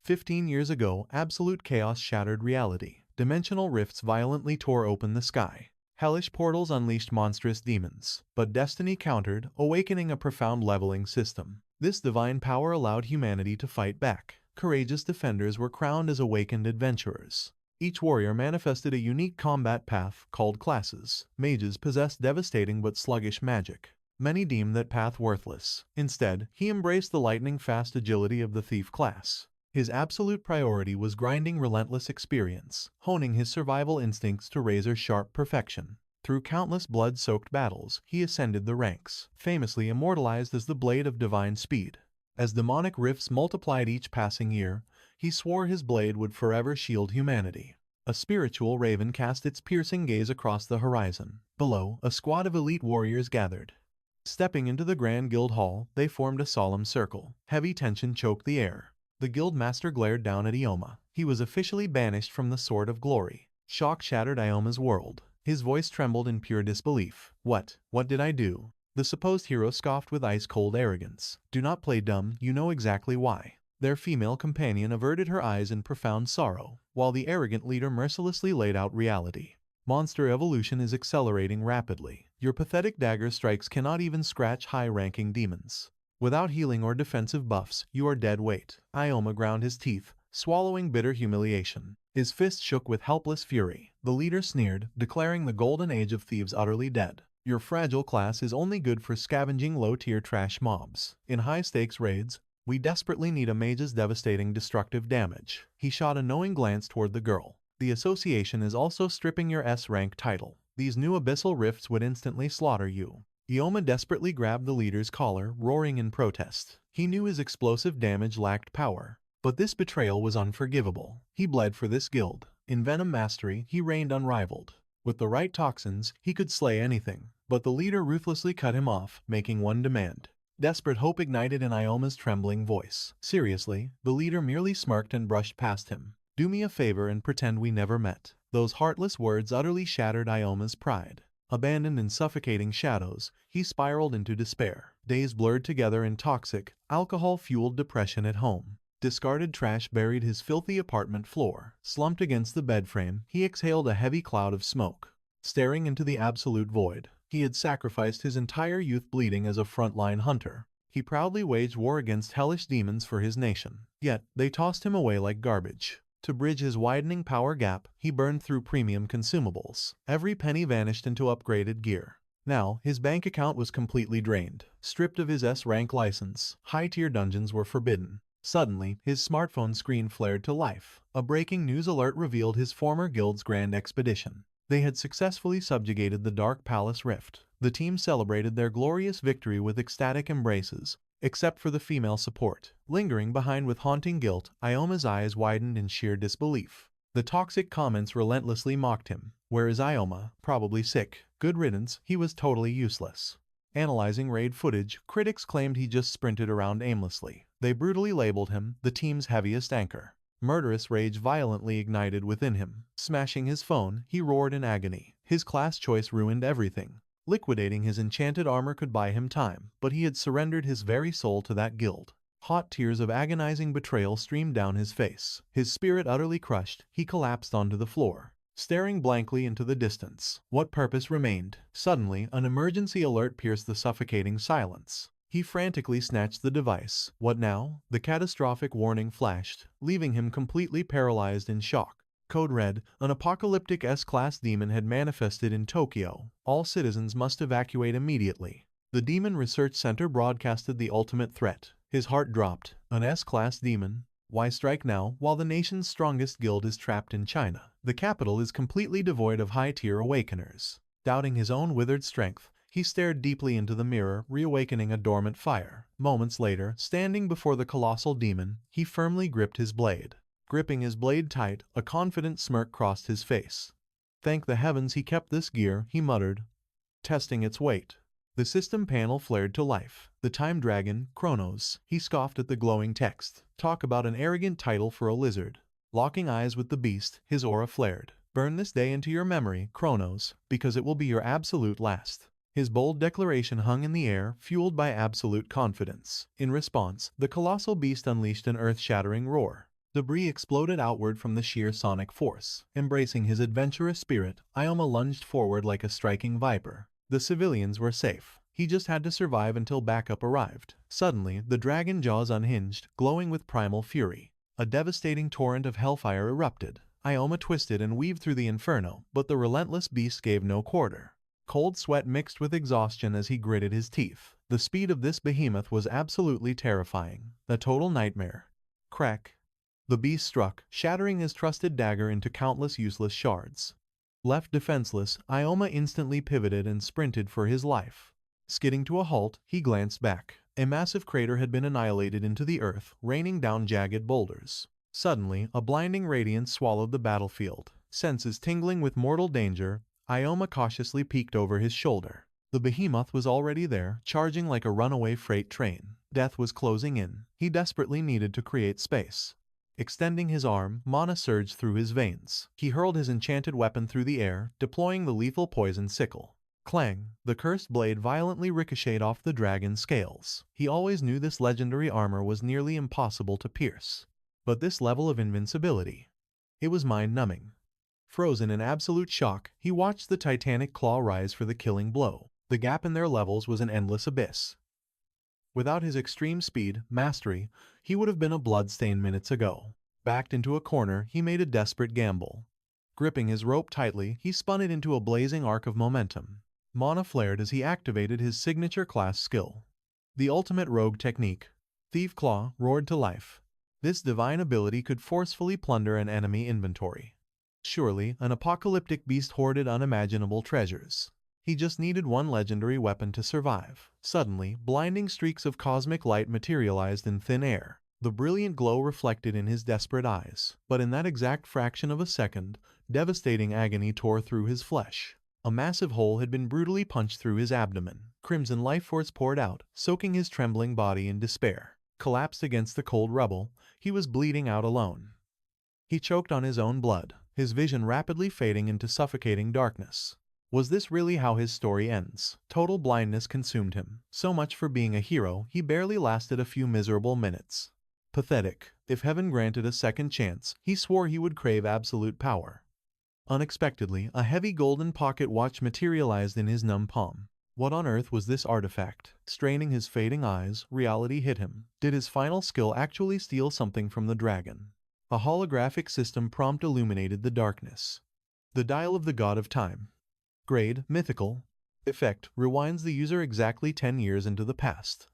15 years ago, absolute chaos shattered reality. Dimensional rifts violently tore open the sky. Hellish portals unleashed monstrous demons. But destiny countered, awakening a profound leveling system. This divine power allowed humanity to fight back. Courageous defenders were crowned as awakened adventurers. Each warrior manifested a unique combat path called classes. Mages possessed devastating but sluggish magic. Many deemed that path worthless. Instead, he embraced the lightning-fast agility of the thief class. His absolute priority was grinding relentless experience, honing his survival instincts to razor-sharp perfection. Through countless blood-soaked battles, he ascended the ranks, famously immortalized as the Blade of Divine Speed. As demonic rifts multiplied each passing year, he swore his blade would forever shield humanity. A spiritual raven cast its piercing gaze across the horizon. Below, a squad of elite warriors gathered. Stepping into the Grand Guild Hall, they formed a solemn circle. Heavy tension choked the air. The guild master glared down at Ioma. He was officially banished from the Sword of Glory. Shock shattered Ioma's world. His voice trembled in pure disbelief. What did I do? The supposed hero scoffed with ice-cold arrogance. Do not play dumb, you know exactly why. Their female companion averted her eyes in profound sorrow, while the arrogant leader mercilessly laid out reality. Monster evolution is accelerating rapidly. Your pathetic dagger strikes cannot even scratch high-ranking demons. Without healing or defensive buffs, you are dead weight. Ioma ground his teeth, swallowing bitter humiliation. His fist shook with helpless fury. The leader sneered, declaring the golden age of thieves utterly dead. Your fragile class is only good for scavenging low-tier trash mobs. In high-stakes raids, we desperately need a mage's devastating destructive damage. He shot a knowing glance toward the girl. The association is also stripping your S-rank title. These new abyssal rifts would instantly slaughter you. Ioma desperately grabbed the leader's collar, roaring in protest. He knew his explosive damage lacked power. But this betrayal was unforgivable. He bled for this guild. In venom mastery, he reigned unrivaled. With the right toxins, he could slay anything. But the leader ruthlessly cut him off, making one demand. Desperate hope ignited in Ioma's trembling voice. Seriously, the leader merely smirked and brushed past him. Do me a favor and pretend we never met. Those heartless words utterly shattered Ioma's pride. Abandoned in suffocating shadows, he spiraled into despair. Days blurred together in toxic, alcohol-fueled depression at home. Discarded trash buried his filthy apartment floor. Slumped against the bedframe, he exhaled a heavy cloud of smoke. Staring into the absolute void, he had sacrificed his entire youth bleeding as a frontline hunter. He proudly waged war against hellish demons for his nation. Yet, they tossed him away like garbage. To bridge his widening power gap, he burned through premium consumables. Every penny vanished into upgraded gear. Now, his bank account was completely drained. Stripped of his S-rank license, high-tier dungeons were forbidden. Suddenly, his smartphone screen flared to life. A breaking news alert revealed his former guild's grand expedition. They had successfully subjugated the Dark Palace Rift. The team celebrated their glorious victory with ecstatic embraces, except for the female support. Lingering behind with haunting guilt, Ioma's eyes widened in sheer disbelief. The toxic comments relentlessly mocked him. Where is Ioma? Probably sick. Good riddance, he was totally useless. Analyzing raid footage, critics claimed he just sprinted around aimlessly. They brutally labeled him the team's heaviest anchor. Murderous rage violently ignited within him. Smashing his phone, he roared in agony. His class choice ruined everything. Liquidating his enchanted armor could buy him time, but he had surrendered his very soul to that guild. Hot tears of agonizing betrayal streamed down his face. His spirit utterly crushed, he collapsed onto the floor, staring blankly into the distance. What purpose remained? Suddenly, an emergency alert pierced the suffocating silence. He frantically snatched the device. What now? The catastrophic warning flashed, leaving him completely paralyzed in shock. Code Red, an apocalyptic S-class demon had manifested in Tokyo. All citizens must evacuate immediately. The Demon Research Center broadcasted the ultimate threat. His heart dropped. An S-class demon? Why strike now, while the nation's strongest guild is trapped in China? The capital is completely devoid of high-tier awakeners. Doubting his own withered strength, he stared deeply into the mirror, reawakening a dormant fire. Moments later, standing before the colossal demon, he firmly gripped his blade. Gripping his blade tight, a confident smirk crossed his face. Thank the heavens he kept this gear, he muttered, testing its weight. The system panel flared to life. The time dragon, Chronos, he scoffed at the glowing text. Talk about an arrogant title for a lizard. Locking eyes with the beast, his aura flared. Burn this day into your memory, Chronos, because it will be your absolute last. His bold declaration hung in the air, fueled by absolute confidence. In response, the colossal beast unleashed an earth-shattering roar. Debris exploded outward from the sheer sonic force. Embracing his adventurous spirit, Ioma lunged forward like a striking viper. The civilians were safe. He just had to survive until backup arrived. Suddenly, the dragon jaws unhinged, glowing with primal fury. A devastating torrent of hellfire erupted. Ioma twisted and weaved through the inferno, but the relentless beast gave no quarter. Cold sweat mixed with exhaustion as he gritted his teeth. The speed of this behemoth was absolutely terrifying. A total nightmare. Crack. The beast struck, shattering his trusted dagger into countless useless shards. Left defenseless, Ioma instantly pivoted and sprinted for his life. Skidding to a halt, he glanced back. A massive crater had been annihilated into the earth, raining down jagged boulders. Suddenly, a blinding radiance swallowed the battlefield. Senses tingling with mortal danger, Ioma cautiously peeked over his shoulder. The behemoth was already there, charging like a runaway freight train. Death was closing in. He desperately needed to create space. Extending his arm, mana surged through his veins. He hurled his enchanted weapon through the air, deploying the lethal poison sickle. Clang! The cursed blade violently ricocheted off the dragon's scales. He always knew this legendary armor was nearly impossible to pierce. But this level of invincibility, it was mind-numbing. Frozen in absolute shock, he watched the titanic claw rise for the killing blow. The gap in their levels was an endless abyss. Without his extreme speed, mastery, he would have been a bloodstain minutes ago. Backed into a corner, he made a desperate gamble. Gripping his rope tightly, he spun it into a blazing arc of momentum. Mana flared as he activated his signature class skill. The ultimate rogue technique. Thief Claw roared to life. This divine ability could forcefully plunder an enemy inventory. Surely, an apocalyptic beast hoarded unimaginable treasures. He just needed one legendary weapon to survive. Suddenly, blinding streaks of cosmic light materialized in thin air. The brilliant glow reflected in his desperate eyes. But in that exact fraction of a second, devastating agony tore through his flesh. A massive hole had been brutally punched through his abdomen. Crimson life force poured out, soaking his trembling body in despair. Collapsed against the cold rubble, he was bleeding out alone. He choked on his own blood, his vision rapidly fading into suffocating darkness. Was this really how his story ends? Total blindness consumed him. So much for being a hero, he barely lasted a few miserable minutes. Pathetic. If heaven granted a second chance, he swore he would crave absolute power. Unexpectedly, a heavy golden pocket watch materialized in his numb palm. What on earth was this artifact? Straining his fading eyes, reality hit him. Did his final skill actually steal something from the dragon? A holographic system prompt illuminated the darkness. The dial of the god of time. Grade, mythical. Effect, rewinds the user exactly 10 years into the past.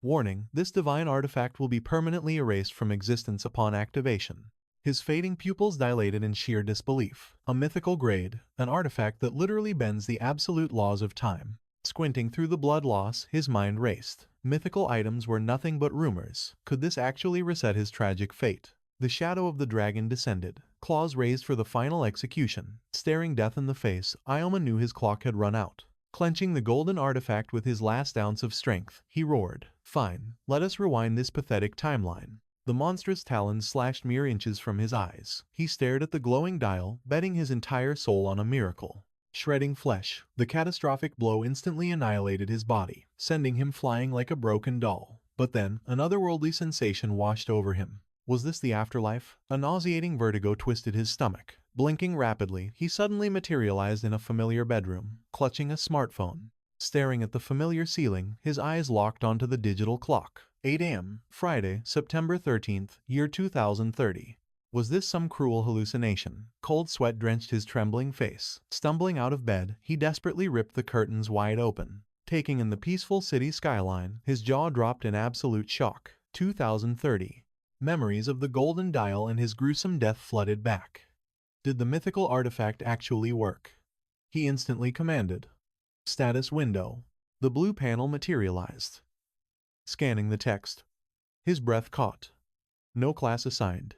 Warning, this divine artifact will be permanently erased from existence upon activation. His fading pupils dilated in sheer disbelief. A mythical grade, an artifact that literally bends the absolute laws of time. Squinting through the blood loss, his mind raced. Mythical items were nothing but rumors. Could this actually reset his tragic fate? The shadow of the dragon descended, claws raised for the final execution. Staring death in the face, Ioma knew his clock had run out. Clenching the golden artifact with his last ounce of strength, he roared, "Fine, let us rewind this pathetic timeline." The monstrous talons slashed mere inches from his eyes. He stared at the glowing dial, betting his entire soul on a miracle. Shredding flesh, the catastrophic blow instantly annihilated his body, sending him flying like a broken doll. But then, an otherworldly sensation washed over him. Was this the afterlife? A nauseating vertigo twisted his stomach. Blinking rapidly, he suddenly materialized in a familiar bedroom, clutching a smartphone. Staring at the familiar ceiling, his eyes locked onto the digital clock. 8 a.m., Friday, September 13th, year 2030. Was this some cruel hallucination? Cold sweat drenched his trembling face. Stumbling out of bed, he desperately ripped the curtains wide open. Taking in the peaceful city skyline, his jaw dropped in absolute shock. 2030. Memories of the golden dial and his gruesome death flooded back. Did the mythical artifact actually work? He instantly commanded. Status window. The blue panel materialized. Scanning the text. His breath caught. No class assigned.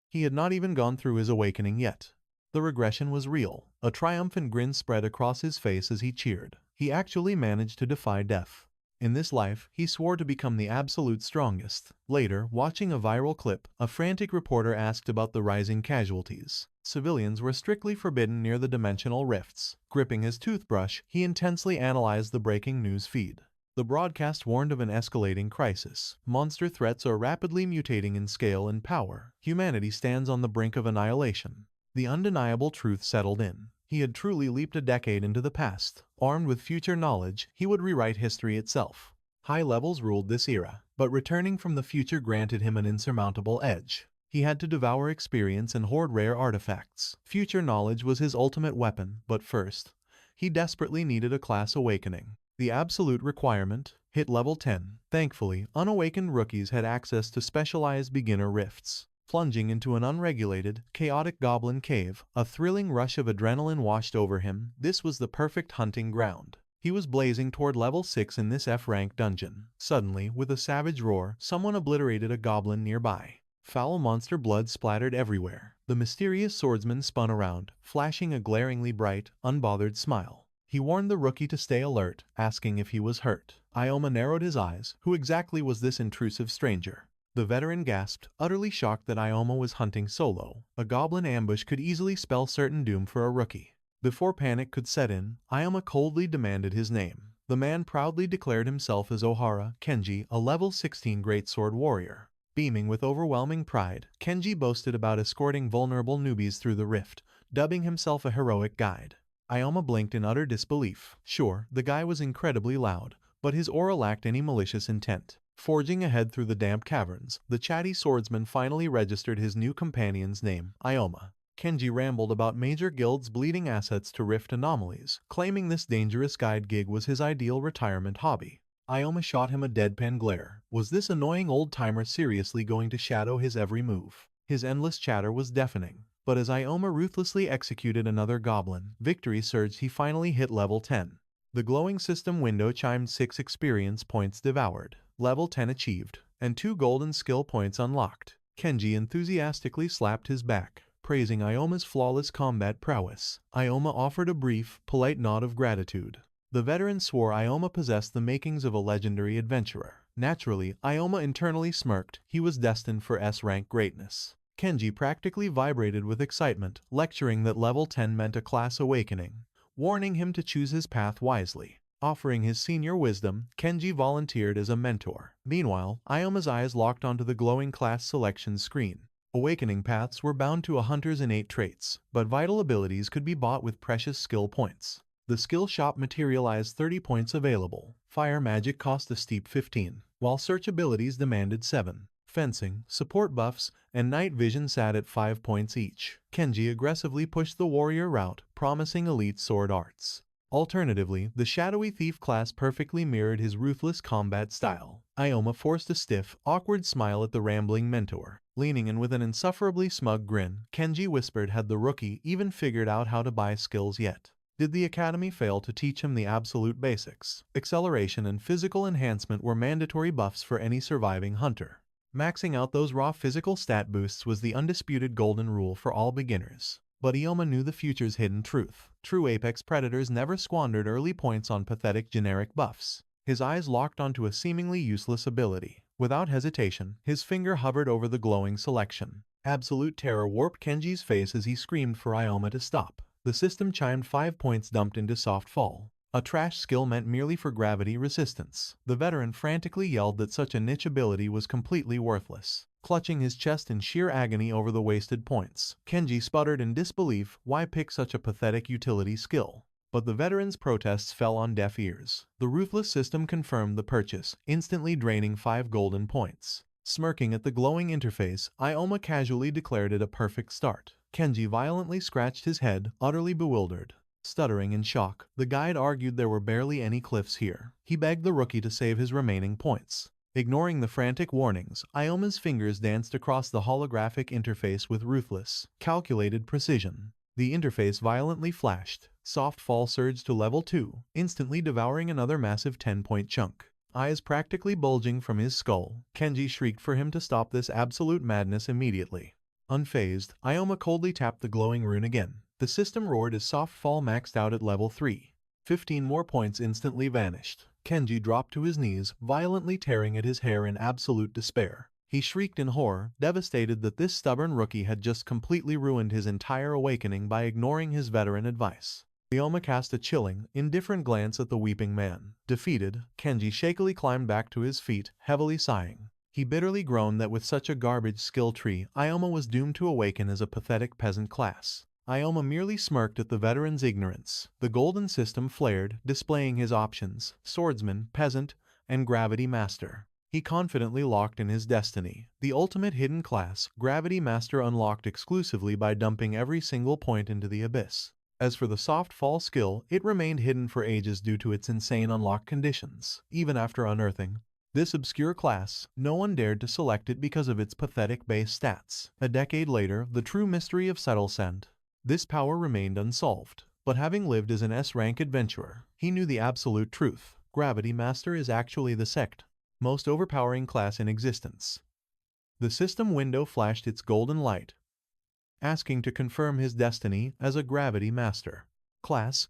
He had not even gone through his awakening yet. The regression was real. A triumphant grin spread across his face as he cheered. He actually managed to defy death. In this life, he swore to become the absolute strongest. Later, watching a viral clip, a frantic reporter asked about the rising casualties. Civilians were strictly forbidden near the dimensional rifts. Gripping his toothbrush, he intensely analyzed the breaking news feed. The broadcast warned of an escalating crisis. Monster threats are rapidly mutating in scale and power. Humanity stands on the brink of annihilation. The undeniable truth settled in. He had truly leaped a decade into the past. Armed with future knowledge, he would rewrite history itself. High levels ruled this era, but returning from the future granted him an insurmountable edge. He had to devour experience and hoard rare artifacts. Future knowledge was his ultimate weapon, but first, he desperately needed a class awakening. The absolute requirement: hit level 10. Thankfully, unawakened rookies had access to specialized beginner rifts. Plunging into an unregulated, chaotic goblin cave, a thrilling rush of adrenaline washed over him. This was the perfect hunting ground. He was blazing toward level 6 in this F-rank dungeon. Suddenly, with a savage roar, someone obliterated a goblin nearby. Foul monster blood splattered everywhere. The mysterious swordsman spun around, flashing a glaringly bright, unbothered smile. He warned the rookie to stay alert, asking if he was hurt. Ioma narrowed his eyes. Who exactly was this intrusive stranger? The veteran gasped, utterly shocked that Ioma was hunting solo. A goblin ambush could easily spell certain doom for a rookie. Before panic could set in, Ioma coldly demanded his name. The man proudly declared himself as Ohara Kenji, a level 16 greatsword warrior. Beaming with overwhelming pride, Kenji boasted about escorting vulnerable newbies through the rift, dubbing himself a heroic guide. Ioma blinked in utter disbelief. Sure, the guy was incredibly loud, but his aura lacked any malicious intent. Forging ahead through the damp caverns, the chatty swordsman finally registered his new companion's name, Ioma. Kenji rambled about major guilds bleeding assets to rift anomalies, claiming this dangerous guide gig was his ideal retirement hobby. Ioma shot him a deadpan glare. Was this annoying old-timer seriously going to shadow his every move? His endless chatter was deafening. But as Ioma ruthlessly executed another goblin, victory surged. He finally hit level 10. The glowing system window chimed 6 experience points devoured, level 10 achieved, and 2 golden skill points unlocked. Kenji enthusiastically slapped his back, praising Ioma's flawless combat prowess. Ioma offered a brief, polite nod of gratitude. The veteran swore Ioma possessed the makings of a legendary adventurer. Naturally, Ioma internally smirked. He was destined for S-rank greatness. Kenji practically vibrated with excitement, lecturing that level 10 meant a class awakening, warning him to choose his path wisely. Offering his senior wisdom, Kenji volunteered as a mentor. Meanwhile, Ioma's eyes locked onto the glowing class selection screen. Awakening paths were bound to a hunter's innate traits, but vital abilities could be bought with precious skill points. The skill shop materialized 30 points available. Fire magic cost a steep 15, while search abilities demanded 7. Fencing, support buffs, and night vision sat at 5 points each. Kenji aggressively pushed the warrior route, promising elite sword arts. Alternatively, the shadowy thief class perfectly mirrored his ruthless combat style. Ioma forced a stiff, awkward smile at the rambling mentor. Leaning in with an insufferably smug grin, Kenji whispered, had the rookie even figured out how to buy skills yet? Did the Academy fail to teach him the absolute basics? Acceleration and physical enhancement were mandatory buffs for any surviving hunter. Maxing out those raw physical stat boosts was the undisputed golden rule for all beginners. But Ioma knew the future's hidden truth. True apex predators never squandered early points on pathetic generic buffs. His eyes locked onto a seemingly useless ability. Without hesitation, his finger hovered over the glowing selection. Absolute terror warped Kenji's face as he screamed for Ioma to stop. The system chimed 5 points dumped into soft fall. A trash skill meant merely for gravity resistance. The veteran frantically yelled that such a niche ability was completely worthless. Clutching his chest in sheer agony over the wasted points, Kenji sputtered in disbelief. Why pick such a pathetic utility skill? But the veteran's protests fell on deaf ears. The ruthless system confirmed the purchase, instantly draining 5 golden points. Smirking at the glowing interface, Ioma casually declared it a perfect start. Kenji violently scratched his head, utterly bewildered. Stuttering in shock, the guide argued there were barely any cliffs here. He begged the rookie to save his remaining points. Ignoring the frantic warnings, Ioma's fingers danced across the holographic interface with ruthless, calculated precision. The interface violently flashed. Soft fall surged to level 2, instantly devouring another massive 10-point chunk. Eyes practically bulging from his skull, Kenji shrieked for him to stop this absolute madness immediately. Unfazed, Ioma coldly tapped the glowing rune again. The system roared as soft fall maxed out at level 3. 15 more points instantly vanished. Kenji dropped to his knees, violently tearing at his hair in absolute despair. He shrieked in horror, devastated that this stubborn rookie had just completely ruined his entire awakening by ignoring his veteran advice. Ioma cast a chilling, indifferent glance at the weeping man. Defeated, Kenji shakily climbed back to his feet, heavily sighing. He bitterly groaned that with such a garbage skill tree, Ioma was doomed to awaken as a pathetic peasant class. Ioma merely smirked at the veteran's ignorance. The golden system flared, displaying his options: swordsman, peasant, and gravity master. He confidently locked in his destiny. The ultimate hidden class, Gravity Master, unlocked exclusively by dumping every single point into the abyss. As for the soft fall skill, it remained hidden for ages due to its insane unlock conditions. Even after unearthing this obscure class, no one dared to select it because of its pathetic base stats. A decade later, the true mystery of Settle Scent. This power remained unsolved. But having lived as an S-rank adventurer, he knew the absolute truth. Gravity Master is actually the sect most overpowering class in existence. The system window flashed its golden light, asking to confirm his destiny as a Gravity Master. Class.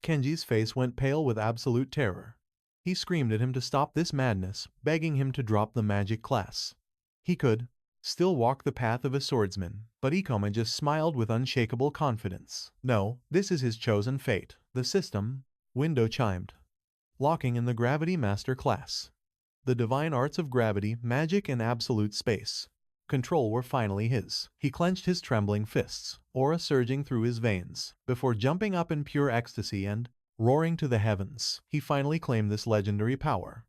Kenji's face went pale with absolute terror. He screamed at him to stop this madness, begging him to drop the magic class. He could still walk the path of a swordsman, but Ioma just smiled with unshakable confidence. No, this is his chosen fate. The system window chimed, locking in the Gravity Master class. The divine arts of gravity, magic, and absolute space control were finally his. He clenched his trembling fists, aura surging through his veins, before jumping up in pure ecstasy and roaring to the heavens. He finally claimed this legendary power.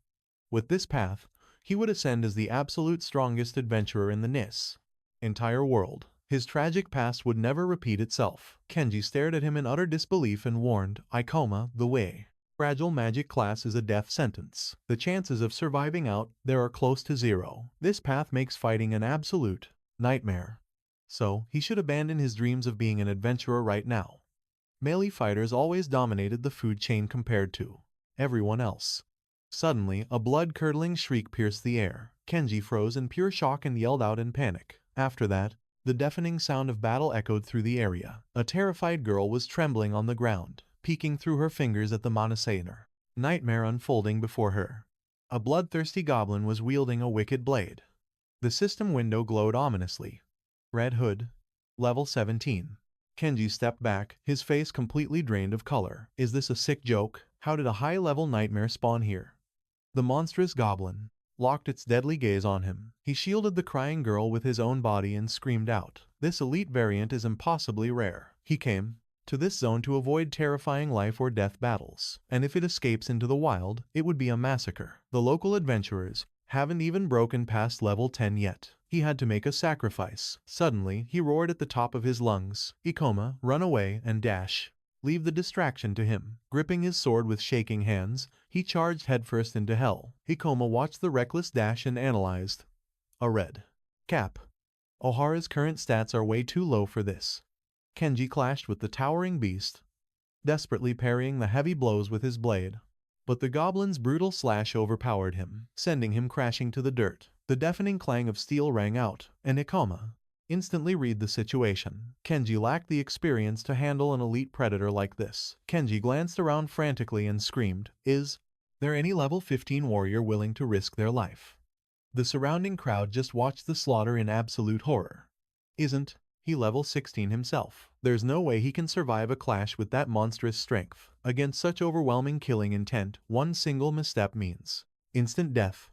With this path, he would ascend as the absolute strongest adventurer in the NIS entire world. His tragic past would never repeat itself. Kenji stared at him in utter disbelief and warned, Ioma, the way. Fragile magic class is a death sentence. The chances of surviving out there are close to zero. This path makes fighting an absolute nightmare. So, he should abandon his dreams of being an adventurer right now. Melee fighters always dominated the food chain compared to everyone else. Suddenly, a blood-curdling shriek pierced the air. Kenji froze in pure shock and yelled out in panic. After that, the deafening sound of battle echoed through the area. A terrified girl was trembling on the ground, peeking through her fingers at the Monosaner. Nightmare unfolding before her. A bloodthirsty goblin was wielding a wicked blade. The system window glowed ominously. Red Hood. Level 17. Kenji stepped back, his face completely drained of color. Is this a sick joke? How did a high-level nightmare spawn here? The monstrous goblin locked its deadly gaze on him. He shielded the crying girl with his own body and screamed out. This elite variant is impossibly rare. He came to this zone to avoid terrifying life or death battles, and if it escapes into the wild, it would be a massacre. The local adventurers haven't even broken past level 10 yet. He had to make a sacrifice. Suddenly, he roared at the top of his lungs, Ioma, run away and dash. Leave the distraction to him. Gripping his sword with shaking hands, he charged headfirst into hell. Ioma watched the reckless dash and analyzed. A red cap. Ohara's current stats are way too low for this. Kenji clashed with the towering beast, desperately parrying the heavy blows with his blade. But the goblin's brutal slash overpowered him, sending him crashing to the dirt. The deafening clang of steel rang out, and Ioma instantly read the situation. Kenji lacked the experience to handle an elite predator like this. Kenji glanced around frantically and screamed, Is there any level 15 warrior willing to risk their life? The surrounding crowd just watched the slaughter in absolute horror. Isn't he level 16 himself? There's no way he can survive a clash with that monstrous strength. Against such overwhelming killing intent, one single misstep means instant death.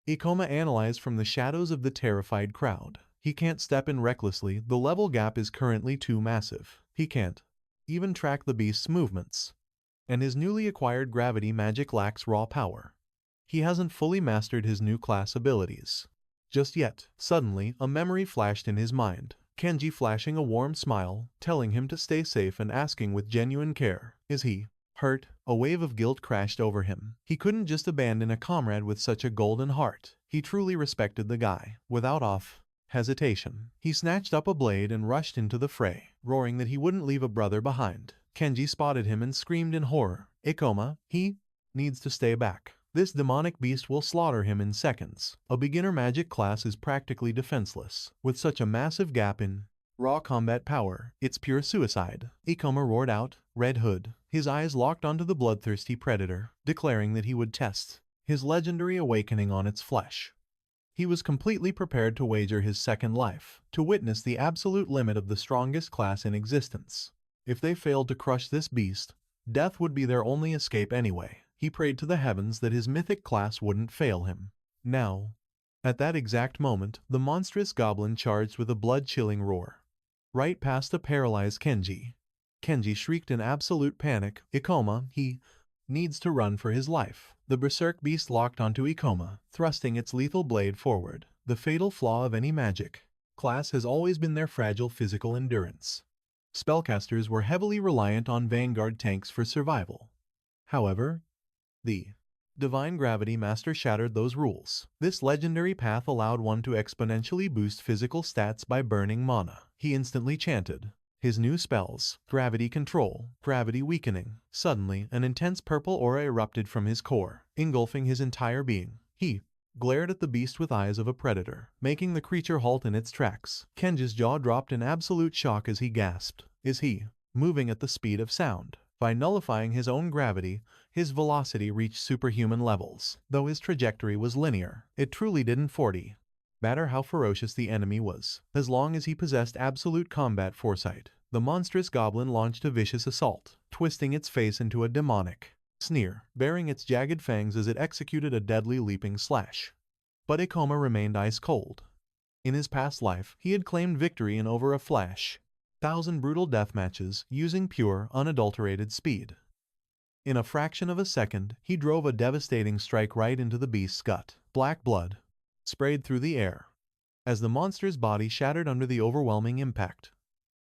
Ioma analyzed from the shadows of the terrified crowd. He can't step in recklessly, the level gap is currently too massive. He can't even track the beast's movements. And his newly acquired gravity magic lacks raw power. He hasn't fully mastered his new class abilities just yet. Suddenly, a memory flashed in his mind. Kenji flashing a warm smile, telling him to stay safe and asking with genuine care, Is he hurt? A wave of guilt crashed over him. He couldn't just abandon a comrade with such a golden heart. He truly respected the guy. Without hesitation, he snatched up a blade and rushed into the fray, roaring that he wouldn't leave a brother behind. Kenji spotted him and screamed in horror, Ioma, he needs to stay back. This demonic beast will slaughter him in seconds. A beginner magic class is practically defenseless. With such a massive gap in raw combat power, it's pure suicide. Ioma roared out, Red Hood. His eyes locked onto the bloodthirsty predator, declaring that he would test his legendary awakening on its flesh. He was completely prepared to wager his second life, to witness the absolute limit of the strongest class in existence. If they failed to crush this beast, death would be their only escape anyway. He prayed to the heavens that his mythic class wouldn't fail him. Now, at that exact moment, the monstrous goblin charged with a blood-chilling roar. Right past the paralyzed Kenji. Kenji shrieked in absolute panic. Ioma, he needs to run for his life. The berserk beast locked onto Ioma, thrusting its lethal blade forward. The fatal flaw of any magic class has always been their fragile physical endurance. Spellcasters were heavily reliant on vanguard tanks for survival. However, the Divine Gravity Master shattered those rules. This legendary path allowed one to exponentially boost physical stats by burning mana. He instantly chanted his new spells: Gravity Control, Gravity Weakening. Suddenly, an intense purple aura erupted from his core, engulfing his entire being. He glared at the beast with eyes of a predator, making the creature halt in its tracks. Kenji's jaw dropped in absolute shock as he gasped. Is he moving at the speed of sound? By nullifying his own gravity, his velocity reached superhuman levels. Though his trajectory was linear, it truly didn't matter how ferocious the enemy was. As long as he possessed absolute combat foresight, the monstrous goblin launched a vicious assault, twisting its face into a demonic sneer, baring its jagged fangs as it executed a deadly leaping slash. But Ioma remained ice cold. In his past life, he had claimed victory in over a flash. 1,000 brutal death matches, using pure, unadulterated speed. In a fraction of a second, he drove a devastating strike right into the beast's gut. Black blood sprayed through the air as the monster's body shattered under the overwhelming impact,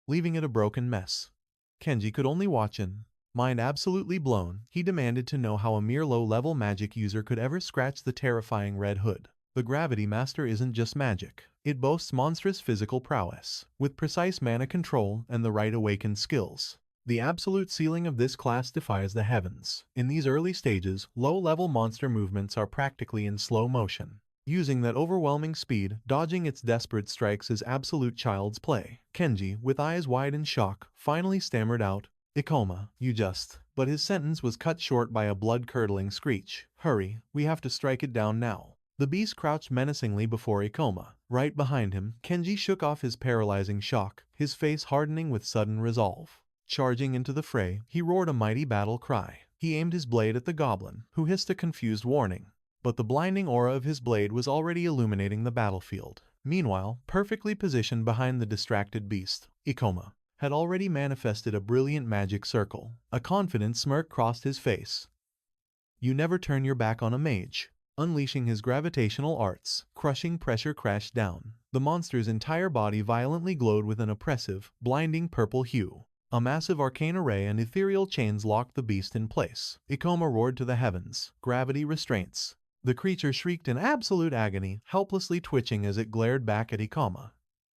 leaving it a broken mess. Kenji could only watch in mind absolutely blown. He demanded to know how a mere low-level magic user could ever scratch the terrifying red hood. The Gravity Master isn't just magic. It boasts monstrous physical prowess, with precise mana control and the right awakened skills. The absolute ceiling of this class defies the heavens. In these early stages, low-level monster movements are practically in slow motion. Using that overwhelming speed, dodging its desperate strikes is absolute child's play. Kenji, with eyes wide in shock, finally stammered out, "Ioma, you just..." But his sentence was cut short by a blood-curdling screech. "Hurry, we have to strike it down now." The beast crouched menacingly before Ioma. Right behind him, Kenji shook off his paralyzing shock, his face hardening with sudden resolve. Charging into the fray, he roared a mighty battle cry. He aimed his blade at the goblin, who hissed a confused warning. But the blinding aura of his blade was already illuminating the battlefield. Meanwhile, perfectly positioned behind the distracted beast, Ioma had already manifested a brilliant magic circle. A confident smirk crossed his face. You never turn your back on a mage. Unleashing his gravitational arts, crushing pressure crashed down. The monster's entire body violently glowed with an oppressive, blinding purple hue. A massive arcane array and ethereal chains locked the beast in place. Ioma roared to the heavens. Gravity restraints. The creature shrieked in absolute agony, helplessly twitching as it glared back at Ioma.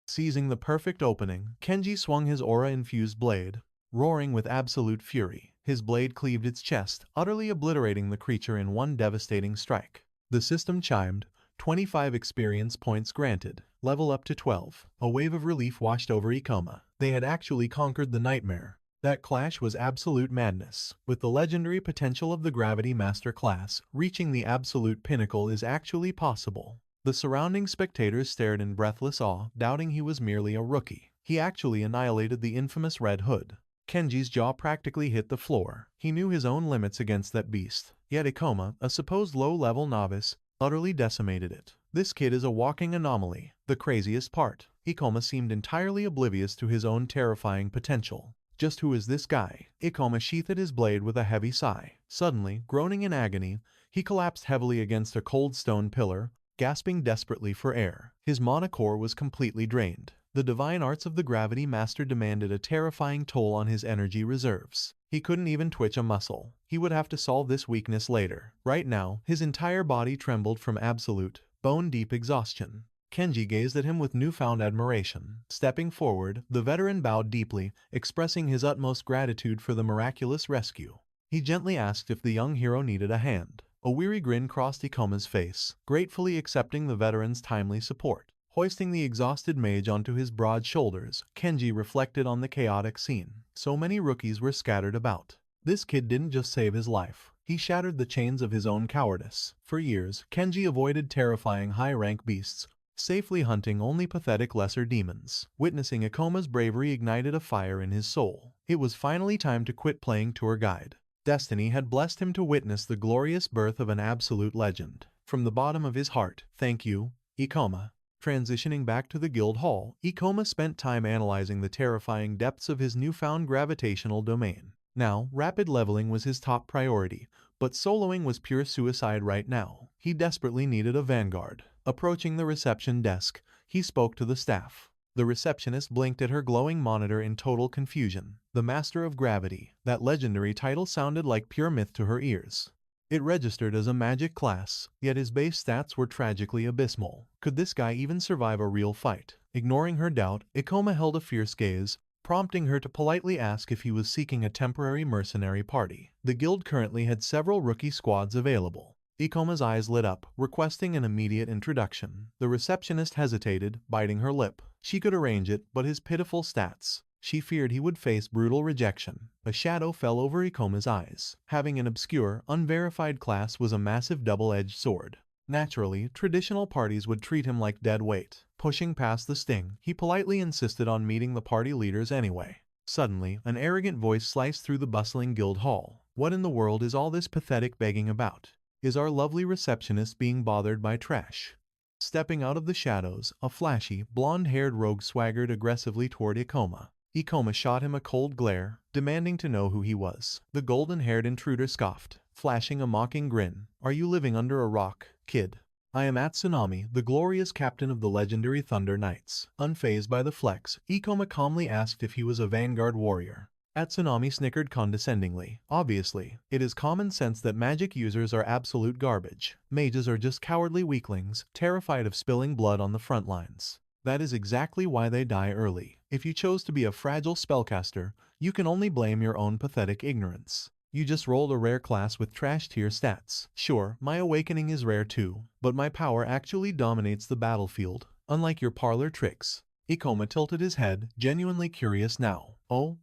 Seizing the perfect opening, Kenji swung his aura-infused blade, roaring with absolute fury. His blade cleaved its chest, utterly obliterating the creature in one devastating strike. The system chimed, 25 experience points granted, level up to 12. A wave of relief washed over Ioma. They had actually conquered the nightmare. That clash was absolute madness. With the legendary potential of the Gravity Master class, reaching the absolute pinnacle is actually possible. The surrounding spectators stared in breathless awe, doubting he was merely a rookie. He actually annihilated the infamous Red Hood. Kenji's jaw practically hit the floor. He knew his own limits against that beast. Yet Ioma, a supposed low-level novice, utterly decimated it. This kid is a walking anomaly. The craziest part, Ioma seemed entirely oblivious to his own terrifying potential. Just who is this guy? Ioma sheathed his blade with a heavy sigh. Suddenly, groaning in agony, he collapsed heavily against a cold stone pillar, gasping desperately for air. His mana core was completely drained. The divine arts of the Gravity Master demanded a terrifying toll on his energy reserves. He couldn't even twitch a muscle. He would have to solve this weakness later. Right now, his entire body trembled from absolute, bone-deep exhaustion. Kenji gazed at him with newfound admiration. Stepping forward, the veteran bowed deeply, expressing his utmost gratitude for the miraculous rescue. He gently asked if the young hero needed a hand. A weary grin crossed Ikoma's face, gratefully accepting the veteran's timely support. Hoisting the exhausted mage onto his broad shoulders, Kenji reflected on the chaotic scene. So many rookies were scattered about. This kid didn't just save his life. He shattered the chains of his own cowardice. For years, Kenji avoided terrifying high-rank beasts, safely hunting only pathetic lesser demons. Witnessing Ikoma's bravery ignited a fire in his soul. It was finally time to quit playing tour guide. Destiny had blessed him to witness the glorious birth of an absolute legend. From the bottom of his heart, thank you, Ioma. Transitioning back to the guild hall, Ioma spent time analyzing the terrifying depths of his newfound gravitational domain. Now, rapid leveling was his top priority, but soloing was pure suicide right now. He desperately needed a vanguard. Approaching the reception desk, he spoke to the staff. The receptionist blinked at her glowing monitor in total confusion. The Master of Gravity, that legendary title sounded like pure myth to her ears. It registered as a magic class, yet his base stats were tragically abysmal. Could this guy even survive a real fight? Ignoring her doubt, Ioma held a fierce gaze, prompting her to politely ask if he was seeking a temporary mercenary party. The guild currently had several rookie squads available. Ikoma's eyes lit up, requesting an immediate introduction. The receptionist hesitated, biting her lip. She could arrange it, but his pitiful stats. She feared he would face brutal rejection. A shadow fell over Ikoma's eyes. Having an obscure, unverified class was a massive double-edged sword. Naturally, traditional parties would treat him like dead weight. Pushing past the sting, he politely insisted on meeting the party leaders anyway. Suddenly, an arrogant voice sliced through the bustling guild hall. What in the world is all this pathetic begging about? Is our lovely receptionist being bothered by trash? Stepping out of the shadows, a flashy, blonde-haired rogue swaggered aggressively toward Ioma. Ioma shot him a cold glare, demanding to know who he was. The golden-haired intruder scoffed, flashing a mocking grin. Are you living under a rock, kid? I am Atsunami, the glorious captain of the legendary Thunder Knights. Unfazed by the flex, Ioma calmly asked if he was a vanguard warrior. Atsunami snickered condescendingly. Obviously, it is common sense that magic users are absolute garbage. Mages are just cowardly weaklings, terrified of spilling blood on the front lines. That is exactly why they die early. If you chose to be a fragile spellcaster, you can only blame your own pathetic ignorance. You just rolled a rare class with trash tier stats. Sure, my awakening is rare too, but my power actually dominates the battlefield, unlike your parlor tricks. Ioma tilted his head, genuinely curious now. Oh?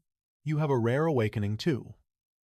You have a rare awakening too.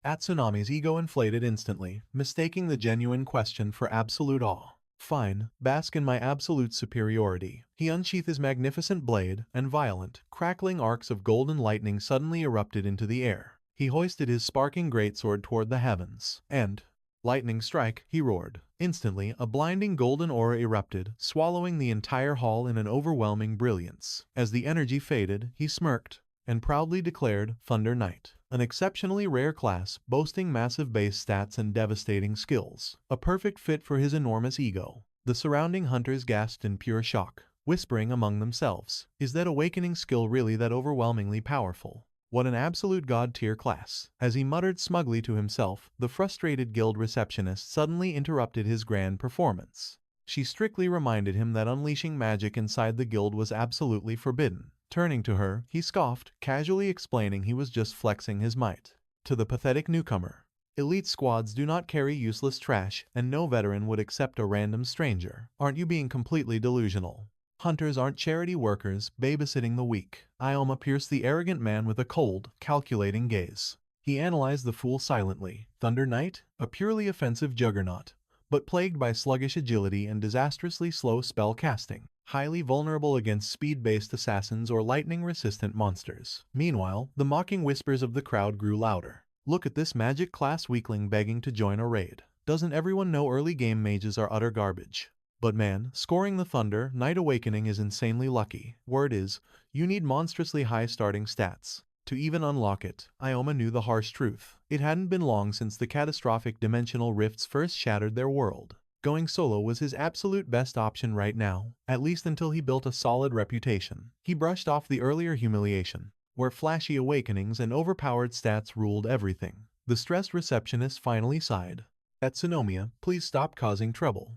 Atsunami's ego inflated instantly, mistaking the genuine question for absolute awe. Fine, bask in my absolute superiority. He unsheathed his magnificent blade, and violent, crackling arcs of golden lightning suddenly erupted into the air. He hoisted his sparking greatsword toward the heavens, and, lightning strike, he roared. Instantly, a blinding golden aura erupted, swallowing the entire hall in an overwhelming brilliance. As the energy faded, he smirked, and proudly declared, Thunder Knight, an exceptionally rare class, boasting massive base stats and devastating skills. A perfect fit for his enormous ego. The surrounding hunters gasped in pure shock, whispering among themselves, is that awakening skill really that overwhelmingly powerful? What an absolute god-tier class. As he muttered smugly to himself, the frustrated guild receptionist suddenly interrupted his grand performance. She strictly reminded him that unleashing magic inside the guild was absolutely forbidden. Turning to her, he scoffed, casually explaining he was just flexing his might. To the pathetic newcomer, elite squads do not carry useless trash, and no veteran would accept a random stranger. Aren't you being completely delusional? Hunters aren't charity workers, babysitting the weak. Ioma pierced the arrogant man with a cold, calculating gaze. He analyzed the fool silently. Thunder Knight, a purely offensive juggernaut, but plagued by sluggish agility and disastrously slow spell casting. Highly vulnerable against speed-based assassins or lightning-resistant monsters. Meanwhile, the mocking whispers of the crowd grew louder. Look at this magic class weakling begging to join a raid. Doesn't everyone know early game mages are utter garbage? But man, scoring the Thunder Knight Awakening is insanely lucky. Word is, you need monstrously high starting stats to even unlock it. Ioma knew the harsh truth. It hadn't been long since the catastrophic dimensional rifts first shattered their world. Going solo was his absolute best option right now, at least until he built a solid reputation. He brushed off the earlier humiliation, where flashy awakenings and overpowered stats ruled everything. The stressed receptionist finally sighed. Atsunomiya, please stop causing trouble.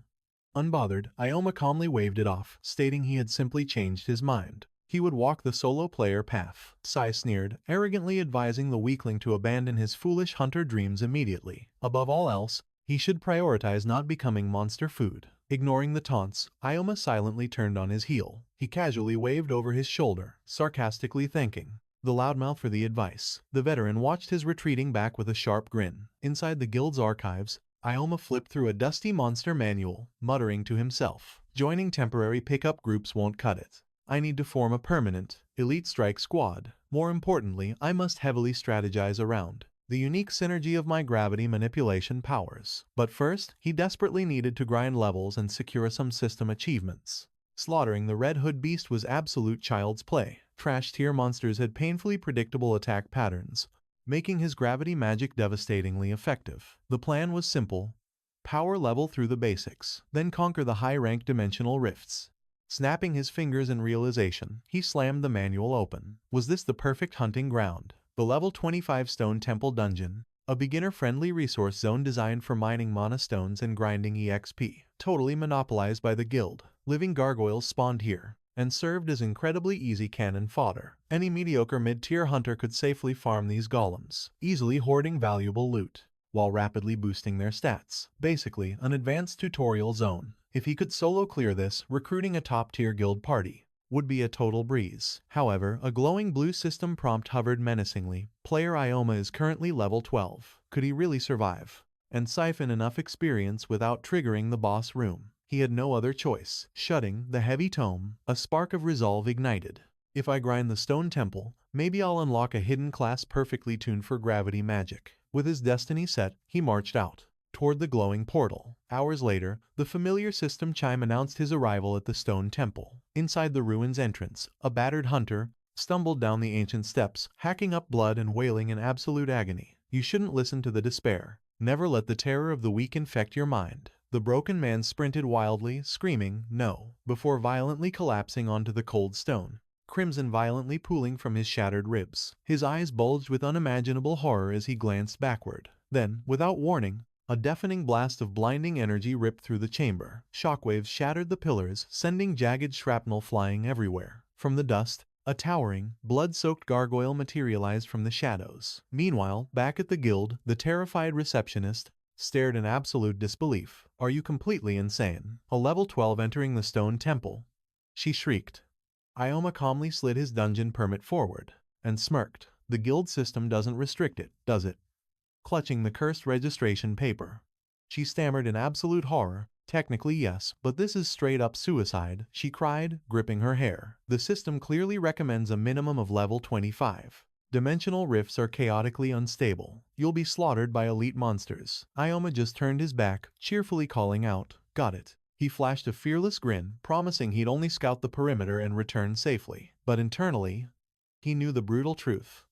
Unbothered, Ioma calmly waved it off, stating he had simply changed his mind. He would walk the solo player path. Sai sneered, arrogantly advising the weakling to abandon his foolish hunter dreams immediately. Above all else, he should prioritize not becoming monster food. Ignoring the taunts, Ioma silently turned on his heel. He casually waved over his shoulder, sarcastically thanking the loudmouth for the advice. The veteran watched his retreating back with a sharp grin. Inside the guild's archives, Ioma flipped through a dusty monster manual, muttering to himself, joining temporary pickup groups won't cut it. I need to form a permanent, elite strike squad. More importantly, I must heavily strategize around the unique synergy of my gravity manipulation powers. But first, he desperately needed to grind levels and secure some system achievements. Slaughtering the Red Hood Beast was absolute child's play. Trash-tier monsters had painfully predictable attack patterns, making his gravity magic devastatingly effective. The plan was simple: power level through the basics, then conquer the high-rank dimensional rifts. Snapping his fingers in realization, he slammed the manual open. Was this the perfect hunting ground? The level 25 Stone Temple Dungeon, a beginner-friendly resource zone designed for mining mana stones and grinding EXP, totally monopolized by the guild. Living gargoyles spawned here, and served as incredibly easy cannon fodder. Any mediocre mid-tier hunter could safely farm these golems, easily hoarding valuable loot, while rapidly boosting their stats. Basically, an advanced tutorial zone. If he could solo clear this, recruiting a top-tier guild party would be a total breeze. However, a glowing blue system prompt hovered menacingly. Player Ioma is currently level 12. Could he really survive and siphon enough experience without triggering the boss room? He had no other choice. Shutting the heavy tome, a spark of resolve ignited. If I grind the Stone Temple, maybe I'll unlock a hidden class perfectly tuned for gravity magic. With his destiny set, he marched out toward the glowing portal. Hours later, the familiar system chime announced his arrival at the Stone Temple. Inside the ruins entrance, a battered hunter stumbled down the ancient steps, hacking up blood and wailing in absolute agony. You shouldn't listen to the despair. Never let the terror of the weak infect your mind. The broken man sprinted wildly, screaming, "No," before violently collapsing onto the cold stone, crimson violently pooling from his shattered ribs. His eyes bulged with unimaginable horror as he glanced backward. Then, without warning, a deafening blast of blinding energy ripped through the chamber. Shockwaves shattered the pillars, sending jagged shrapnel flying everywhere. From the dust, a towering, blood-soaked gargoyle materialized from the shadows. Meanwhile, back at the guild, the terrified receptionist stared in absolute disbelief. "Are you completely insane? A level 12 entering the Stone Temple?" she shrieked. Ioma calmly slid his dungeon permit forward and smirked. "The guild system doesn't restrict it, does it?" Clutching the cursed registration paper, she stammered in absolute horror. "Technically yes, but this is straight-up suicide," she cried, gripping her hair. "The system clearly recommends a minimum of level 25. Dimensional rifts are chaotically unstable. You'll be slaughtered by elite monsters." Ioma just turned his back, cheerfully calling out, "Got it." He flashed a fearless grin, promising he'd only scout the perimeter and return safely. But internally, he knew the brutal truth.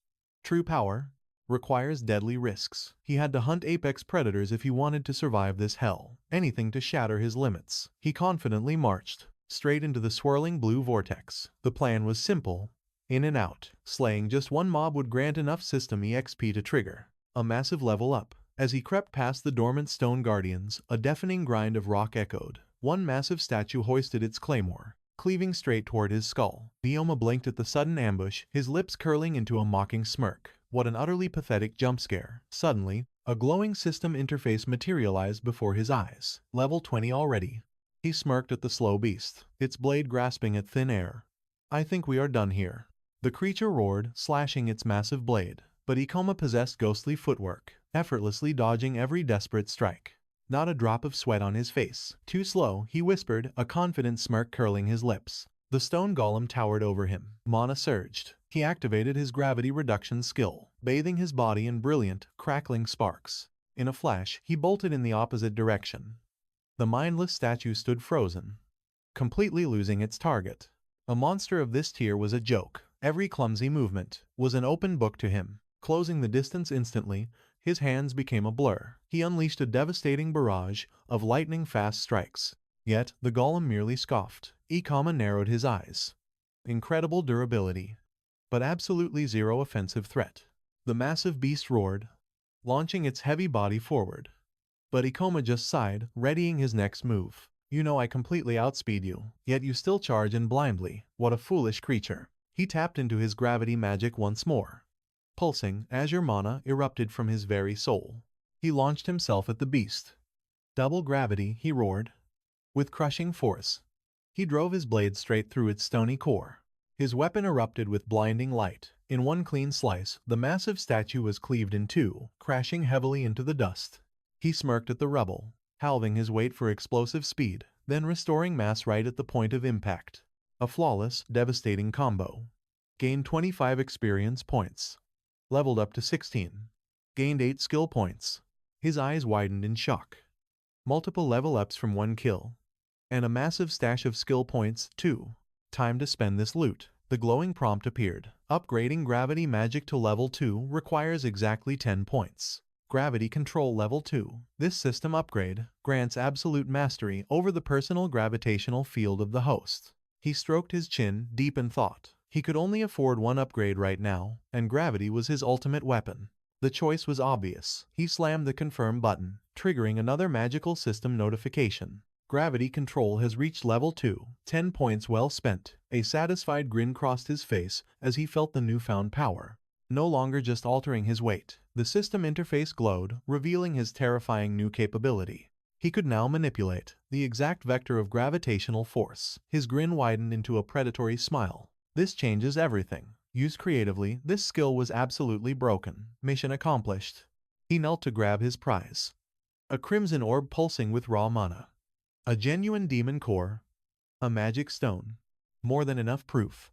True power requires deadly risks. He had to hunt apex predators if he wanted to survive this hell. Anything to shatter his limits. He confidently marched straight into the swirling blue vortex. The plan was simple: in and out. Slaying just one mob would grant enough system EXP to trigger a massive level up. As he crept past the dormant stone guardians, a deafening grind of rock echoed. One massive statue hoisted its claymore, cleaving straight toward his skull. Ioma blinked at the sudden ambush, his lips curling into a mocking smirk. What an utterly pathetic jump scare. Suddenly, a glowing system interface materialized before his eyes. Level 20 already. He smirked at the slow beast, its blade grasping at thin air. "I think we are done here." The creature roared, slashing its massive blade, but Ioma possessed ghostly footwork, effortlessly dodging every desperate strike. Not a drop of sweat on his face. "Too slow," he whispered, a confident smirk curling his lips. The stone golem towered over him. Mana surged. He activated his gravity reduction skill, bathing his body in brilliant, crackling sparks. In a flash, he bolted in the opposite direction. The mindless statue stood frozen, completely losing its target. A monster of this tier was a joke. Every clumsy movement was an open book to him. Closing the distance instantly, his hands became a blur. He unleashed a devastating barrage of lightning-fast strikes. Yet, the golem merely scoffed. Ioma narrowed his eyes. Incredible durability, but absolutely zero offensive threat. The massive beast roared, launching its heavy body forward. But Ioma just sighed, readying his next move. "You know I completely outspeed you, yet you still charge in blindly. What a foolish creature." He tapped into his gravity magic once more. Pulsing, azure mana erupted from his very soul. He launched himself at the beast. "Double gravity," he roared. With crushing force, he drove his blade straight through its stony core. His weapon erupted with blinding light. In one clean slice, the massive statue was cleaved in two, crashing heavily into the dust. He smirked at the rubble, halving his weight for explosive speed, then restoring mass right at the point of impact. A flawless, devastating combo. Gained 25 experience points. Leveled up to 16. Gained 8 skill points. His eyes widened in shock. Multiple level ups from one kill. And a massive stash of skill points, too. Time to spend this loot. The glowing prompt appeared. Upgrading gravity magic to level 2 requires exactly 10 points. Gravity Control Level 2. This system upgrade grants absolute mastery over the personal gravitational field of the host. He stroked his chin, deep in thought. He could only afford one upgrade right now, and gravity was his ultimate weapon. The choice was obvious. He slammed the confirm button, triggering another magical system notification. Gravity Control has reached level 2. 10 points well spent. A satisfied grin crossed his face as he felt the newfound power. No longer just altering his weight. The system interface glowed, revealing his terrifying new capability. He could now manipulate the exact vector of gravitational force. His grin widened into a predatory smile. This changes everything. Used creatively, this skill was absolutely broken. Mission accomplished. He knelt to grab his prize. A crimson orb pulsing with raw mana. A genuine demon core. A magic stone. More than enough proof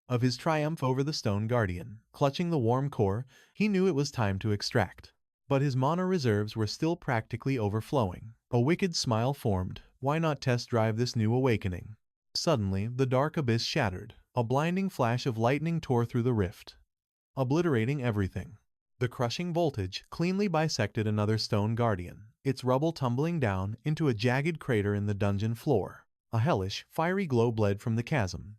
of his triumph over the Stone Guardian. Clutching the warm core, he knew it was time to extract. But his mana reserves were still practically overflowing. A wicked smile formed. Why not test drive this new awakening? Suddenly, the dark abyss shattered. A blinding flash of lightning tore through the rift, obliterating everything. The crushing voltage cleanly bisected another Stone Guardian, its rubble tumbling down into a jagged crater in the dungeon floor. A hellish, fiery glow bled from the chasm.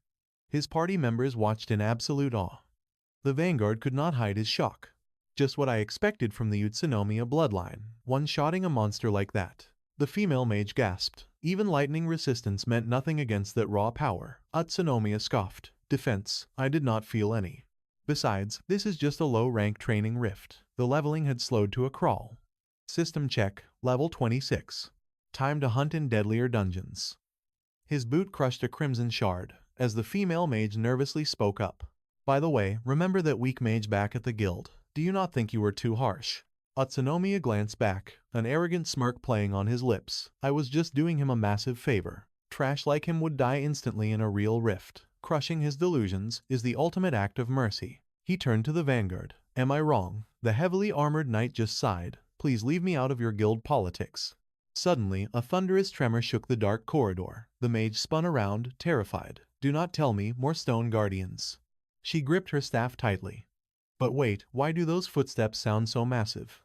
His party members watched in absolute awe. The vanguard could not hide his shock. Just what I expected from the Utsunomiya bloodline, one-shotting a monster like that. The female mage gasped. Even lightning resistance meant nothing against that raw power. Utsunomiya scoffed. Defense, I did not feel any. Besides, this is just a low-rank training rift. The leveling had slowed to a crawl. System check, level 26. Time to hunt in deadlier dungeons. His boot crushed a crimson shard, as the female mage nervously spoke up. By the way, remember that weak mage back at the guild. Do you not think you were too harsh? Utsunomiya glanced back, an arrogant smirk playing on his lips. I was just doing him a massive favor. Trash like him would die instantly in a real rift. Crushing his delusions is the ultimate act of mercy. He turned to the vanguard. Am I wrong? The heavily armored knight just sighed. Please leave me out of your guild politics. Suddenly, a thunderous tremor shook the dark corridor. The mage spun around, terrified. Do not tell me more Stone Guardians. She gripped her staff tightly. But wait, why do those footsteps sound so massive?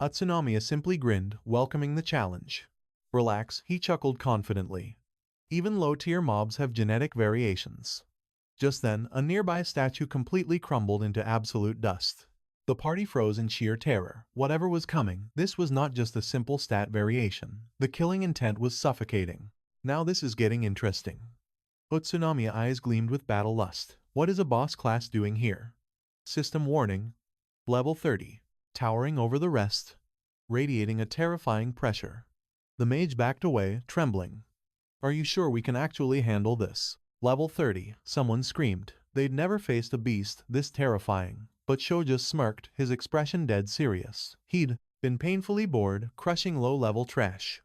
Utsunomiya simply grinned, welcoming the challenge. Relax, he chuckled confidently. Even low-tier mobs have genetic variations. Just then, a nearby statue completely crumbled into absolute dust. The party froze in sheer terror. Whatever was coming, this was not just a simple stat variation. The killing intent was suffocating. Now this is getting interesting. Utsunomiya eyes gleamed with battle lust. What is a boss class doing here? System warning. Level 30. Towering over the rest. Radiating a terrifying pressure. The mage backed away, trembling. Are you sure we can actually handle this? Level 30. Someone screamed. They'd never faced a beast this terrifying. But Sho just smirked, his expression dead serious. He'd been painfully bored, crushing low-level trash.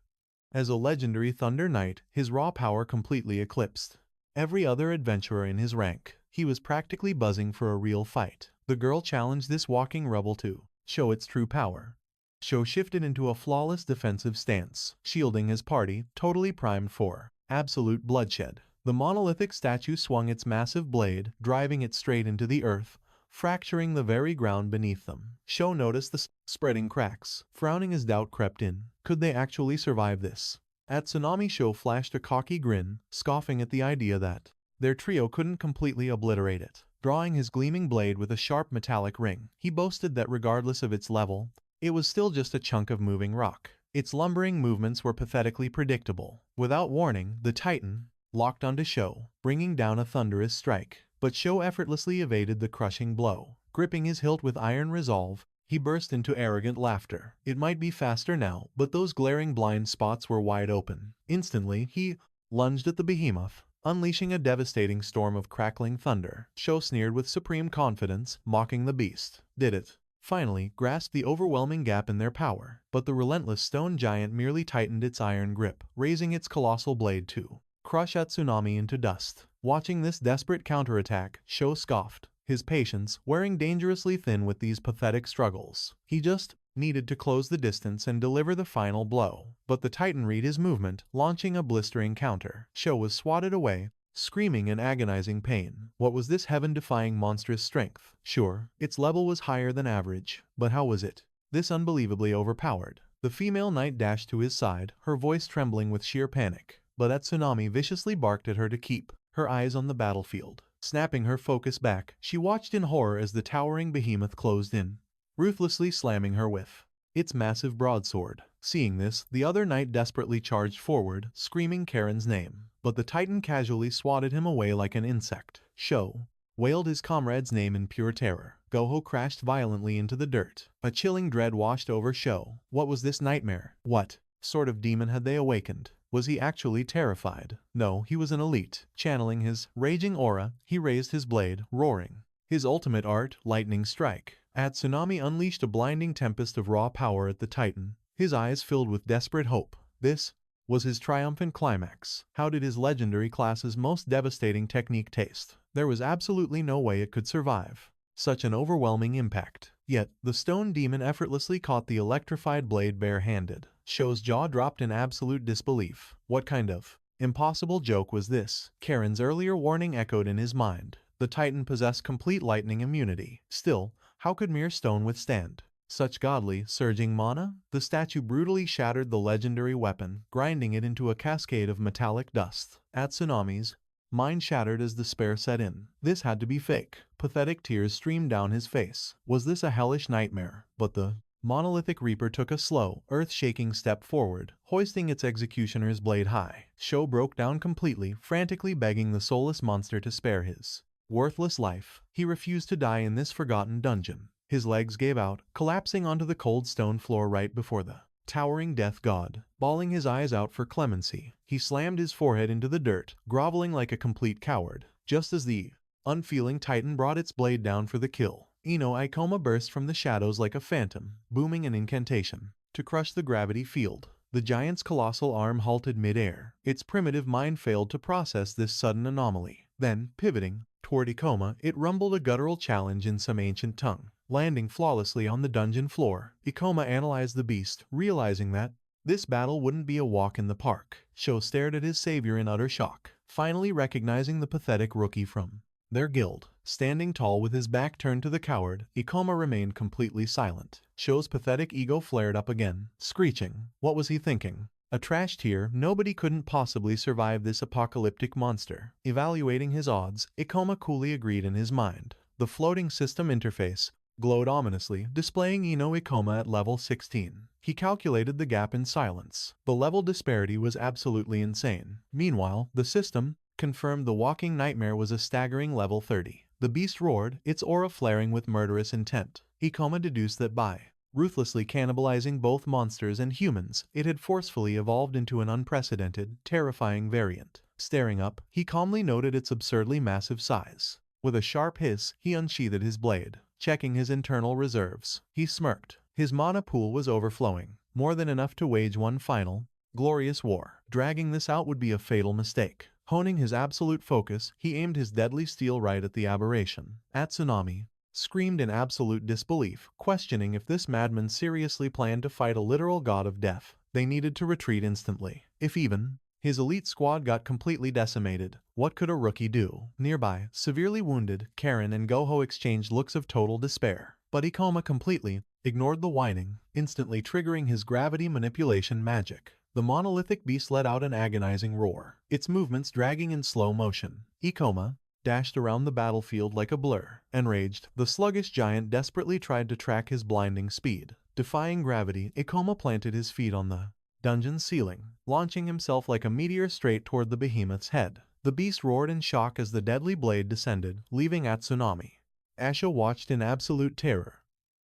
As a legendary Thunder Knight, his raw power completely eclipsed every other adventurer in his rank. He was practically buzzing for a real fight. The girl challenged this walking rebel to show its true power. Sho shifted into a flawless defensive stance, shielding his party, totally primed for absolute bloodshed. The monolithic statue swung its massive blade, driving it straight into the earth, fracturing the very ground beneath them. Sho noticed the spreading cracks, frowning as doubt crept in. Could they actually survive this? At Tsunami, Sho flashed a cocky grin, scoffing at the idea that their trio couldn't completely obliterate it. Drawing his gleaming blade with a sharp metallic ring, he boasted that regardless of its level, it was still just a chunk of moving rock. Its lumbering movements were pathetically predictable. Without warning, the Titan locked onto Sho, bringing down a thunderous strike. But Sho effortlessly evaded the crushing blow. Gripping his hilt with iron resolve, he burst into arrogant laughter. It might be faster now, but those glaring blind spots were wide open. Instantly, he lunged at the behemoth, unleashing a devastating storm of crackling thunder. Sho sneered with supreme confidence, mocking the beast. Did it finally grasp the overwhelming gap in their power? But the relentless stone giant merely tightened its iron grip, raising its colossal blade to crush Utsunami into dust. Watching this desperate counterattack, Sho scoffed, his patience wearing dangerously thin with these pathetic struggles. He just needed to close the distance and deliver the final blow. But the Titan read his movement, launching a blistering counter. Sho was swatted away, screaming in agonizing pain. What was this heaven-defying monstrous strength? Sure, its level was higher than average, but how was it this unbelievably overpowered? The female knight dashed to his side, her voice trembling with sheer panic. But that tsunami viciously barked at her to keep her eyes on the battlefield. Snapping her focus back, she watched in horror as the towering behemoth closed in, ruthlessly slamming her with its massive broadsword. Seeing this, the other knight desperately charged forward, screaming Karen's name. But the Titan casually swatted him away like an insect. Sho wailed his comrade's name in pure terror. Goho crashed violently into the dirt. A chilling dread washed over Sho. What was this nightmare? What sort of demon had they awakened? Was he actually terrified? No, he was an elite. Channeling his raging aura, he raised his blade, roaring his ultimate art, lightning strike. Tsunami unleashed a blinding tempest of raw power at the Titan, his eyes filled with desperate hope. This was his triumphant climax. How did his legendary class's most devastating technique taste? There was absolutely no way it could survive such an overwhelming impact. Yet, the stone demon effortlessly caught the electrified blade bare-handed. Sho's jaw dropped in absolute disbelief. What kind of impossible joke was this? Karen's earlier warning echoed in his mind. The Titan possessed complete lightning immunity. Still, how could mere stone withstand such godly, surging mana? The statue brutally shattered the legendary weapon, grinding it into a cascade of metallic dust. Tsunami's mind shattered as despair set in. This had to be fake. Pathetic tears streamed down his face. Was this a hellish nightmare? But the monolithic reaper took a slow, earth-shaking step forward, hoisting its executioner's blade high. Sho broke down completely, frantically begging the soulless monster to spare his worthless life. He refused to die in this forgotten dungeon. His legs gave out, collapsing onto the cold stone floor right before the towering death god. Bawling his eyes out for clemency, he slammed his forehead into the dirt, groveling like a complete coward. Just as the unfeeling Titan brought its blade down for the kill, Ioma burst from the shadows like a phantom, booming an incantation to crush the gravity field. The giant's colossal arm halted mid-air. Its primitive mind failed to process this sudden anomaly. Then, pivoting toward Ioma, it rumbled a guttural challenge in some ancient tongue. Landing flawlessly on the dungeon floor, Ioma analyzed the beast, realizing that this battle wouldn't be a walk in the park. Sho stared at his savior in utter shock, finally recognizing the pathetic rookie from their guild. Standing tall with his back turned to the coward, Ioma remained completely silent. Sho's pathetic ego flared up again, screeching. What was he thinking? A trash tier, nobody couldn't possibly survive this apocalyptic monster. Evaluating his odds, Ioma coolly agreed in his mind. The floating system interface glowed ominously, displaying Ioma at level 16. He calculated the gap in silence. The level disparity was absolutely insane. Meanwhile, the system confirmed the walking nightmare was a staggering level 30. The beast roared, its aura flaring with murderous intent. Ioma deduced that by ruthlessly cannibalizing both monsters and humans, it had forcefully evolved into an unprecedented, terrifying variant. Staring up, he calmly noted its absurdly massive size. With a sharp hiss, he unsheathed his blade. Checking his internal reserves, he smirked. His mana pool was overflowing, more than enough to wage one final, glorious war. Dragging this out would be a fatal mistake. Honing his absolute focus, he aimed his deadly steel right at the aberration. Tsunami screamed in absolute disbelief, questioning if this madman seriously planned to fight a literal god of death. They needed to retreat instantly. If even his elite squad got completely decimated, what could a rookie do? Nearby, severely wounded, Karen and Goho exchanged looks of total despair. But Ioma completely ignored the whining, instantly triggering his gravity manipulation magic. The monolithic beast let out an agonizing roar, its movements dragging in slow motion. Ioma dashed around the battlefield like a blur. Enraged, the sluggish giant desperately tried to track his blinding speed. Defying gravity, Ioma planted his feet on the dungeon's ceiling, launching himself like a meteor straight toward the behemoth's head. The beast roared in shock as the deadly blade descended, leaving Tsunami. Asha watched in absolute terror.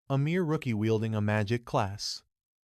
A mere rookie wielding a magic class.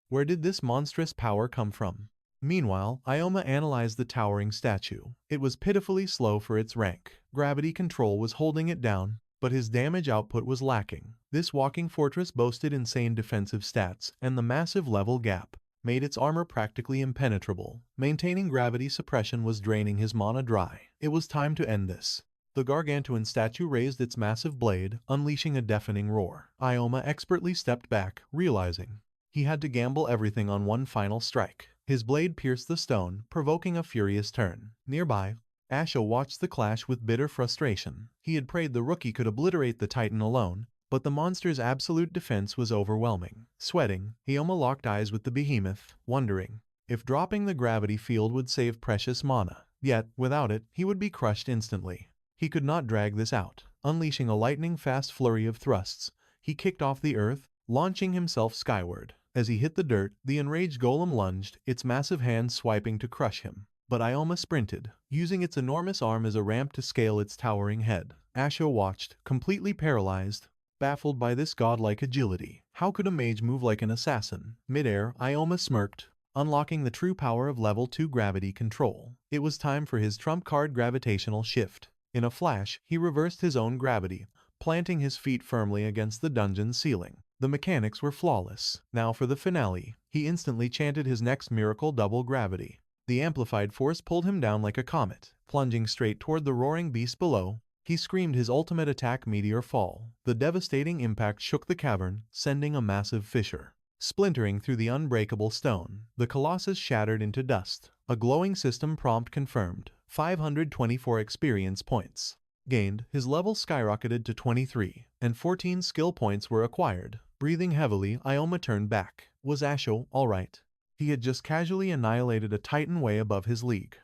Where did this monstrous power come from? Meanwhile, Ioma analyzed the towering statue. It was pitifully slow for its rank. Gravity control was holding it down, but his damage output was lacking. This walking fortress boasted insane defensive stats, and the massive level gap made its armor practically impenetrable. Maintaining gravity suppression was draining his mana dry. It was time to end this. The gargantuan statue raised its massive blade, unleashing a deafening roar. Ioma expertly stepped back, realizing he had to gamble everything on one final strike. His blade pierced the stone, provoking a furious turn. Nearby, Asho watched the clash with bitter frustration. He had prayed the rookie could obliterate the Titan alone, but the monster's absolute defense was overwhelming. Sweating, Ioma locked eyes with the behemoth, wondering if dropping the gravity field would save precious mana. Yet, without it, he would be crushed instantly. He could not drag this out. Unleashing a lightning-fast flurry of thrusts, he kicked off the earth, launching himself skyward. As he hit the dirt, the enraged golem lunged, its massive hands swiping to crush him. But Ioma sprinted, using its enormous arm as a ramp to scale its towering head. Asho watched, completely paralyzed, baffled by this godlike agility. How could a mage move like an assassin? Mid-air, Ioma smirked, unlocking the true power of level 2 gravity control. It was time for his trump card gravitational shift. In a flash, he reversed his own gravity, planting his feet firmly against the dungeon's ceiling. The mechanics were flawless. Now for the finale. He instantly chanted his next miracle, double gravity. The amplified force pulled him down like a comet. Plunging straight toward the roaring beast below, he screamed his ultimate attack, Meteor Fall. The devastating impact shook the cavern, sending a massive fissure splintering through the unbreakable stone. The colossus shattered into dust. A glowing system prompt confirmed. 524 experience points gained. His level skyrocketed to 23, and 14 skill points were acquired. Breathing heavily, Ioma turned back. Was Asho all right? He had just casually annihilated a titan way above his league.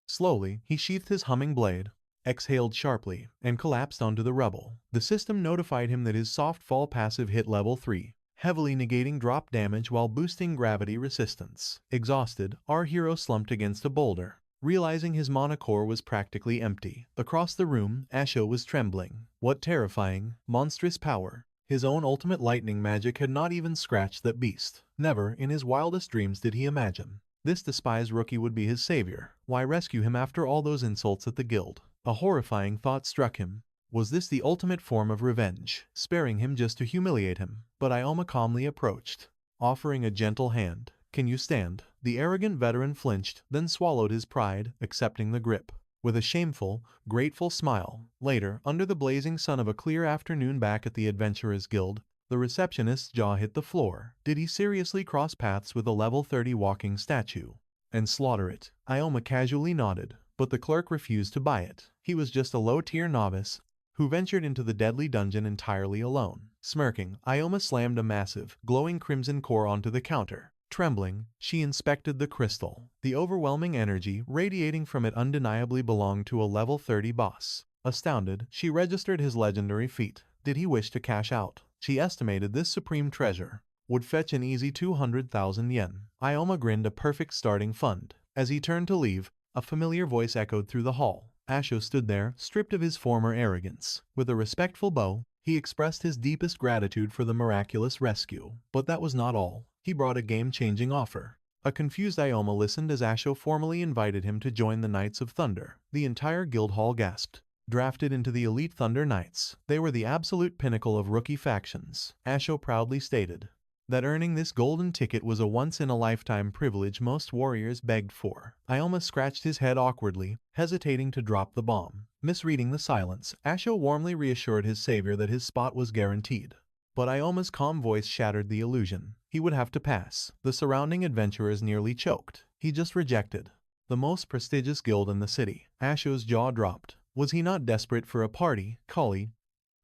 Slowly, he sheathed his humming blade, exhaled sharply, and collapsed onto the rubble. The system notified him that his soft fall passive hit level 3, heavily negating drop damage while boosting gravity resistance. Exhausted, our hero slumped against a boulder, realizing his mana core was practically empty. Across the room, Asho was trembling. What terrifying, monstrous power! His own ultimate lightning magic had not even scratched that beast. Never, in his wildest dreams, did he imagine this despised rookie would be his savior. Why rescue him after all those insults at the guild? A horrifying thought struck him. Was this the ultimate form of revenge, sparing him just to humiliate him? But Ioma calmly approached, offering a gentle hand. Can you stand? The arrogant veteran flinched, then swallowed his pride, accepting the grip with a shameful, grateful smile. Later, under the blazing sun of a clear afternoon back at the Adventurers Guild, the receptionist's jaw hit the floor. Did he seriously cross paths with a level 30 walking statue and slaughter it? Ioma casually nodded, but the clerk refused to buy it. He was just a low-tier novice who ventured into the deadly dungeon entirely alone. Smirking, Ioma slammed a massive, glowing crimson core onto the counter. Trembling, she inspected the crystal. The overwhelming energy radiating from it undeniably belonged to a level 30 boss. Astounded, she registered his legendary feat. Did he wish to cash out? She estimated this supreme treasure would fetch an easy 200,000 yen. Ioma grinned, a perfect starting fund. As he turned to leave, a familiar voice echoed through the hall. Asho stood there, stripped of his former arrogance. With a respectful bow, he expressed his deepest gratitude for the miraculous rescue. But that was not all. He brought a game-changing offer. A confused Ioma listened as Asho formally invited him to join the Knights of Thunder. The entire guild hall gasped. Drafted into the elite Thunder Knights, they were the absolute pinnacle of rookie factions. Asho proudly stated that earning this golden ticket was a once-in-a-lifetime privilege most warriors begged for. Ioma scratched his head awkwardly, hesitating to drop the bomb. Misreading the silence, Asho warmly reassured his savior that his spot was guaranteed. But Ioma's calm voice shattered the illusion. He would have to pass. The surrounding adventurers nearly choked. He just rejected the most prestigious guild in the city. Asho's jaw dropped. Was he not desperate for a party, Kali?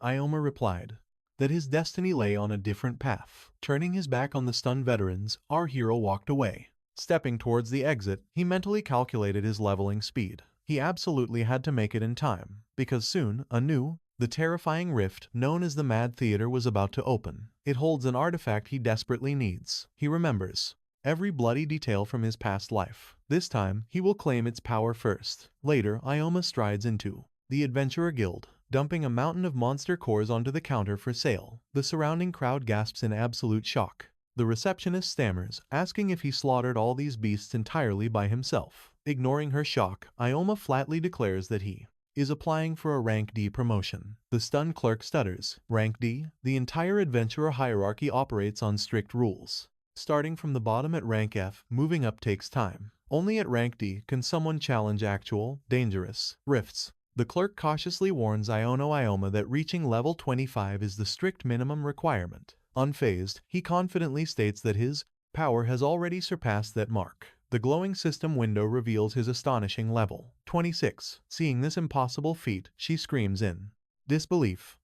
Ioma replied that his destiny lay on a different path. Turning his back on the stunned veterans, our hero walked away. Stepping towards the exit, he mentally calculated his leveling speed. He absolutely had to make it in time, because soon, the terrifying rift known as the Mad Theater was about to open. It holds an artifact he desperately needs. He remembers every bloody detail from his past life. This time, he will claim its power first. Later, Ioma strides into the Adventurer Guild, dumping a mountain of monster cores onto the counter for sale. The surrounding crowd gasps in absolute shock. The receptionist stammers, asking if he slaughtered all these beasts entirely by himself. Ignoring her shock, Ioma flatly declares that he is applying for a rank D promotion. The stunned clerk stutters. Rank D? The entire adventurer hierarchy operates on strict rules. Starting from the bottom at rank F, moving up takes time. Only at rank D can someone challenge actual, dangerous, rifts. The clerk cautiously warns Ioma that reaching level 25 is the strict minimum requirement. Unfazed, he confidently states that his power has already surpassed that mark. The glowing system window reveals his astonishing level 26. Seeing this impossible feat, she screams in disbelief.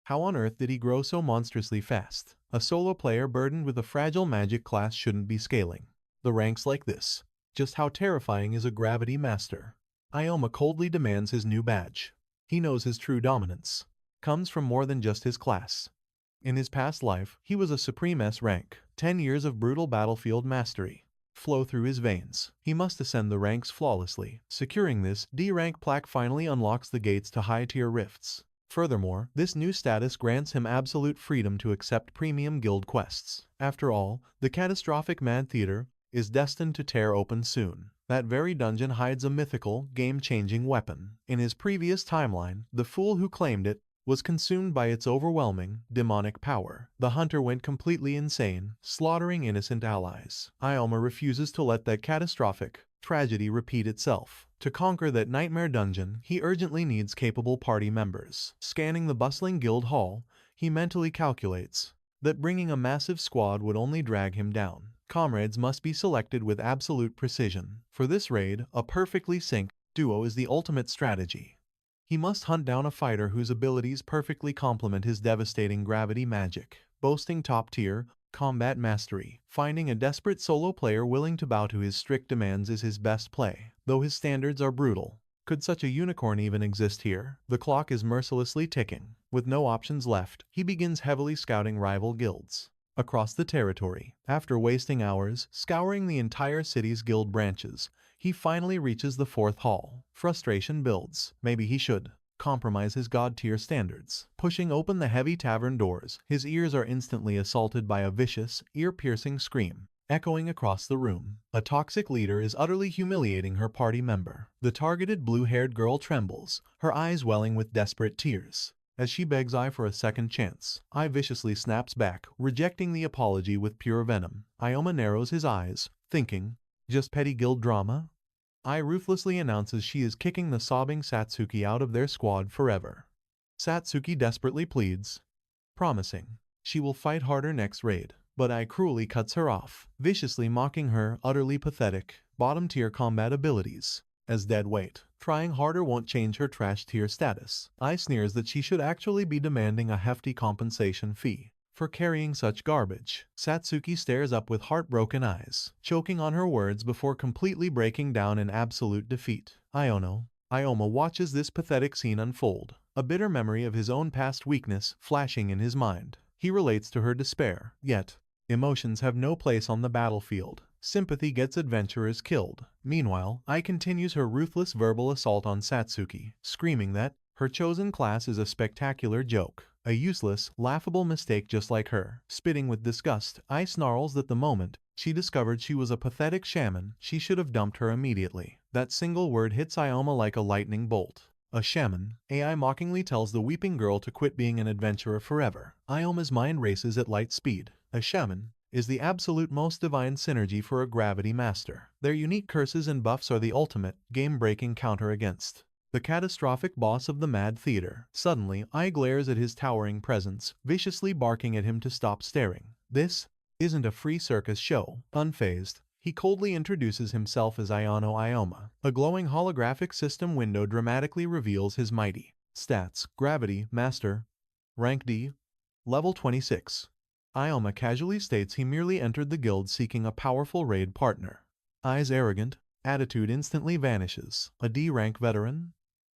How on earth did he grow so monstrously fast? A solo player burdened with a fragile magic class shouldn't be scaling the ranks like this. Just how terrifying is a gravity master? Ioma coldly demands his new badge. He knows his true dominance comes from more than just his class. In his past life, he was a Supreme S rank. 10 years of brutal battlefield mastery flow through his veins. He must ascend the ranks flawlessly. Securing this D rank plaque finally unlocks the gates to high-tier rifts. Furthermore, this new status grants him absolute freedom to accept premium guild quests. After all, the catastrophic Mad Theater is destined to tear open soon. That very dungeon hides a mythical, game-changing weapon. In his previous timeline, the fool who claimed it was consumed by its overwhelming, demonic power. The hunter went completely insane, slaughtering innocent allies. Ioma refuses to let that catastrophic tragedy repeat itself. To conquer that nightmare dungeon, he urgently needs capable party members. Scanning the bustling guild hall, he mentally calculates that bringing a massive squad would only drag him down. Comrades must be selected with absolute precision. For this raid, a perfectly synced duo is the ultimate strategy. He must hunt down a fighter whose abilities perfectly complement his devastating gravity magic. Boasting top-tier combat mastery, finding a desperate solo player willing to bow to his strict demands is his best play. Though his standards are brutal, could such a unicorn even exist here? The clock is mercilessly ticking. With no options left, he begins heavily scouting rival guilds across the territory. After wasting hours scouring the entire city's guild branches, he finally reaches the 4th hall. Frustration builds. Maybe he should compromise his god-tier standards. Pushing open the heavy tavern doors, his ears are instantly assaulted by a vicious, ear-piercing scream echoing across the room. A toxic leader is utterly humiliating her party member. The targeted blue-haired girl trembles, her eyes welling with desperate tears. As she begs I for a second chance, I viciously snaps back, rejecting the apology with pure venom. Ioma narrows his eyes, thinking, just petty guild drama? I ruthlessly announces she is kicking the sobbing Satsuki out of their squad forever. Satsuki desperately pleads, promising she will fight harder next raid, but I cruelly cuts her off, viciously mocking her utterly pathetic, bottom-tier combat abilities as dead weight. Trying harder won't change her trash-tier status. I sneers that she should actually be demanding a hefty compensation fee for carrying such garbage. Satsuki stares up with heartbroken eyes, choking on her words before completely breaking down in absolute defeat. Ioma watches this pathetic scene unfold, a bitter memory of his own past weakness flashing in his mind. He relates to her despair, yet emotions have no place on the battlefield. Sympathy gets adventurers killed. Meanwhile, I continues her ruthless verbal assault on Satsuki, screaming that her chosen class is a spectacular joke, a useless, laughable mistake just like her. Spitting with disgust, I snarls that the moment she discovered she was a pathetic shaman, she should have dumped her immediately. That single word hits Ioma like a lightning bolt. A shaman, AI mockingly tells the weeping girl to quit being an adventurer forever. Ioma's mind races at light speed. A shaman is the absolute most divine synergy for a gravity master. Their unique curses and buffs are the ultimate, game-breaking counter against the catastrophic boss of the Mad Theater. Suddenly, I glares at his towering presence, viciously barking at him to stop staring. This isn't a free circus show. Unfazed, he coldly introduces himself as Ioma. A glowing holographic system window dramatically reveals his mighty stats. Gravity Master, Rank D, Level 26. Ioma casually states he merely entered the guild seeking a powerful raid partner. Eyes arrogant, attitude instantly vanishes. A D-rank veteran?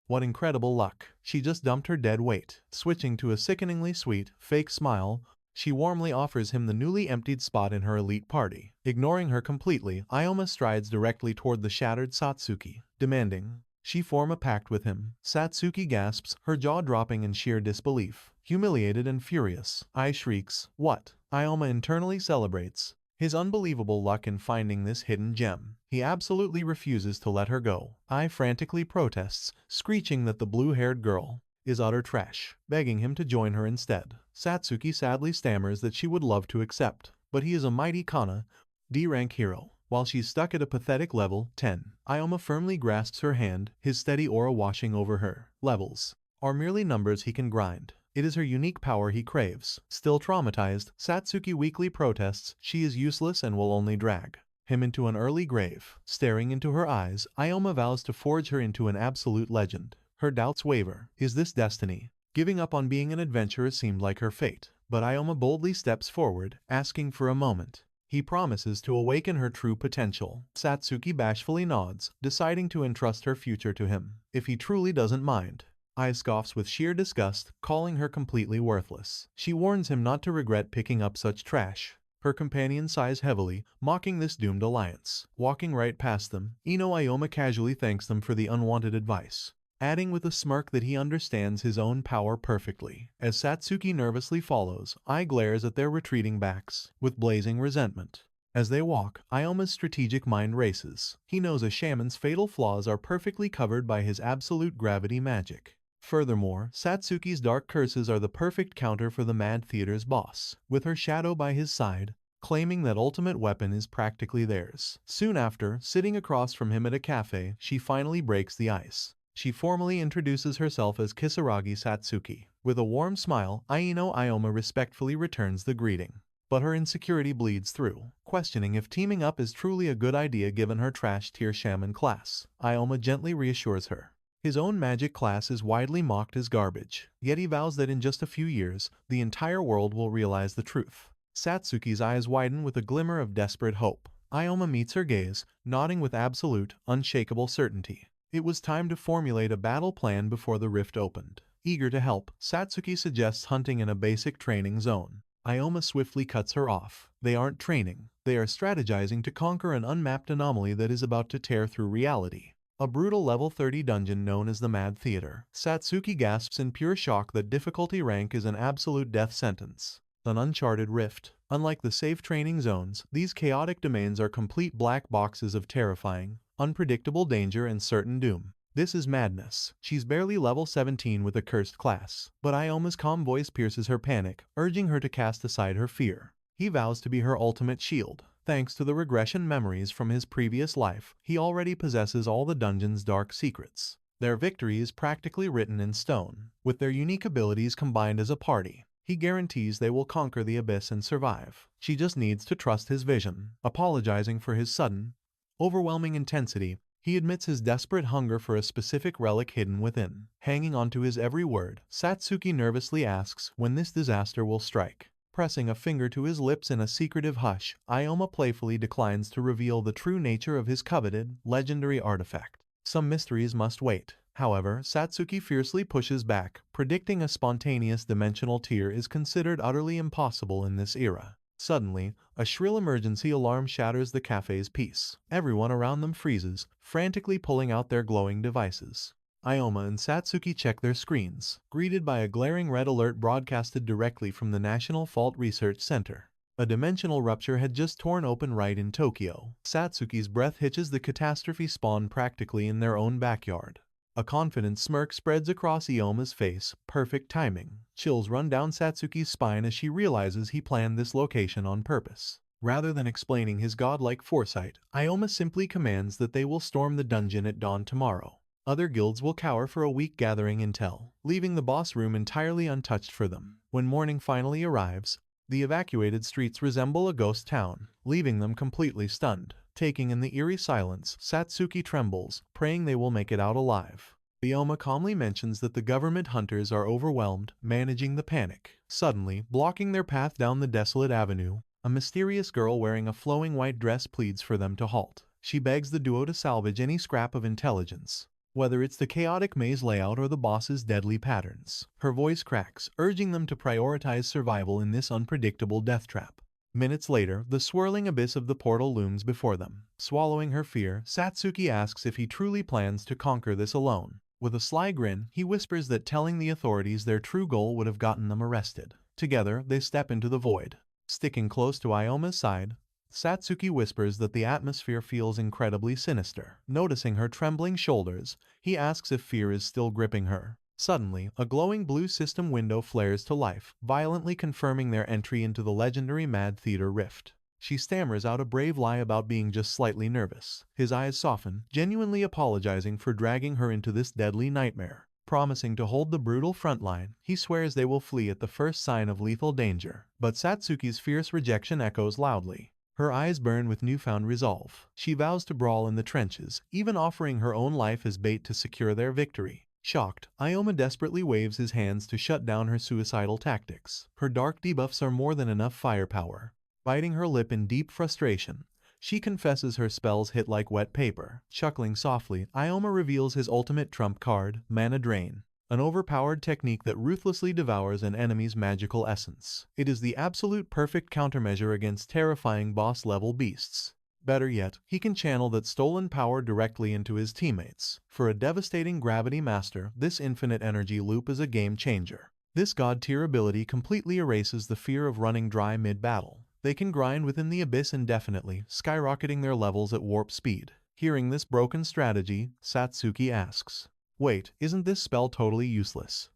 What incredible luck. She just dumped her dead weight. Switching to a sickeningly sweet, fake smile, she warmly offers him the newly emptied spot in her elite party. Ignoring her completely, Ioma strides directly toward the shattered Satsuki, demanding she form a pact with him. Satsuki gasps, her jaw dropping in sheer disbelief. Humiliated and furious, I shrieks, what? Ioma internally celebrates his unbelievable luck in finding this hidden gem. He absolutely refuses to let her go. I frantically protests, screeching that the blue-haired girl is utter trash, begging him to join her instead. Satsuki sadly stammers that she would love to accept, but he is a mighty Kana, D-rank hero. While she's stuck at a pathetic level 10, Ioma firmly grasps her hand, his steady aura washing over her. Levels are merely numbers he can grind. It is her unique power he craves. Still traumatized, Satsuki weakly protests she is useless and will only drag him into an early grave. Staring into her eyes, Ioma vows to forge her into an absolute legend. Her doubts waver. Is this destiny? Giving up on being an adventurer seemed like her fate. But Ioma boldly steps forward, asking for a moment. He promises to awaken her true potential. Satsuki bashfully nods, deciding to entrust her future to him, if he truly doesn't mind. Ai scoffs with sheer disgust, calling her completely worthless. She warns him not to regret picking up such trash. Her companion sighs heavily, mocking this doomed alliance. Walking right past them, Ioma casually thanks them for the unwanted advice, adding with a smirk that he understands his own power perfectly. As Satsuki nervously follows, Ai glares at their retreating backs, with blazing resentment. As they walk, Ioma's strategic mind races. He knows a shaman's fatal flaws are perfectly covered by his absolute gravity magic. Furthermore, Satsuki's dark curses are the perfect counter for the Mad Theater's boss, with her shadow by his side, claiming that ultimate weapon is practically theirs. Soon after, sitting across from him at a cafe, she finally breaks the ice. She formally introduces herself as Kisaragi Satsuki. With a warm smile, Ioma respectfully returns the greeting. But her insecurity bleeds through, questioning if teaming up is truly a good idea given her trash-tier shaman class. Ioma gently reassures her. His own magic class is widely mocked as garbage, yet he vows that in just a few years, the entire world will realize the truth. Satsuki's eyes widen with a glimmer of desperate hope. Ioma meets her gaze, nodding with absolute, unshakable certainty. It was time to formulate a battle plan before the rift opened. Eager to help, Satsuki suggests hunting in a basic training zone. Ioma swiftly cuts her off. They aren't training, they are strategizing to conquer an unmapped anomaly that is about to tear through reality. A brutal level 30 dungeon known as the Mad Theater. Satsuki gasps in pure shock that difficulty rank is an absolute death sentence. An uncharted rift. Unlike the safe training zones, these chaotic domains are complete black boxes of terrifying, unpredictable danger and certain doom. This is madness. She's barely level 17 with a cursed class, but Ioma's calm voice pierces her panic, urging her to cast aside her fear. He vows to be her ultimate shield. Thanks to the regression memories from his previous life, he already possesses all the dungeon's dark secrets. Their victory is practically written in stone. With their unique abilities combined as a party, he guarantees they will conquer the abyss and survive. She just needs to trust his vision. Apologizing for his sudden, overwhelming intensity, he admits his desperate hunger for a specific relic hidden within. Hanging on to his every word, Satsuki nervously asks when this disaster will strike. Pressing a finger to his lips in a secretive hush, Ioma playfully declines to reveal the true nature of his coveted, legendary artifact. Some mysteries must wait. However, Satsuki fiercely pushes back, predicting a spontaneous dimensional tear is considered utterly impossible in this era. Suddenly, a shrill emergency alarm shatters the cafe's peace. Everyone around them freezes, frantically pulling out their glowing devices. Ioma and Satsuki check their screens, greeted by a glaring red alert broadcasted directly from the National Fault Research Center. A dimensional rupture had just torn open right in Tokyo. Satsuki's breath hitches the catastrophe spawned practically in their own backyard. A confident smirk spreads across Ioma's face, perfect timing. Chills run down Satsuki's spine as she realizes he planned this location on purpose. Rather than explaining his godlike foresight, Ioma simply commands that they will storm the dungeon at dawn tomorrow. Other guilds will cower for a week gathering intel, leaving the boss room entirely untouched for them. When morning finally arrives, the evacuated streets resemble a ghost town, leaving them completely stunned. Taking in the eerie silence, Satsuki trembles, praying they will make it out alive. Ioma calmly mentions that the government hunters are overwhelmed, managing the panic. Suddenly, blocking their path down the desolate avenue, a mysterious girl wearing a flowing white dress pleads for them to halt. She begs the duo to salvage any scrap of intelligence, whether it's the chaotic maze layout or the boss's deadly patterns. Her voice cracks, urging them to prioritize survival in this unpredictable death trap. Minutes later, the swirling abyss of the portal looms before them. Swallowing her fear, Satsuki asks if he truly plans to conquer this alone. With a sly grin, he whispers that telling the authorities their true goal would have gotten them arrested. Together, they step into the void. Sticking close to Ioma's side, Satsuki whispers that the atmosphere feels incredibly sinister. Noticing her trembling shoulders, he asks if fear is still gripping her. Suddenly, a glowing blue system window flares to life, violently confirming their entry into the legendary Mad Theater Rift. She stammers out a brave lie about being just slightly nervous. His eyes soften, genuinely apologizing for dragging her into this deadly nightmare. Promising to hold the brutal front line, he swears they will flee at the first sign of lethal danger. But Satsuki's fierce rejection echoes loudly. Her eyes burn with newfound resolve. She vows to brawl in the trenches, even offering her own life as bait to secure their victory. Shocked, Ioma desperately waves his hands to shut down her suicidal tactics. Her dark debuffs are more than enough firepower. Biting her lip in deep frustration, she confesses her spells hit like wet paper. Chuckling softly, Ioma reveals his ultimate trump card, Mana Drain, an overpowered technique that ruthlessly devours an enemy's magical essence. It is the absolute perfect countermeasure against terrifying boss-level beasts. Better yet, he can channel that stolen power directly into his teammates. For a devastating gravity master, this infinite energy loop is a game-changer. This god-tier ability completely erases the fear of running dry mid-battle. They can grind within the abyss indefinitely, skyrocketing their levels at warp speed. Hearing this broken strategy, Satsuki asks, "Wait, isn't this spell totally useless?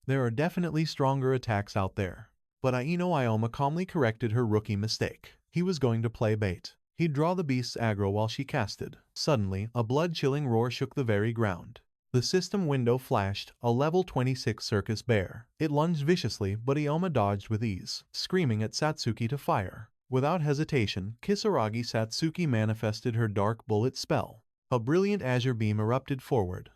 There are definitely stronger attacks out there." But Ioma calmly corrected her rookie mistake. He was going to play bait. He'd draw the beast's aggro while she casted. Suddenly, a blood-chilling roar shook the very ground. The system window flashed, a level 26 circus bear. It lunged viciously, but Ioma dodged with ease, screaming at Satsuki to fire. Without hesitation, Kisaragi Satsuki manifested her dark bullet spell. A brilliant azure beam erupted forward,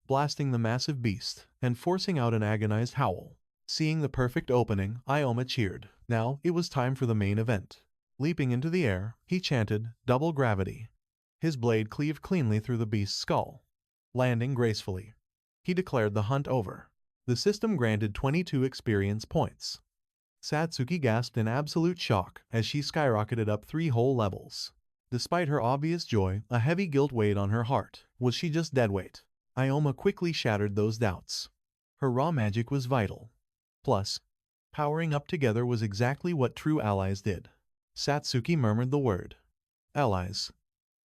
blasting the massive beast, and forcing out an agonized howl. Seeing the perfect opening, Ioma cheered. Now, it was time for the main event. Leaping into the air, he chanted, "Double gravity." His blade cleaved cleanly through the beast's skull. Landing gracefully, he declared the hunt over. The system granted 22 experience points. Satsuki gasped in absolute shock as she skyrocketed up 3 whole levels. Despite her obvious joy, a heavy guilt weighed on her heart. Was she just deadweight? Ioma quickly shattered those doubts. Her raw magic was vital. Plus, powering up together was exactly what true allies did. Satsuki murmured the word. Allies.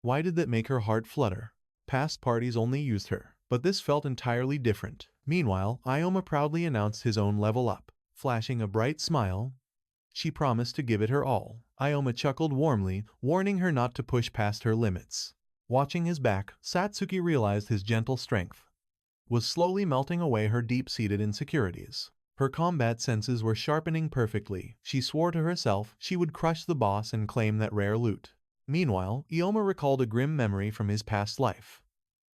Why did that make her heart flutter? Past parties only used her, but this felt entirely different. Meanwhile, Ioma proudly announced his own level up. Flashing a bright smile, she promised to give it her all. Ioma chuckled warmly, warning her not to push past her limits. Watching his back, Satsuki realized his gentle strength was slowly melting away her deep-seated insecurities. Her combat senses were sharpening perfectly. She swore to herself she would crush the boss and claim that rare loot. Meanwhile, Ioma recalled a grim memory from his past life.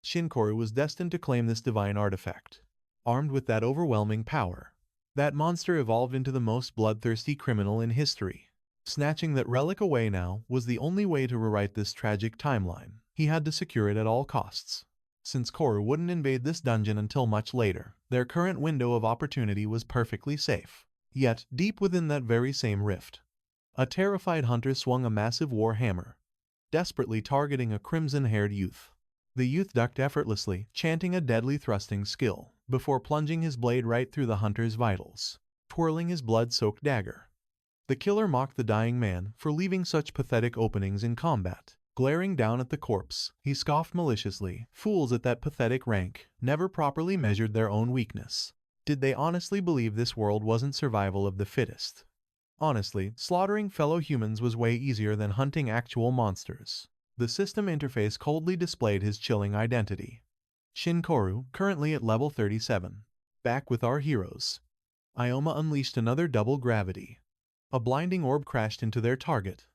Shin Kaoru was destined to claim this divine artifact. Armed with that overwhelming power, that monster evolved into the most bloodthirsty criminal in history. Snatching that relic away now was the only way to rewrite this tragic timeline. He had to secure it at all costs. Since Kaoru wouldn't invade this dungeon until much later, their current window of opportunity was perfectly safe. Yet, deep within that very same rift, a terrified hunter swung a massive war hammer, desperately targeting a crimson-haired youth. The youth ducked effortlessly, chanting a deadly thrusting skill, before plunging his blade right through the hunter's vitals, twirling his blood-soaked dagger. The killer mocked the dying man for leaving such pathetic openings in combat. Glaring down at the corpse, he scoffed maliciously. Fools at that pathetic rank never properly measured their own weakness. Did they honestly believe this world wasn't survival of the fittest? Honestly, slaughtering fellow humans was way easier than hunting actual monsters. The system interface coldly displayed his chilling identity. Shin Kaoru, currently at level 37. Back with our heroes. Ioma unleashed another double gravity. A blinding orb crashed into their target,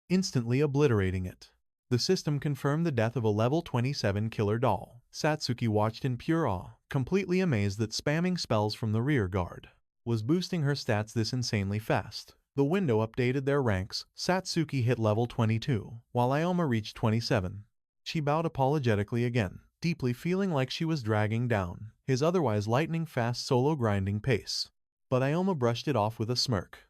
instantly obliterating it. The system confirmed the death of a level 27 killer doll. Satsuki watched in pure awe, completely amazed that spamming spells from the rear guard was boosting her stats this insanely fast. The window updated their ranks. Satsuki hit level 22, while Ioma reached 27. She bowed apologetically again, deeply feeling like she was dragging down his otherwise lightning-fast solo grinding pace. But Ioma brushed it off with a smirk.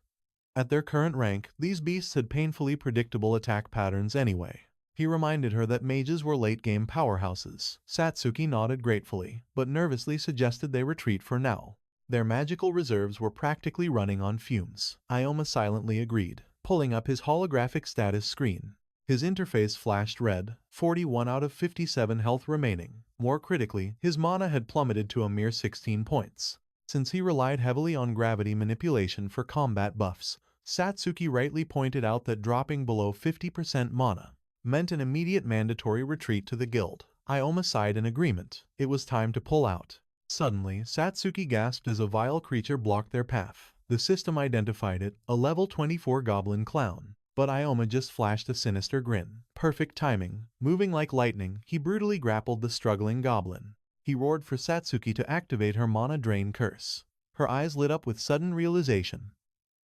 At their current rank, these beasts had painfully predictable attack patterns anyway. He reminded her that mages were late-game powerhouses. Satsuki nodded gratefully, but nervously suggested they retreat for now. Their magical reserves were practically running on fumes. Ioma silently agreed, pulling up his holographic status screen. His interface flashed red, 41 out of 57 health remaining. More critically, his mana had plummeted to a mere 16 points. Since he relied heavily on gravity manipulation for combat buffs, Satsuki rightly pointed out that dropping below 50% mana meant an immediate mandatory retreat to the guild. Ioma sighed in agreement. It was time to pull out. Suddenly, Satsuki gasped as a vile creature blocked their path. The system identified it, a level 24 goblin clown. But Ioma just flashed a sinister grin. Perfect timing. Moving like lightning, he brutally grappled the struggling goblin. He roared for Satsuki to activate her mana drain curse. Her eyes lit up with sudden realization.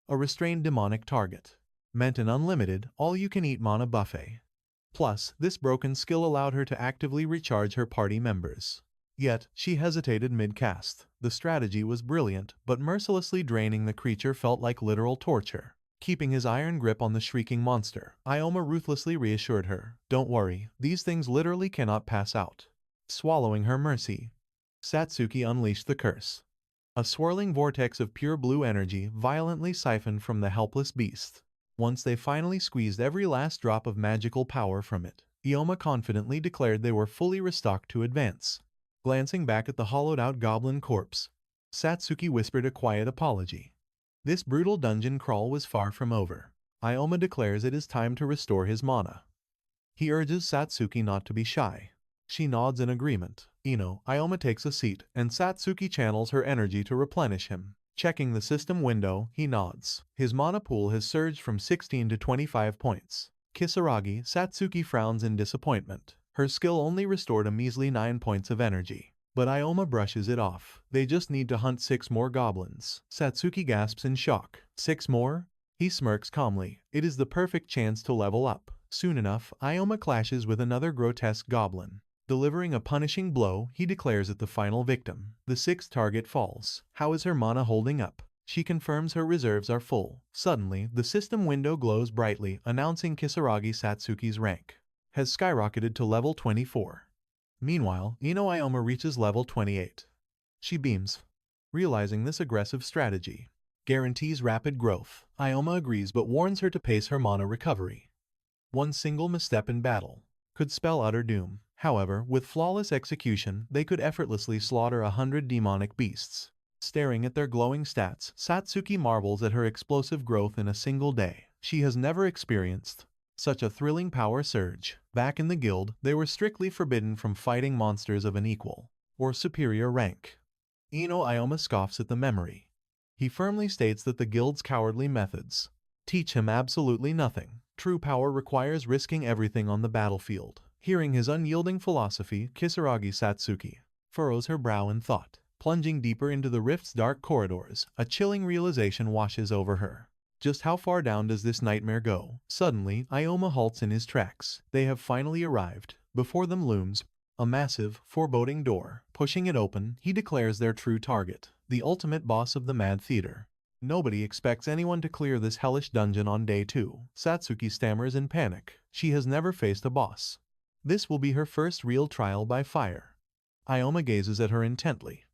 A restrained demonic target meant an unlimited, all-you-can-eat mana buffet. Plus, this broken skill allowed her to actively recharge her party members. Yet, she hesitated mid-cast. The strategy was brilliant, but mercilessly draining the creature felt like literal torture. Keeping his iron grip on the shrieking monster, Ioma ruthlessly reassured her, "Don't worry, these things literally cannot pass out." Swallowing her mercy, Satsuki unleashed the curse. A swirling vortex of pure blue energy violently siphoned from the helpless beast. Once they finally squeezed every last drop of magical power from it, Ioma confidently declared they were fully restocked to advance. Glancing back at the hollowed-out goblin corpse, Satsuki whispered a quiet apology. This brutal dungeon crawl was far from over. Ioma declares it is time to restore his mana. He urges Satsuki not to be shy. She nods in agreement. Ioma takes a seat, and Satsuki channels her energy to replenish him. Checking the system window, he nods. His mana pool has surged from 16 to 25 points. Kisaragi, Satsuki frowns in disappointment. Her skill only restored a measly 9 points of energy. But Ioma brushes it off. They just need to hunt 6 more goblins. Satsuki gasps in shock. 6 more? He smirks calmly. It is the perfect chance to level up. Soon enough, Ioma clashes with another grotesque goblin. Delivering a punishing blow, he declares it the final victim. The 6th target falls. How is her mana holding up? She confirms her reserves are full. Suddenly, the system window glows brightly, announcing Kisaragi Satsuki's rank has skyrocketed to level 24. Meanwhile, Ioma reaches level 28. She beams, realizing this aggressive strategy guarantees rapid growth. Ioma agrees but warns her to pace her mana recovery. One single misstep in battle could spell utter doom. However, with flawless execution, they could effortlessly slaughter 100 demonic beasts. Staring at their glowing stats, Satsuki marvels at her explosive growth in a single day. She has never experienced such a thrilling power surge. Back in the guild, they were strictly forbidden from fighting monsters of an equal or superior rank. Ioma scoffs at the memory. He firmly states that the guild's cowardly methods teach him absolutely nothing. True power requires risking everything on the battlefield. Hearing his unyielding philosophy, Kisaragi Satsuki furrows her brow in thought. Plunging deeper into the rift's dark corridors, a chilling realization washes over her. Just how far down does this nightmare go? Suddenly, Ioma halts in his tracks. They have finally arrived. Before them looms a massive, foreboding door. Pushing it open, he declares their true target, the ultimate boss of the Mad Theater. Nobody expects anyone to clear this hellish dungeon on day 2. Satsuki stammers in panic. She has never faced a boss. This will be her first real trial by fire. Ioma gazes at her intently.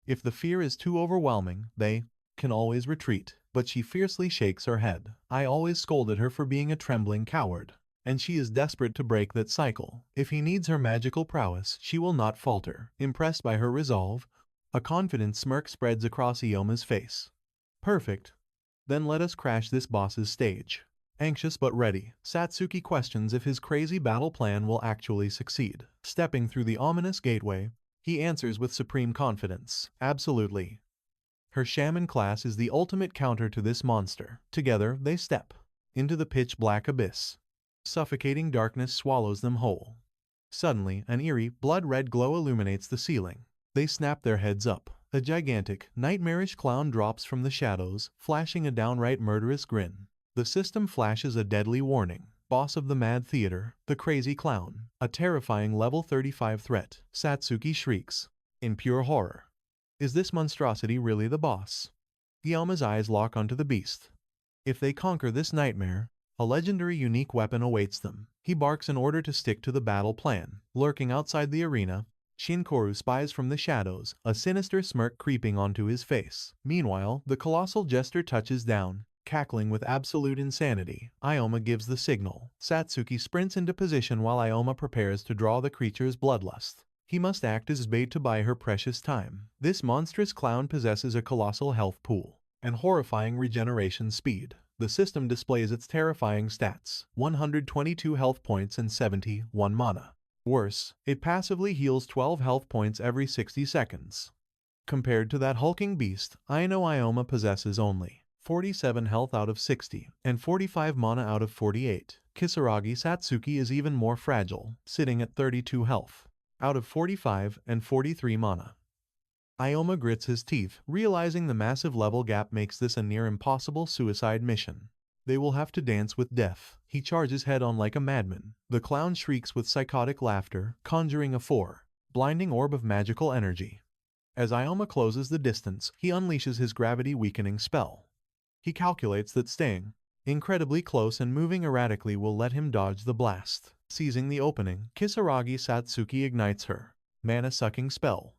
If the fear is too overwhelming, they can always retreat. But she fiercely shakes her head. I always scolded her for being a trembling coward, and she is desperate to break that cycle. If he needs her magical prowess, she will not falter. Impressed by her resolve, a confident smirk spreads across Ioma's face. Perfect. Then let us crash this boss's stage. Anxious but ready, Satsuki questions if his crazy battle plan will actually succeed. Stepping through the ominous gateway, he answers with supreme confidence. Absolutely. Her shaman class is the ultimate counter to this monster. Together, they step into the pitch-black abyss. Suffocating darkness swallows them whole. Suddenly, an eerie, blood-red glow illuminates the ceiling. They snap their heads up. A gigantic, nightmarish clown drops from the shadows, flashing a downright murderous grin. The system flashes a deadly warning. Boss of the Mad Theater, the crazy clown. A terrifying level 35 threat. Satsuki shrieks in pure horror. Is this monstrosity really the boss? Ioma's eyes lock onto the beast. If they conquer this nightmare, a legendary unique weapon awaits them. He barks in order to stick to the battle plan. Lurking outside the arena, Shin Kaoru spies from the shadows, a sinister smirk creeping onto his face. Meanwhile, the colossal jester touches down, cackling with absolute insanity. Ioma gives the signal. Satsuki sprints into position while Ioma prepares to draw the creature's bloodlust. He must act as bait to buy her precious time. This monstrous clown possesses a colossal health pool and horrifying regeneration speed. The system displays its terrifying stats: 122 health points and 71 mana. Worse, it passively heals 12 health points every 60 seconds. Compared to that hulking beast, Ioma possesses only 47 health out of 60, and 45 mana out of 48. Kisaragi Satsuki is even more fragile, sitting at 32 health out of 45 and 43 mana. Ioma grits his teeth, realizing the massive level gap makes this a near impossible suicide mission. They will have to dance with death. He charges head-on like a madman. The clown shrieks with psychotic laughter, conjuring a blinding orb of magical energy. As Ioma closes the distance, he unleashes his gravity-weakening spell. He calculates that staying incredibly close and moving erratically will let him dodge the blast. Seizing the opening, Kisaragi Satsuki ignites her mana-sucking spell.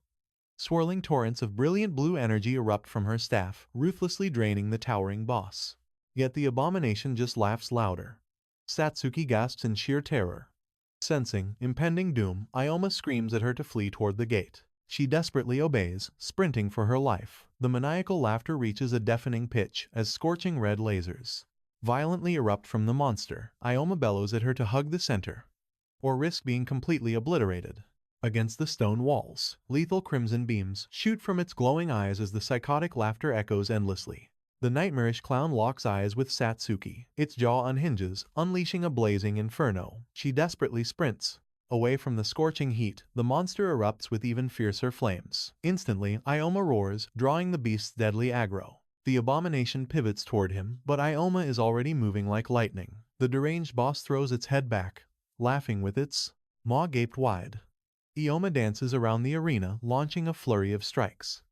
Swirling torrents of brilliant blue energy erupt from her staff, ruthlessly draining the towering boss. Yet the abomination just laughs louder. Satsuki gasps in sheer terror. Sensing impending doom, Ioma screams at her to flee toward the gate. She desperately obeys, sprinting for her life. The maniacal laughter reaches a deafening pitch as scorching red lasers violently erupt from the monster. Ioma bellows at her to hug the center, or risk being completely obliterated. Against the stone walls, lethal crimson beams shoot from its glowing eyes as the psychotic laughter echoes endlessly. The nightmarish clown locks eyes with Satsuki. Its jaw unhinges, unleashing a blazing inferno. She desperately sprints away from the scorching heat. The monster erupts with even fiercer flames. Instantly, Ioma roars, drawing the beast's deadly aggro. The abomination pivots toward him, but Ioma is already moving like lightning. The deranged boss throws its head back, laughing with its maw gaped wide. Ioma dances around the arena, launching a flurry of strikes.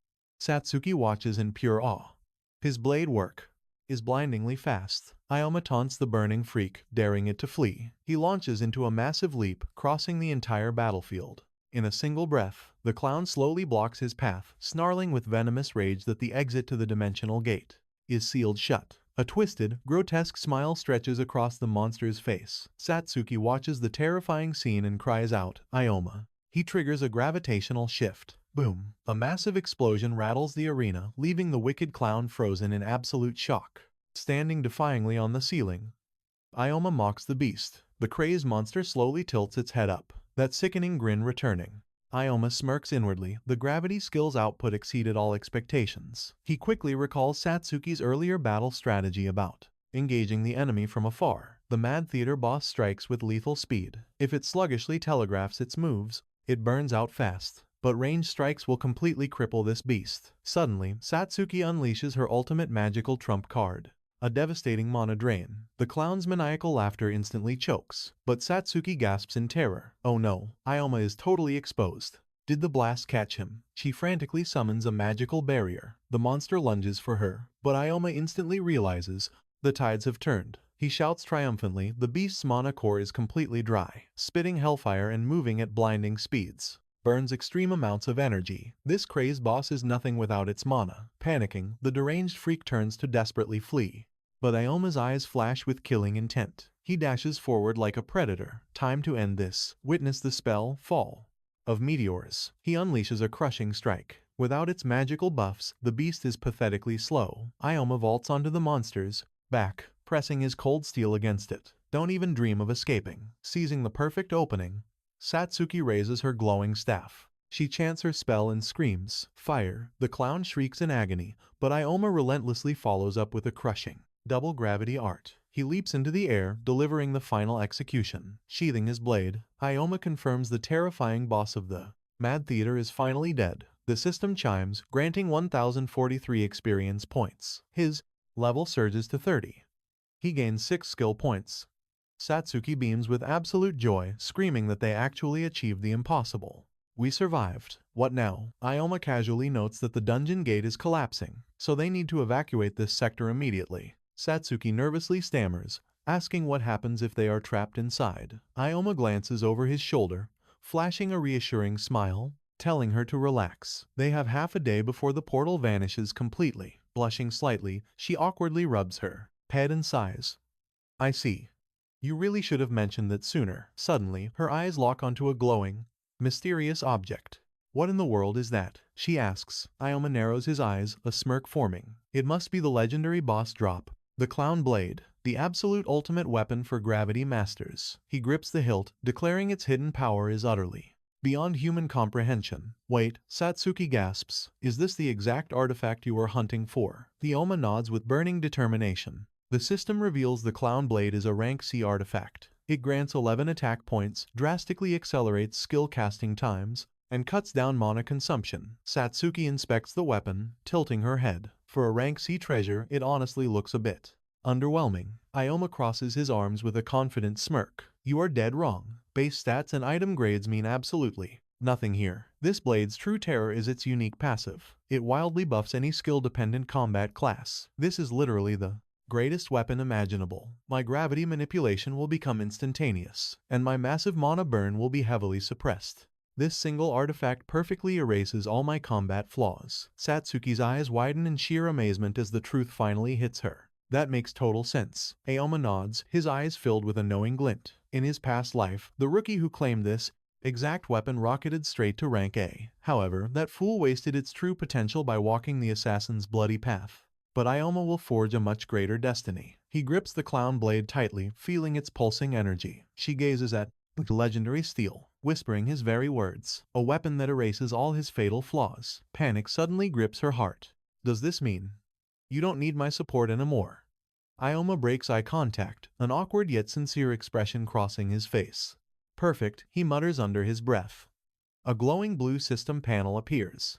Satsuki watches in pure awe. His blade work is blindingly fast. Ioma taunts the burning freak, daring it to flee. He launches into a massive leap, crossing the entire battlefield. In a single breath, the clown slowly blocks his path, snarling with venomous rage that the exit to the dimensional gate is sealed shut. A twisted, grotesque smile stretches across the monster's face. Satsuki watches the terrifying scene and cries out, "Ioma." He triggers a gravitational shift. Boom! A massive explosion rattles the arena, leaving the wicked clown frozen in absolute shock. Standing defyingly on the ceiling, Ioma mocks the beast. The crazed monster slowly tilts its head up, that sickening grin returning. Ioma smirks inwardly. The gravity skill's output exceeded all expectations. He quickly recalls Satsuki's earlier battle strategy about engaging the enemy from afar. The Mad Theater boss strikes with lethal speed. If it sluggishly telegraphs its moves, it burns out fast. But ranged strikes will completely cripple this beast. Suddenly, Satsuki unleashes her ultimate magical trump card, a devastating mana drain. The clown's maniacal laughter instantly chokes, but Satsuki gasps in terror. Oh no, Ioma is totally exposed. Did the blast catch him? She frantically summons a magical barrier. The monster lunges for her, but Ioma instantly realizes the tides have turned. He shouts triumphantly. The beast's mana core is completely dry, spitting hellfire and moving at blinding speeds. Burns extreme amounts of energy. This crazed boss is nothing without its mana. Panicking, the deranged freak turns to desperately flee. But Ioma's eyes flash with killing intent. He dashes forward like a predator. Time to end this. Witness the spell, Fall of Meteors. He unleashes a crushing strike. Without its magical buffs, the beast is pathetically slow. Ioma vaults onto the monster's back, pressing his cold steel against it. Don't even dream of escaping. Seizing the perfect opening, Satsuki raises her glowing staff. She chants her spell and screams, "Fire!" The clown shrieks in agony, but Ioma relentlessly follows up with a crushing double gravity art. He leaps into the air, delivering the final execution. Sheathing his blade, Ioma confirms the terrifying boss of the Mad Theater is finally dead. The system chimes, granting 1043 experience points. His level surges to 30. He gains 6 skill points. Satsuki beams with absolute joy, screaming that they actually achieved the impossible. We survived. What now? Ioma casually notes that the dungeon gate is collapsing, so they need to evacuate this sector immediately. Satsuki nervously stammers, asking what happens if they are trapped inside. Ioma glances over his shoulder, flashing a reassuring smile, telling her to relax. They have half a day before the portal vanishes completely. Blushing slightly, she awkwardly rubs her head and sighs. I see. You really should have mentioned that sooner. Suddenly, her eyes lock onto a glowing, mysterious object. What in the world is that? She asks. Ioma narrows his eyes, a smirk forming. It must be the legendary boss drop. The clown blade, the absolute ultimate weapon for gravity masters. He grips the hilt, declaring its hidden power is utterly beyond human comprehension. Wait, Satsuki gasps. Is this the exact artifact you were hunting for? Ioma nods with burning determination. The system reveals the clown blade is a rank C artifact. It grants 11 attack points, drastically accelerates skill casting times, and cuts down mana consumption. Satsuki inspects the weapon, tilting her head. For a rank C treasure, it honestly looks a bit underwhelming. Ioma crosses his arms with a confident smirk. You are dead wrong. Base stats and item grades mean absolutely nothing here. This blade's true terror is its unique passive. It wildly buffs any skill-dependent combat class. This is literally the greatest weapon imaginable. My gravity manipulation will become instantaneous, and my massive mana burn will be heavily suppressed. This single artifact perfectly erases all my combat flaws. Satsuki's eyes widen in sheer amazement as the truth finally hits her. That makes total sense. Ioma nods, his eyes filled with a knowing glint. In his past life, the rookie who claimed this exact weapon rocketed straight to rank A. However, that fool wasted its true potential by walking the assassin's bloody path. But Ioma will forge a much greater destiny. He grips the clown blade tightly, feeling its pulsing energy. She gazes at legendary steel, whispering his very words. A weapon that erases all his fatal flaws. Panic suddenly grips her heart. Does this mean you don't need my support anymore? Ioma breaks eye contact, an awkward yet sincere expression crossing his face. Perfect, he mutters under his breath. A glowing blue system panel appears.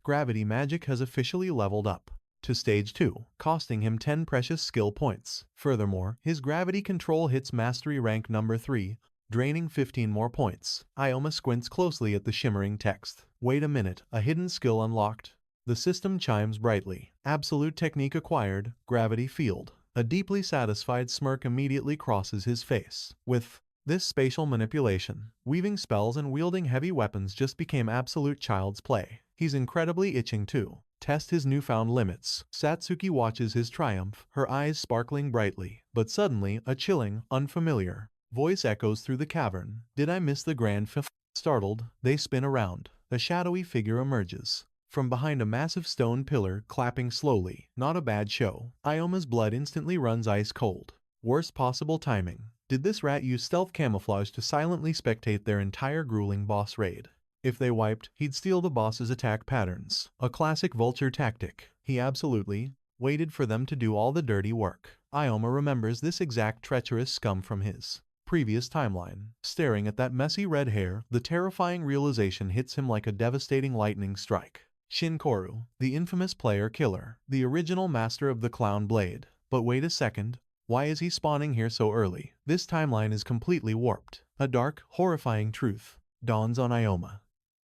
Gravity magic has officially leveled up to stage 2, costing him 10 precious skill points. Furthermore, his gravity control hits mastery rank number 3, draining 15 more points. Ioma squints closely at the shimmering text. Wait a minute, a hidden skill unlocked. The system chimes brightly. Absolute technique acquired, gravity field. A deeply satisfied smirk immediately crosses his face. With this spatial manipulation, weaving spells and wielding heavy weapons just became absolute child's play. He's incredibly itching to test his newfound limits. Satsuki watches his triumph, her eyes sparkling brightly. But suddenly, a chilling, unfamiliar voice echoes through the cavern. Did I miss the grand finale? Startled, they spin around. A shadowy figure emerges from behind a massive stone pillar, clapping slowly. Not a bad show. Ioma's blood instantly runs ice cold. Worst possible timing. Did this rat use stealth camouflage to silently spectate their entire grueling boss raid? If they wiped, he'd steal the boss's attack patterns. A classic vulture tactic. He absolutely waited for them to do all the dirty work. Ioma remembers this exact treacherous scum from his previous timeline. Staring at that messy red hair, the terrifying realization hits him like a devastating lightning strike. Shin Kaoru, the infamous player killer, the original master of the clown blade. But wait a second, why is he spawning here so early? This timeline is completely warped. A dark, horrifying truth dawns on Ioma.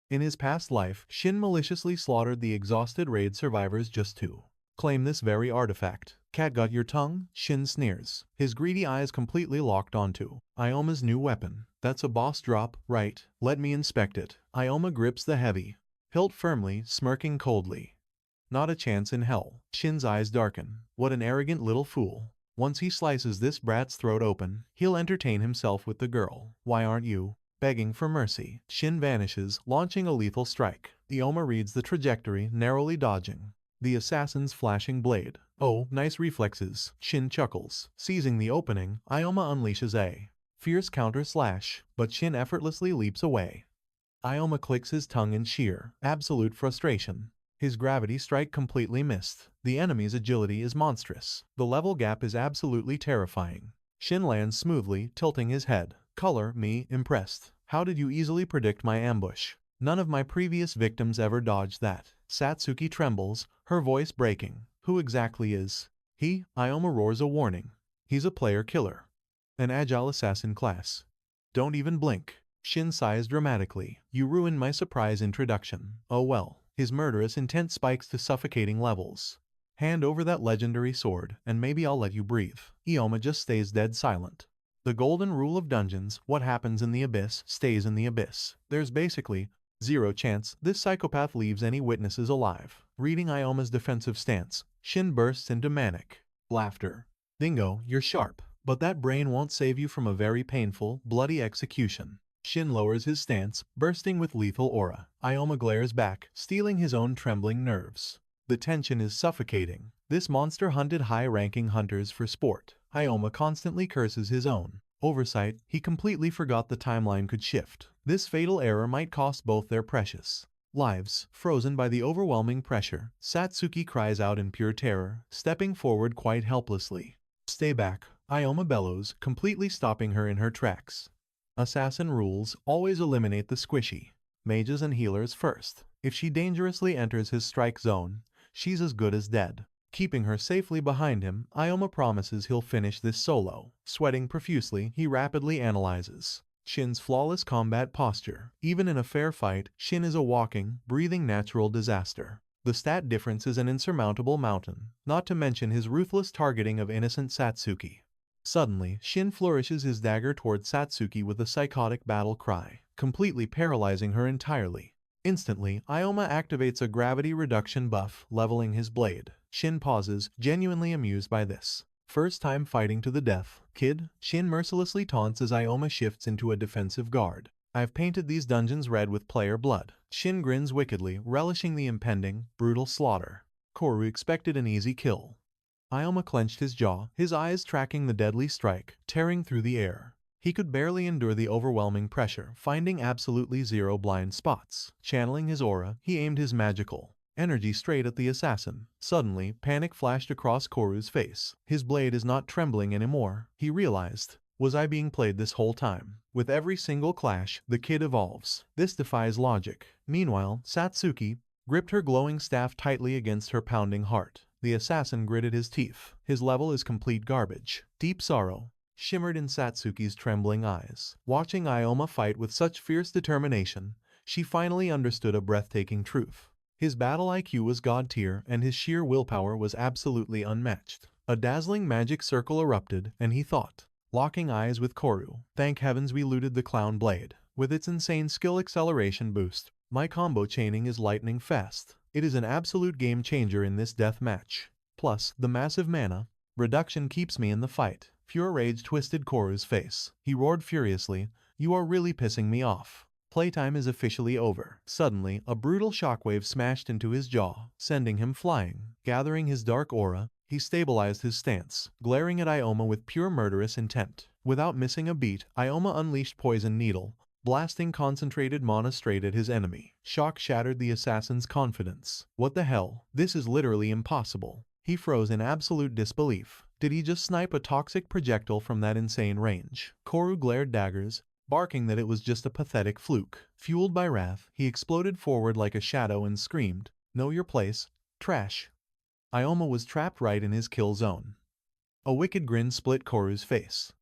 In his past life, Shin maliciously slaughtered the exhausted raid survivors just to claim this very artifact. Cat got your tongue? Shin sneers, his greedy eyes completely locked onto Ioma's new weapon. That's a boss drop, right? Let me inspect it. Ioma grips the heavy hilt firmly, smirking coldly. Not a chance in hell. Shin's eyes darken. What an arrogant little fool. Once he slices this brat's throat open, he'll entertain himself with the girl. Why aren't you begging for mercy? Shin vanishes, launching a lethal strike. Ioma reads the trajectory, narrowly dodging the assassin's flashing blade. Oh, nice reflexes. Shin chuckles. Seizing the opening, Ioma unleashes a fierce counter slash, but Shin effortlessly leaps away. Ioma clicks his tongue in sheer, absolute frustration. His gravity strike completely missed. The enemy's agility is monstrous. The level gap is absolutely terrifying. Shin lands smoothly, tilting his head. Color me impressed. How did you easily predict my ambush? None of my previous victims ever dodged that. Satsuki trembles, her voice breaking. Who exactly is he? Ioma roars a warning. He's a player killer. An agile assassin class. Don't even blink. Shin sighs dramatically. You ruined my surprise introduction. Oh well. His murderous intent spikes to suffocating levels. Hand over that legendary sword, and maybe I'll let you breathe. Ioma just stays dead silent. The golden rule of dungeons, what happens in the abyss, stays in the abyss. There's basically zero chance this psychopath leaves any witnesses alive. Reading Ioma's defensive stance, Shin bursts into manic laughter. Dingo, you're sharp, but that brain won't save you from a very painful, bloody execution. Shin lowers his stance, bursting with lethal aura. Ioma glares back, stealing his own trembling nerves. The tension is suffocating. This monster hunted high-ranking hunters for sport. Ioma constantly curses his own oversight. He completely forgot the timeline could shift. This fatal error might cost both their precious lives. Frozen by the overwhelming pressure, Satsuki cries out in pure terror, stepping forward quite helplessly. Stay back, Ioma bellows, completely stopping her in her tracks. Assassin rules: always eliminate the squishy mages and healers first. If she dangerously enters his strike zone, she's as good as dead. Keeping her safely behind him, Ioma promises he'll finish this solo. Sweating profusely, he rapidly analyzes Shin's flawless combat posture. Even in a fair fight, Shin is a walking, breathing natural disaster. The stat difference is an insurmountable mountain, not to mention his ruthless targeting of innocent Satsuki. Suddenly, Shin flourishes his dagger towards Satsuki with a psychotic battle cry, completely paralyzing her entirely. Instantly, Ioma activates a gravity reduction buff, leveling his blade. Shin pauses, genuinely amused by this. First time fighting to the death, kid? Shin mercilessly taunts as Ioma shifts into a defensive guard. I've painted these dungeons red with player blood. Shin grins wickedly, relishing the impending, brutal slaughter. Kaoru expected an easy kill. Ioma clenched his jaw, his eyes tracking the deadly strike, tearing through the air. He could barely endure the overwhelming pressure, finding absolutely zero blind spots. Channeling his aura, he aimed his magical energy straight at the assassin. Suddenly, panic flashed across Koru's face. His blade is not trembling anymore, he realized. Was I being played this whole time? With every single clash, the kid evolves. This defies logic. Meanwhile, Satsuki gripped her glowing staff tightly against her pounding heart. The assassin gritted his teeth. His level is complete garbage. Deep sorrow shimmered in Satsuki's trembling eyes. Watching Ioma fight with such fierce determination, she finally understood a breathtaking truth. His battle IQ was god tier, and his sheer willpower was absolutely unmatched. A dazzling magic circle erupted, and he thought, locking eyes with Kaoru, thank heavens we looted the clown blade. With its insane skill acceleration boost, my combo chaining is lightning fast. It is an absolute game changer in this death match. Plus, the massive mana reduction keeps me in the fight. Pure rage twisted Koru's face. He roared furiously, you are really pissing me off. Playtime is officially over. Suddenly, a brutal shockwave smashed into his jaw, sending him flying. Gathering his dark aura, he stabilized his stance, glaring at Ioma with pure murderous intent. Without missing a beat, Ioma unleashed Poison Needle, blasting concentrated mana straight at his enemy. Shock shattered the assassin's confidence. What the hell? This is literally impossible. He froze in absolute disbelief. Did he just snipe a toxic projectile from that insane range? Kaoru glared daggers, barking that it was just a pathetic fluke. Fueled by wrath, he exploded forward like a shadow and screamed, know your place, trash. Ioma was trapped right in his kill zone. A wicked grin split Koru's face.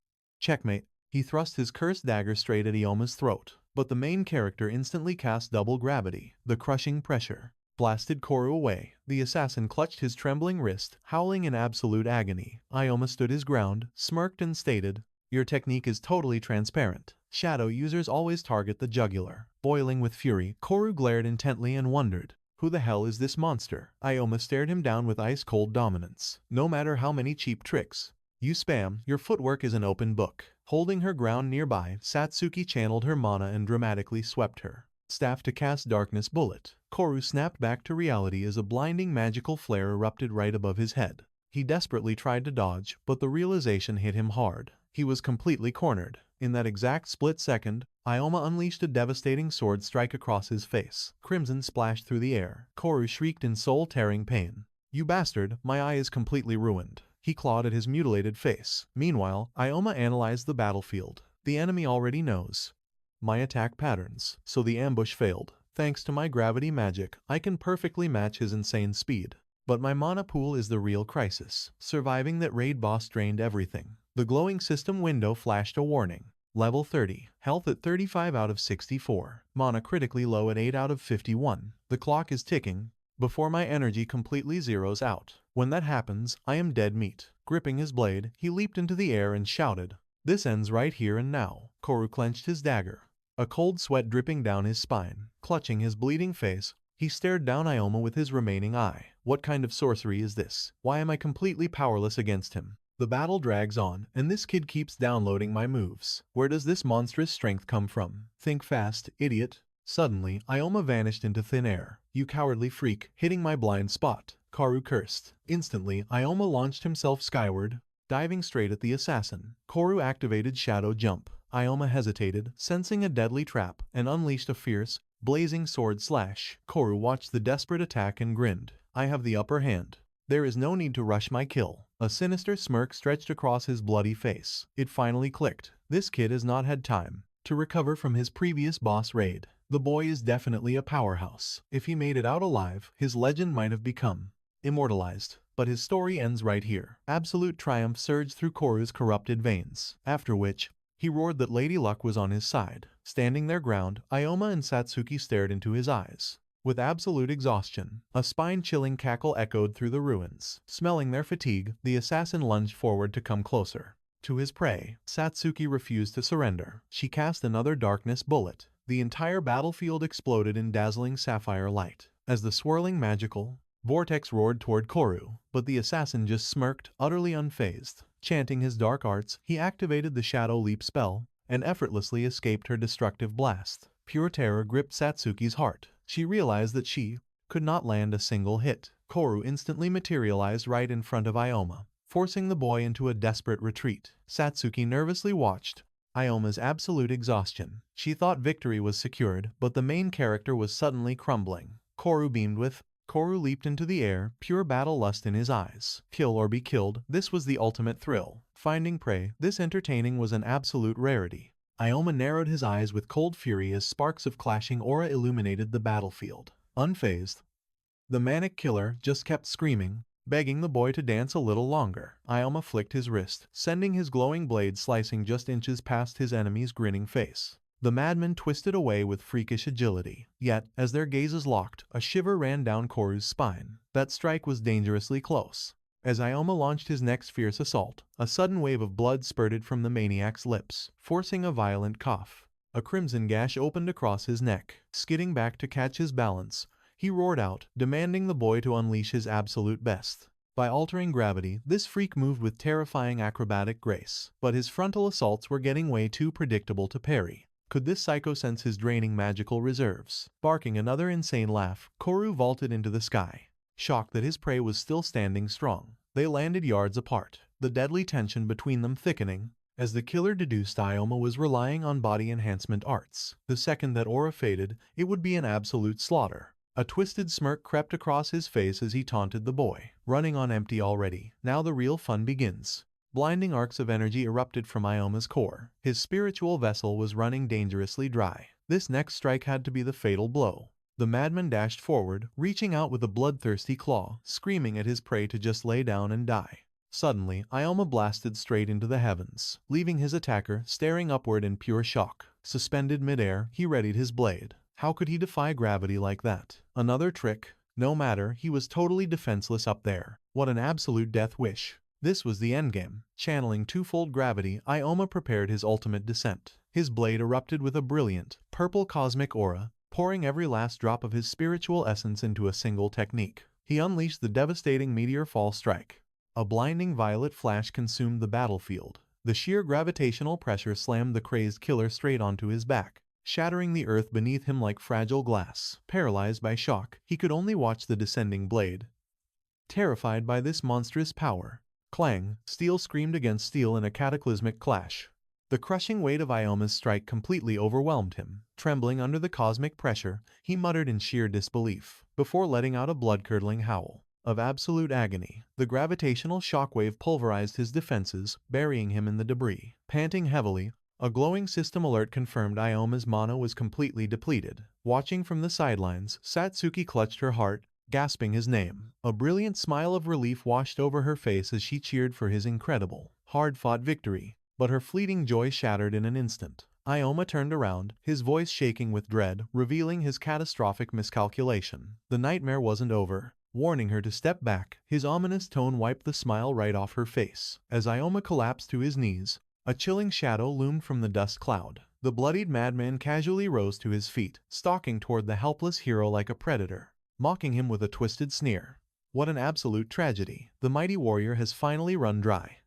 Checkmate. He thrust his cursed dagger straight at Ioma's throat, but the main character instantly cast double gravity. The crushing pressure blasted Kaoru away. The assassin clutched his trembling wrist, howling in absolute agony. Ioma stood his ground, smirked and stated, your technique is totally transparent. Shadow users always target the jugular. Boiling with fury, Kaoru glared intently and wondered, who the hell is this monster? Ioma stared him down with ice-cold dominance. No matter how many cheap tricks you spam, your footwork is an open book. Holding her ground nearby, Satsuki channeled her mana and dramatically swept her staff to cast Darkness Bullet. Kaoru snapped back to reality as a blinding magical flare erupted right above his head. He desperately tried to dodge, but the realization hit him hard. He was completely cornered. In that exact split second, Ioma unleashed a devastating sword strike across his face. Crimson splashed through the air. Kaoru shrieked in soul-tearing pain. You bastard, my eye is completely ruined. He clawed at his mutilated face. Meanwhile, Ioma analyzed the battlefield. The enemy already knows my attack patterns, so the ambush failed. Thanks to my gravity magic, I can perfectly match his insane speed. But my mana pool is the real crisis. Surviving that raid boss drained everything. The glowing system window flashed a warning. Level 30. Health at 35 out of 64. Mana critically low at 8 out of 51. The clock is ticking before my energy completely zeroes out. When that happens, I am dead meat. Gripping his blade, he leaped into the air and shouted, this ends right here and now. Kaoru clenched his dagger, a cold sweat dripping down his spine. Clutching his bleeding face, he stared down Ioma with his remaining eye. What kind of sorcery is this? Why am I completely powerless against him? The battle drags on, and this kid keeps downloading my moves. Where does this monstrous strength come from? Think fast, idiot. Suddenly, Ioma vanished into thin air. You cowardly freak, hitting my blind spot. Kaoru cursed. Instantly, Ioma launched himself skyward, diving straight at the assassin. Kaoru activated Shadow Jump. Ioma hesitated, sensing a deadly trap, and unleashed a fierce, blazing sword slash. Kaoru watched the desperate attack and grinned. I have the upper hand. There is no need to rush my kill. A sinister smirk stretched across his bloody face. It finally clicked. This kid has not had time to recover from his previous boss raid. The boy is definitely a powerhouse. If he made it out alive, his legend might have become immortalized. But his story ends right here. Absolute triumph surged through Kaoru's corrupted veins, after which he roared that Lady Luck was on his side. Standing their ground, Ioma and Satsuki stared into his eyes. With absolute exhaustion, a spine-chilling cackle echoed through the ruins. Smelling their fatigue, the assassin lunged forward to come closer to his prey. Satsuki refused to surrender. She cast another darkness bullet. The entire battlefield exploded in dazzling sapphire light as the swirling magical vortex roared toward Kaoru, but the assassin just smirked, utterly unfazed. Chanting his dark arts, he activated the Shadow Leap spell and effortlessly escaped her destructive blast. Pure terror gripped Satsuki's heart. She realized that she could not land a single hit. Kaoru instantly materialized right in front of Ioma, forcing the boy into a desperate retreat. Satsuki nervously watched Ioma's absolute exhaustion. She thought victory was secured, but the main character was suddenly crumbling. Kaoru leaped into the air, pure battle lust in his eyes. Kill or be killed, this was the ultimate thrill. Finding prey, this entertaining was an absolute rarity. Ioma narrowed his eyes with cold fury as sparks of clashing aura illuminated the battlefield. Unfazed, the manic killer just kept screaming, begging the boy to dance a little longer. Ioma flicked his wrist, sending his glowing blade slicing just inches past his enemy's grinning face. The madman twisted away with freakish agility. Yet, as their gazes locked, a shiver ran down Kaoru's spine. That strike was dangerously close. As Ioma launched his next fierce assault, a sudden wave of blood spurted from the maniac's lips, forcing a violent cough. A crimson gash opened across his neck. Skidding back to catch his balance, he roared out, demanding the boy to unleash his absolute best. By altering gravity, this freak moved with terrifying acrobatic grace, but his frontal assaults were getting way too predictable to parry. Could this psycho sense his draining magical reserves? Barking another insane laugh, Kaoru vaulted into the sky, shocked that his prey was still standing strong. They landed yards apart, the deadly tension between them thickening, as the killer deduced Ioma was relying on body enhancement arts. The second that aura faded, it would be an absolute slaughter. A twisted smirk crept across his face as he taunted the boy. Running on empty already, now the real fun begins. Blinding arcs of energy erupted from Ioma's core. His spiritual vessel was running dangerously dry. This next strike had to be the fatal blow. The madman dashed forward, reaching out with a bloodthirsty claw, screaming at his prey to just lay down and die. Suddenly, Ioma blasted straight into the heavens, leaving his attacker staring upward in pure shock. Suspended midair, he readied his blade. How could he defy gravity like that? Another trick? No matter, he was totally defenseless up there. What an absolute death wish. This was the endgame. Channeling twofold gravity, Ioma prepared his ultimate descent. His blade erupted with a brilliant, purple cosmic aura, pouring every last drop of his spiritual essence into a single technique. He unleashed the devastating meteor fall strike. A blinding violet flash consumed the battlefield. The sheer gravitational pressure slammed the crazed killer straight onto his back, shattering the earth beneath him like fragile glass. Paralyzed by shock, he could only watch the descending blade. Terrified by this monstrous power, clang, steel screamed against steel in a cataclysmic clash. The crushing weight of Ioma's strike completely overwhelmed him. Trembling under the cosmic pressure, he muttered in sheer disbelief, before letting out a blood-curdling howl of absolute agony. The gravitational shockwave pulverized his defenses, burying him in the debris. Panting heavily, a glowing system alert confirmed Ioma's mana was completely depleted. Watching from the sidelines, Satsuki clutched her heart, gasping his name. A brilliant smile of relief washed over her face as she cheered for his incredible, hard-fought victory. But her fleeting joy shattered in an instant. Ioma turned around, his voice shaking with dread, revealing his catastrophic miscalculation. The nightmare wasn't over. Warning her to step back, his ominous tone wiped the smile right off her face. As Ioma collapsed to his knees, a chilling shadow loomed from the dust cloud. The bloodied madman casually rose to his feet, stalking toward the helpless hero like a predator, mocking him with a twisted sneer. What an absolute tragedy. The mighty warrior has finally run dry.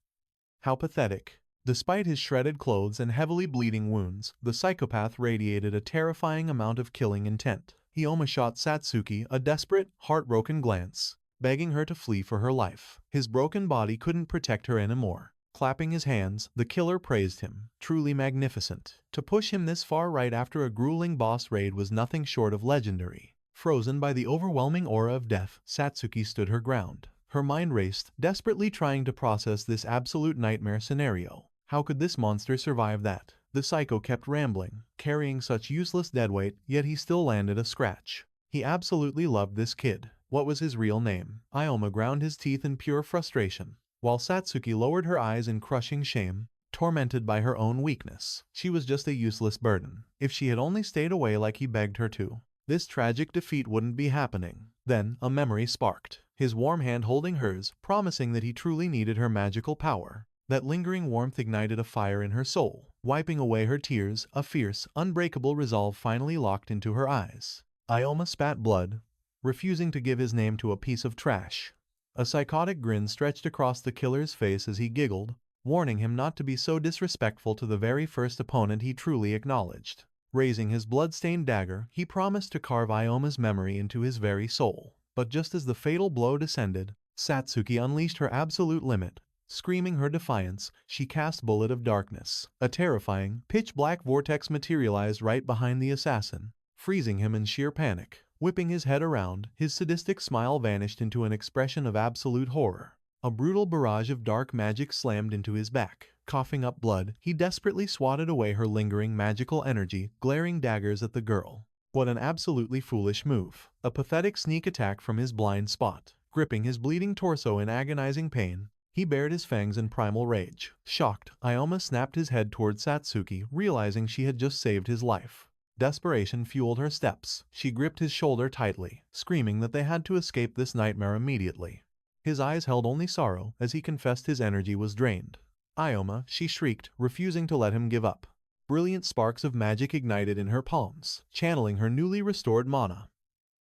How pathetic. Despite his shredded clothes and heavily bleeding wounds, the psychopath radiated a terrifying amount of killing intent. Ioma shot Satsuki a desperate, heartbroken glance, begging her to flee for her life. His broken body couldn't protect her anymore. Clapping his hands, the killer praised him. Truly magnificent. To push him this far right after a grueling boss raid was nothing short of legendary. Frozen by the overwhelming aura of death, Satsuki stood her ground. Her mind raced, desperately trying to process this absolute nightmare scenario. How could this monster survive that? The psycho kept rambling, carrying such useless deadweight, yet he still landed a scratch. He absolutely loved this kid. What was his real name? Ioma ground his teeth in pure frustration, while Satsuki lowered her eyes in crushing shame, tormented by her own weakness. She was just a useless burden. If she had only stayed away like he begged her to, this tragic defeat wouldn't be happening. Then, a memory sparked, his warm hand holding hers, promising that he truly needed her magical power. That lingering warmth ignited a fire in her soul. Wiping away her tears, a fierce, unbreakable resolve finally locked into her eyes. Ioma spat blood, refusing to give his name to a piece of trash. A psychotic grin stretched across the killer's face as he giggled, warning him not to be so disrespectful to the very first opponent he truly acknowledged. Raising his blood-stained dagger, he promised to carve Ioma's memory into his very soul. But just as the fatal blow descended, Satsuki unleashed her absolute limit. Screaming her defiance, she cast Bullet of Darkness. A terrifying, pitch-black vortex materialized right behind the assassin, freezing him in sheer panic. Whipping his head around, his sadistic smile vanished into an expression of absolute horror. A brutal barrage of dark magic slammed into his back. Coughing up blood, he desperately swatted away her lingering magical energy, glaring daggers at the girl. What an absolutely foolish move. A pathetic sneak attack from his blind spot. Gripping his bleeding torso in agonizing pain, he bared his fangs in primal rage. Shocked, Ioma snapped his head toward Satsuki, realizing she had just saved his life. Desperation fueled her steps. She gripped his shoulder tightly, screaming that they had to escape this nightmare immediately. His eyes held only sorrow as he confessed his energy was drained. Ioma, she shrieked, refusing to let him give up. Brilliant sparks of magic ignited in her palms, channeling her newly restored mana.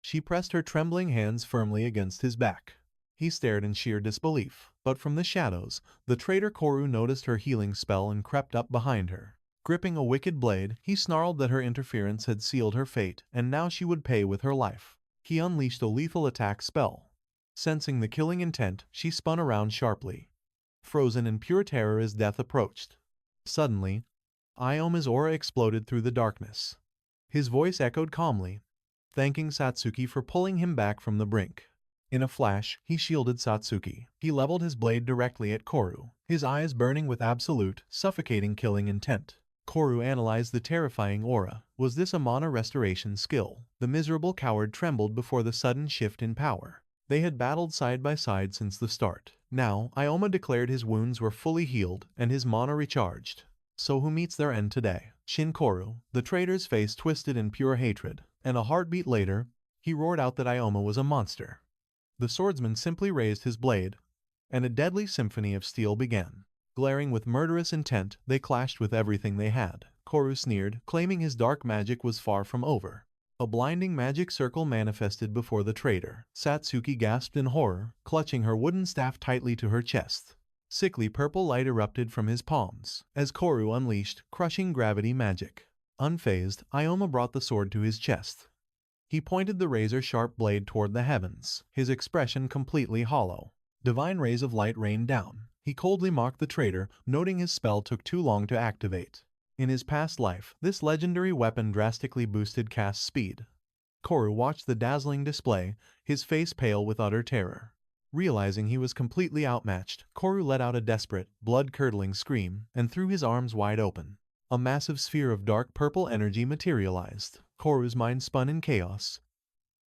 She pressed her trembling hands firmly against his back. He stared in sheer disbelief, but from the shadows, the traitor Kaoru noticed her healing spell and crept up behind her. Gripping a wicked blade, he snarled that her interference had sealed her fate, and now she would pay with her life. He unleashed a lethal attack spell. Sensing the killing intent, she spun around sharply, frozen in pure terror as death approached. Suddenly, Ioma's aura exploded through the darkness. His voice echoed calmly, thanking Satsuki for pulling him back from the brink. In a flash, he shielded Satsuki. He leveled his blade directly at Kaoru, his eyes burning with absolute, suffocating killing intent. Kaoru analyzed the terrifying aura. Was this a mana restoration skill? The miserable coward trembled before the sudden shift in power. They had battled side by side since the start. Now, Ioma declared his wounds were fully healed and his mana recharged. So who meets their end today? Shin Kaoru. The traitor's face twisted in pure hatred, and a heartbeat later, he roared out that Ioma was a monster. The swordsman simply raised his blade, and a deadly symphony of steel began. Glaring with murderous intent, they clashed with everything they had. Kaoru sneered, claiming his dark magic was far from over. A blinding magic circle manifested before the traitor. Satsuki gasped in horror, clutching her wooden staff tightly to her chest. Sickly purple light erupted from his palms, as Kaoru unleashed crushing gravity magic. Unfazed, Ioma brought the sword to his chest. He pointed the razor-sharp blade toward the heavens, his expression completely hollow. Divine rays of light rained down. He coldly mocked the traitor, noting his spell took too long to activate. In his past life, this legendary weapon drastically boosted cast speed. Kaoru watched the dazzling display, his face pale with utter terror. Realizing he was completely outmatched, Kaoru let out a desperate, blood-curdling scream and threw his arms wide open. A massive sphere of dark purple energy materialized. Koru's mind spun in chaos,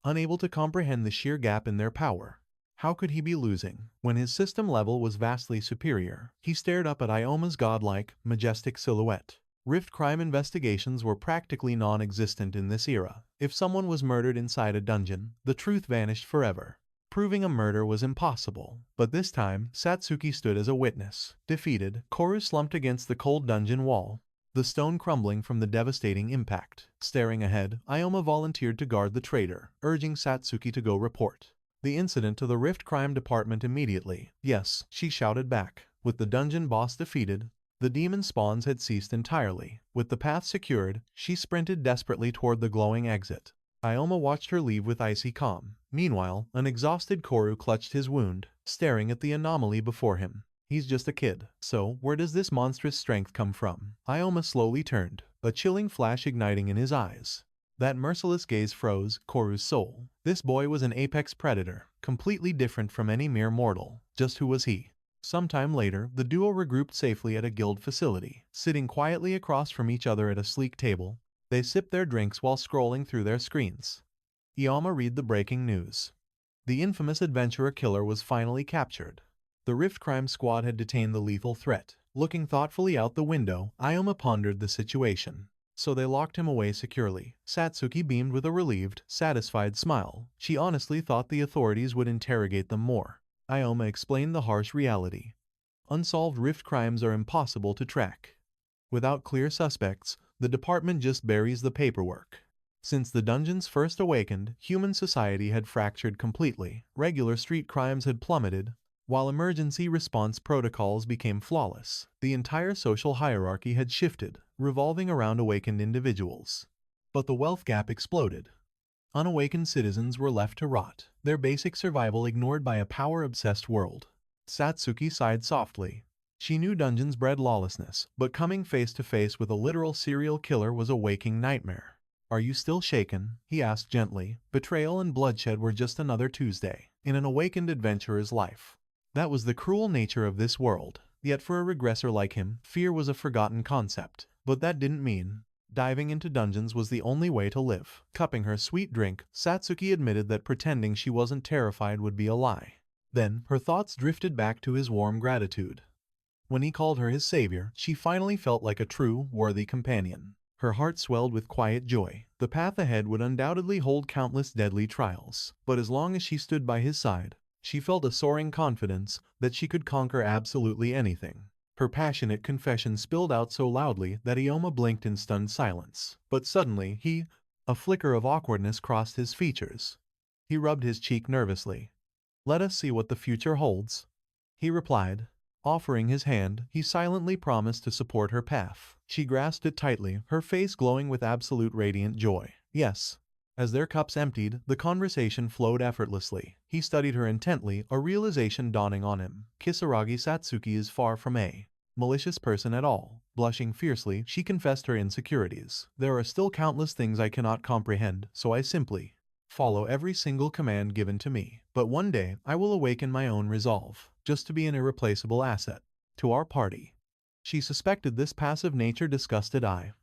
unable to comprehend the sheer gap in their power. How could he be losing, when his system level was vastly superior? He stared up at Ioma's godlike, majestic silhouette. Rift crime investigations were practically non-existent in this era. If someone was murdered inside a dungeon, the truth vanished forever. Proving a murder was impossible, but this time, Satsuki stood as a witness. Defeated, Kaoru slumped against the cold dungeon wall, the stone crumbling from the devastating impact. Staring ahead, Ioma volunteered to guard the traitor, urging Satsuki to go report the incident to the Rift Crime Department immediately. Yes, she shouted back. With the dungeon boss defeated, the demon spawns had ceased entirely. With the path secured, she sprinted desperately toward the glowing exit. Ioma watched her leave with icy calm. Meanwhile, an exhausted Kaoru clutched his wound, staring at the anomaly before him. He's just a kid. So, where does this monstrous strength come from? Ioma slowly turned, a chilling flash igniting in his eyes. That merciless gaze froze Koru's soul. This boy was an apex predator, completely different from any mere mortal. Just who was he? Sometime later, the duo regrouped safely at a guild facility. Sitting quietly across from each other at a sleek table, they sipped their drinks while scrolling through their screens. Ioma read the breaking news. The infamous adventurer killer was finally captured. The Rift Crime Squad had detained the lethal threat. Looking thoughtfully out the window, Ioma pondered the situation. So they locked him away securely. Satsuki beamed with a relieved, satisfied smile. She honestly thought the authorities would interrogate them more. Ioma explained the harsh reality. Unsolved rift crimes are impossible to track. Without clear suspects, the department just buries the paperwork. Since the dungeons first awakened, human society had fractured completely. Regular street crimes had plummeted, while emergency response protocols became flawless. The entire social hierarchy had shifted, revolving around awakened individuals. But the wealth gap exploded. Unawakened citizens were left to rot, their basic survival ignored by a power-obsessed world. Satsuki sighed softly. She knew dungeons bred lawlessness, but coming face to face with a literal serial killer was a waking nightmare. "Are you still shaken?" he asked gently. Betrayal and bloodshed were just another Tuesday in an awakened adventurer's life. That was the cruel nature of this world. Yet for a regressor like him, fear was a forgotten concept. But that didn't mean diving into dungeons was the only way to live. Cupping her sweet drink, Satsuki admitted that pretending she wasn't terrified would be a lie. Then, her thoughts drifted back to his warm gratitude. When he called her his savior, she finally felt like a true, worthy companion. Her heart swelled with quiet joy. The path ahead would undoubtedly hold countless deadly trials. But as long as she stood by his side, she felt a soaring confidence that she could conquer absolutely anything. Her passionate confession spilled out so loudly that Ioma blinked in stunned silence. But suddenly, a flicker of awkwardness crossed his features. He rubbed his cheek nervously. "Let us see what the future holds," he replied. Offering his hand, he silently promised to support her path. She grasped it tightly, her face glowing with absolute radiant joy. "Yes." As their cups emptied, the conversation flowed effortlessly. He studied her intently, a realization dawning on him. Kisaragi Satsuki is far from a malicious person at all. Blushing fiercely, she confessed her insecurities. "There are still countless things I cannot comprehend, so I simply follow every single command given to me. But one day, I will awaken my own resolve, just to be an irreplaceable asset to our party." She suspected this passive nature disgusted I,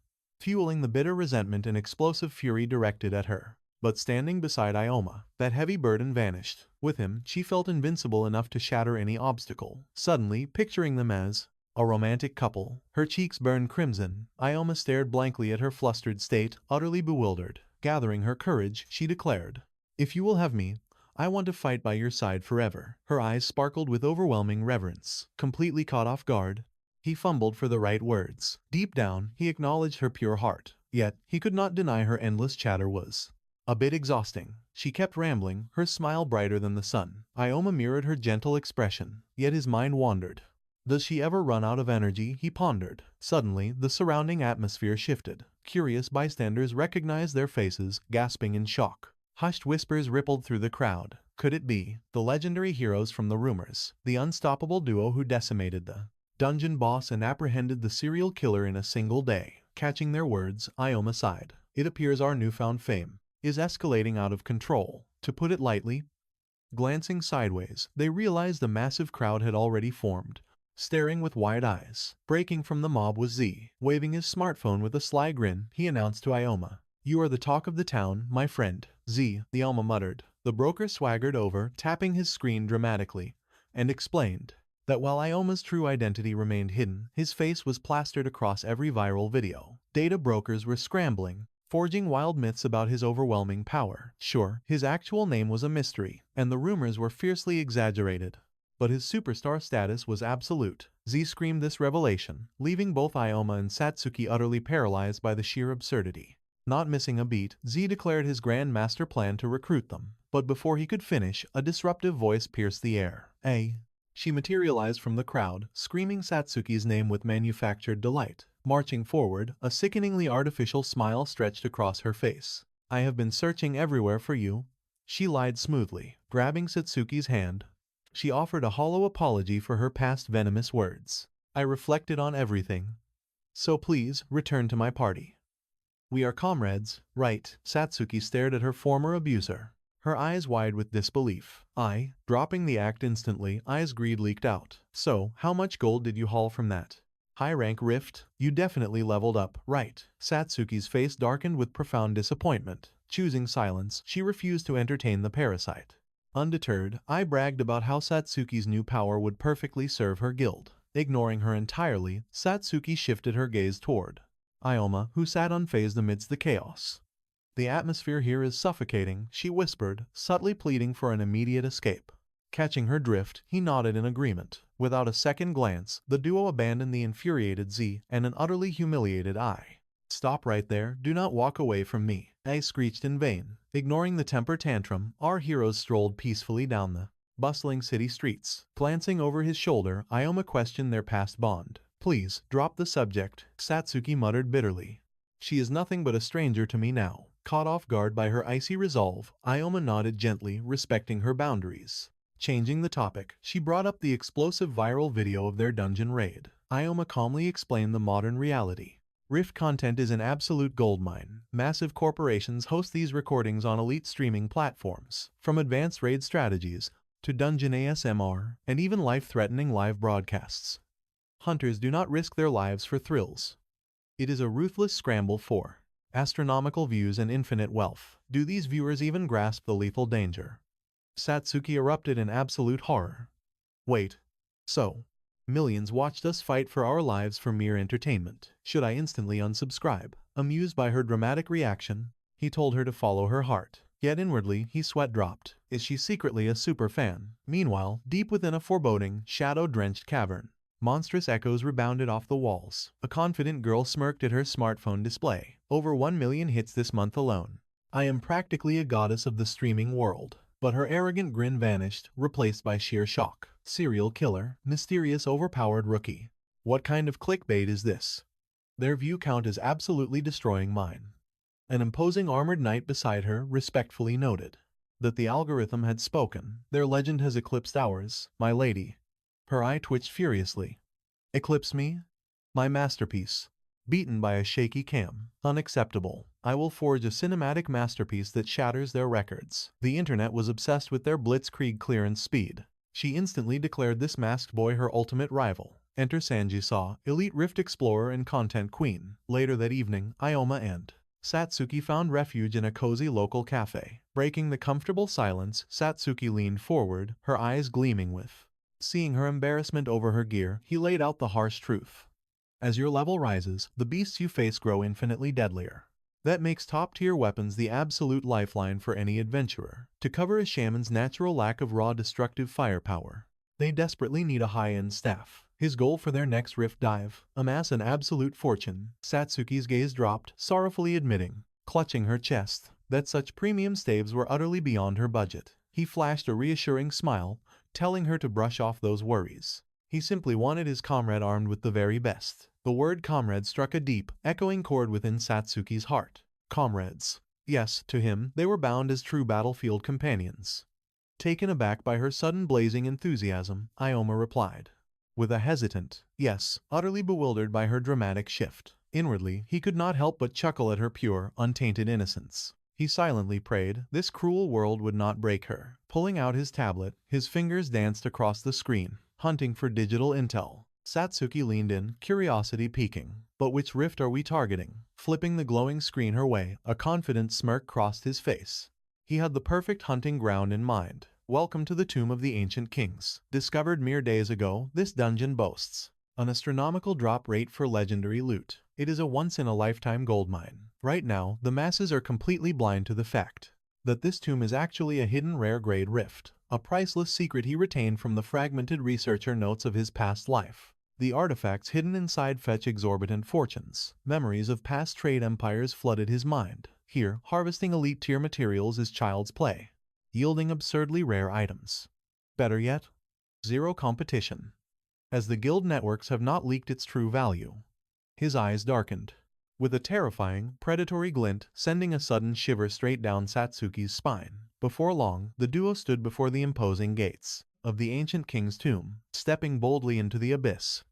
fueling the bitter resentment and explosive fury directed at her. But standing beside Ioma, that heavy burden vanished. With him, she felt invincible enough to shatter any obstacle. Suddenly, picturing them as a romantic couple, her cheeks burned crimson. Ioma stared blankly at her flustered state, utterly bewildered. Gathering her courage, she declared, "If you will have me, I want to fight by your side forever." Her eyes sparkled with overwhelming reverence. Completely caught off guard, he fumbled for the right words. Deep down, he acknowledged her pure heart. Yet, he could not deny her endless chatter was a bit exhausting. She kept rambling, her smile brighter than the sun. Ioma mirrored her gentle expression, yet his mind wandered. Does she ever run out of energy? He pondered. Suddenly, the surrounding atmosphere shifted. Curious bystanders recognized their faces, gasping in shock. Hushed whispers rippled through the crowd. Could it be the legendary heroes from the rumors, the unstoppable duo who decimated the dungeon boss and apprehended the serial killer in a single day? Catching their words, Ioma sighed. "It appears our newfound fame is escalating out of control, to put it lightly." Glancing sideways, they realized a massive crowd had already formed, staring with wide eyes. Breaking from the mob was Z. Waving his smartphone with a sly grin, he announced to Ioma, "You are the talk of the town, my friend." "Z," Ioma muttered. The broker swaggered over, tapping his screen dramatically, and explained that while Ioma's true identity remained hidden, his face was plastered across every viral video. Data brokers were scrambling, forging wild myths about his overwhelming power. Sure, his actual name was a mystery, and the rumors were fiercely exaggerated, but his superstar status was absolute. Z screamed this revelation, leaving both Ioma and Satsuki utterly paralyzed by the sheer absurdity. Not missing a beat, Z declared his grand master plan to recruit them. But before he could finish, a disruptive voice pierced the air. She materialized from the crowd, screaming Satsuki's name with manufactured delight. Marching forward, a sickeningly artificial smile stretched across her face. "I have been searching everywhere for you." She lied smoothly, grabbing Satsuki's hand. She offered a hollow apology for her past venomous words. "I reflected on everything. So please, return to my party. We are comrades, right?" Satsuki stared at her former abuser, her eyes wide with disbelief. Dropping the act instantly, I's greed leaked out. "So, how much gold did you haul from that high-rank rift? You definitely leveled up, right?" Satsuki's face darkened with profound disappointment. Choosing silence, she refused to entertain the parasite. Undeterred, I bragged about how Satsuki's new power would perfectly serve her guild. Ignoring her entirely, Satsuki shifted her gaze toward Ioma, who sat unfazed amidst the chaos. "The atmosphere here is suffocating," she whispered, subtly pleading for an immediate escape. Catching her drift, he nodded in agreement. Without a second glance, the duo abandoned the infuriated Z and an utterly humiliated I. "Stop right there, do not walk away from me," I screeched in vain. Ignoring the temper tantrum, our heroes strolled peacefully down the bustling city streets. Glancing over his shoulder, Ioma questioned their past bond. "Please, drop the subject," Satsuki muttered bitterly. "She is nothing but a stranger to me now." Caught off guard by her icy resolve, Ioma nodded gently, respecting her boundaries. Changing the topic, she brought up the explosive viral video of their dungeon raid. Ioma calmly explained the modern reality. Rift content is an absolute goldmine. Massive corporations host these recordings on elite streaming platforms. From advanced raid strategies to dungeon ASMR, and even life-threatening live broadcasts. Hunters do not risk their lives for thrills. It is a ruthless scramble for astronomical views and infinite wealth. Do these viewers even grasp the lethal danger? Satsuki erupted in absolute horror. "Wait. So, millions watched us fight for our lives for mere entertainment. Should I instantly unsubscribe?" Amused by her dramatic reaction, he told her to follow her heart. Yet inwardly, he sweat dropped. Is she secretly a super fan? Meanwhile, deep within a foreboding, shadow-drenched cavern, monstrous echoes rebounded off the walls. A confident girl smirked at her smartphone display. "Over 1 million hits this month alone. I am practically a goddess of the streaming world." But her arrogant grin vanished, replaced by sheer shock. Serial killer, mysterious overpowered rookie. What kind of clickbait is this? Their view count is absolutely destroying mine. An imposing armored knight beside her respectfully noted that the algorithm had spoken. "Their legend has eclipsed ours, my lady." Her eye twitched furiously. "Eclipse me? My masterpiece. Beaten by a shaky cam. Unacceptable. I will forge a cinematic masterpiece that shatters their records." The internet was obsessed with their blitzkrieg clearance speed. She instantly declared this masked boy her ultimate rival. Enter Sanji-sa, elite Rift explorer and content queen. Later that evening, Ioma and Satsuki found refuge in a cozy local cafe. Breaking the comfortable silence, Satsuki leaned forward, her eyes gleaming with seeing her embarrassment over her gear, he laid out the harsh truth. "As your level rises, the beasts you face grow infinitely deadlier. That makes top-tier weapons the absolute lifeline for any adventurer. To cover a shaman's natural lack of raw destructive firepower, they desperately need a high-end staff." His goal for their next rift dive: amass an absolute fortune. Satsuki's gaze dropped, sorrowfully admitting, clutching her chest, that such premium staves were utterly beyond her budget. He flashed a reassuring smile, telling her to brush off those worries. He simply wanted his comrade armed with the very best. The word comrade struck a deep, echoing chord within Satsuki's heart. Comrades. Yes, to him, they were bound as true battlefield companions. Taken aback by her sudden blazing enthusiasm, Ioma replied with a hesitant yes, utterly bewildered by her dramatic shift. Inwardly, he could not help but chuckle at her pure, untainted innocence. He silently prayed this cruel world would not break her. Pulling out his tablet, his fingers danced across the screen, hunting for digital intel. Satsuki leaned in, curiosity peaking. "But which rift are we targeting?" Flipping the glowing screen her way, a confident smirk crossed his face. He had the perfect hunting ground in mind. "Welcome to the Tomb of the Ancient Kings. Discovered mere days ago, this dungeon boasts an astronomical drop rate for legendary loot. It is a once-in-a-lifetime goldmine. Right now, the masses are completely blind to the fact that this tomb is actually a hidden rare-grade rift, a priceless secret he retained from the fragmented researcher notes of his past life. The artifacts hidden inside fetch exorbitant fortunes. Memories of past trade empires flooded his mind. Here, harvesting elite-tier materials is child's play, yielding absurdly rare items. Better yet, Zero competition. As the guild networks have not leaked its true value. His eyes darkened, with a terrifying, predatory glint sending a sudden shiver straight down Satsuki's spine. Before long, the duo stood before the imposing gates of the ancient king's tomb, stepping boldly into the abyss.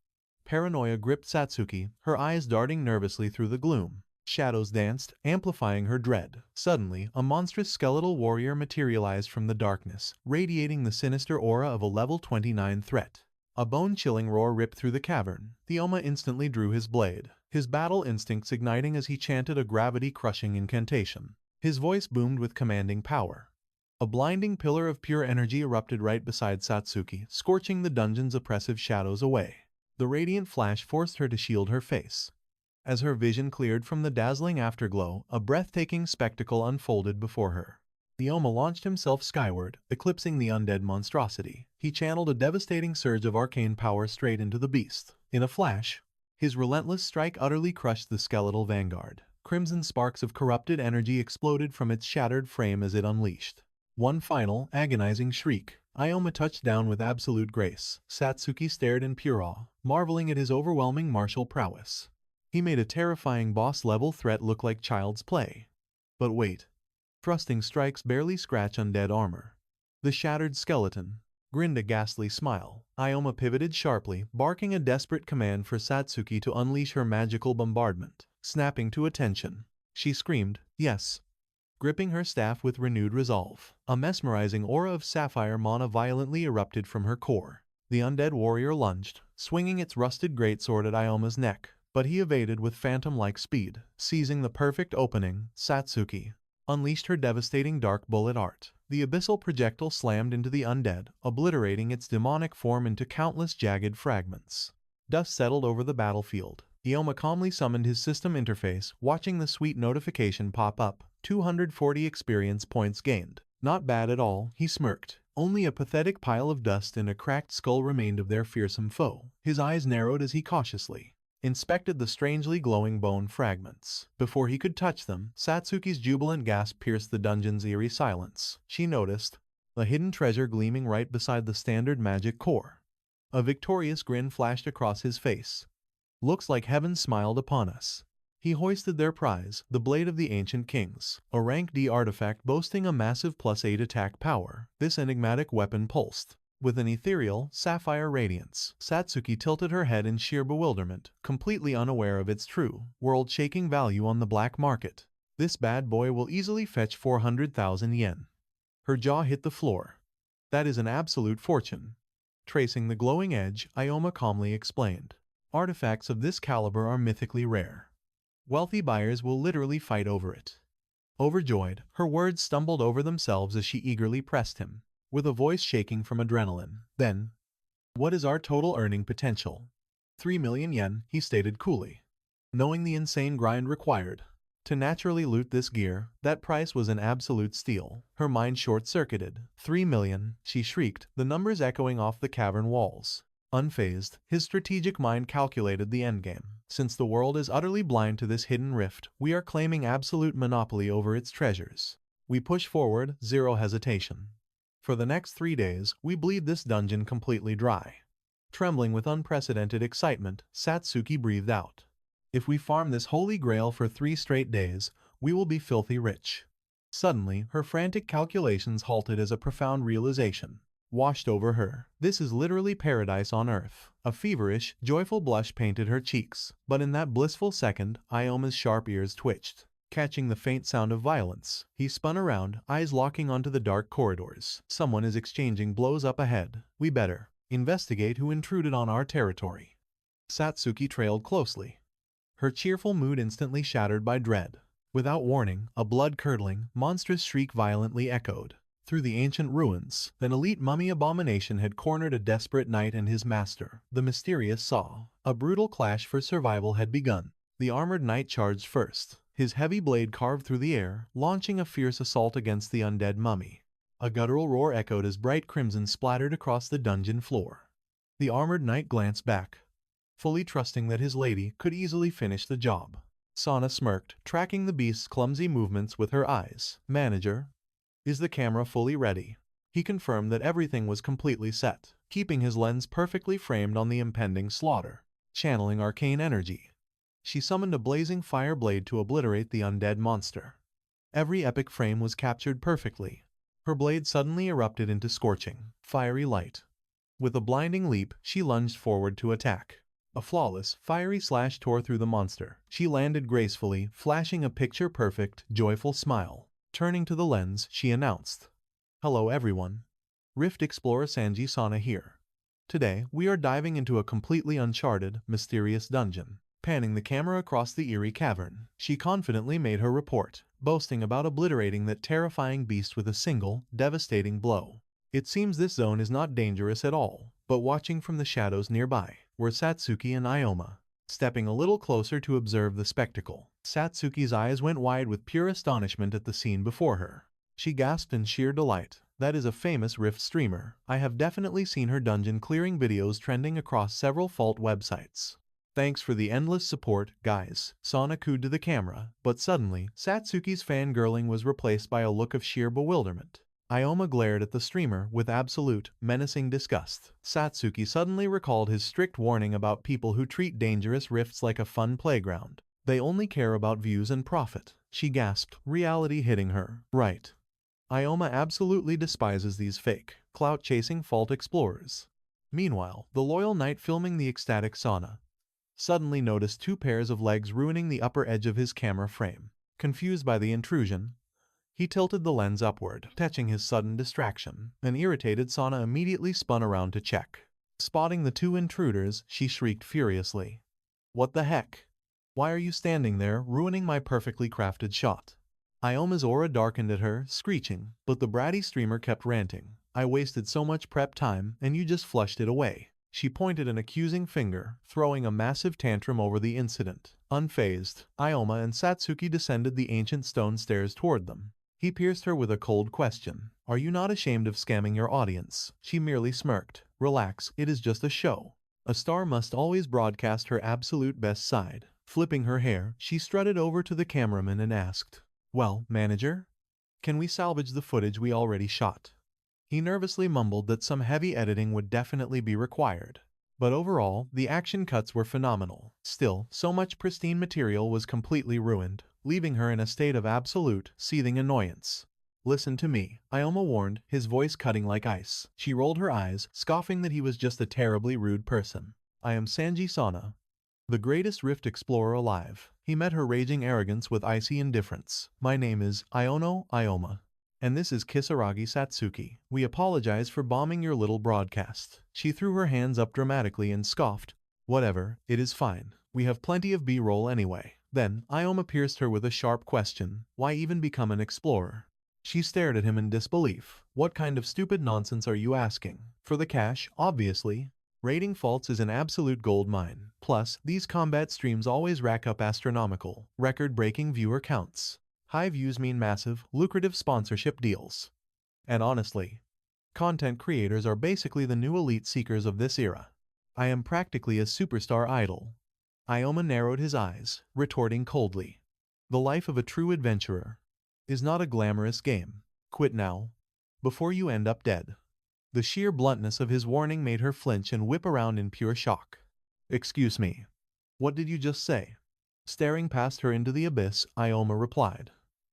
Paranoia gripped Satsuki, her eyes darting nervously through the gloom. Shadows danced, amplifying her dread. Suddenly, a monstrous skeletal warrior materialized from the darkness, radiating the sinister aura of a level 29 threat. A bone-chilling roar ripped through the cavern. Ioma instantly drew his blade, his battle instincts igniting as he chanted a gravity-crushing incantation. His voice boomed with commanding power. A blinding pillar of pure energy erupted right beside Satsuki, scorching the dungeon's oppressive shadows away. The radiant flash forced her to shield her face. As her vision cleared from the dazzling afterglow, a breathtaking spectacle unfolded before her. Ioma launched himself skyward, eclipsing the undead monstrosity. He channeled a devastating surge of arcane power straight into the beast. In a flash, his relentless strike utterly crushed the skeletal vanguard. Crimson sparks of corrupted energy exploded from its shattered frame as it unleashed one final, agonizing shriek. Ioma touched down with absolute grace. Satsuki stared in pure awe, marveling at his overwhelming martial prowess. He made a terrifying boss-level threat look like child's play. But wait. Thrusting strikes barely scratch undead armor. The shattered skeleton grinned a ghastly smile. Ioma pivoted sharply, barking a desperate command for Satsuki to unleash her magical bombardment. Snapping to attention, she screamed, "Yes!" gripping her staff with renewed resolve. A mesmerizing aura of sapphire mana violently erupted from her core. The undead warrior lunged, swinging its rusted greatsword at Ioma's neck, but he evaded with phantom-like speed. Seizing the perfect opening, Satsuki unleashed her devastating dark bullet art. The abyssal projectile slammed into the undead, obliterating its demonic form into countless jagged fragments. Dust settled over the battlefield. Ioma calmly summoned his system interface, watching the sweet notification pop up. 240 experience points gained. Not bad at all, he smirked. Only a pathetic pile of dust and a cracked skull remained of their fearsome foe. His eyes narrowed as he cautiously inspected the strangely glowing bone fragments. Before he could touch them, Satsuki's jubilant gasp pierced the dungeon's eerie silence. She noticed a hidden treasure gleaming right beside the standard magic core. A victorious grin flashed across his face. "Looks like heaven smiled upon us." He hoisted their prize, the Blade of the Ancient Kings, a rank D artifact boasting a massive +8 attack power. This enigmatic weapon pulsed with an ethereal, sapphire radiance. Satsuki tilted her head in sheer bewilderment, completely unaware of its true, world-shaking value on the black market. "This bad boy will easily fetch 400,000 yen." Her jaw hit the floor. "That is an absolute fortune." Tracing the glowing edge, Ioma calmly explained. "Artifacts of this caliber are mythically rare. Wealthy buyers will literally fight over it." Overjoyed, her words stumbled over themselves as she eagerly pressed him, with a voice shaking from adrenaline. "Then, what is our total earning potential?" 3 million yen, he stated coolly. Knowing the insane grind required to naturally loot this gear, that price was an absolute steal. Her mind short-circuited. 3 million, she shrieked, the numbers echoing off the cavern walls. Unfazed, his strategic mind calculated the endgame. Since the world is utterly blind to this hidden rift, we are claiming absolute monopoly over its treasures. We push forward, zero hesitation. For the next 3 days, we bleed this dungeon completely dry. Trembling with unprecedented excitement, Satsuki breathed out. "If we farm this holy grail for 3 straight days, we will be filthy rich." Suddenly, her frantic calculations halted as a profound realization washed over her. This is literally paradise on earth. A feverish, joyful blush painted her cheeks, but in that blissful second, Ioma's sharp ears twitched. Catching the faint sound of violence, he spun around, eyes locking onto the dark corridors. "Someone is exchanging blows up ahead. We better investigate who intruded on our territory." Satsuki trailed closely, her cheerful mood instantly shattered by dread. Without warning, a blood-curdling, monstrous shriek violently echoed through the ancient ruins. An elite mummy abomination had cornered a desperate knight and his master, the mysterious Saw. A brutal clash for survival had begun. The armored knight charged first, his heavy blade carved through the air, launching a fierce assault against the undead mummy. A guttural roar echoed as bright crimson splattered across the dungeon floor. The armored knight glanced back, fully trusting that his lady could easily finish the job. Sana smirked, tracking the beast's clumsy movements with her eyes. "Manager, is the camera fully ready?" He confirmed that everything was completely set. keeping his lens perfectly framed on the impending slaughter. Channeling arcane energy, she summoned a blazing fire blade to obliterate the undead monster. Every epic frame was captured perfectly. Her blade suddenly erupted into scorching, fiery light. With a blinding leap, she lunged forward to attack. A flawless, fiery slash tore through the monster. She landed gracefully, flashing a picture-perfect, joyful smile. Turning to the lens, she announced, "Hello everyone. Rift Explorer Sanji Sana here. Today, we are diving into a completely uncharted, mysterious dungeon." Panning the camera across the eerie cavern, she confidently made her report, boasting about obliterating that terrifying beast with a single, devastating blow. It seems this zone is not dangerous at all, but watching from the shadows nearby were Satsuki and Ioma. Stepping a little closer to observe the spectacle, Satsuki's eyes went wide with pure astonishment at the scene before her. She gasped in sheer delight. "That is a famous Rift streamer. I have definitely seen her dungeon clearing videos trending across several Fault websites. Thanks for the endless support, guys." Sana cooed to the camera, but suddenly, Satsuki's fangirling was replaced by a look of sheer bewilderment. Ioma glared at the streamer with absolute, menacing disgust. Satsuki suddenly recalled his strict warning about people who treat dangerous rifts like a fun playground. They only care about views and profit. She gasped, reality hitting her. Right. Ioma absolutely despises these fake, clout-chasing Fault explorers. Meanwhile, the loyal knight filming the ecstatic Sana suddenly noticed two pairs of legs ruining the upper edge of his camera frame. Confused by the intrusion, he tilted the lens upward, catching his sudden distraction. An irritated Sana immediately spun around to check. Spotting the two intruders, she shrieked furiously, "What the heck? Why are you standing there, ruining my perfectly crafted shot?" Ioma's aura darkened at her, screeching, but the bratty streamer kept ranting. "I wasted so much prep time, and you just flushed it away." She pointed an accusing finger, throwing a massive tantrum over the incident. Unfazed, Ioma and Satsuki descended the ancient stone stairs toward them. He pierced her with a cold question. "Are you not ashamed of scamming your audience?" She merely smirked. "Relax, it is just a show. A star must always broadcast her absolute best side." Flipping her hair, she strutted over to the cameraman and asked, "Well, manager? Can we salvage the footage we already shot?" He nervously mumbled that some heavy editing would definitely be required. But overall, the action cuts were phenomenal. Still, so much pristine material was completely ruined, leaving her in a state of absolute, seething annoyance. "Listen to me," Ioma warned, his voice cutting like ice. She rolled her eyes, scoffing that he was just a terribly rude person. "I am Sanji Sana, the greatest Rift explorer alive." He met her raging arrogance with icy indifference. "My name is Ioma. And this is Kisaragi Satsuki. We apologize for bombing your little broadcast." She threw her hands up dramatically and scoffed. "Whatever, it is fine. We have plenty of B-roll anyway." Then, Ioma pierced her with a sharp question. "Why even become an explorer?" She stared at him in disbelief. "What kind of stupid nonsense are you asking?" "For the cash, obviously. Raiding Faults is an absolute gold mine. Plus, these combat streams always rack up astronomical, record-breaking viewer counts. High views mean massive, lucrative sponsorship deals. And honestly, content creators are basically the new elite seekers of this era. I am practically a superstar idol." Ioma narrowed his eyes, retorting coldly, "The life of a true adventurer is not a glamorous game. Quit now, before you end up dead." The sheer bluntness of his warning made her flinch and whip around in pure shock. "Excuse me. What did you just say?" Staring past her into the abyss, Ioma replied,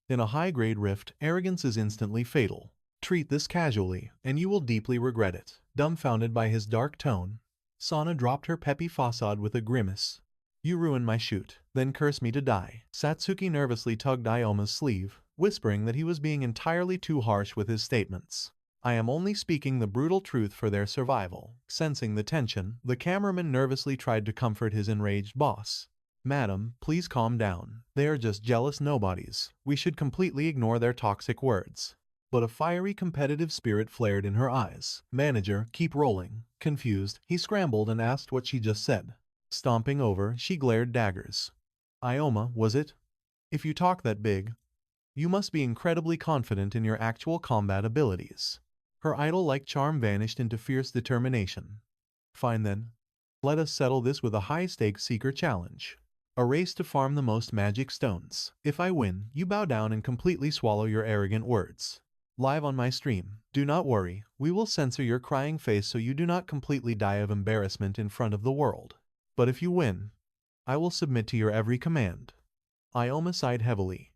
"In a high-grade rift, arrogance is instantly fatal. Treat this casually, and you will deeply regret it." Dumbfounded by his dark tone, Sana dropped her peppy facade with a grimace. "You ruined my shoot, then curse me to die." Satsuki nervously tugged Ioma's sleeve, whispering that he was being entirely too harsh with his statements. "I am only speaking the brutal truth for their survival." Sensing the tension, the cameraman nervously tried to comfort his enraged boss. "Madam, please calm down. They are just jealous nobodies. We should completely ignore their toxic words." But a fiery competitive spirit flared in her eyes. "Manager, keep rolling." Confused, he scrambled and asked what she just said. Stomping over, she glared daggers. "Ioma, was it? If you talk that big, you must be incredibly confident in your actual combat abilities." Her idol-like charm vanished into fierce determination. "Fine then. Let us settle this with a high-stakes seeker challenge. A race to farm the most magic stones. If I win, you bow down and completely swallow your arrogant words. Live on my stream. Do not worry, we will censor your crying face so you do not completely die of embarrassment in front of the world. But if you win, I will submit to your every command. Ioma sighed heavily.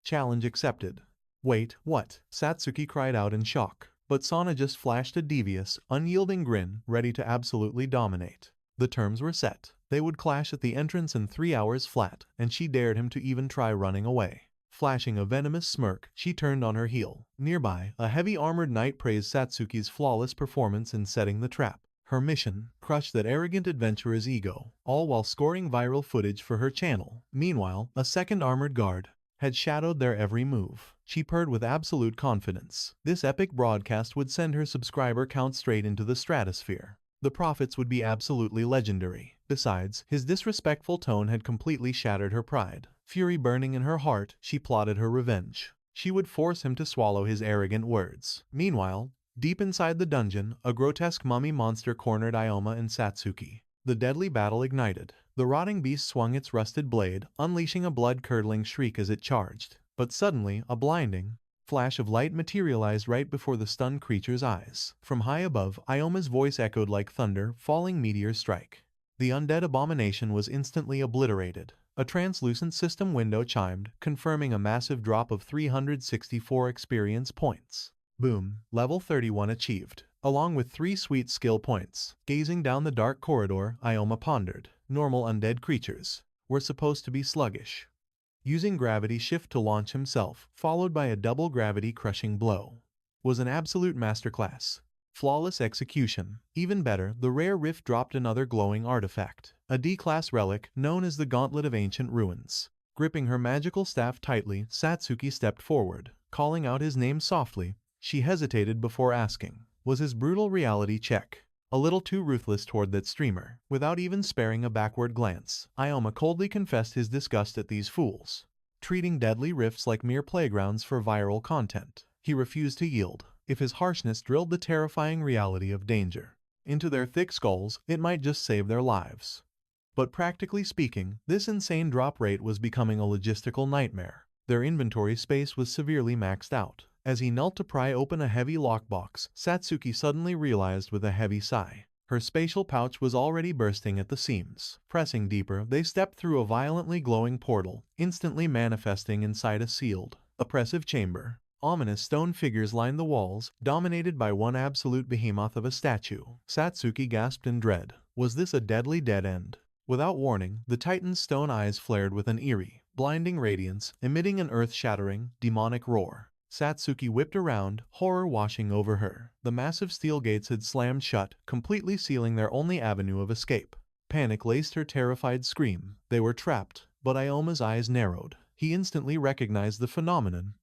Challenge accepted. Wait, what? Satsuki cried out in shock. But Sana just flashed a devious, unyielding grin, ready to absolutely dominate. The terms were set. They would clash at the entrance in 3 hours flat, and she dared him to even try running away. Flashing a venomous smirk, she turned on her heel. Nearby, a heavy armored knight praised Satsuki's flawless performance in setting the trap. Her mission, crush that arrogant adventurer's ego, all while scoring viral footage for her channel. Meanwhile, a second armored guard had shadowed their every move. She purred with absolute confidence. This epic broadcast would send her subscriber count straight into the stratosphere. The profits would be absolutely legendary. Besides, his disrespectful tone had completely shattered her pride. Fury burning in her heart, she plotted her revenge. She would force him to swallow his arrogant words. Meanwhile, deep inside the dungeon, a grotesque mummy monster cornered Ioma and Satsuki. The deadly battle ignited. The rotting beast swung its rusted blade, unleashing a blood-curdling shriek as it charged. But suddenly, a blinding flash of light materialized right before the stunned creature's eyes. From high above, Ioma's voice echoed like thunder, falling meteors strike. The undead abomination was instantly obliterated. A translucent system window chimed, confirming a massive drop of 364 experience points. Boom, level 31 achieved, along with 3 sweet skill points. Gazing down the dark corridor, Ioma pondered. Normal undead creatures were supposed to be sluggish, using gravity shift to launch himself, followed by a double gravity crushing blow, was an absolute masterclass. Flawless execution. Even better, the rare rift dropped another glowing artifact, a D-class relic known as the Gauntlet of Ancient Ruins. Gripping her magical staff tightly, Satsuki stepped forward, calling out his name softly. She hesitated before asking, was his brutal reality check a little too ruthless toward that streamer? Without even sparing a backward glance, Ioma coldly confessed his disgust at these fools, treating deadly rifts like mere playgrounds for viral content. He refused to yield. If his harshness drilled the terrifying reality of danger into their thick skulls, it might just save their lives. But practically speaking, this insane drop rate was becoming a logistical nightmare. Their inventory space was severely maxed out. As he knelt to pry open a heavy lockbox, Satsuki suddenly realized with a heavy sigh. Her spatial pouch was already bursting at the seams. Pressing deeper, they stepped through a violently glowing portal, instantly manifesting inside a sealed, oppressive chamber. Ominous stone figures lined the walls, dominated by one absolute behemoth of a statue. Satsuki gasped in dread. Was this a deadly dead end? Without warning, the Titan's stone eyes flared with an eerie, blinding radiance, emitting an earth-shattering, demonic roar. Satsuki whipped around, horror washing over her. The massive steel gates had slammed shut, completely sealing their only avenue of escape. Panic laced her terrified scream. They were trapped, but Ioma's eyes narrowed. He instantly recognized the phenomenon.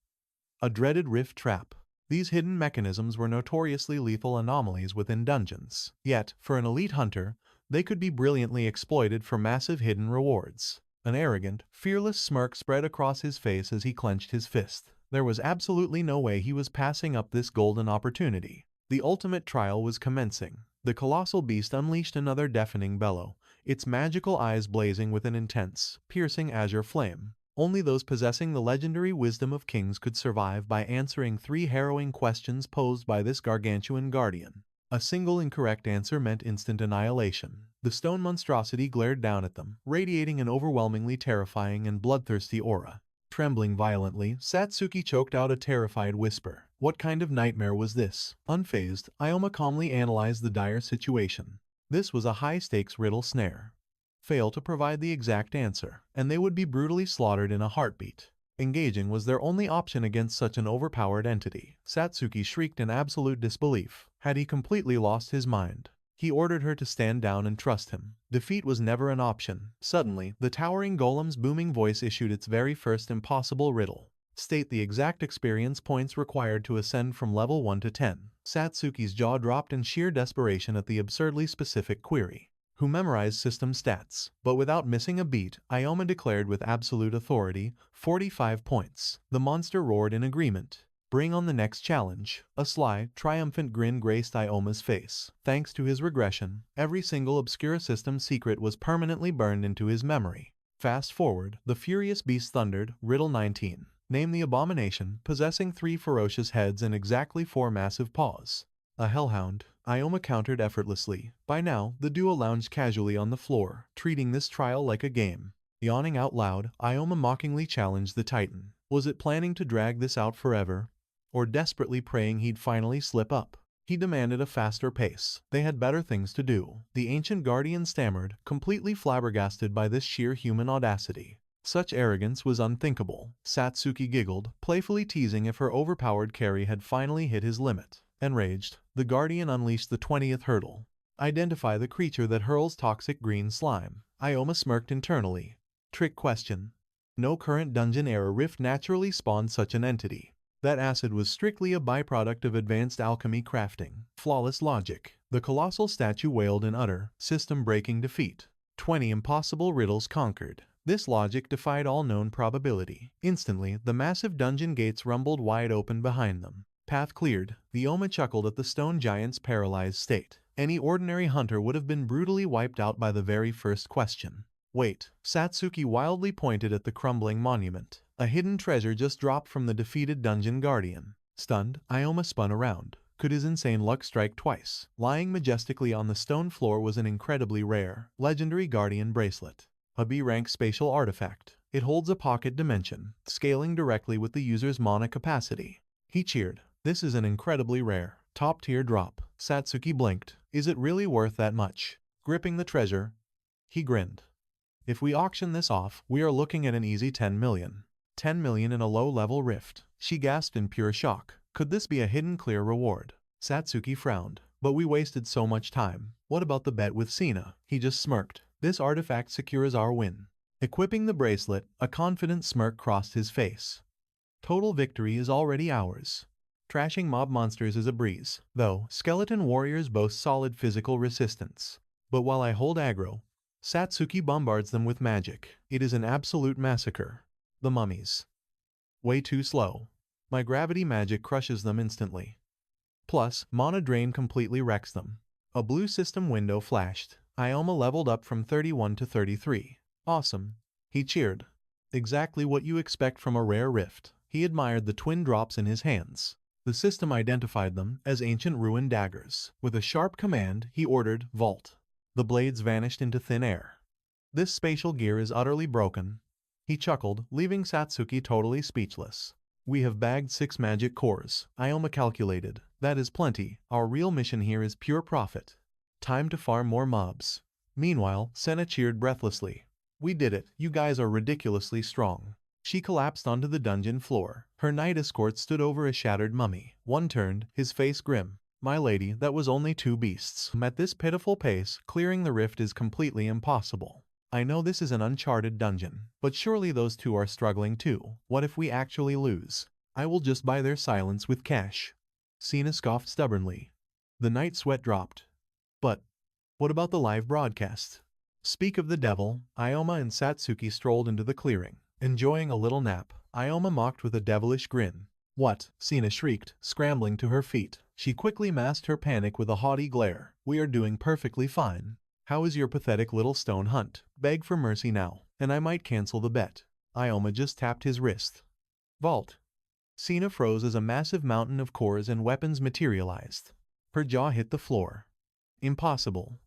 A dreaded rift trap. These hidden mechanisms were notoriously lethal anomalies within dungeons. Yet, for an elite hunter, they could be brilliantly exploited for massive hidden rewards. An arrogant, fearless smirk spread across his face as he clenched his fist. There was absolutely no way he was passing up this golden opportunity. The ultimate trial was commencing. The colossal beast unleashed another deafening bellow, its magical eyes blazing with an intense, piercing azure flame. Only those possessing the legendary wisdom of kings could survive by answering 3 harrowing questions posed by this gargantuan guardian. A single incorrect answer meant instant annihilation. The stone monstrosity glared down at them, radiating an overwhelmingly terrifying and bloodthirsty aura. Trembling violently, Satsuki choked out a terrified whisper. What kind of nightmare was this? Unfazed, Ioma calmly analyzed the dire situation. This was a high-stakes riddle snare. Fail to provide the exact answer, and they would be brutally slaughtered in a heartbeat. Engaging was their only option against such an overpowered entity. Satsuki shrieked in absolute disbelief. Had he completely lost his mind? He ordered her to stand down and trust him. Defeat was never an option. Suddenly, the towering golem's booming voice issued its very first impossible riddle. State the exact experience points required to ascend from level 1 to 10. Satsuki's jaw dropped in sheer desperation at the absurdly specific query. Who memorized system stats? But without missing a beat, Ioma declared with absolute authority, 45 points. The monster roared in agreement. Bring on the next challenge. A sly, triumphant grin graced Ioma's face. Thanks to his regression, every single obscure system secret was permanently burned into his memory. Fast forward, the furious beast thundered, Riddle 19. Name the abomination, possessing 3 ferocious heads and exactly 4 massive paws. A hellhound, Ioma countered effortlessly. By now, the duo lounged casually on the floor, treating this trial like a game. Yawning out loud, Ioma mockingly challenged the Titan. Was it planning to drag this out forever? Or desperately praying he'd finally slip up? He demanded a faster pace. They had better things to do. The ancient guardian stammered, completely flabbergasted by this sheer human audacity. Such arrogance was unthinkable. Satsuki giggled, playfully teasing if her overpowered carry had finally hit his limit. Enraged, the guardian unleashed the 20th hurdle. Identify the creature that hurls toxic green slime. Ioma smirked internally. Trick question. No current dungeon era rift naturally spawned such an entity. That acid was strictly a byproduct of advanced alchemy crafting. Flawless logic. The colossal statue wailed in utter, system-breaking defeat. 20 impossible riddles conquered. This logic defied all known probability. Instantly, the massive dungeon gates rumbled wide open behind them. Path cleared. The Ioma chuckled at the stone giant's paralyzed state. Any ordinary hunter would have been brutally wiped out by the very first question. Wait. Satsuki wildly pointed at the crumbling monument. A hidden treasure just dropped from the defeated dungeon guardian. Stunned, Ioma spun around. Could his insane luck strike twice? Lying majestically on the stone floor was an incredibly rare, legendary guardian bracelet. A B-rank spatial artifact. It holds a pocket dimension, scaling directly with the user's mana capacity. He cheered. This is an incredibly rare, top-tier drop. Satsuki blinked. Is it really worth that much? Gripping the treasure, he grinned. If we auction this off, we are looking at an easy 10 million. 10 million in a low-level rift. She gasped in pure shock. Could this be a hidden clear reward? Satsuki frowned. But we wasted so much time. What about the bet with Sina? He just smirked. This artifact secures our win. Equipping the bracelet, a confident smirk crossed his face. Total victory is already ours. Trashing mob monsters is a breeze, though skeleton warriors boast solid physical resistance. But while I hold aggro, Satsuki bombards them with magic. It is an absolute massacre. The mummies. Way too slow. My gravity magic crushes them instantly. Plus, mana drain completely wrecks them. A blue system window flashed. Ioma leveled up from 31 to 33. Awesome. He cheered. Exactly what you expect from a rare rift. He admired the twin drops in his hands. The system identified them as ancient ruined daggers. With a sharp command, he ordered, "Vault." The blades vanished into thin air. This spatial gear is utterly broken. He chuckled, leaving Satsuki totally speechless. We have bagged 6 magic cores. Ioma calculated. That is plenty. Our real mission here is pure profit. Time to farm more mobs. Meanwhile, Senna cheered breathlessly. We did it. You guys are ridiculously strong. She collapsed onto the dungeon floor. Her knight escort stood over a shattered mummy. One turned, his face grim. My lady, that was only 2 beasts. At this pitiful pace, clearing the rift is completely impossible. I know this is an uncharted dungeon, but surely those 2 are struggling too. What if we actually lose? I will just buy their silence with cash. Sina scoffed stubbornly. The knight's sweat dropped. But what about the live broadcast? Speak of the devil, Ioma and Satsuki strolled into the clearing, enjoying a little nap. Ioma mocked with a devilish grin. What? Sina shrieked, scrambling to her feet. She quickly masked her panic with a haughty glare. We are doing perfectly fine. How is your pathetic little stone hunt? Beg for mercy now, and I might cancel the bet. Ioma just tapped his wrist. Vault. Sina froze as a massive mountain of cores and weapons materialized. Her jaw hit the floor. Impossible.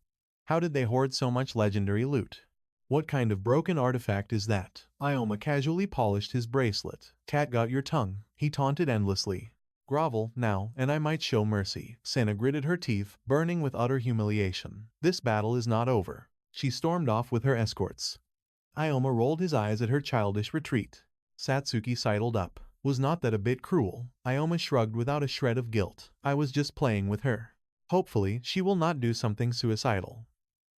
How did they hoard so much legendary loot? What kind of broken artifact is that? Ioma casually polished his bracelet. Cat got your tongue, he taunted endlessly. Grovel, now, and I might show mercy. Sina gritted her teeth, burning with utter humiliation. This battle is not over. She stormed off with her escorts. Ioma rolled his eyes at her childish retreat. Satsuki sidled up. Was not that a bit cruel? Ioma shrugged without a shred of guilt. I was just playing with her. Hopefully, she will not do something suicidal.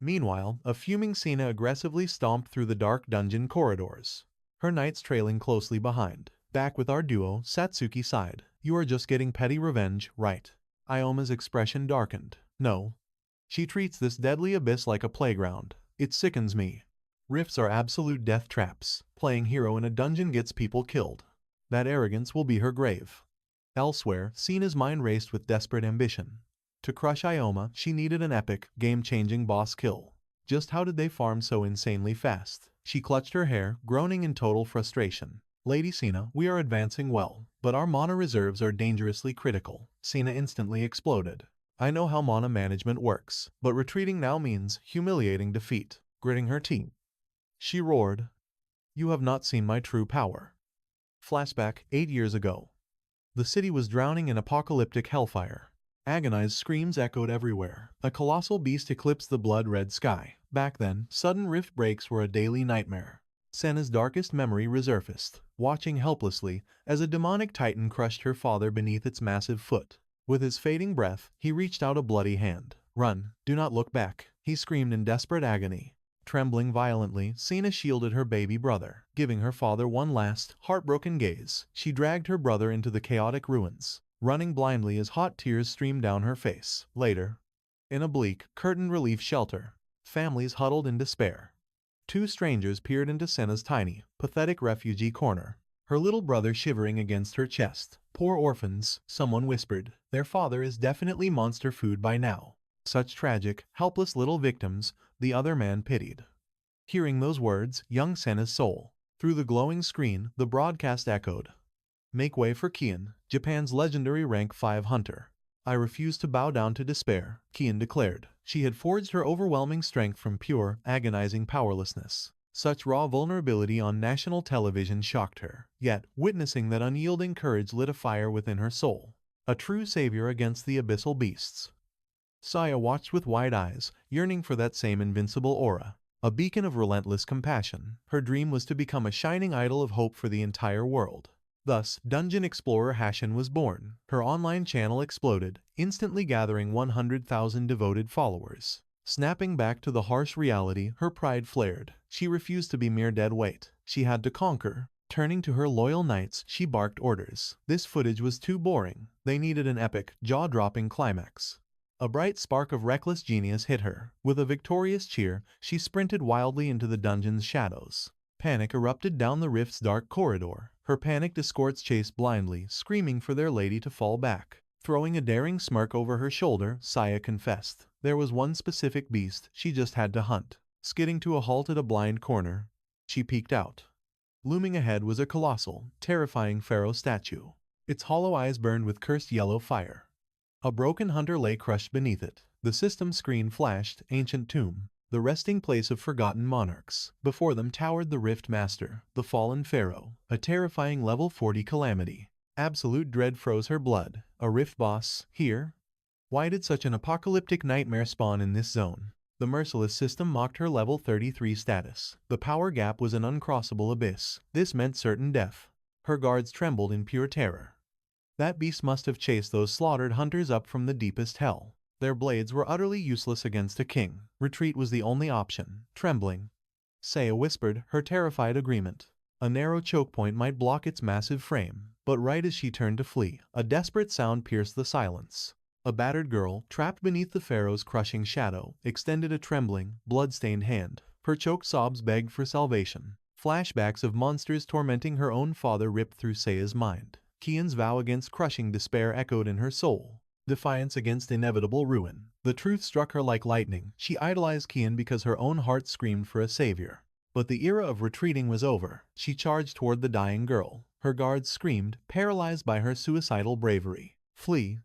Meanwhile, a fuming Sina aggressively stomped through the dark dungeon corridors. Her knights trailing closely behind. Back with our duo, Satsuki sighed. You are just getting petty revenge, right? Ioma's expression darkened. No. She treats this deadly abyss like a playground. It sickens me. Rifts are absolute death traps. Playing hero in a dungeon gets people killed. That arrogance will be her grave. Elsewhere, Sina's mind raced with desperate ambition. To crush Ioma, she needed an epic, game-changing boss kill. Just how did they farm so insanely fast? She clutched her hair, groaning in total frustration. Lady Sina, we are advancing well, but our mana reserves are dangerously critical. Sina instantly exploded. I know how mana management works, but retreating now means humiliating defeat. Gritting her teeth, she roared, "You have not seen my true power." Flashback, 8 years ago. The city was drowning in apocalyptic hellfire. Agonized screams echoed everywhere. A colossal beast eclipsed the blood-red sky. Back then, sudden rift breaks were a daily nightmare. Senna's darkest memory resurfaced, watching helplessly as a demonic titan crushed her father beneath its massive foot. With his fading breath, he reached out a bloody hand. "Run, do not look back," he screamed in desperate agony. Trembling violently, Sina shielded her baby brother, giving her father one last, heartbroken gaze. She dragged her brother into the chaotic ruins, running blindly as hot tears streamed down her face. Later, in a bleak, curtained relief shelter, families huddled in despair. Two strangers peered into Senna's tiny, pathetic refugee corner, her little brother shivering against her chest. "Poor orphans," someone whispered. "Their father is definitely monster food by now." Such tragic, helpless little victims, the other man pitied. Hearing those words, young Senna's soul. Through the glowing screen, the broadcast echoed. "Make way for Kian, Japan's legendary rank 5 hunter." "I refuse to bow down to despair," Kian declared. She had forged her overwhelming strength from pure, agonizing powerlessness. Such raw vulnerability on national television shocked her. Yet, witnessing that unyielding courage lit a fire within her soul. A true savior against the abyssal beasts. Saya watched with wide eyes, yearning for that same invincible aura. A beacon of relentless compassion. Her dream was to become a shining idol of hope for the entire world. Thus, Dungeon Explorer Hashin was born. Her online channel exploded, instantly gathering 100,000 devoted followers. Snapping back to the harsh reality, her pride flared. She refused to be mere dead weight. She had to conquer. Turning to her loyal knights, she barked orders. This footage was too boring. They needed an epic, jaw-dropping climax. A bright spark of reckless genius hit her. With a victorious cheer, she sprinted wildly into the dungeon's shadows. Panic erupted down the rift's dark corridor. Her panicked escorts chased blindly, screaming for their lady to fall back. Throwing a daring smirk over her shoulder, Saya confessed. There was one specific beast she just had to hunt. Skidding to a halt at a blind corner, she peeked out. Looming ahead was a colossal, terrifying pharaoh statue. Its hollow eyes burned with cursed yellow fire. A broken hunter lay crushed beneath it. The system screen flashed, ancient tomb, the resting place of forgotten monarchs. Before them towered the Rift Master, the fallen pharaoh, a terrifying level 40 calamity. Absolute dread froze her blood. A Rift boss, here? Why did such an apocalyptic nightmare spawn in this zone? The merciless system mocked her level 33 status. The power gap was an uncrossable abyss. This meant certain death. Her guards trembled in pure terror. That beast must have chased those slaughtered hunters up from the deepest hell. Their blades were utterly useless against a king. Retreat was the only option. Trembling, Saya whispered, her terrified agreement. A narrow choke point might block its massive frame, but right as she turned to flee, a desperate sound pierced the silence. A battered girl, trapped beneath the pharaoh's crushing shadow, extended a trembling, blood-stained hand. Her choked sobs begged for salvation. Flashbacks of monsters tormenting her own father ripped through Saya's mind. Kian's vow against crushing despair echoed in her soul. Defiance against inevitable ruin. The truth struck her like lightning. She idolized Kian because her own heart screamed for a savior. But the era of retreating was over. She charged toward the dying girl. Her guards screamed, paralyzed by her suicidal bravery. "Flee!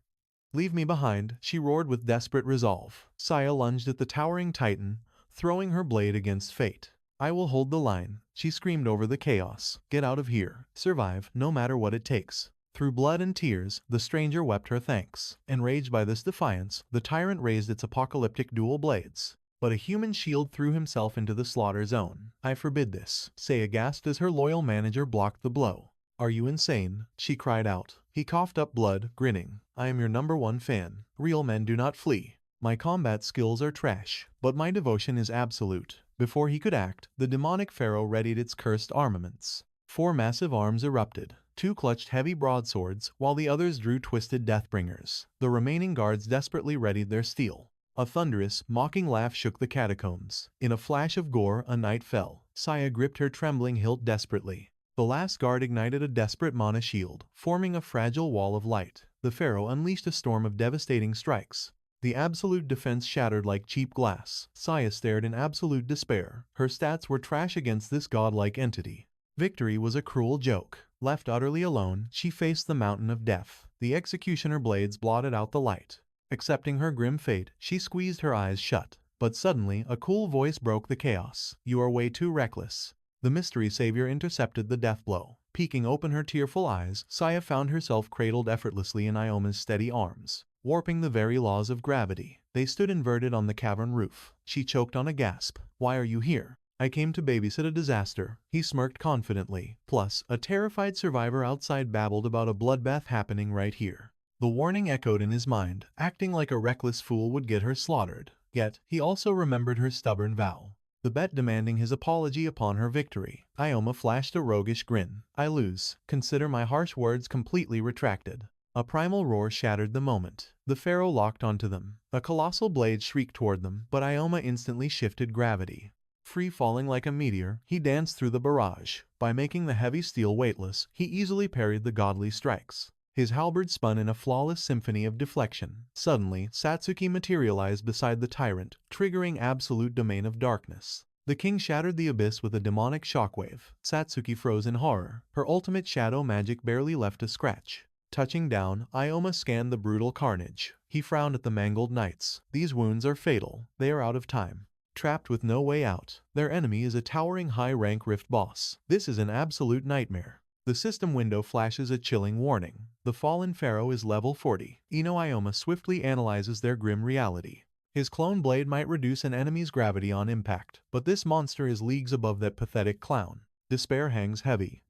Leave me behind," she roared with desperate resolve. Saya lunged at the towering titan, throwing her blade against fate. "I will hold the line," she screamed over the chaos. "Get out of here. Survive, no matter what it takes." Through blood and tears, the stranger wept her thanks. Enraged by this defiance, the tyrant raised its apocalyptic dual blades. But a human shield threw himself into the slaughter zone. "I forbid this," Saya gasped as her loyal manager blocked the blow. "Are you insane?" she cried out. He coughed up blood, grinning. "I am your #1 fan. Real men do not flee. My combat skills are trash, but my devotion is absolute." Before he could act, the demonic pharaoh readied its cursed armaments. 4 massive arms erupted. 2 clutched heavy broadswords, while the others drew twisted deathbringers. The remaining guards desperately readied their steel. A thunderous, mocking laugh shook the catacombs. In a flash of gore, a knight fell. Saya gripped her trembling hilt desperately. The last guard ignited a desperate mana shield, forming a fragile wall of light. The pharaoh unleashed a storm of devastating strikes. The absolute defense shattered like cheap glass. Saya stared in absolute despair. Her stats were trash against this godlike entity. Victory was a cruel joke. Left utterly alone, she faced the mountain of death. The executioner blades blotted out the light. Accepting her grim fate, she squeezed her eyes shut. But suddenly, a cool voice broke the chaos. "You are way too reckless." The mystery savior intercepted the death blow. Peeking open her tearful eyes, Saya found herself cradled effortlessly in Ioma's steady arms, warping the very laws of gravity. They stood inverted on the cavern roof. She choked on a gasp. "Why are you here?" "I came to babysit a disaster," he smirked confidently. Plus, a terrified survivor outside babbled about a bloodbath happening right here. The warning echoed in his mind. Acting like a reckless fool would get her slaughtered. Yet, he also remembered her stubborn vow. The bet demanding his apology upon her victory. Ioma flashed a roguish grin. "I lose. Consider my harsh words completely retracted." A primal roar shattered the moment. The pharaoh locked onto them. A colossal blade shrieked toward them, but Ioma instantly shifted gravity. Free falling like a meteor, he danced through the barrage. By making the heavy steel weightless, he easily parried the godly strikes. His halberd spun in a flawless symphony of deflection. Suddenly, Satsuki materialized beside the tyrant, triggering absolute domain of darkness. The king shattered the abyss with a demonic shockwave. Satsuki froze in horror. Her ultimate shadow magic barely left a scratch. Touching down, Ioma scanned the brutal carnage. He frowned at the mangled knights. "These wounds are fatal. They are out of time." Trapped with no way out. Their enemy is a towering high-rank rift boss. This is an absolute nightmare. The system window flashes a chilling warning. The fallen pharaoh is level 40. Ioma swiftly analyzes their grim reality. His clone blade might reduce an enemy's gravity on impact, but this monster is leagues above that pathetic clown. Despair hangs heavy.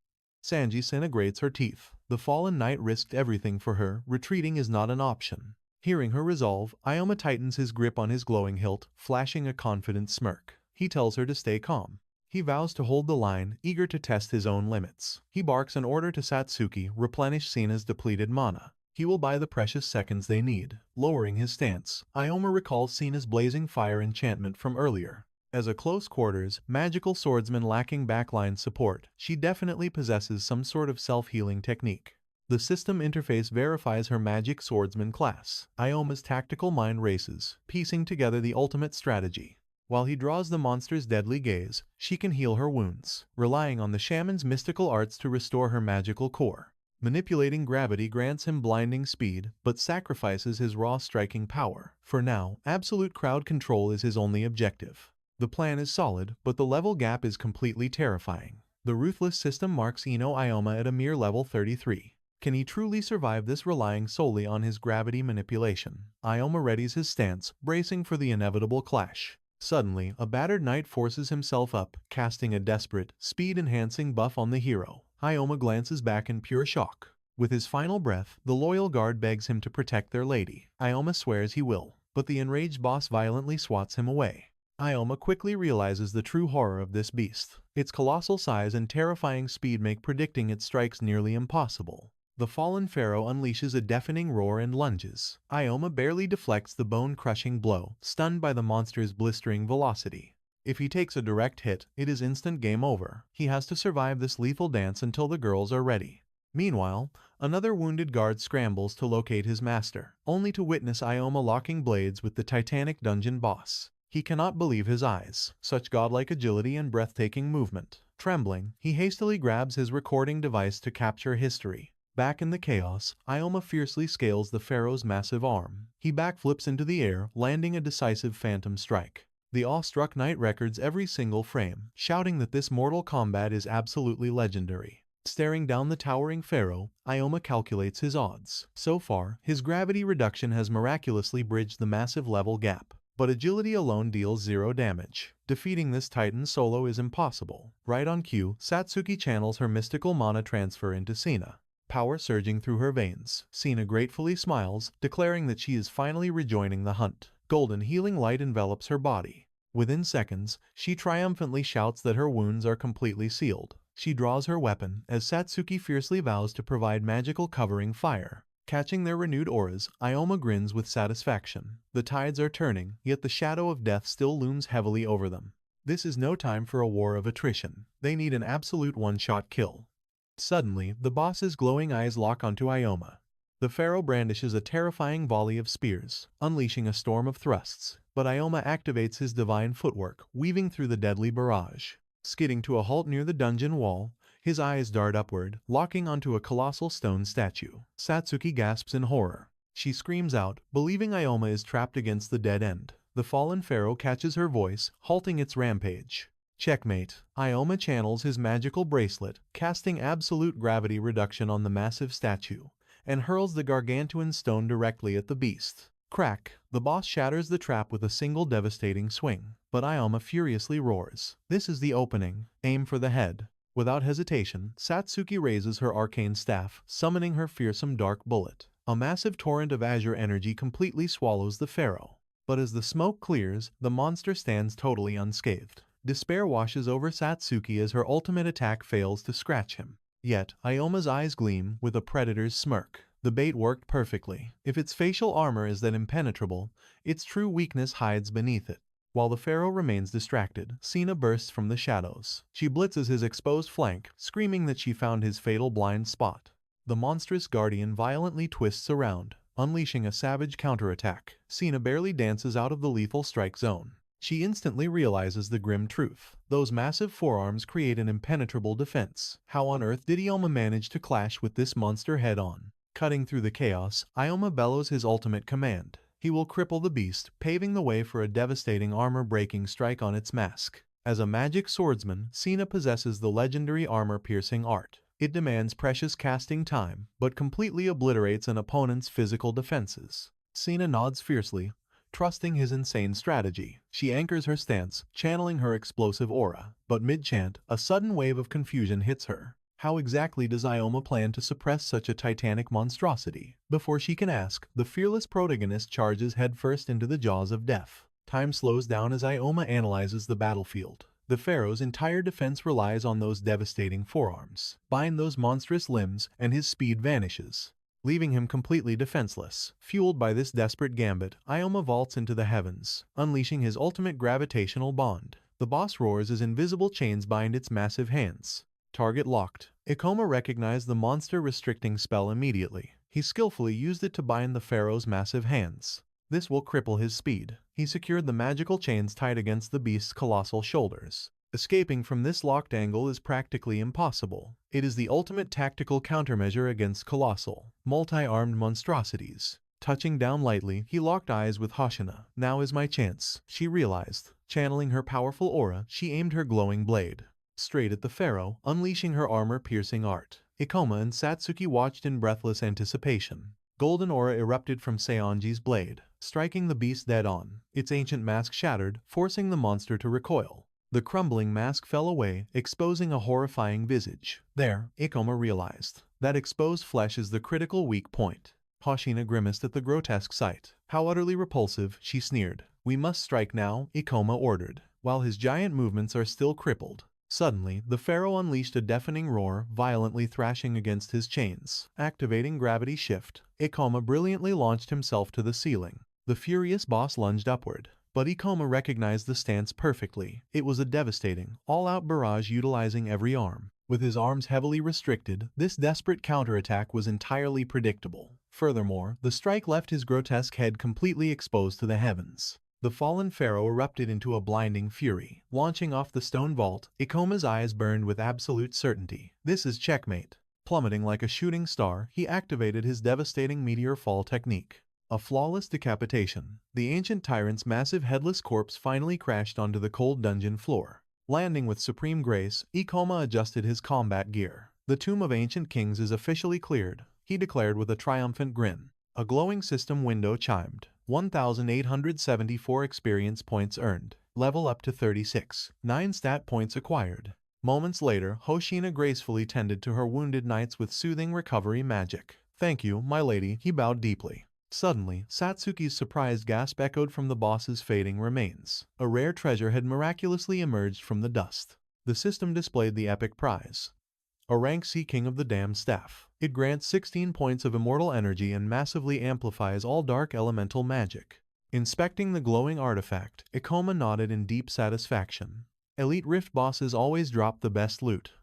Sanji disintegrates her teeth. The fallen knight risked everything for her. Retreating is not an option. Hearing her resolve, Ioma tightens his grip on his glowing hilt, flashing a confident smirk. He tells her to stay calm. He vows to hold the line, eager to test his own limits. He barks an order to Satsuki, replenish Sina's depleted mana. He will buy the precious seconds they need. Lowering his stance, Ioma recalls Sina's blazing fire enchantment from earlier. As a close quarters, magical swordsman lacking backline support, she definitely possesses some sort of self-healing technique. The system interface verifies her magic swordsman class. Ioma's tactical mind races, piecing together the ultimate strategy. While he draws the monster's deadly gaze, she can heal her wounds, relying on the shaman's mystical arts to restore her magical core. Manipulating gravity grants him blinding speed, but sacrifices his raw striking power. For now, absolute crowd control is his only objective. The plan is solid, but the level gap is completely terrifying. The ruthless system marks Ioma at a mere level 33. Can he truly survive this relying solely on his gravity manipulation? Ioma readies his stance, bracing for the inevitable clash. Suddenly, a battered knight forces himself up, casting a desperate, speed-enhancing buff on the hero. Ioma glances back in pure shock. With his final breath, the loyal guard begs him to protect their lady. Ioma swears he will, but the enraged boss violently swats him away. Ioma quickly realizes the true horror of this beast. Its colossal size and terrifying speed make predicting its strikes nearly impossible. The fallen pharaoh unleashes a deafening roar and lunges. Ioma barely deflects the bone-crushing blow, stunned by the monster's blistering velocity. If he takes a direct hit, it is instant game over. He has to survive this lethal dance until the girls are ready. Meanwhile, another wounded guard scrambles to locate his master, only to witness Ioma locking blades with the titanic dungeon boss. He cannot believe his eyes. Such godlike agility and breathtaking movement. Trembling, he hastily grabs his recording device to capture history. Back in the chaos, Ioma fiercely scales the pharaoh's massive arm. He backflips into the air, landing a decisive phantom strike. The awestruck knight records every single frame, shouting that this mortal combat is absolutely legendary. Staring down the towering pharaoh, Ioma calculates his odds. So far, his gravity reduction has miraculously bridged the massive level gap. But agility alone deals 0 damage. Defeating this titan solo is impossible. Right on cue, Satsuki channels her mystical mana transfer into Sina. Power surging through her veins, Sina gratefully smiles, declaring that she is finally rejoining the hunt. Golden healing light envelops her body. Within seconds, she triumphantly shouts that her wounds are completely sealed. She draws her weapon, as Satsuki fiercely vows to provide magical covering fire. Catching their renewed auras, Ioma grins with satisfaction. The tides are turning, yet the shadow of death still looms heavily over them. This is no time for a war of attrition. They need an absolute one-shot kill. Suddenly, the boss's glowing eyes lock onto Ioma. The pharaoh brandishes a terrifying volley of spears, unleashing a storm of thrusts, but Ioma activates his divine footwork, weaving through the deadly barrage. Skidding to a halt near the dungeon wall, His eyes dart upward, locking onto a colossal stone statue. Satsuki gasps in horror. She screams out, believing Ioma is trapped against the dead end. The fallen pharaoh catches her voice, halting its rampage. Checkmate. Ioma channels his magical bracelet, casting absolute gravity reduction on the massive statue, and hurls the gargantuan stone directly at the beast. Crack! The boss shatters the trap with a single devastating swing, but Ioma furiously roars. This is the opening. Aim for the head. Without hesitation, Satsuki raises her arcane staff, summoning her fearsome dark bullet. A massive torrent of azure energy completely swallows the pharaoh. But as the smoke clears, the monster stands totally unscathed. Despair washes over Satsuki as her ultimate attack fails to scratch him. Yet, Ioma's eyes gleam with a predator's smirk. The bait worked perfectly. If its facial armor is that impenetrable, its true weakness hides beneath it. While the pharaoh remains distracted, Sina bursts from the shadows. She blitzes his exposed flank, screaming that she found his fatal blind spot. The monstrous guardian violently twists around, unleashing a savage counterattack. Sina barely dances out of the lethal strike zone. She instantly realizes the grim truth. Those massive forearms create an impenetrable defense. How on earth did Ioma manage to clash with this monster head-on? Cutting through the chaos, Ioma bellows his ultimate command. He will cripple the beast, paving the way for a devastating armor-breaking strike on its mask. As a magic swordsman, Sina possesses the legendary armor-piercing art. It demands precious casting time, but completely obliterates an opponent's physical defenses. Sina nods fiercely, trusting his insane strategy. She anchors her stance, channeling her explosive aura. But mid-chant, a sudden wave of confusion hits her. How exactly does Ioma plan to suppress such a titanic monstrosity? Before she can ask, the fearless protagonist charges headfirst into the jaws of death. Time slows down as Ioma analyzes the battlefield. The pharaoh's entire defense relies on those devastating forearms. Bind those monstrous limbs, and his speed vanishes, leaving him completely defenseless. Fueled by this desperate gambit, Ioma vaults into the heavens, unleashing his ultimate gravitational bond. The boss roars as invisible chains bind its massive hands. Target locked. Ioma recognized the monster-restricting spell immediately. He skillfully used it to bind the pharaoh's massive hands. This will cripple his speed. He secured the magical chains tight against the beast's colossal shoulders. Escaping from this locked angle is practically impossible. It is the ultimate tactical countermeasure against colossal, multi-armed monstrosities. Touching down lightly, he locked eyes with Hoshina. Now is my chance, she realized. Channeling her powerful aura, she aimed her glowing blade straight at the pharaoh, unleashing her armor-piercing art. Ioma and Satsuki watched in breathless anticipation. Golden aura erupted from Seonji's blade, striking the beast dead-on. Its ancient mask shattered, forcing the monster to recoil. The crumbling mask fell away, exposing a horrifying visage. There, Ioma realized that exposed flesh is the critical weak point. Hoshina grimaced at the grotesque sight. How utterly repulsive, she sneered. We must strike now, Ioma ordered, while his giant movements are still crippled. Suddenly, the pharaoh unleashed a deafening roar, violently thrashing against his chains. Activating gravity shift, Ioma brilliantly launched himself to the ceiling. The furious boss lunged upward, but Ioma recognized the stance perfectly. It was a devastating, all-out barrage utilizing every arm. With his arms heavily restricted, this desperate counterattack was entirely predictable. Furthermore, the strike left his grotesque head completely exposed to the heavens. The fallen pharaoh erupted into a blinding fury. Launching off the stone vault, Ikoma's eyes burned with absolute certainty. This is checkmate. Plummeting like a shooting star, he activated his devastating meteor fall technique. A flawless decapitation. The ancient tyrant's massive headless corpse finally crashed onto the cold dungeon floor. Landing with supreme grace, Ikoma adjusted his combat gear. The tomb of ancient kings is officially cleared, he declared with a triumphant grin. A glowing system window chimed. 1,874 experience points earned. Level up to 36. 9 stat points acquired. Moments later, Hoshina gracefully tended to her wounded knights with soothing recovery magic. Thank you, my lady, he bowed deeply. Suddenly, Satsuki's surprised gasp echoed from the boss's fading remains. A rare treasure had miraculously emerged from the dust. The system displayed the epic prize. A rank C King of the Damned Staff. It grants 16 points of immortal energy and massively amplifies all dark elemental magic. Inspecting the glowing artifact, Ikoma nodded in deep satisfaction. Elite Rift bosses always drop the best loot.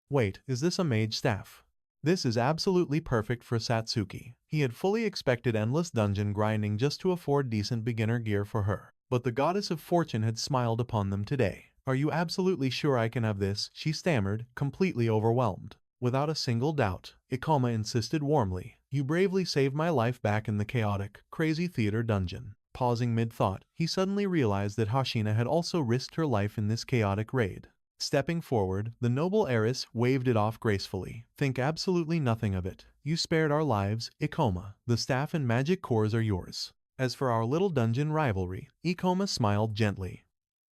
Wait, is this a mage staff? This is absolutely perfect for Satsuki. He had fully expected endless dungeon grinding just to afford decent beginner gear for her. But the goddess of fortune had smiled upon them today. Are you absolutely sure I can have this? She stammered, completely overwhelmed. Without a single doubt, Ikoma insisted warmly. You bravely saved my life back in the chaotic, crazy theater dungeon. Pausing mid-thought, he suddenly realized that Hoshina had also risked her life in this chaotic raid. Stepping forward, the noble heiress waved it off gracefully. Think absolutely nothing of it. You spared our lives, Ikoma. The staff and magic cores are yours. As for our little dungeon rivalry, Ikoma smiled gently.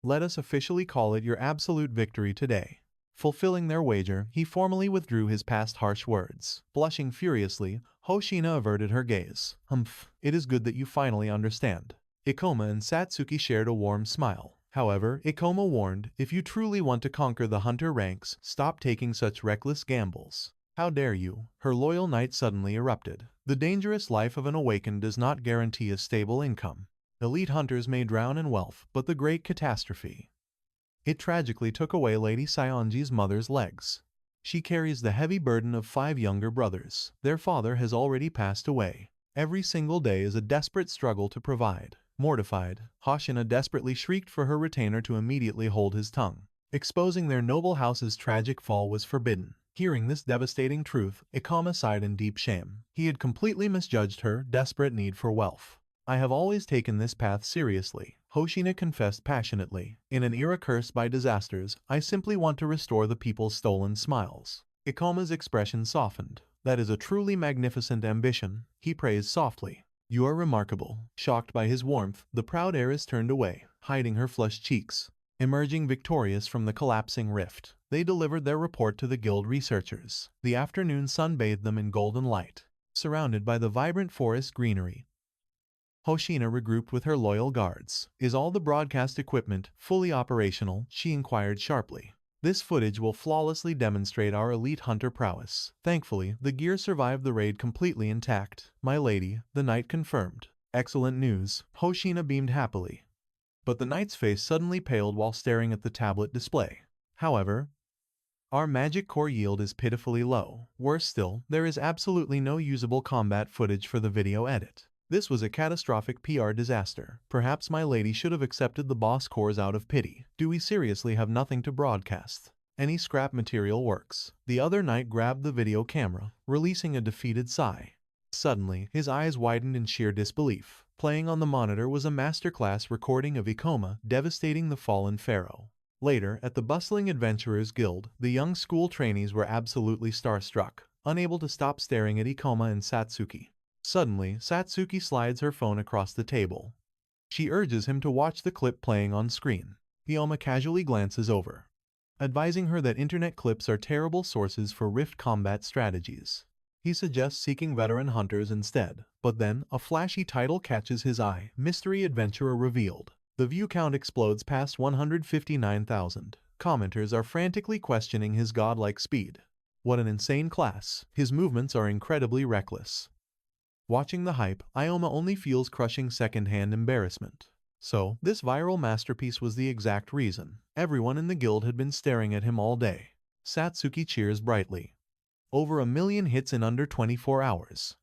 Let us officially call it your absolute victory today. Fulfilling their wager, he formally withdrew his past harsh words. Blushing furiously, Hoshina averted her gaze. Humph, it is good that you finally understand. Ikoma and Satsuki shared a warm smile. However, Ikoma warned, if you truly want to conquer the hunter ranks, stop taking such reckless gambles. How dare you? Her loyal knight suddenly erupted. The dangerous life of an awakened does not guarantee a stable income. Elite hunters may drown in wealth, but the great catastrophe. It tragically took away Lady Sionji's mother's legs. She carries the heavy burden of 5 younger brothers. Their father has already passed away. Every single day is a desperate struggle to provide. Mortified, Hoshina desperately shrieked for her retainer to immediately hold his tongue. Exposing their noble house's tragic fall was forbidden. Hearing this devastating truth, Ikoma sighed in deep shame. He had completely misjudged her desperate need for wealth. I have always taken this path seriously, Hoshina confessed passionately. In an era cursed by disasters, I simply want to restore the people's stolen smiles. Ikoma's expression softened. That is a truly magnificent ambition, he praised softly. You are remarkable. Shocked by his warmth, the proud heiress turned away, hiding her flushed cheeks. Emerging victorious from the collapsing rift, they delivered their report to the guild researchers. The afternoon sun bathed them in golden light. Surrounded by the vibrant forest greenery, Hoshina regrouped with her loyal guards. Is all the broadcast equipment fully operational? She inquired sharply. This footage will flawlessly demonstrate our elite hunter prowess. Thankfully, the gear survived the raid completely intact. My lady, the knight confirmed. Excellent news. Hoshina beamed happily. But the knight's face suddenly paled while staring at the tablet display. However, our magic core yield is pitifully low. Worse still, there is absolutely no usable combat footage for the video edit. This was a catastrophic PR disaster. Perhaps my lady should have accepted the boss cores out of pity. Do we seriously have nothing to broadcast? Any scrap material works. The other knight grabbed the video camera, releasing a defeated sigh. Suddenly, his eyes widened in sheer disbelief. Playing on the monitor was a masterclass recording of Ikoma devastating the fallen pharaoh. Later, at the bustling Adventurers Guild, the young school trainees were absolutely starstruck, unable to stop staring at Ikoma and Satsuki. Suddenly, Satsuki slides her phone across the table. She urges him to watch the clip playing on screen. Ioma casually glances over, advising her that internet clips are terrible sources for Rift combat strategies. He suggests seeking veteran hunters instead, but then, a flashy title catches his eye. Mystery Adventurer revealed. The view count explodes past 159,000. Commenters are frantically questioning his godlike speed. What an insane class. His movements are incredibly reckless. Watching the hype, Ioma only feels crushing second-hand embarrassment. So, this viral masterpiece was the exact reason. Everyone in the guild had been staring at him all day. Satsuki cheers brightly. Over 1 million hits in under 24 hours.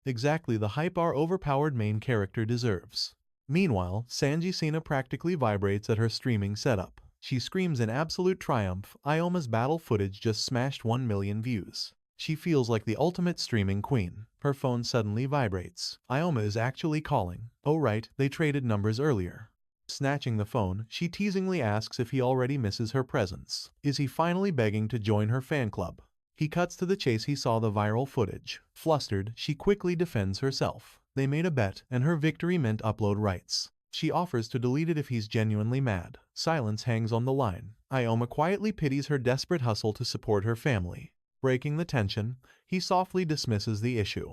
Exactly the hype our overpowered main character deserves. Meanwhile, Sanji Sina practically vibrates at her streaming setup. She screams in absolute triumph. Ioma's battle footage just smashed 1 million views. She feels like the ultimate streaming queen. Her phone suddenly vibrates. Ioma is actually calling. Oh right, they traded numbers earlier. Snatching the phone, she teasingly asks if he already misses her presence. Is he finally begging to join her fan club? He cuts to the chase. He saw the viral footage. Flustered, she quickly defends herself. They made a bet, and her victory meant upload rights. She offers to delete it if he's genuinely mad. Silence hangs on the line. Ioma quietly pities her desperate hustle to support her family. Breaking the tension, he softly dismisses the issue.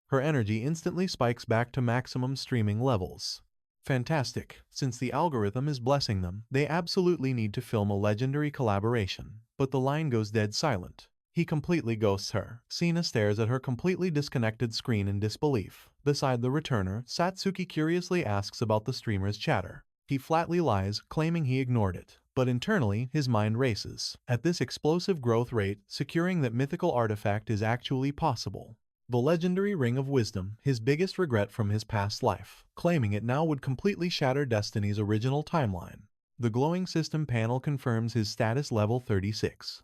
Her energy instantly spikes back to maximum streaming levels. Fantastic. Since the algorithm is blessing them, they absolutely need to film a legendary collaboration. But the line goes dead silent. He completely ghosts her. Sina stares at her completely disconnected screen in disbelief. Beside the returner, Satsuki curiously asks about the streamer's chatter. He flatly lies, claiming he ignored it. But internally, his mind races. At this explosive growth rate, securing that mythical artifact is actually possible. The legendary Ring of Wisdom, his biggest regret from his past life. Claiming it now would completely shatter Destiny's original timeline. The glowing system panel confirms his status level 36.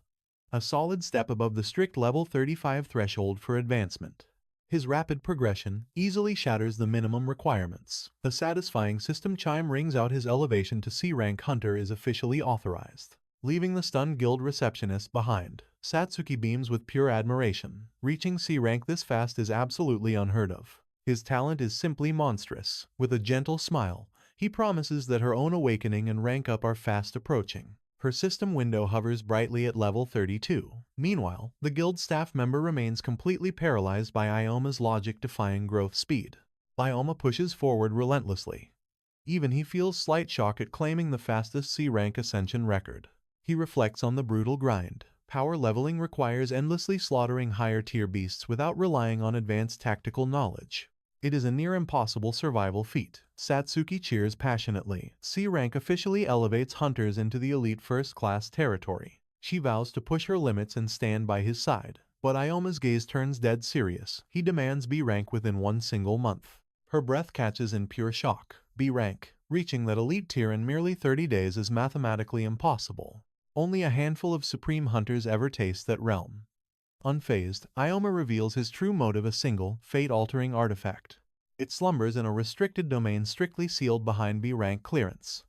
A solid step above the strict level 35 threshold for advancement. His rapid progression easily shatters the minimum requirements. A satisfying system chime rings out. His elevation to C-rank hunter is officially authorized. Leaving the stunned guild receptionist behind, Satsuki beams with pure admiration. Reaching C-rank this fast is absolutely unheard of. His talent is simply monstrous. With a gentle smile, he promises that her own awakening and rank up are fast approaching. Her system window hovers brightly at level 32. Meanwhile, the guild staff member remains completely paralyzed by Ioma's logic-defying growth speed. Ioma pushes forward relentlessly. Even he feels slight shock at claiming the fastest C-rank ascension record. He reflects on the brutal grind. Power leveling requires endlessly slaughtering higher-tier beasts without relying on advanced tactical knowledge. It is a near impossible survival feat. Satsuki cheers passionately. C-rank officially elevates hunters into the elite first-class territory. She vows to push her limits and stand by his side. But Ioma's gaze turns dead serious. He demands B rank within one single month. Her breath catches in pure shock. B rank. Reaching that elite tier in merely 30 days is mathematically impossible. Only a handful of supreme hunters ever taste that realm. Unfazed, Ioma reveals his true motive: a single, fate-altering artifact. It slumbers in a restricted domain strictly sealed behind B-rank clearance.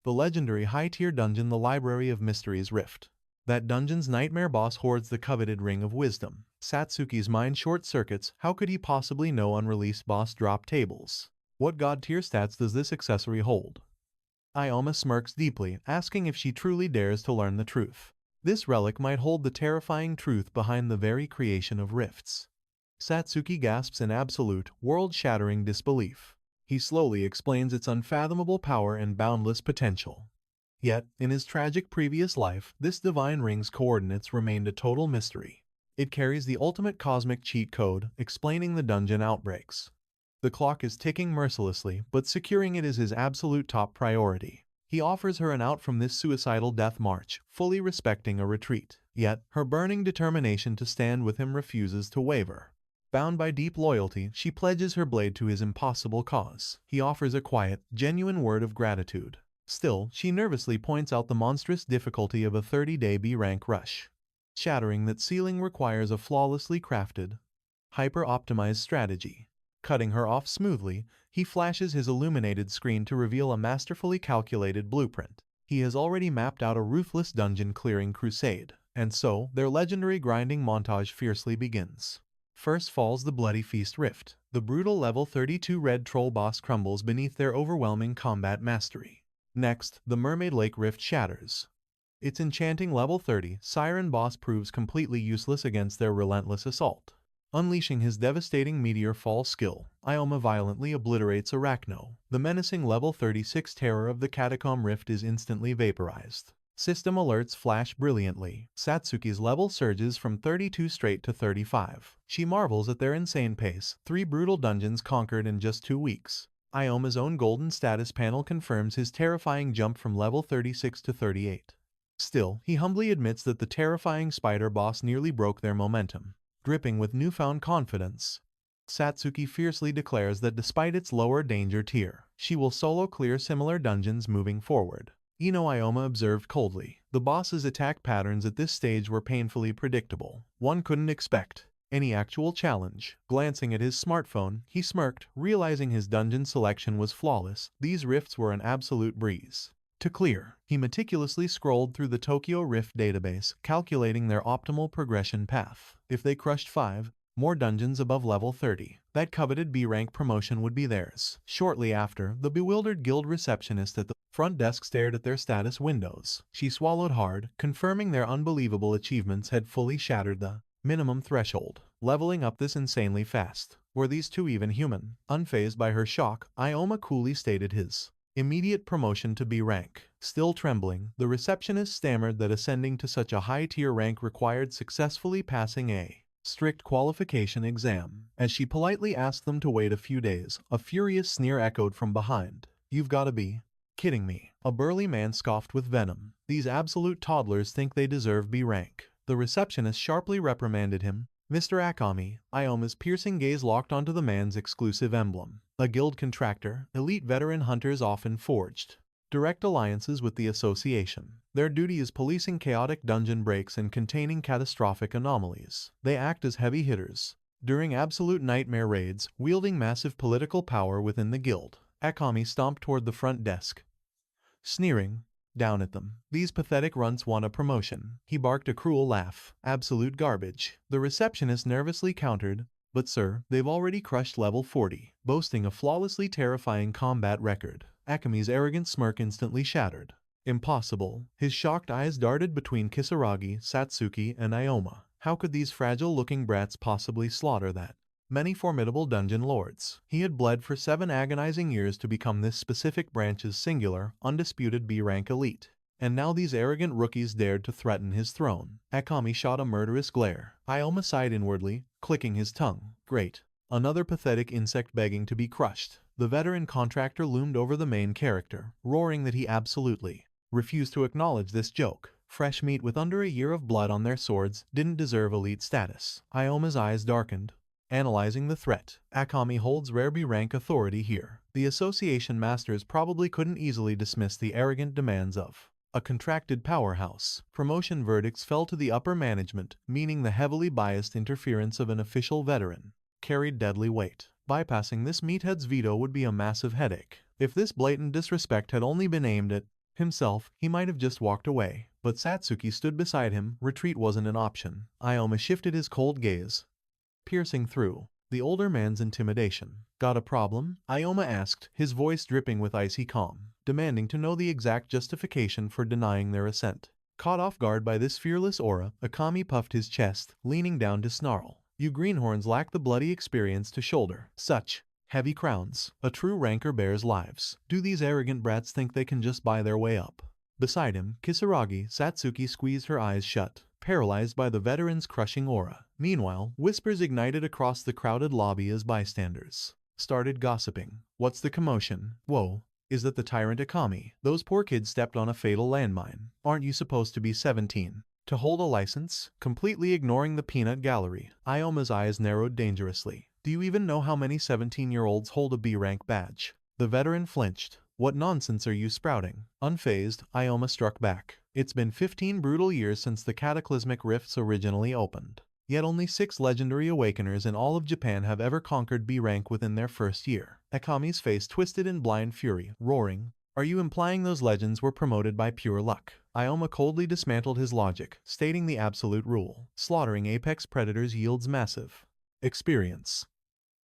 The legendary high-tier dungeon, the Library of Mysteries Rift. That dungeon's nightmare boss hoards the coveted Ring of Wisdom. Satsuki's mind short-circuits. How could he possibly know unreleased boss drop tables? What god-tier stats does this accessory hold? Ioma smirks deeply, asking if she truly dares to learn the truth. This relic might hold the terrifying truth behind the very creation of rifts. Satsuki gasps in absolute, world-shattering disbelief. He slowly explains its unfathomable power and boundless potential. Yet, in his tragic previous life, this divine ring's coordinates remained a total mystery. It carries the ultimate cosmic cheat code, explaining the dungeon outbreaks. The clock is ticking mercilessly, but securing it is his absolute top priority. He offers her an out from this suicidal death march, fully respecting a retreat. Yet, her burning determination to stand with him refuses to waver. Bound by deep loyalty, she pledges her blade to his impossible cause. He offers a quiet, genuine word of gratitude. Still, she nervously points out the monstrous difficulty of a 30-day B-rank rush. Shattering that ceiling requires a flawlessly crafted, hyper-optimized strategy. Cutting her off smoothly, he flashes his illuminated screen to reveal a masterfully calculated blueprint. He has already mapped out a ruthless dungeon-clearing crusade, and so their legendary grinding montage fiercely begins. First falls the Bloody Feast Rift. The brutal level 32 Red Troll boss crumbles beneath their overwhelming combat mastery. Next, the Mermaid Lake Rift shatters. Its enchanting level 30 Siren boss proves completely useless against their relentless assault. Unleashing his devastating Meteor Fall skill, Ioma violently obliterates Arachno. The menacing level 36 terror of the Catacomb Rift is instantly vaporized. System alerts flash brilliantly. Satsuki's level surges from 32 straight to 35. She marvels at their insane pace, 3 brutal dungeons conquered in just 2 weeks. Ioma's own golden status panel confirms his terrifying jump from level 36 to 38. Still, he humbly admits that the terrifying spider boss nearly broke their momentum. Dripping with newfound confidence, Satsuki fiercely declares that despite its lower danger tier, she will solo clear similar dungeons moving forward. Ioma observed coldly. The boss's attack patterns at this stage were painfully predictable. One couldn't expect any actual challenge. Glancing at his smartphone, he smirked, realizing his dungeon selection was flawless. These rifts were an absolute breeze to clear. He meticulously scrolled through the Tokyo Rift database, calculating their optimal progression path. If they crushed 5 more dungeons above level 30, that coveted B-rank promotion would be theirs. Shortly after, the bewildered guild receptionist at the front desk stared at their status windows. She swallowed hard, confirming their unbelievable achievements had fully shattered the minimum threshold. Leveling up this insanely fast. Were these two even human? Unfazed by her shock, Ioma coolly stated his immediate promotion to B rank. Still trembling, the receptionist stammered that ascending to such a high-tier rank required successfully passing a strict qualification exam. As she politely asked them to wait a few days, a furious sneer echoed from behind. "You've gotta be kidding me." A burly man scoffed with venom. "These absolute toddlers think they deserve B rank." The receptionist sharply reprimanded him. "Mr. Akami." Ioma's piercing gaze locked onto the man's exclusive emblem. A guild contractor, elite veteran hunters often forged. direct alliances with the association. Their duty is policing chaotic dungeon breaks and containing catastrophic anomalies. They act as heavy hitters during absolute nightmare raids, wielding massive political power within the guild. Akami stomped toward the front desk, sneering down at them. These pathetic runts want a promotion. He barked a cruel laugh. Absolute garbage. The receptionist nervously countered, but sir, they've already crushed level 40, boasting a flawlessly terrifying combat record. Akami's arrogant smirk instantly shattered. Impossible. His shocked eyes darted between Kisaragi, Satsuki, and Ioma. How could these fragile-looking brats possibly slaughter that many formidable dungeon lords? He had bled for 7 agonizing years to become this specific branch's singular, undisputed B-rank elite. And now these arrogant rookies dared to threaten his throne. Akami shot a murderous glare. Ioma sighed inwardly, clicking his tongue. Great. Another pathetic insect begging to be crushed. The veteran contractor loomed over the main character, roaring that he absolutely refused to acknowledge this joke. Fresh meat with under a year of blood on their swords didn't deserve elite status. Ioma's eyes darkened, analyzing the threat. Akami holds rare B-rank authority here. The association masters probably couldn't easily dismiss the arrogant demands of a contracted powerhouse. Promotion verdicts fell to the upper management, meaning the heavily biased interference of an official veteran carried deadly weight. Bypassing this meathead's veto would be a massive headache. If this blatant disrespect had only been aimed at himself, he might have just walked away. But Satsuki stood beside him. Retreat wasn't an option. Ioma shifted his cold gaze, piercing through the older man's intimidation. Got a problem? Ioma asked, his voice dripping with icy calm, demanding to know the exact justification for denying their assent. Caught off guard by this fearless aura, Akami puffed his chest, leaning down to snarl. You greenhorns lack the bloody experience to shoulder such heavy crowns. A true ranker bears lives. Do these arrogant brats think they can just buy their way up? Beside him, Kisaragi, Satsuki squeezed her eyes shut, paralyzed by the veteran's crushing aura. Meanwhile, whispers ignited across the crowded lobby as bystanders started gossiping. What's the commotion? Whoa, is that the tyrant Akami? Those poor kids stepped on a fatal landmine. Aren't you supposed to be 17? To hold a license? Completely ignoring the peanut gallery, Ioma's eyes narrowed dangerously. Do you even know how many 17-year-olds hold a B-rank badge? The veteran flinched. What nonsense are you sprouting? Unfazed, Ioma struck back. It's been 15 brutal years since the cataclysmic rifts originally opened. Yet only 6 legendary awakeners in all of Japan have ever conquered B-rank within their first year. Akami's face twisted in blind fury, roaring, are you implying those legends were promoted by pure luck? Ioma coldly dismantled his logic, stating the absolute rule. Slaughtering apex predators yields massive experience.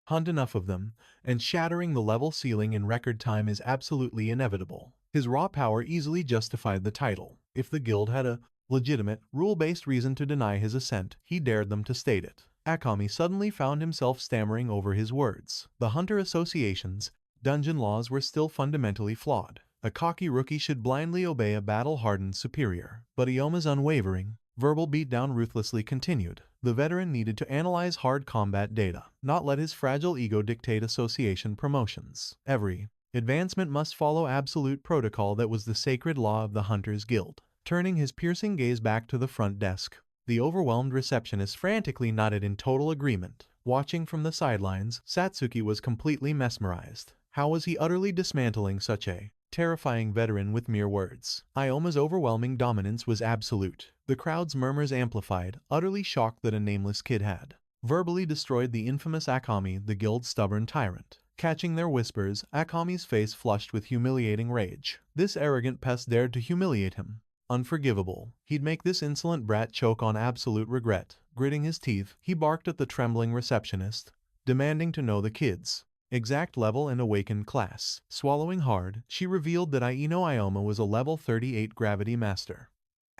Hunt enough of them, and shattering the level ceiling in record time is absolutely inevitable. His raw power easily justified the title. If the guild had a legitimate, rule-based reason to deny his assent, he dared them to state it. Akami suddenly found himself stammering over his words. The Hunter Association's dungeon laws were still fundamentally flawed. A cocky rookie should blindly obey a battle-hardened superior. But Ioma's unwavering, verbal beatdown ruthlessly continued. The veteran needed to analyze hard combat data, not let his fragile ego dictate association promotions. Every advancement must follow absolute protocol that was the sacred law of the Hunters Guild. Turning his piercing gaze back to the front desk, the overwhelmed receptionist frantically nodded in total agreement. Watching from the sidelines, Satsuki was completely mesmerized. How was he utterly dismantling such a terrifying veteran with mere words? Ioma's overwhelming dominance was absolute. The crowd's murmurs amplified, utterly shocked that a nameless kid had verbally destroyed the infamous Akami, the guild's stubborn tyrant. Catching their whispers, Akami's face flushed with humiliating rage. This arrogant pest dared to humiliate him. Unforgivable. He'd make this insolent brat choke on absolute regret. Gritting his teeth, he barked at the trembling receptionist, demanding to know the kid's exact level and awakened class. Swallowing hard, she revealed that Ioma was a level 38 gravity master.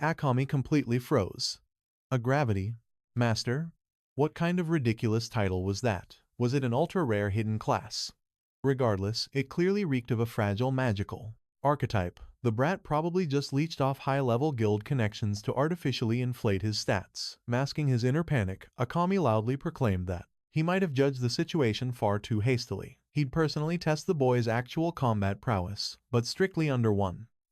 Akami completely froze. A gravity master? What kind of ridiculous title was that? Was it an ultra-rare hidden class? Regardless, it clearly reeked of a fragile magical archetype. The brat probably just leached off high-level guild connections to artificially inflate his stats. Masking his inner panic, Akami loudly proclaimed that he might have judged the situation far too hastily. He'd personally test the boy's actual combat prowess, but strictly under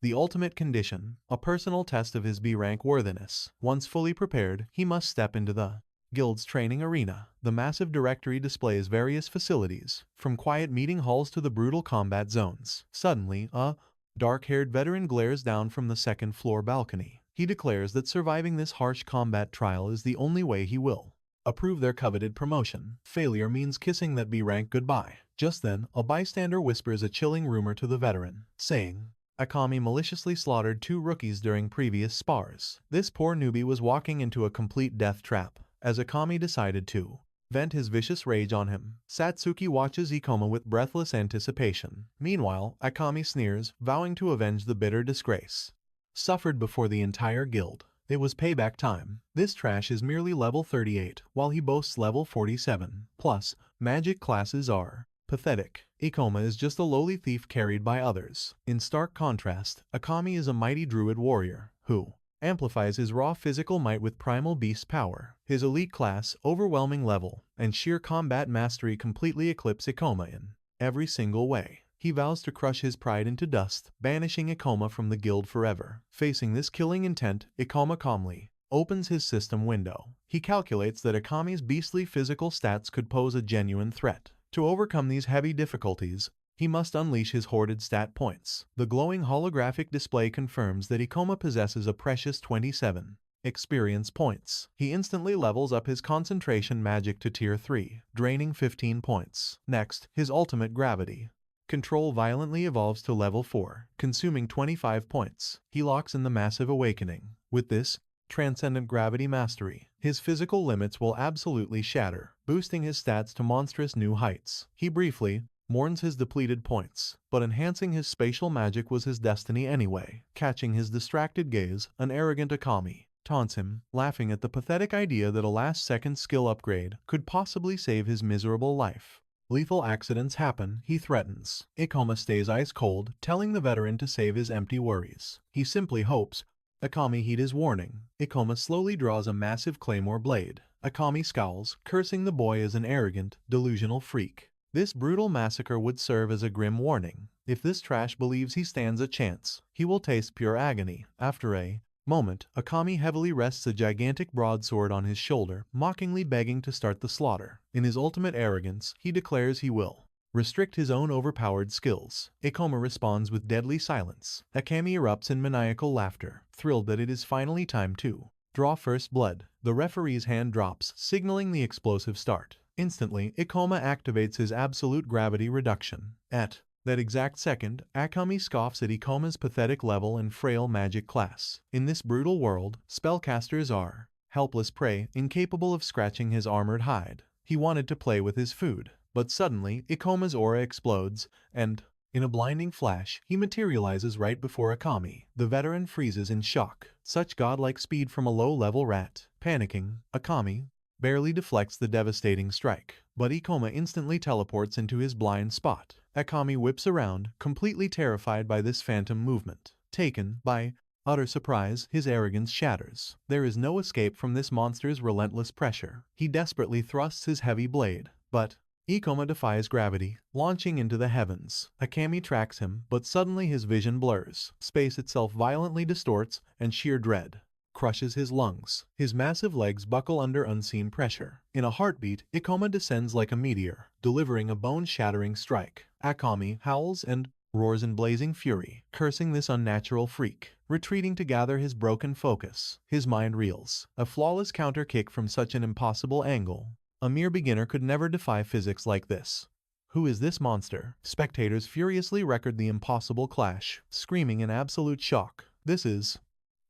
the ultimate condition, a personal test of his B-rank worthiness. Once fully prepared, he must step into the guild's training arena. The massive directory displays various facilities, from quiet meeting halls to the brutal combat zones. Suddenly, a Dark-haired veteran glares down from the second-floor balcony. He declares that surviving this harsh combat trial is the only way he will approve their coveted promotion. Failure means kissing that B rank goodbye. Just then, a bystander whispers a chilling rumor to the veteran, saying, Akami maliciously slaughtered 2 rookies during previous spars. This poor newbie was walking into a complete death trap. As Akami decided to vent his vicious rage on him, Satsuki watches Ioma with breathless anticipation. Meanwhile, Akami sneers, vowing to avenge the bitter disgrace suffered before the entire guild. It was payback time. This trash is merely level 38, while he boasts level 47. Plus, magic classes are pathetic. Ioma is just a lowly thief carried by others. In stark contrast, Akami is a mighty druid warrior, who amplifies his raw physical might with primal beast power. His elite class, overwhelming level, and sheer combat mastery completely eclipse Ioma in every single way. He vows to crush his pride into dust, banishing Ioma from the guild forever. Facing this killing intent, Ioma calmly opens his system window. He calculates that Akami's beastly physical stats could pose a genuine threat. To overcome these heavy difficulties, he must unleash his hoarded stat points. The glowing holographic display confirms that Ioma possesses a precious 27 experience points. He instantly levels up his concentration magic to tier 3, draining 15 points. Next, his ultimate gravity control violently evolves to level 4, consuming 25 points. He locks in the massive awakening. With this transcendent gravity mastery, his physical limits will absolutely shatter, boosting his stats to monstrous new heights. He briefly mourns his depleted points, but enhancing his spatial magic was his destiny anyway. Catching his distracted gaze, an arrogant Akami taunts him, laughing at the pathetic idea that a last-second skill upgrade could possibly save his miserable life. Lethal accidents happen, he threatens. Ioma stays ice cold, telling the veteran to save his empty worries. He simply hopes Akami heed his warning. Ioma slowly draws a massive claymore blade. Akami scowls, cursing the boy as an arrogant, delusional freak. This brutal massacre would serve as a grim warning. If this trash believes he stands a chance, he will taste pure agony. After a moment, Akami heavily rests a gigantic broadsword on his shoulder, mockingly begging to start the slaughter. In his ultimate arrogance, he declares he will restrict his own overpowered skills. Ioma responds with deadly silence. Akami erupts in maniacal laughter, thrilled that it is finally time to draw first blood. The referee's hand drops, signaling the explosive start. Instantly, Ioma activates his absolute gravity reduction. At that exact second, Akami scoffs at Ikoma's pathetic level and frail magic class. In this brutal world, spellcasters are helpless prey, incapable of scratching his armored hide. He wanted to play with his food, but suddenly, Ikoma's aura explodes, and in a blinding flash, he materializes right before Akami. The veteran freezes in shock. Such godlike speed from a low-level rat. Panicking, Akami barely deflects the devastating strike, but Ioma instantly teleports into his blind spot. Akami whips around, completely terrified by this phantom movement. Taken by utter surprise, his arrogance shatters. There is no escape from this monster's relentless pressure. He desperately thrusts his heavy blade, but Ioma defies gravity, launching into the heavens. Akami tracks him, but suddenly his vision blurs. Space itself violently distorts, and sheer dread crushes his lungs. His massive legs buckle under unseen pressure. In a heartbeat, Ioma descends like a meteor, delivering a bone-shattering strike. Akami howls and roars in blazing fury, cursing this unnatural freak. Retreating to gather his broken focus, his mind reels. A flawless counter kick from such an impossible angle. A mere beginner could never defy physics like this. Who is this monster? Spectators furiously record the impossible clash, screaming in absolute shock. This is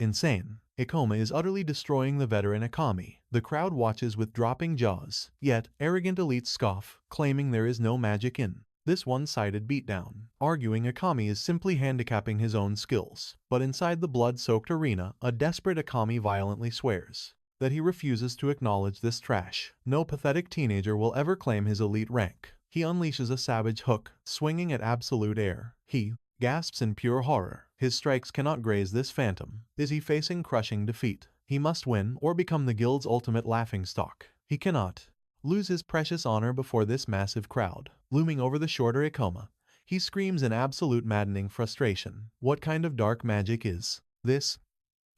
insane. Ioma is utterly destroying the veteran Akami. The crowd watches with dropping jaws, yet arrogant elites scoff, claiming there is no magic in this one-sided beatdown, arguing Akami is simply handicapping his own skills. But inside the blood-soaked arena, a desperate Akami violently swears that he refuses to acknowledge this trash. No pathetic teenager will ever claim his elite rank. He unleashes a savage hook, swinging at absolute air. He gasps in pure horror. His strikes cannot graze this phantom. Is he facing crushing defeat? He must win or become the guild's ultimate laughingstock. He cannot lose his precious honor before this massive crowd. Looming over the shorter Ioma, he screams in absolute maddening frustration. What kind of dark magic is this?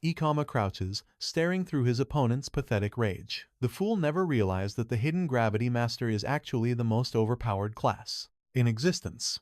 Ioma crouches, staring through his opponent's pathetic rage. The fool never realized that the hidden gravity master is actually the most overpowered class in existence.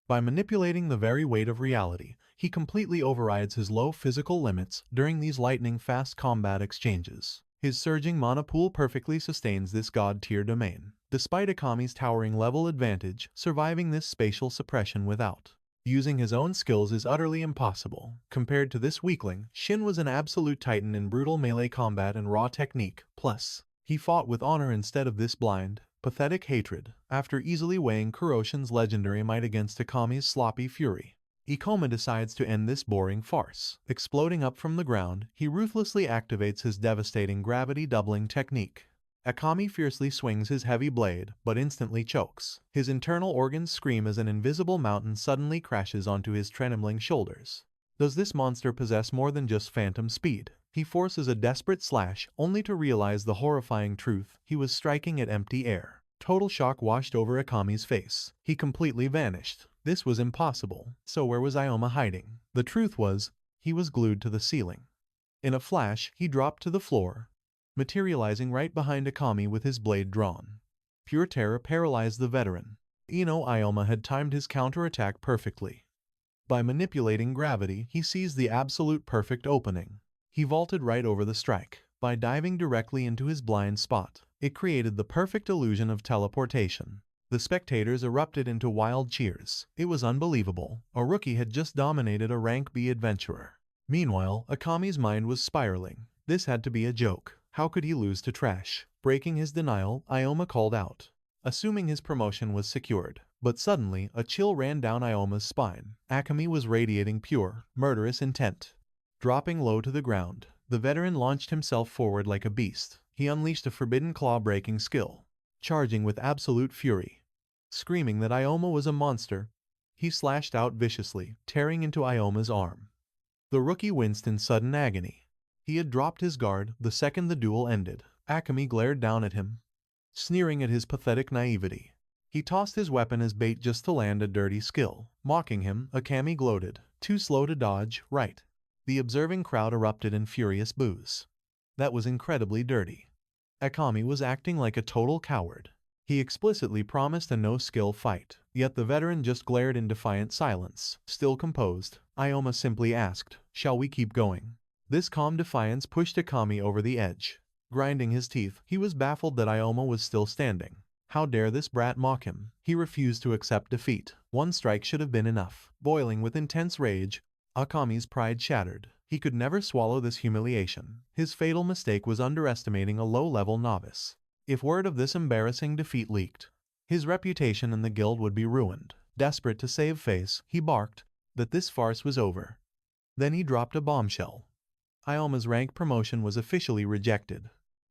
By manipulating the very weight of reality, He completely overrides his low physical limits during these lightning-fast combat exchanges. His surging mana pool perfectly sustains this god-tier domain, despite Akami's towering level advantage surviving this spatial suppression without using his own skills is utterly impossible. Compared to this weakling, Shin was an absolute titan in brutal melee combat and raw technique, plus, he fought with honor instead of this blind, pathetic hatred, after easily weighing Kuroshin's legendary might against Akami's sloppy fury. Ioma decides to end this boring farce. Exploding up from the ground, he ruthlessly activates his devastating gravity-doubling technique. Akami fiercely swings his heavy blade, but instantly chokes. His internal organs scream as an invisible mountain suddenly crashes onto his trembling shoulders. Does this monster possess more than just phantom speed? He forces a desperate slash, only to realize the horrifying truth: he was striking at empty air. Total shock washed over Akami's face. He completely vanished. This was impossible. So where was Ioma hiding? The truth was, he was glued to the ceiling. In a flash, he dropped to the floor, materializing right behind Akami with his blade drawn. Pure terror paralyzed the veteran. Ioma had timed his counterattack perfectly. By manipulating gravity, he seized the absolute perfect opening. He vaulted right over the strike. By diving directly into his blind spot, it created the perfect illusion of teleportation. The spectators erupted into wild cheers. It was unbelievable. A rookie had just dominated a rank B adventurer. Meanwhile, Akami's mind was spiraling. This had to be a joke. How could he lose to trash? Breaking his denial, Ioma called out, assuming his promotion was secured. But suddenly, a chill ran down Ioma's spine. Akami was radiating pure, murderous intent. Dropping low to the ground, the veteran launched himself forward like a beast. He unleashed a forbidden claw-breaking skill, charging with absolute fury. Screaming that Ioma was a monster, he slashed out viciously, tearing into Ioma's arm. The rookie winced in sudden agony. He had dropped his guard the second the duel ended. Akami glared down at him, sneering at his pathetic naivety. He tossed his weapon as bait just to land a dirty skill. Mocking him, Akami gloated. Too slow to dodge, right? The observing crowd erupted in furious boos. That was incredibly dirty. Akami was acting like a total coward. He explicitly promised a no-skill fight, yet the veteran just glared in defiant silence. Still composed, Ioma simply asked, "Shall we keep going?" This calm defiance pushed Akami over the edge. Grinding his teeth, he was baffled that Ioma was still standing. How dare this brat mock him? He refused to accept defeat. One strike should have been enough. Boiling with intense rage, Akami's pride shattered. He could never swallow this humiliation. His fatal mistake was underestimating a low-level novice. If word of this embarrassing defeat leaked, his reputation in the guild would be ruined. Desperate to save face, he barked that this farce was over. Then he dropped a bombshell. Ioma's rank promotion was officially rejected.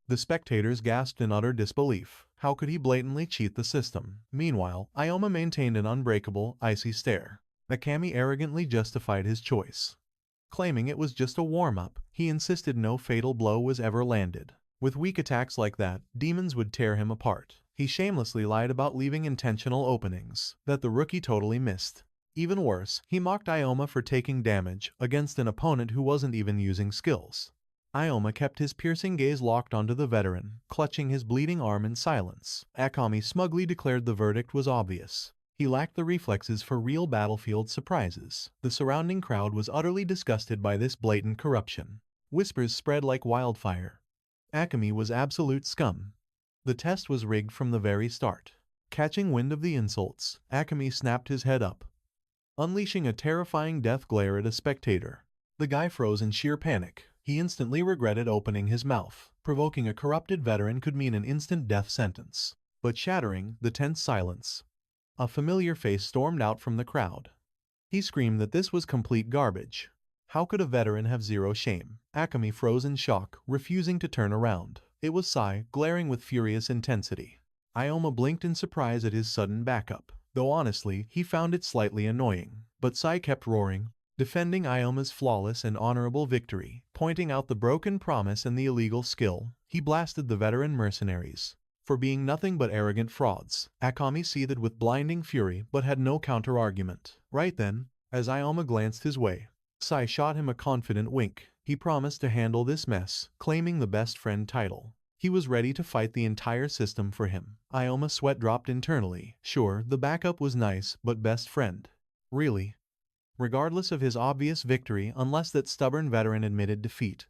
The spectators gasped in utter disbelief. How could he blatantly cheat the system? Meanwhile, Ioma maintained an unbreakable, icy stare. Akami arrogantly justified his choice, claiming it was just a warm-up. He insisted no fatal blow was ever landed. With weak attacks like that, demons would tear him apart. He shamelessly lied about leaving intentional openings that the rookie totally missed. Even worse, he mocked Ioma for taking damage against an opponent who wasn't even using skills. Ioma kept his piercing gaze locked onto the veteran, clutching his bleeding arm in silence. Akami smugly declared the verdict was obvious. He lacked the reflexes for real battlefield surprises. The surrounding crowd was utterly disgusted by this blatant corruption. Whispers spread like wildfire. Akami was absolute scum. The test was rigged from the very start. Catching wind of the insults, Akami snapped his head up, unleashing a terrifying death glare at a spectator. The guy froze in sheer panic. He instantly regretted opening his mouth. Provoking a corrupted veteran could mean an instant death sentence. But shattering the tense silence, a familiar face stormed out from the crowd. He screamed that this was complete garbage. How could a veteran have zero shame? Akami froze in shock, refusing to turn around. It was Sai, glaring with furious intensity. Ioma blinked in surprise at his sudden backup, though honestly, he found it slightly annoying. But Sai kept roaring, defending Ioma's flawless and honorable victory. Pointing out the broken promise and the illegal skill, he blasted the veteran mercenaries for being nothing but arrogant frauds. Akami seethed with blinding fury but had no counter-argument. Right then, as Ioma glanced his way, Sai shot him a confident wink. He promised to handle this mess, claiming the best friend title. He was ready to fight the entire system for him. Ioma's sweat dropped internally. Sure, the backup was nice, but best friend? Really? regardless of his obvious victory unless that stubborn veteran admitted defeat.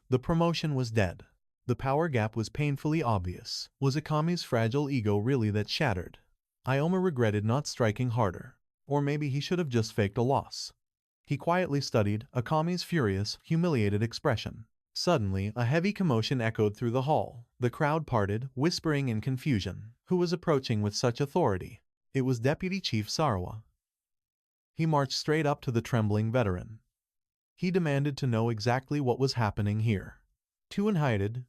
The promotion was dead. The power gap was painfully obvious. Was Akami's fragile ego really that shattered? Ioma regretted not striking harder. Or maybe he should have just faked a loss. He quietly studied Akami's furious, humiliated expression. Suddenly, a heavy commotion echoed through the hall. The crowd parted, whispering in confusion. Who was approaching with such authority? It was Deputy Chief Sarawa. He marched straight up to the trembling veteran. He demanded to know exactly what was happening here. Two unhided.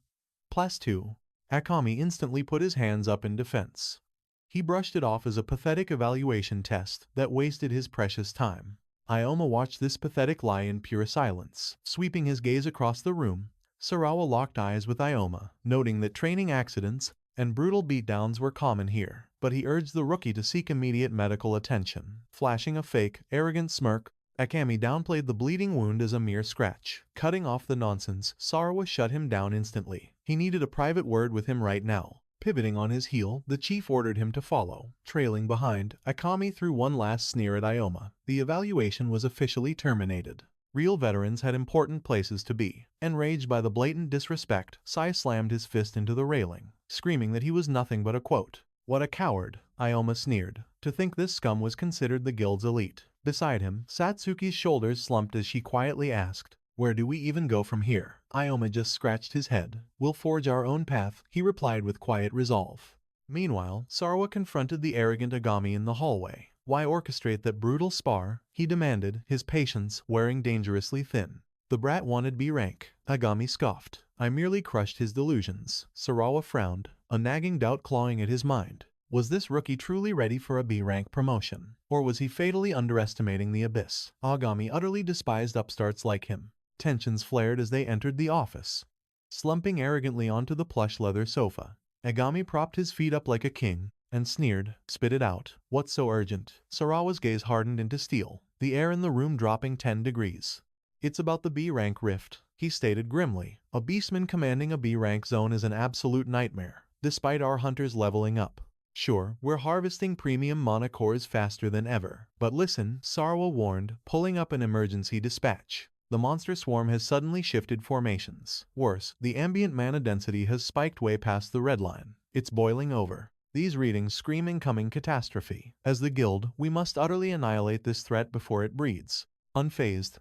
+2. Akami instantly put his hands up in defense. He brushed it off as a pathetic evaluation test that wasted his precious time. Ioma watched this pathetic lie in pure silence. Sweeping his gaze across the room, Sarawa locked eyes with Ioma, noting that training accidents and brutal beatdowns were common here. But he urged the rookie to seek immediate medical attention. Flashing a fake, arrogant smirk, Akami downplayed the bleeding wound as a mere scratch. Cutting off the nonsense, Sarawa shut him down instantly. He needed a private word with him right now. Pivoting on his heel, the chief ordered him to follow. Trailing behind, Akami threw one last sneer at Ioma. The evaluation was officially terminated. Real veterans had important places to be. Enraged by the blatant disrespect, Sai slammed his fist into the railing, screaming that he was nothing but a quote. What a coward, Ioma sneered. To think this scum was considered the guild's elite. Beside him, Satsuki's shoulders slumped as she quietly asked, "Where do we even go from here?" Ioma just scratched his head. "We'll forge our own path," he replied with quiet resolve. Meanwhile, Sarawa confronted the arrogant Agami in the hallway. "Why orchestrate that brutal spar?" he demanded, his patience wearing dangerously thin. The brat wanted B rank. Agami scoffed. "I merely crushed his delusions." Sarawa frowned, a nagging doubt clawing at his mind. Was this rookie truly ready for a B rank promotion? Or was he fatally underestimating the abyss? Agami utterly despised upstarts like him. Tensions flared as they entered the office. Slumping arrogantly onto the plush leather sofa, Agami propped his feet up like a king and sneered, "Spit it out. What's so urgent?" Sarawa's gaze hardened into steel, the air in the room dropping 10 degrees. "It's about the B rank rift," he stated grimly. "A beastman commanding a B rank zone is an absolute nightmare, despite our hunters leveling up. Sure, we're harvesting premium mana cores faster than ever. But listen," Sarawa warned, pulling up an emergency dispatch. "The monster swarm has suddenly shifted formations. Worse, the ambient mana density has spiked way past the red line. It's boiling over. These readings scream incoming catastrophe. As the guild, we must utterly annihilate this threat before it breeds." Unfazed,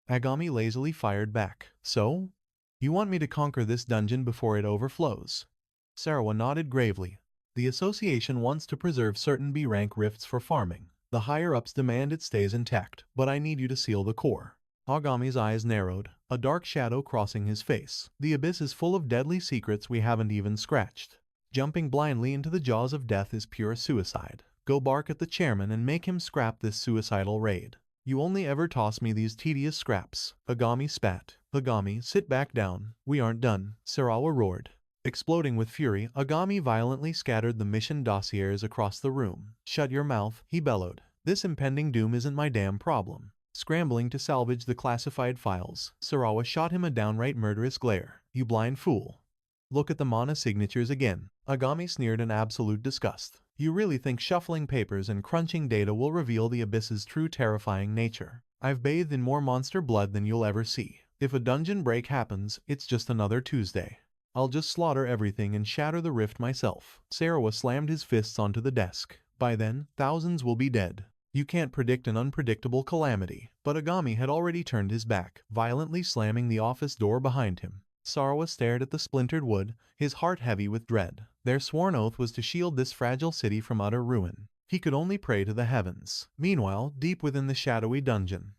Agami lazily fired back. "So? You want me to conquer this dungeon before it overflows?" Sarawa nodded gravely. "The association wants to preserve certain B rank rifts for farming. The higher-ups demand it stays intact, but I need you to seal the core." Agami's eyes narrowed, a dark shadow crossing his face. "The abyss is full of deadly secrets we haven't even scratched. Jumping blindly into the jaws of death is pure suicide. Go bark at the chairman and make him scrap this suicidal raid." "You only ever toss me these tedious scraps," Agami spat. "Agami, sit back down. We aren't done," Sarawa roared. Exploding with fury, Agami violently scattered the mission dossiers across the room. "Shut your mouth," he bellowed. "This impending doom isn't my damn problem." Scrambling to salvage the classified files, Sarawa shot him a downright murderous glare. "You blind fool. Look at the mana signatures again." Agami sneered in absolute disgust. "You really think shuffling papers and crunching data will reveal the abyss's true terrifying nature? I've bathed in more monster blood than you'll ever see. If a dungeon break happens, it's just another Tuesday. I'll just slaughter everything and shatter the rift myself." Sarawa slammed his fists onto the desk. "By then, thousands will be dead. You can't predict an unpredictable calamity." But Agami had already turned his back, violently slamming the office door behind him. Sarawa stared at the splintered wood, his heart heavy with dread. Their sworn oath was to shield this fragile city from utter ruin. He could only pray to the heavens. Meanwhile, deep within the shadowy dungeon,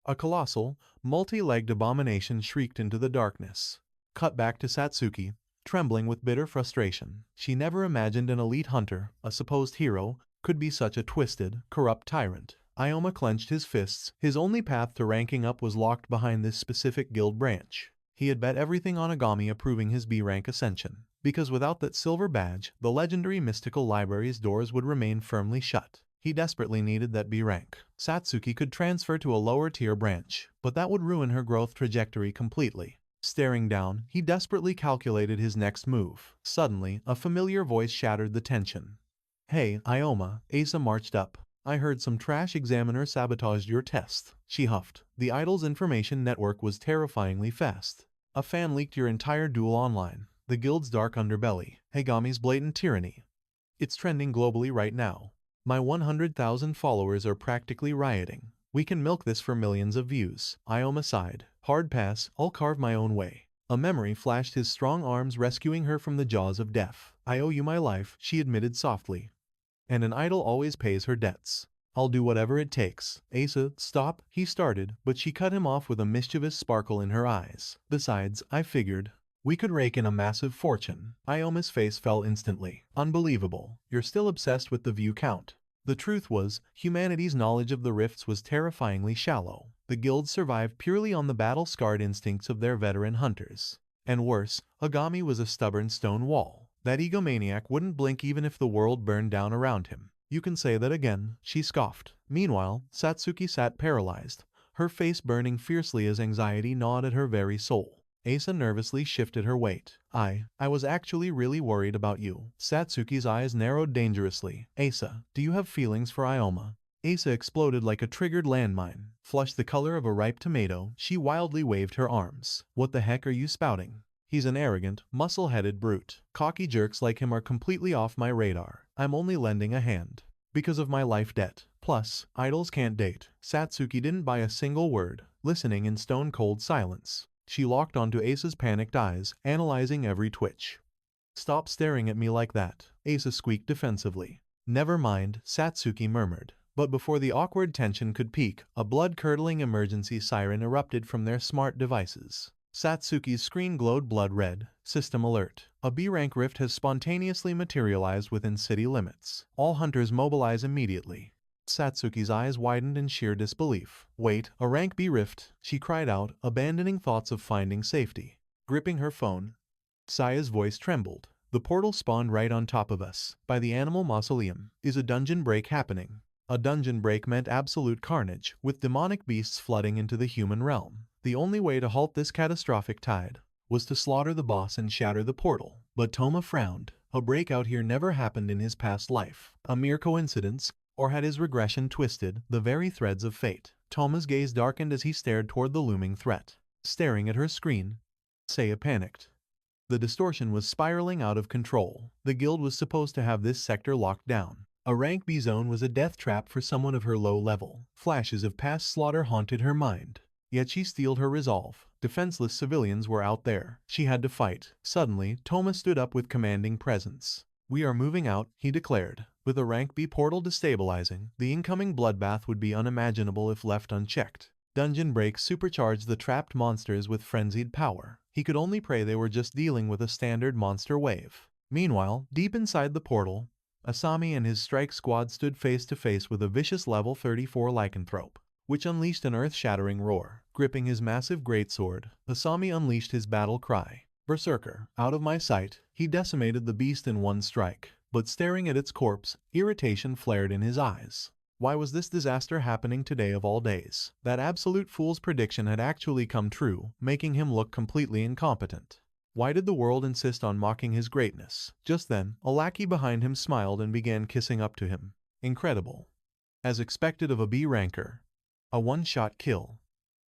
a colossal, multi-legged abomination shrieked into the darkness. Cut back to Satsuki, trembling with bitter frustration. She never imagined an elite hunter, a supposed hero, could be such a twisted, corrupt tyrant. Ioma clenched his fists. His only path to ranking up was locked behind this specific guild branch. He had bet everything on Agami approving his B rank ascension, because without that silver badge, the legendary mystical library's doors would remain firmly shut. He desperately needed that B rank. Satsuki could transfer to a lower tier branch, but that would ruin her growth trajectory completely. Staring down, he desperately calculated his next move. Suddenly, a familiar voice shattered the tension. "Hey, Ioma." Asa marched up. I heard some trash examiner sabotaged your test. She huffed. The idol's information network was terrifyingly fast. A fan leaked your entire duel online. The guild's dark underbelly. Hagami's blatant tyranny. It's trending globally right now. My 100,000 followers are practically rioting. We can milk this for millions of views. Ioma sighed. Hard pass, I'll carve my own way. A memory flashed his strong arms, rescuing her from the jaws of death. I owe you my life, she admitted softly. And an idol always pays her debts. I'll do whatever it takes. Asa, stop, he started, but she cut him off with a mischievous sparkle in her eyes. Besides, I figured we could rake in a massive fortune. Ioma's face fell instantly. Unbelievable. You're still obsessed with the view count. The truth was, humanity's knowledge of the rifts was terrifyingly shallow. The guild survived purely on the battle-scarred instincts of their veteran hunters. And worse, Akami was a stubborn stone wall. That egomaniac wouldn't blink even if the world burned down around him. You can say that again, she scoffed. Meanwhile, Satsuki sat paralyzed, her face burning fiercely as anxiety gnawed at her very soul. Asa nervously shifted her weight. I was actually really worried about you. Satsuki's eyes narrowed dangerously. Asa, do you have feelings for Ioma? Asa exploded like a triggered landmine. Flushed the color of a ripe tomato, she wildly waved her arms. What the heck are you spouting? He's an arrogant, muscle-headed brute. Cocky jerks like him are completely off my radar. I'm only lending a hand because of my life debt. Plus, idols can't date. Satsuki didn't buy a single word, listening in stone-cold silence. She locked onto Asa's panicked eyes, analyzing every twitch. Stop staring at me like that, Asa squeaked defensively. Never mind, Satsuki murmured. But before the awkward tension could peak, a blood-curdling emergency siren erupted from their smart devices. Satsuki's screen glowed blood red. System alert. A B-rank rift has spontaneously materialized within city limits. All hunters mobilize immediately. Satsuki's eyes widened in sheer disbelief. Wait, a rank B rift, she cried out, abandoning thoughts of finding safety. Gripping her phone, Saya's voice trembled. The portal spawned right on top of us. By the animal mausoleum. Is a dungeon break happening? A dungeon break meant absolute carnage, with demonic beasts flooding into the human realm. The only way to halt this catastrophic tide was to slaughter the boss and shatter the portal. But Toma frowned. A breakout here never happened in his past life. A mere coincidence, or had his regression twisted the very threads of fate? Toma's gaze darkened as he stared toward the looming threat. Staring at her screen, Saya panicked. The distortion was spiraling out of control. The guild was supposed to have this sector locked down. A rank B zone was a death trap for someone of her low level. Flashes of past slaughter haunted her mind. Yet she steeled her resolve. Defenseless civilians were out there. She had to fight. Suddenly, Toma stood up with commanding presence. We are moving out, he declared. With a rank B portal destabilizing, the incoming bloodbath would be unimaginable if left unchecked. Dungeon breaks supercharged the trapped monsters with frenzied power. He could only pray they were just dealing with a standard monster wave. Meanwhile, deep inside the portal, Asami and his strike squad stood face to face with a vicious level 34 lycanthrope, which unleashed an earth-shattering roar. Gripping his massive greatsword, Asami unleashed his battle cry. Berserker, out of my sight, he decimated the beast in one strike. But staring at its corpse, irritation flared in his eyes. Why was this disaster happening today of all days? That absolute fool's prediction had actually come true, making him look completely incompetent. Why did the world insist on mocking his greatness? Just then, a lackey behind him smiled and began kissing up to him. Incredible. As expected of a B ranker. A one-shot kill.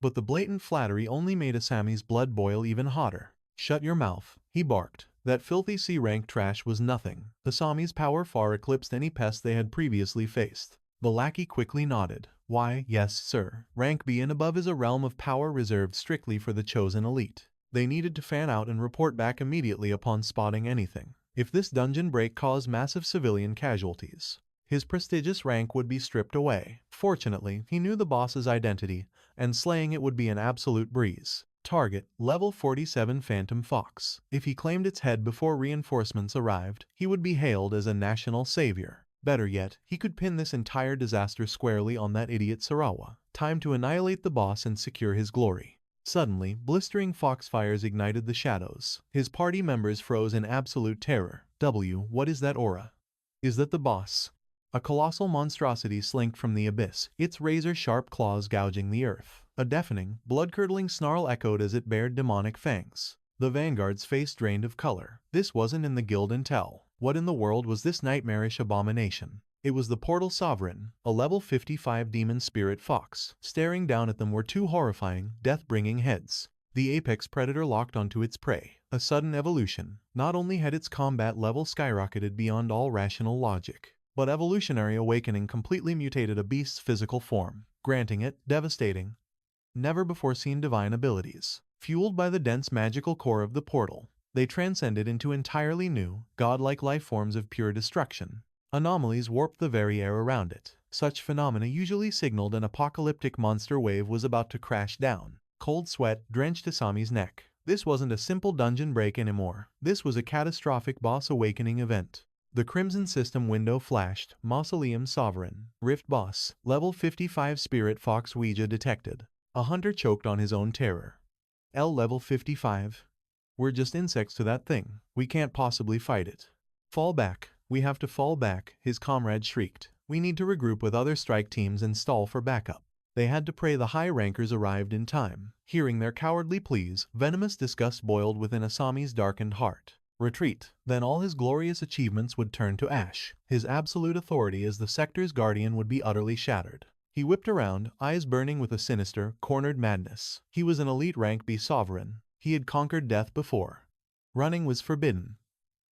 But the blatant flattery only made Asami's blood boil even hotter. Shut your mouth, he barked. That filthy C-rank trash was nothing. Asami's power far eclipsed any pest they had previously faced. The lackey quickly nodded. Why, yes, sir. Rank B and above is a realm of power reserved strictly for the chosen elite. They needed to fan out and report back immediately upon spotting anything. If this dungeon break caused massive civilian casualties, his prestigious rank would be stripped away. Fortunately, he knew the boss's identity, and slaying it would be an absolute breeze. Target, level 47 Phantom Fox. If he claimed its head before reinforcements arrived, he would be hailed as a national savior. Better yet, he could pin this entire disaster squarely on that idiot Sarawa. Time to annihilate the boss and secure his glory. Suddenly, blistering foxfires ignited the shadows. His party members froze in absolute terror. What is that aura? Is that the boss? A colossal monstrosity slinked from the abyss, its razor-sharp claws gouging the earth. A deafening, blood-curdling snarl echoed as it bared demonic fangs. The vanguard's face drained of color. This wasn't in the guild intel. What in the world was this nightmarish abomination? It was the Portal Sovereign, a level 55 demon spirit fox. Staring down at them were two horrifying, death-bringing heads. The apex predator locked onto its prey. A sudden evolution. Not only had its combat level skyrocketed beyond all rational logic, but evolutionary awakening completely mutated a beast's physical form, granting it devastating, never-before-seen divine abilities. Fueled by the dense magical core of the portal, they transcended into entirely new, godlike life forms of pure destruction. Anomalies warped the very air around it. Such phenomena usually signaled an apocalyptic monster wave was about to crash down. Cold sweat drenched Asami's neck. This wasn't a simple dungeon break anymore. This was a catastrophic boss awakening event. The Crimson System window flashed. Mausoleum Sovereign. Rift Boss. Level 55 Spirit Fox Ouija detected. A hunter choked on his own terror. L level 55. We're just insects to that thing. We can't possibly fight it. Fall back. We have to fall back, his comrade shrieked. We need to regroup with other strike teams and stall for backup. They had to pray the high rankers arrived in time. Hearing their cowardly pleas, venomous disgust boiled within Asami's darkened heart. Retreat. Then all his glorious achievements would turn to ash. His absolute authority as the sector's guardian would be utterly shattered. He whipped around, eyes burning with a sinister, cornered madness. He was an elite rank B sovereign. He had conquered death before. Running was forbidden.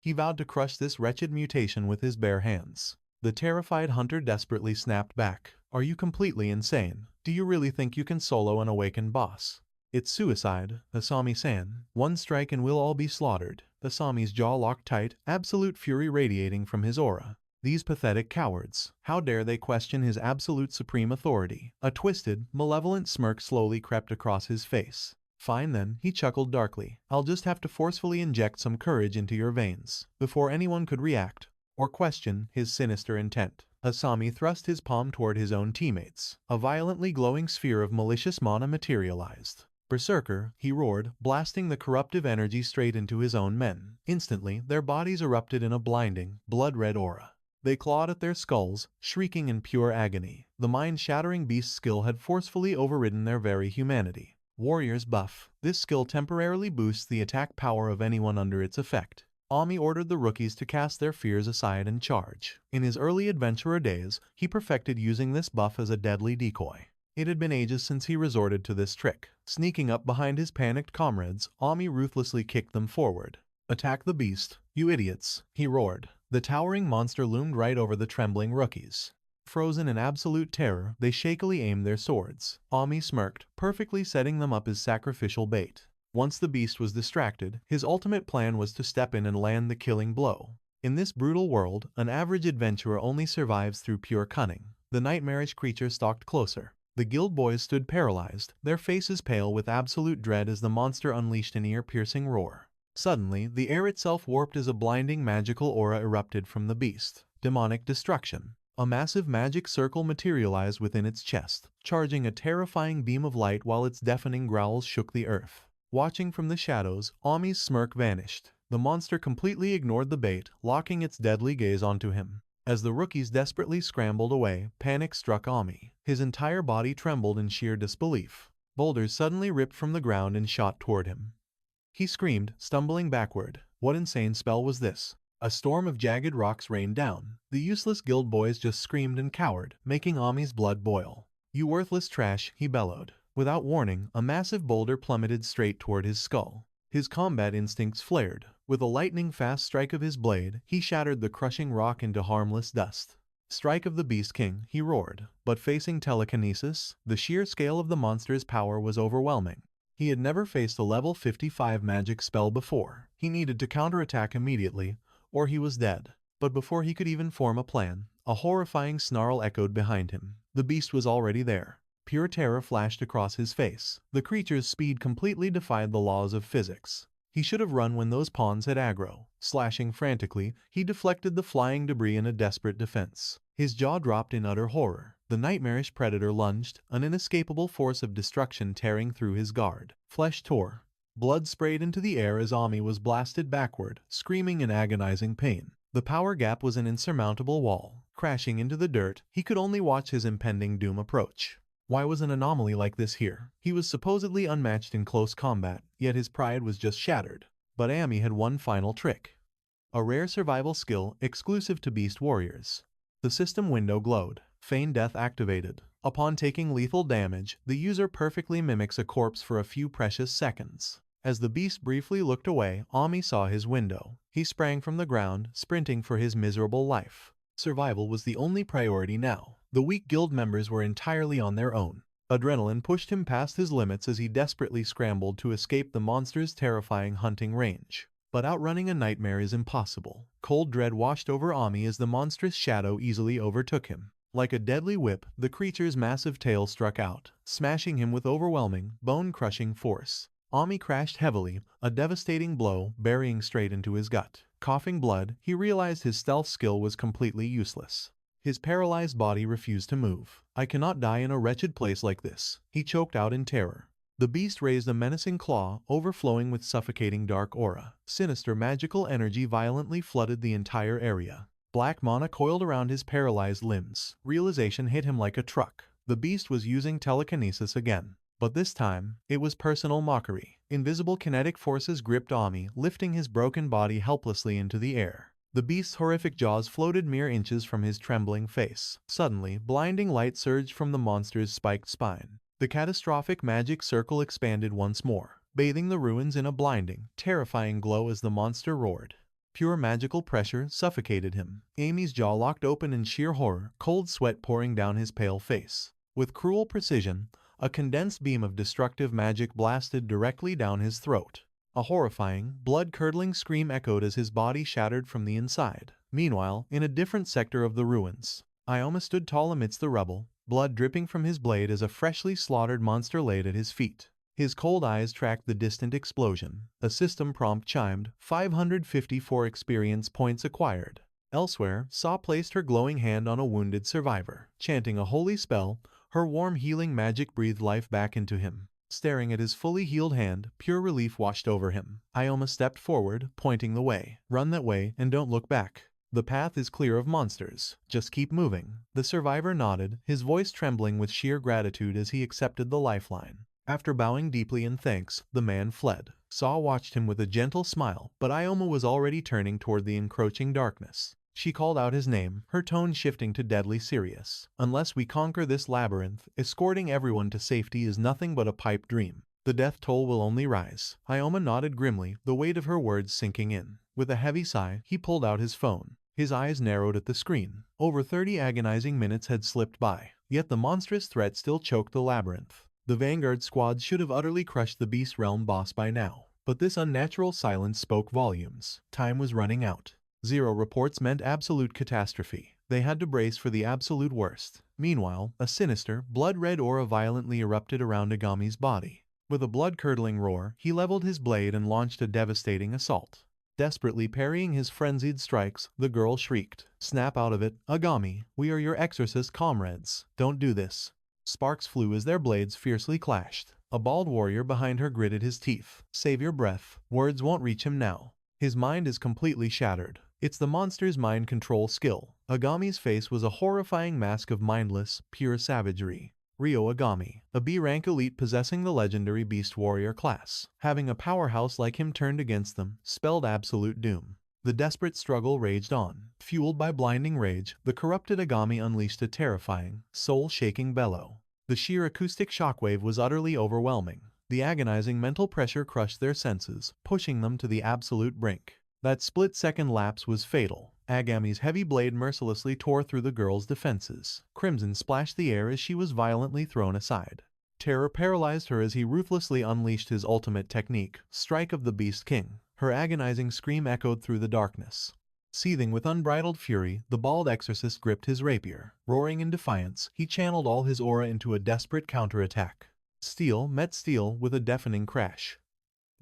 He vowed to crush this wretched mutation with his bare hands. The terrified hunter desperately snapped back. Are you completely insane? Do you really think you can solo an awakened boss? It's suicide, Asami-san. One strike and we'll all be slaughtered. Asami's jaw locked tight, absolute fury radiating from his aura. These pathetic cowards. How dare they question his absolute supreme authority? A twisted, malevolent smirk slowly crept across his face. Fine then, he chuckled darkly. I'll just have to forcefully inject some courage into your veins. Before anyone could react or question his sinister intent, Asami thrust his palm toward his own teammates. A violently glowing sphere of malicious mana materialized. Berserker, he roared, blasting the corruptive energy straight into his own men. Instantly, their bodies erupted in a blinding, blood-red aura. They clawed at their skulls, shrieking in pure agony. The mind-shattering beast's skill had forcefully overridden their very humanity. Warrior's Buff. This skill temporarily boosts the attack power of anyone under its effect. Ami ordered the rookies to cast their fears aside and charge. In his early adventurer days, he perfected using this buff as a deadly decoy. It had been ages since he resorted to this trick. Sneaking up behind his panicked comrades, Ami ruthlessly kicked them forward. Attack the beast, you idiots, he roared. The towering monster loomed right over the trembling rookies. Frozen in absolute terror, they shakily aimed their swords. Ami smirked, perfectly setting them up as sacrificial bait. Once the beast was distracted, his ultimate plan was to step in and land the killing blow. In this brutal world, an average adventurer only survives through pure cunning. The nightmarish creature stalked closer. The guild boys stood paralyzed, their faces pale with absolute dread as the monster unleashed an ear-piercing roar. Suddenly, the air itself warped as a blinding magical aura erupted from the beast. Demonic destruction. A massive magic circle materialized within its chest, charging a terrifying beam of light while its deafening growls shook the earth. Watching from the shadows, Ami's smirk vanished. The monster completely ignored the bait, locking its deadly gaze onto him. As the rookies desperately scrambled away, panic struck Ami. His entire body trembled in sheer disbelief. Boulders suddenly ripped from the ground and shot toward him. He screamed, stumbling backward. What insane spell was this? A storm of jagged rocks rained down. The useless guild boys just screamed and cowered, making Ami's blood boil. You worthless trash, he bellowed. Without warning, a massive boulder plummeted straight toward his skull. His combat instincts flared. With a lightning-fast strike of his blade, he shattered the crushing rock into harmless dust. Strike of the Beast King, he roared. But facing telekinesis, the sheer scale of the monster's power was overwhelming. He had never faced a level 55 magic spell before. He needed to counterattack immediately, or he was dead. But before he could even form a plan, a horrifying snarl echoed behind him. The beast was already there. Pure terror flashed across his face. The creature's speed completely defied the laws of physics. He should have run when those pawns had aggro. Slashing frantically, he deflected the flying debris in a desperate defense. His jaw dropped in utter horror. The nightmarish predator lunged, an inescapable force of destruction tearing through his guard. Flesh tore. Blood sprayed into the air as Ami was blasted backward, screaming in agonizing pain. The power gap was an insurmountable wall. Crashing into the dirt, he could only watch his impending doom approach. Why was an anomaly like this here? He was supposedly unmatched in close combat, yet his pride was just shattered. But Ami had one final trick. A rare survival skill exclusive to beast warriors. The system window glowed. Feign death activated. Upon taking lethal damage, the user perfectly mimics a corpse for a few precious seconds. As the beast briefly looked away, Ami saw his window. He sprang from the ground, sprinting for his miserable life. Survival was the only priority now. The weak guild members were entirely on their own. Adrenaline pushed him past his limits as he desperately scrambled to escape the monster's terrifying hunting range. But outrunning a nightmare is impossible. Cold dread washed over Ami as the monstrous shadow easily overtook him. Like a deadly whip, the creature's massive tail struck out, smashing him with overwhelming, bone-crushing force. Ami crashed heavily, a devastating blow burying straight into his gut. Coughing blood, he realized his stealth skill was completely useless. His paralyzed body refused to move. "I cannot die in a wretched place like this," he choked out in terror. The beast raised a menacing claw, overflowing with suffocating dark aura. Sinister magical energy violently flooded the entire area. Black mana coiled around his paralyzed limbs. Realization hit him like a truck. The beast was using telekinesis again. But this time, it was personal mockery. Invisible kinetic forces gripped Ami, lifting his broken body helplessly into the air. The beast's horrific jaws floated mere inches from his trembling face. Suddenly, blinding light surged from the monster's spiked spine. The catastrophic magic circle expanded once more, bathing the ruins in a blinding, terrifying glow as the monster roared. Pure magical pressure suffocated him. Amy's jaw locked open in sheer horror, cold sweat pouring down his pale face. With cruel precision, a condensed beam of destructive magic blasted directly down his throat. A horrifying, blood-curdling scream echoed as his body shattered from the inside. Meanwhile, in a different sector of the ruins, Ioma stood tall amidst the rubble, blood dripping from his blade as a freshly slaughtered monster laid at his feet. His cold eyes tracked the distant explosion. A system prompt chimed, 554 experience points acquired. Elsewhere, Saw placed her glowing hand on a wounded survivor. Chanting a holy spell, her warm healing magic breathed life back into him. Staring at his fully healed hand, pure relief washed over him. Ioma stepped forward, pointing the way. "Run that way and don't look back. The path is clear of monsters. Just keep moving." The survivor nodded, his voice trembling with sheer gratitude as he accepted the lifeline. After bowing deeply in thanks, the man fled. Saw watched him with a gentle smile, but Ioma was already turning toward the encroaching darkness. She called out his name, her tone shifting to deadly serious. "Unless we conquer this labyrinth, escorting everyone to safety is nothing but a pipe dream. The death toll will only rise." Ioma nodded grimly, the weight of her words sinking in. With a heavy sigh, he pulled out his phone. His eyes narrowed at the screen. Over 30 agonizing minutes had slipped by, yet the monstrous threat still choked the labyrinth. The vanguard squad should have utterly crushed the Beast Realm boss by now. But this unnatural silence spoke volumes. Time was running out. 0 reports meant absolute catastrophe. They had to brace for the absolute worst. Meanwhile, a sinister, blood-red aura violently erupted around Agami's body. With a blood-curdling roar, he leveled his blade and launched a devastating assault. Desperately parrying his frenzied strikes, the girl shrieked, "Snap out of it, Agami! We are your exorcist comrades. Don't do this." Sparks flew as their blades fiercely clashed. A bald warrior behind her gritted his teeth. "Save your breath. Words won't reach him now. His mind is completely shattered." It's the monster's mind control skill. Agami's face was a horrifying mask of mindless, pure savagery. Ryo Agami, a B-rank elite possessing the legendary Beast Warrior class. Having a powerhouse like him turned against them, spelled absolute doom. The desperate struggle raged on. Fueled by blinding rage, the corrupted Agami unleashed a terrifying, soul-shaking bellow. The sheer acoustic shockwave was utterly overwhelming. The agonizing mental pressure crushed their senses, pushing them to the absolute brink. That split-second lapse was fatal. Agami's heavy blade mercilessly tore through the girl's defenses. Crimson splashed the air as she was violently thrown aside. Terror paralyzed her as he ruthlessly unleashed his ultimate technique, Strike of the Beast King. Her agonizing scream echoed through the darkness. Seething with unbridled fury, the bald exorcist gripped his rapier. Roaring in defiance, he channeled all his aura into a desperate counterattack. Steel met steel with a deafening crash.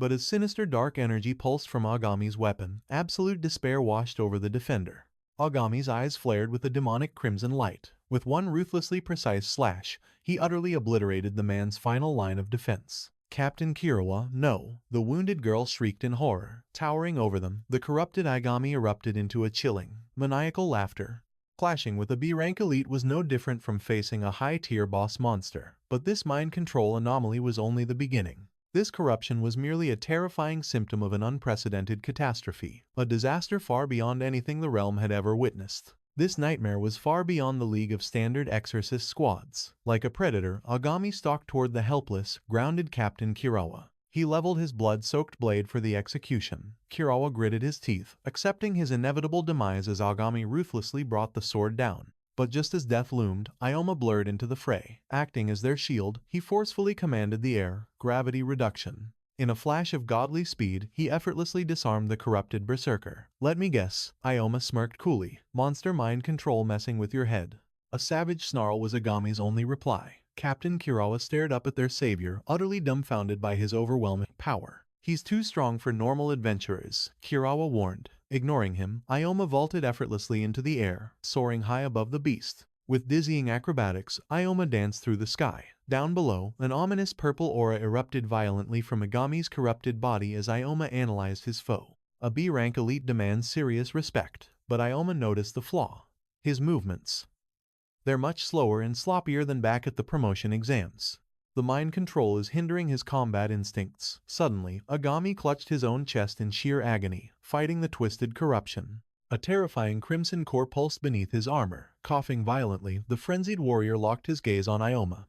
But as sinister dark energy pulsed from Agami's weapon, absolute despair washed over the defender. Agami's eyes flared with a demonic crimson light. With one ruthlessly precise slash, he utterly obliterated the man's final line of defense. "Captain Kirawa, no!" The wounded girl shrieked in horror. Towering over them, the corrupted Agami erupted into a chilling, maniacal laughter. Clashing with a B-rank elite was no different from facing a high-tier boss monster. But this mind control anomaly was only the beginning. This corruption was merely a terrifying symptom of an unprecedented catastrophe, a disaster far beyond anything the realm had ever witnessed. This nightmare was far beyond the league of standard exorcist squads. Like a predator, Akami stalked toward the helpless, grounded Captain Kirawa. He leveled his blood-soaked blade for the execution. Kirawa gritted his teeth, accepting his inevitable demise as Akami ruthlessly brought the sword down. But just as death loomed, Ioma blurred into the fray. Acting as their shield, he forcefully commanded the air, gravity reduction. In a flash of godly speed, he effortlessly disarmed the corrupted berserker. "Let me guess," Ioma smirked coolly. "Monster mind control messing with your head." A savage snarl was Agami's only reply. Captain Kirawa stared up at their savior, utterly dumbfounded by his overwhelming power. "He's too strong for normal adventurers," Kirawa warned. Ignoring him, Ioma vaulted effortlessly into the air, soaring high above the beast. With dizzying acrobatics, Ioma danced through the sky. Down below, an ominous purple aura erupted violently from Agami's corrupted body as Ioma analyzed his foe. A B-rank elite demands serious respect, but Ioma noticed the flaw. His movements. They're much slower and sloppier than back at the promotion exams. The mind control is hindering his combat instincts. Suddenly, Agami clutched his own chest in sheer agony, fighting the twisted corruption. A terrifying crimson core pulsed beneath his armor. Coughing violently, the frenzied warrior locked his gaze on Ioma,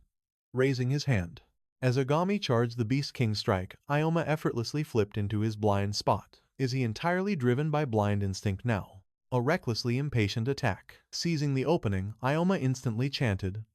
raising his hand. As Agami charged the Beast King strike, Ioma effortlessly flipped into his blind spot. Is he entirely driven by blind instinct now? A recklessly impatient attack. Seizing the opening, Ioma instantly chanted,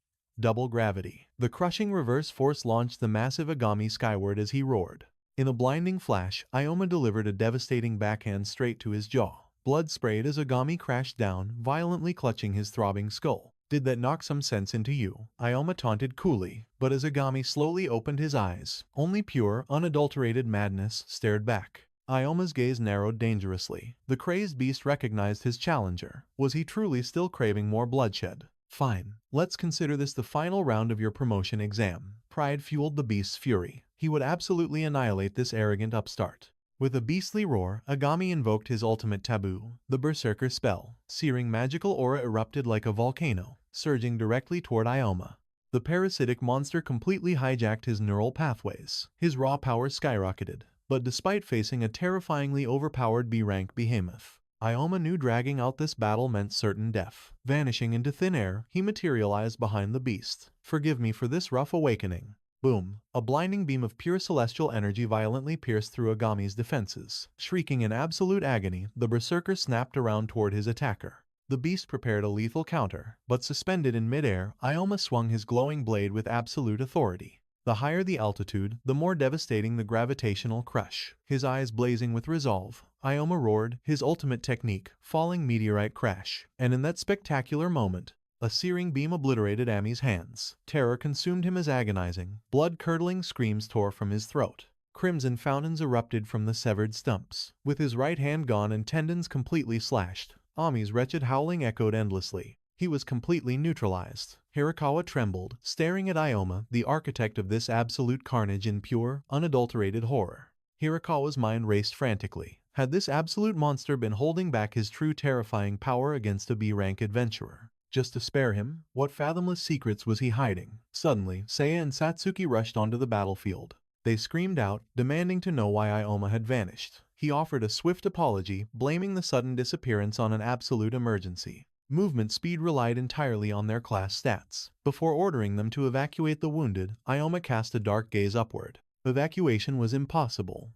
"Double gravity." The crushing reverse force launched the massive Agami skyward as he roared. In a blinding flash, Ioma delivered a devastating backhand straight to his jaw. Blood sprayed as Agami crashed down, violently clutching his throbbing skull. "Did that knock some sense into you?" Ioma taunted coolly, but as Agami slowly opened his eyes, only pure, unadulterated madness stared back. Ioma's gaze narrowed dangerously. The crazed beast recognized his challenger. Was he truly still craving more bloodshed? "Fine. Let's consider this the final round of your promotion exam." Pride fueled the beast's fury. He would absolutely annihilate this arrogant upstart. With a beastly roar, Agami invoked his ultimate taboo, the Berserker spell. Searing magical aura erupted like a volcano, surging directly toward Ioma. The parasitic monster completely hijacked his neural pathways. His raw power skyrocketed. But despite facing a terrifyingly overpowered B-rank behemoth, Ioma knew dragging out this battle meant certain death. Vanishing into thin air, he materialized behind the beast. "Forgive me for this rough awakening." Boom! A blinding beam of pure celestial energy violently pierced through Agami's defenses. Shrieking in absolute agony, the berserker snapped around toward his attacker. The beast prepared a lethal counter, but suspended in midair, Ioma swung his glowing blade with absolute authority. The higher the altitude, the more devastating the gravitational crush. His eyes blazing with resolve, Ioma roared, his ultimate technique, falling meteorite crash. And in that spectacular moment, a searing beam obliterated Ami's hands. Terror consumed him as agonizing, blood-curdling screams tore from his throat. Crimson fountains erupted from the severed stumps. With his right hand gone and tendons completely slashed, Ami's wretched howling echoed endlessly. He was completely neutralized. Hirakawa trembled, staring at Ioma, the architect of this absolute carnage in pure, unadulterated horror. Hirakawa's mind raced frantically. Had this absolute monster been holding back his true terrifying power against a B-rank adventurer? Just to spare him? What fathomless secrets was he hiding? Suddenly, Seiya and Satsuki rushed onto the battlefield. They screamed out, demanding to know why Ioma had vanished. He offered a swift apology, blaming the sudden disappearance on an absolute emergency. Movement speed relied entirely on their class stats. Before ordering them to evacuate the wounded, Ioma cast a dark gaze upward. Evacuation was impossible.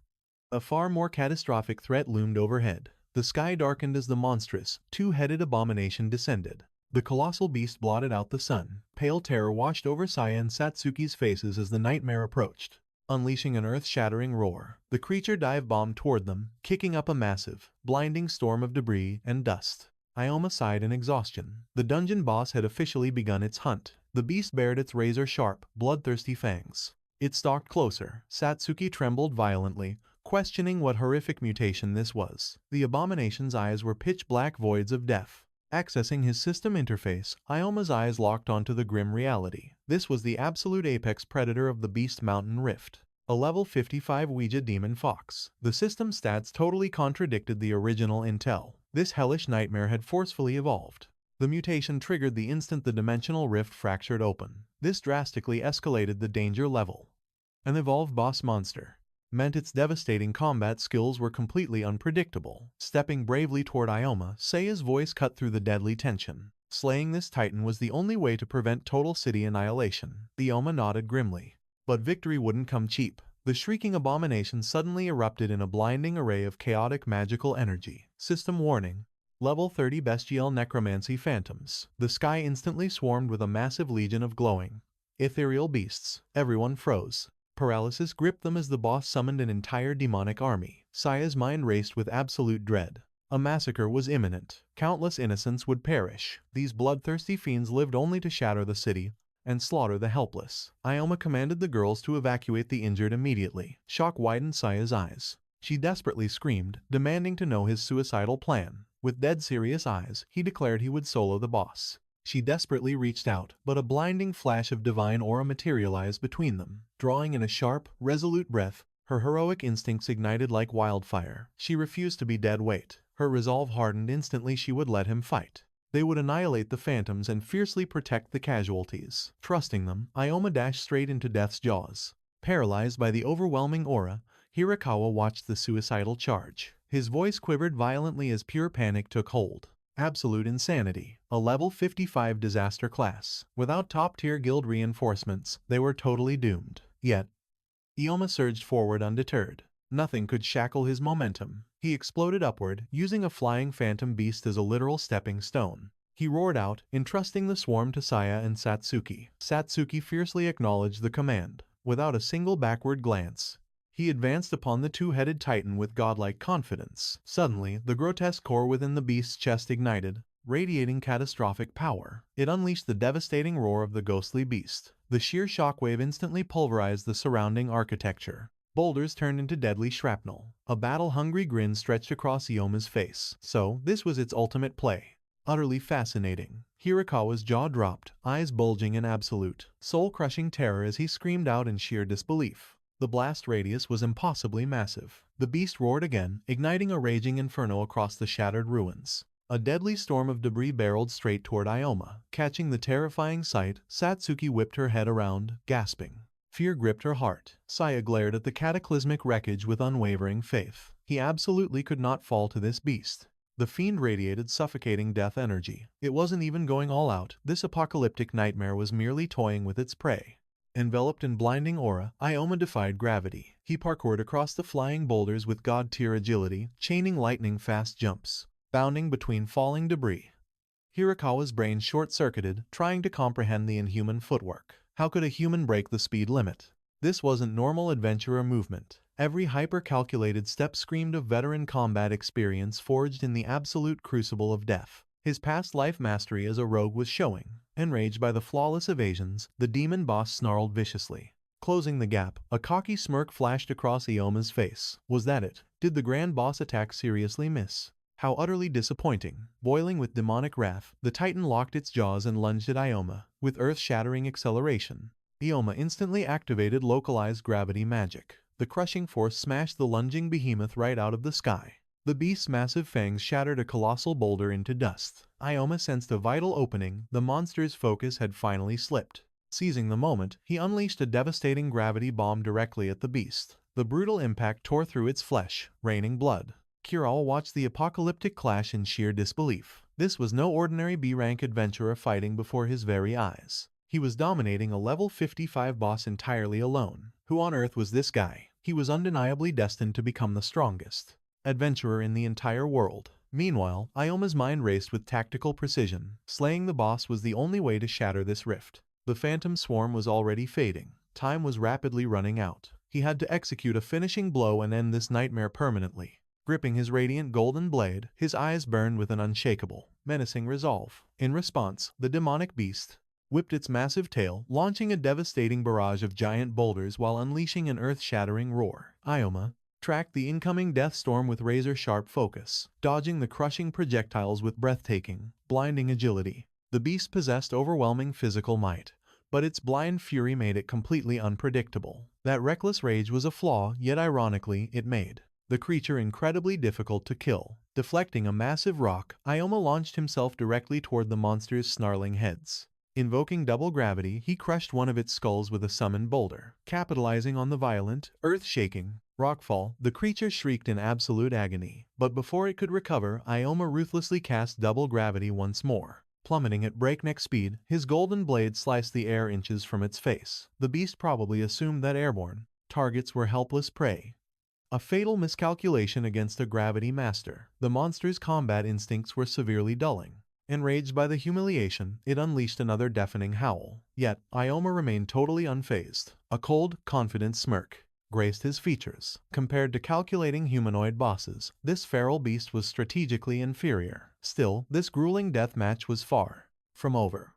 A far more catastrophic threat loomed overhead. The sky darkened as the monstrous, two-headed abomination descended. The colossal beast blotted out the sun. Pale terror washed over Seiya and Satsuki's faces as the nightmare approached. Unleashing an earth-shattering roar, the creature dive-bombed toward them, kicking up a massive, blinding storm of debris and dust. Ioma sighed in exhaustion. The dungeon boss had officially begun its hunt. The beast bared its razor-sharp, bloodthirsty fangs. It stalked closer. Satsuki trembled violently, questioning what horrific mutation this was. The abomination's eyes were pitch-black voids of death. Accessing his system interface, Ioma's eyes locked onto the grim reality. This was the absolute apex predator of the Beast Mountain Rift. A level 55 Ouija demon fox. The system stats totally contradicted the original intel. This hellish nightmare had forcefully evolved. The mutation triggered the instant the dimensional rift fractured open. This drastically escalated the danger level. An evolved boss monster. meant its devastating combat skills were completely unpredictable. Stepping bravely toward Ioma, Seiya's voice cut through the deadly tension. Slaying this titan was the only way to prevent total city annihilation. Ioma nodded grimly. But victory wouldn't come cheap. The shrieking abomination suddenly erupted in a blinding array of chaotic magical energy. System warning. Level 30 Bestial Necromancy Phantoms. The sky instantly swarmed with a massive legion of glowing, ethereal beasts. Everyone froze. Paralysis gripped them as the boss summoned an entire demonic army. Seiya's mind raced with absolute dread. A massacre was imminent. Countless innocents would perish. These bloodthirsty fiends lived only to shatter the city and slaughter the helpless. Ioma commanded the girls to evacuate the injured immediately. Shock widened Seiya's eyes. She desperately screamed, demanding to know his suicidal plan. With dead serious eyes, he declared he would solo the boss. She desperately reached out, but a blinding flash of divine aura materialized between them. Drawing in a sharp, resolute breath, her heroic instincts ignited like wildfire. She refused to be dead weight. Her resolve hardened instantly. She would let him fight. They would annihilate the phantoms and fiercely protect the casualties. Trusting them, Ioma dashed straight into death's jaws. Paralyzed by the overwhelming aura, Hirakawa watched the suicidal charge. His voice quivered violently as pure panic took hold. Absolute insanity. A level 55 disaster class. Without top-tier guild reinforcements, they were totally doomed. Yet, Ioma surged forward undeterred. Nothing could shackle his momentum. He exploded upward, using a flying phantom beast as a literal stepping stone. He roared out, entrusting the swarm to Seiya and Satsuki. Satsuki fiercely acknowledged the command. Without a single backward glance, he advanced upon the two-headed titan with godlike confidence. Suddenly, the grotesque core within the beast's chest ignited, radiating catastrophic power. It unleashed the devastating roar of the ghostly beast. The sheer shockwave instantly pulverized the surrounding architecture. Boulders turned into deadly shrapnel. A battle-hungry grin stretched across Ioma's face. So, this was its ultimate play. Utterly fascinating. Hirakawa's jaw dropped, eyes bulging in absolute, soul-crushing terror as he screamed out in sheer disbelief. The blast radius was impossibly massive. The beast roared again, igniting a raging inferno across the shattered ruins. A deadly storm of debris barreled straight toward Ioma. Catching the terrifying sight, Satsuki whipped her head around, gasping. Fear gripped her heart. Seiya glared at the cataclysmic wreckage with unwavering faith. He absolutely could not fall to this beast. The fiend radiated suffocating death energy. It wasn't even going all out. This apocalyptic nightmare was merely toying with its prey. Enveloped in blinding aura, Ioma defied gravity. He parkoured across the flying boulders with god-tier agility, chaining lightning-fast jumps, bounding between falling debris. Hirakawa's brain short-circuited, trying to comprehend the inhuman footwork. How could a human break the speed limit? This wasn't normal adventurer movement. Every hyper-calculated step screamed of veteran combat experience forged in the absolute crucible of death. His past life mastery as a rogue was showing. Enraged by the flawless evasions, the demon boss snarled viciously. Closing the gap, a cocky smirk flashed across Ioma's face. Was that it? Did the grand boss attack seriously miss? How utterly disappointing. Boiling with demonic wrath, the titan locked its jaws and lunged at Ioma. With earth-shattering acceleration, Ioma instantly activated localized gravity magic. The crushing force smashed the lunging behemoth right out of the sky. The beast's massive fangs shattered a colossal boulder into dust. Ioma sensed a vital opening. The monster's focus had finally slipped. Seizing the moment, he unleashed a devastating gravity bomb directly at the beast. The brutal impact tore through its flesh, raining blood. Kirao watched the apocalyptic clash in sheer disbelief. This was no ordinary B-rank adventurer fighting before his very eyes. He was dominating a level 55 boss entirely alone. Who on earth was this guy? He was undeniably destined to become the strongest adventurer in the entire world. Meanwhile, Ioma's mind raced with tactical precision. Slaying the boss was the only way to shatter this rift. The phantom swarm was already fading. Time was rapidly running out. He had to execute a finishing blow and end this nightmare permanently. Gripping his radiant golden blade, his eyes burned with an unshakable, menacing resolve. In response, the demonic beast whipped its massive tail, launching a devastating barrage of giant boulders while unleashing an earth-shattering roar. Ioma tracked the incoming death storm with razor-sharp focus, dodging the crushing projectiles with breathtaking, blinding agility. The beast possessed overwhelming physical might, but its blind fury made it completely unpredictable. That reckless rage was a flaw, yet ironically, it made the creature incredibly difficult to kill. Deflecting a massive rock, Ioma launched himself directly toward the monster's snarling heads. Invoking double gravity, he crushed one of its skulls with a summoned boulder. Capitalizing on the violent, earth-shaking rockfall, the creature shrieked in absolute agony. But before it could recover, Ioma ruthlessly cast double gravity once more. Plummeting at breakneck speed, his golden blade sliced the air inches from its face. The beast probably assumed that airborne targets were helpless prey. A fatal miscalculation against a gravity master. The monster's combat instincts were severely dulling. Enraged by the humiliation, it unleashed another deafening howl. Yet, Ioma remained totally unfazed. A cold, confident smirk graced his features. Compared to calculating humanoid bosses, this feral beast was strategically inferior. Still, this grueling death match was far from over.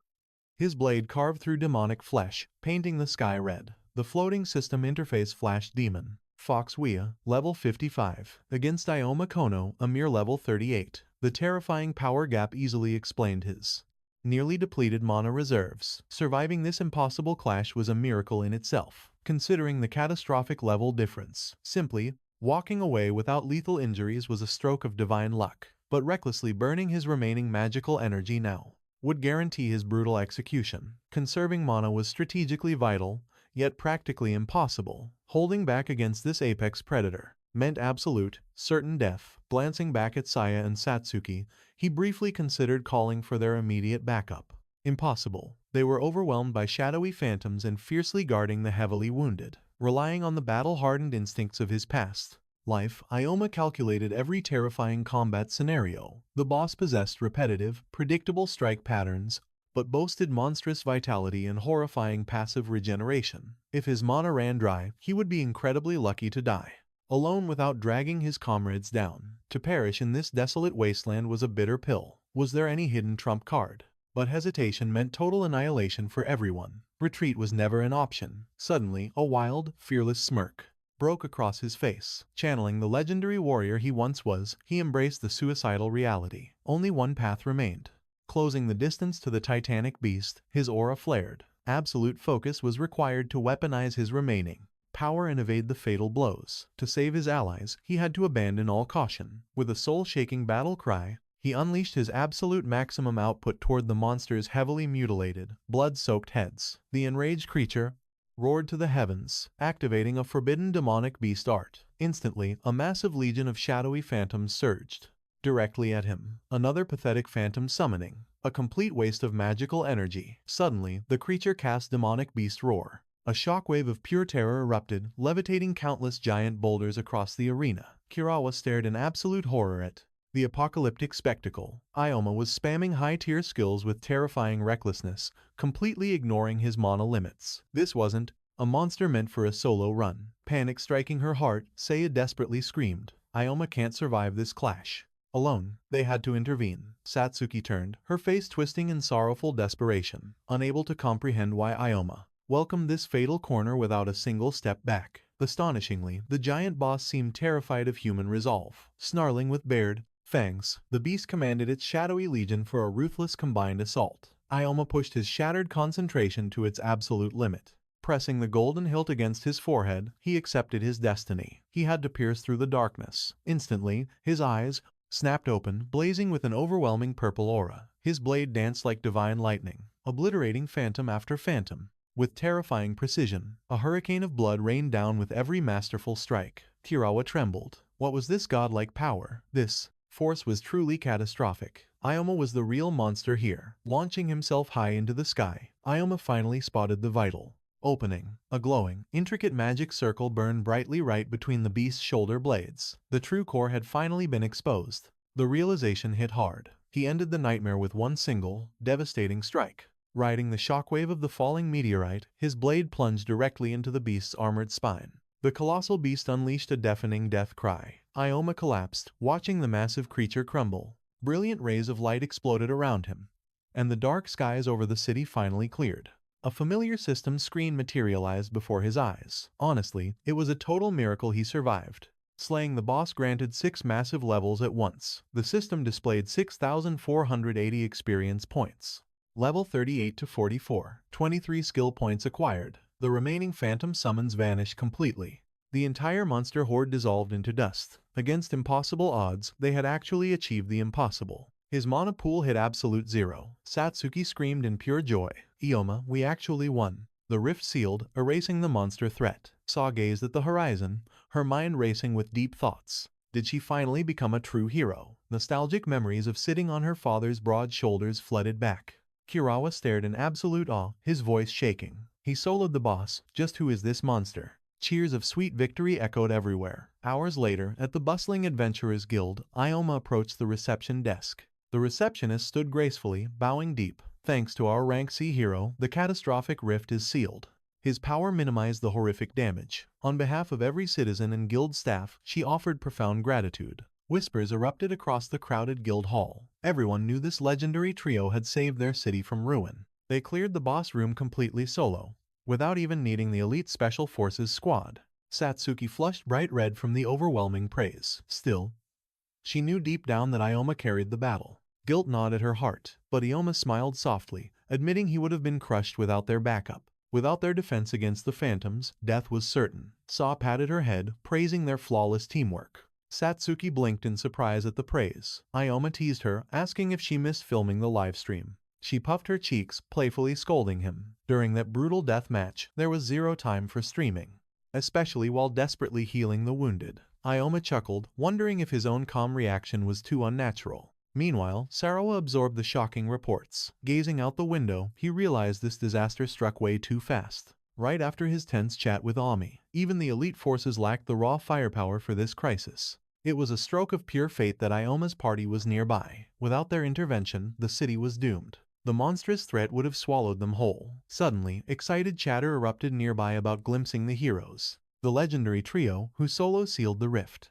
His blade carved through demonic flesh, painting the sky red. The floating system interface flashed demon. Fox Wea, level 55, against Ioma Kono, a mere level 38. The terrifying power gap easily explained his nearly depleted mana reserves. Surviving this impossible clash was a miracle in itself, considering the catastrophic level difference. Simply, walking away without lethal injuries was a stroke of divine luck, but recklessly burning his remaining magical energy now would guarantee his brutal execution. Conserving mana was strategically vital, yet practically impossible. Holding back against this apex predator meant absolute, certain death. Glancing back at Saya and Satsuki, he briefly considered calling for their immediate backup. Impossible. They were overwhelmed by shadowy phantoms and fiercely guarding the heavily wounded. Relying on the battle-hardened instincts of his past life, Ioma calculated every terrifying combat scenario. The boss possessed repetitive, predictable strike patterns, but boasted monstrous vitality and horrifying passive regeneration. If his mana ran dry, he would be incredibly lucky to die alone without dragging his comrades down. To perish in this desolate wasteland was a bitter pill. Was there any hidden trump card? But hesitation meant total annihilation for everyone. Retreat was never an option. Suddenly, a wild, fearless smirk broke across his face. Channeling the legendary warrior he once was, he embraced the suicidal reality. Only one path remained. Closing the distance to the titanic beast, his aura flared. Absolute focus was required to weaponize his remaining power and evade the fatal blows. To save his allies, he had to abandon all caution. With a soul-shaking battle cry, he unleashed his absolute maximum output toward the monster's heavily mutilated, blood-soaked heads. The enraged creature roared to the heavens, activating a forbidden demonic beast art. Instantly, a massive legion of shadowy phantoms surged directly at him. Another pathetic phantom summoning, a complete waste of magical energy. Suddenly, the creature cast demonic beast roar. A shockwave of pure terror erupted, levitating countless giant boulders across the arena. Kirawa stared in absolute horror at the apocalyptic spectacle. Ioma was spamming high-tier skills with terrifying recklessness, completely ignoring his mana limits. This wasn't a monster meant for a solo run. Panic striking her heart, Saya desperately screamed, "Ioma can't survive this clash alone." They had to intervene. Satsuki turned, her face twisting in sorrowful desperation, unable to comprehend why Ioma welcomed this fatal corner without a single step back. Astonishingly, the giant boss seemed terrified of human resolve. Snarling with bared fangs, the beast commanded its shadowy legion for a ruthless combined assault. Ioma pushed his shattered concentration to its absolute limit. Pressing the golden hilt against his forehead, he accepted his destiny. He had to pierce through the darkness. Instantly, his eyes snapped open, blazing with an overwhelming purple aura. His blade danced like divine lightning, obliterating phantom after phantom. With terrifying precision, a hurricane of blood rained down with every masterful strike. Kirawa trembled. What was this godlike power? This force was truly catastrophic. Ioma was the real monster here. Launching himself high into the sky, Ioma finally spotted the vital opening. A glowing, intricate magic circle burned brightly right between the beast's shoulder blades. The true core had finally been exposed. The realization hit hard. He ended the nightmare with one single, devastating strike. Riding the shockwave of the falling meteorite, his blade plunged directly into the beast's armored spine. The colossal beast unleashed a deafening death cry. Ioma collapsed, watching the massive creature crumble. Brilliant rays of light exploded around him, and the dark skies over the city finally cleared. A familiar system screen materialized before his eyes. Honestly, it was a total miracle he survived. Slaying the boss granted 6 massive levels at once. The system displayed 6,480 experience points. Level 38 to 44. 23 skill points acquired. The remaining phantom summons vanished completely. The entire monster horde dissolved into dust. Against impossible odds, they had actually achieved the impossible. His mana pool hit absolute zero. Satsuki screamed in pure joy. Ioma, we actually won. The rift sealed, erasing the monster threat. Saw gazed at the horizon, her mind racing with deep thoughts. Did she finally become a true hero? Nostalgic memories of sitting on her father's broad shoulders flooded back. Kirawa stared in absolute awe, his voice shaking. He soloed the boss. Just who is this monster? Cheers of sweet victory echoed everywhere. Hours later, at the bustling Adventurers Guild, Ioma approached the reception desk. The receptionist stood gracefully, bowing deep. Thanks to our rank C hero, the catastrophic rift is sealed. His power minimized the horrific damage. On behalf of every citizen and guild staff, she offered profound gratitude. Whispers erupted across the crowded guild hall. Everyone knew this legendary trio had saved their city from ruin. They cleared the boss room completely solo, without even needing the elite special forces squad. Satsuki flushed bright red from the overwhelming praise. Still, she knew deep down that Ioma carried the battle. Guilt gnawed at her heart, but Ioma smiled softly, admitting he would have been crushed without their backup. Without their defense against the phantoms, death was certain. Saw patted her head, praising their flawless teamwork. Satsuki blinked in surprise at the praise. Ioma teased her, asking if she missed filming the livestream. She puffed her cheeks, playfully scolding him. During that brutal death match, there was zero time for streaming, especially while desperately healing the wounded. Ioma chuckled, wondering if his own calm reaction was too unnatural. Meanwhile, Sarawa absorbed the shocking reports. Gazing out the window, he realized this disaster struck way too fast. Right after his tense chat with Ami, even the elite forces lacked the raw firepower for this crisis. It was a stroke of pure fate that Ioma's party was nearby. Without their intervention, the city was doomed. The monstrous threat would have swallowed them whole. Suddenly, excited chatter erupted nearby about glimpsing the heroes, the legendary trio who solo sealed the rift.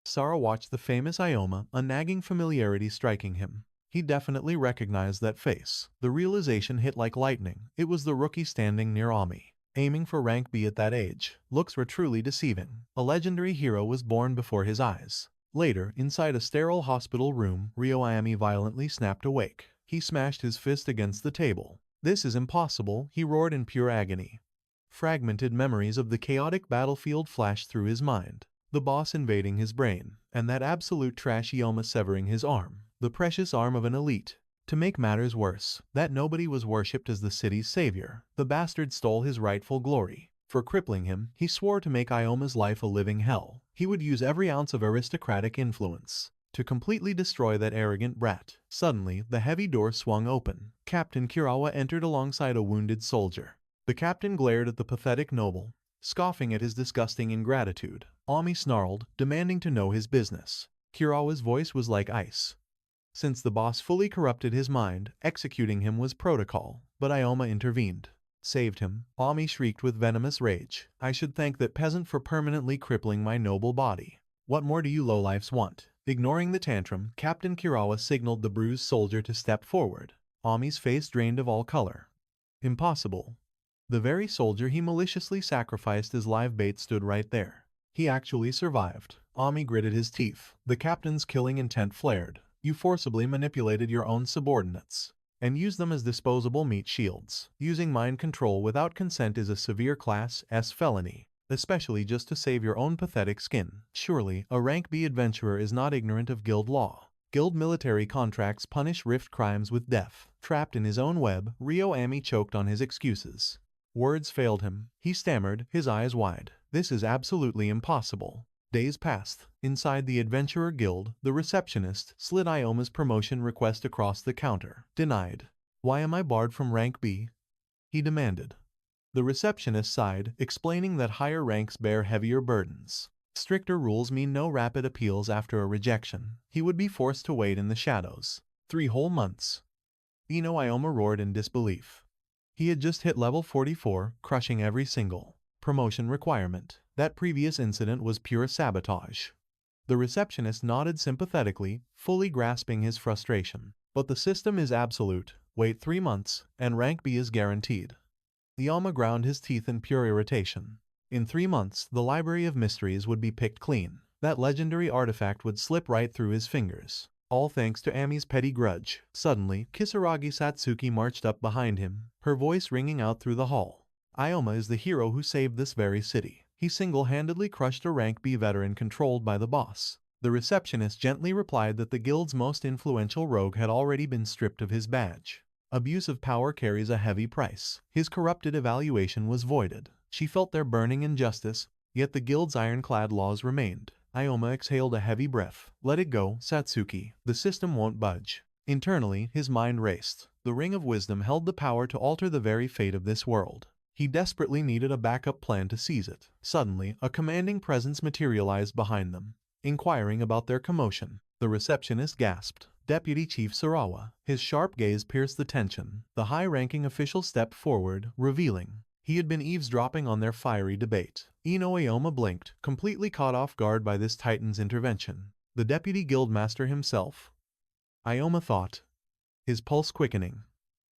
Sara watched the famous Ioma, a nagging familiarity striking him. He definitely recognized that face. The realization hit like lightning. It was the rookie standing near Ami, aiming for rank B at that age. Looks were truly deceiving. A legendary hero was born before his eyes. Later, inside a sterile hospital room, Ryoami violently snapped awake. He smashed his fist against the table. This is impossible, he roared in pure agony. Fragmented memories of the chaotic battlefield flashed through his mind. The boss invading his brain, and that absolute trash Ioma severing his arm, the precious arm of an elite. To make matters worse, that nobody was worshipped as the city's savior. The bastard stole his rightful glory. For crippling him, he swore to make Ioma's life a living hell. He would use every ounce of aristocratic influence to completely destroy that arrogant brat. Suddenly, the heavy door swung open. Captain Kirawa entered alongside a wounded soldier. The captain glared at the pathetic noble, scoffing at his disgusting ingratitude. Ami snarled, demanding to know his business. Kirawa's voice was like ice. Since the boss fully corrupted his mind, executing him was protocol. But Ioma intervened. Saved him. Ami shrieked with venomous rage. I should thank that peasant for permanently crippling my noble body. What more do you lowlifes want? Ignoring the tantrum, Captain Kirawa signaled the bruised soldier to step forward. Ami's face drained of all color. Impossible. The very soldier he maliciously sacrificed as live bait stood right there. He actually survived. Ami gritted his teeth. The captain's killing intent flared. You forcibly manipulated your own subordinates and used them as disposable meat shields. Using mind control without consent is a severe Class S felony, especially just to save your own pathetic skin. Surely, a rank B adventurer is not ignorant of guild law. Guild military contracts punish rift crimes with death. Trapped in his own web, Ryoami choked on his excuses. Words failed him. He stammered, his eyes wide. This is absolutely impossible. Days passed. Inside the Adventurer Guild, the receptionist slid Ioma's promotion request across the counter. Denied. Why am I barred from rank B? He demanded. The receptionist sighed, explaining that higher ranks bear heavier burdens. Stricter rules mean no rapid appeals after a rejection. He would be forced to wait in the shadows. 3 whole months. Ioma roared in disbelief. He had just hit level 44, crushing every single promotion requirement. That previous incident was pure sabotage. The receptionist nodded sympathetically, fully grasping his frustration. But the system is absolute. Wait 3 months, and rank B is guaranteed. Ioma ground his teeth in pure irritation. In 3 months, the Library of Mysteries would be picked clean. That legendary artifact would slip right through his fingers. All thanks to Ami's petty grudge. Suddenly, Kisaragi Satsuki marched up behind him, her voice ringing out through the hall. Ioma is the hero who saved this very city. He single-handedly crushed a rank B veteran controlled by the boss. The receptionist gently replied that the guild's most influential rogue had already been stripped of his badge. Abuse of power carries a heavy price. His corrupted evaluation was voided. She felt their burning injustice, yet the guild's ironclad laws remained. Ioma exhaled a heavy breath. Let it go, Satsuki. The system won't budge. Internally, his mind raced. The Ring of Wisdom held the power to alter the very fate of this world. He desperately needed a backup plan to seize it. Suddenly, a commanding presence materialized behind them, inquiring about their commotion. The receptionist gasped. Deputy Chief Sarawa. His sharp gaze pierced the tension. The high-ranking official stepped forward, revealing he had been eavesdropping on their fiery debate. Ioma blinked, completely caught off guard by this titan's intervention. The deputy guildmaster himself. Ioma thought, his pulse quickening.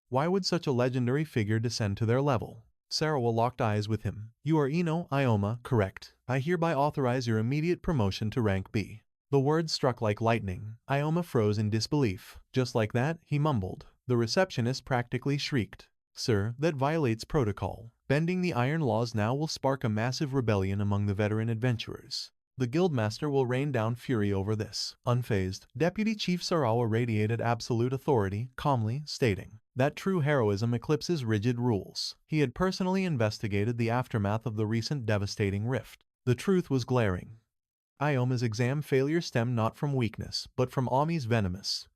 Why would such a legendary figure descend to their level? Sarawa locked eyes with him. You are Ioma, correct? I hereby authorize your immediate promotion to rank B. The words struck like lightning. Ioma froze in disbelief. Just like that, he mumbled. The receptionist practically shrieked. Sir, that violates protocol. Bending the iron laws now will spark a massive rebellion among the veteran adventurers. The guildmaster will rain down fury over this. Unfazed, Deputy Chief Sarawa radiated absolute authority, calmly stating that true heroism eclipses rigid rules. He had personally investigated the aftermath of the recent devastating rift. The truth was glaring. Ioma's exam failure stemmed not from weakness, but from Ami's venomous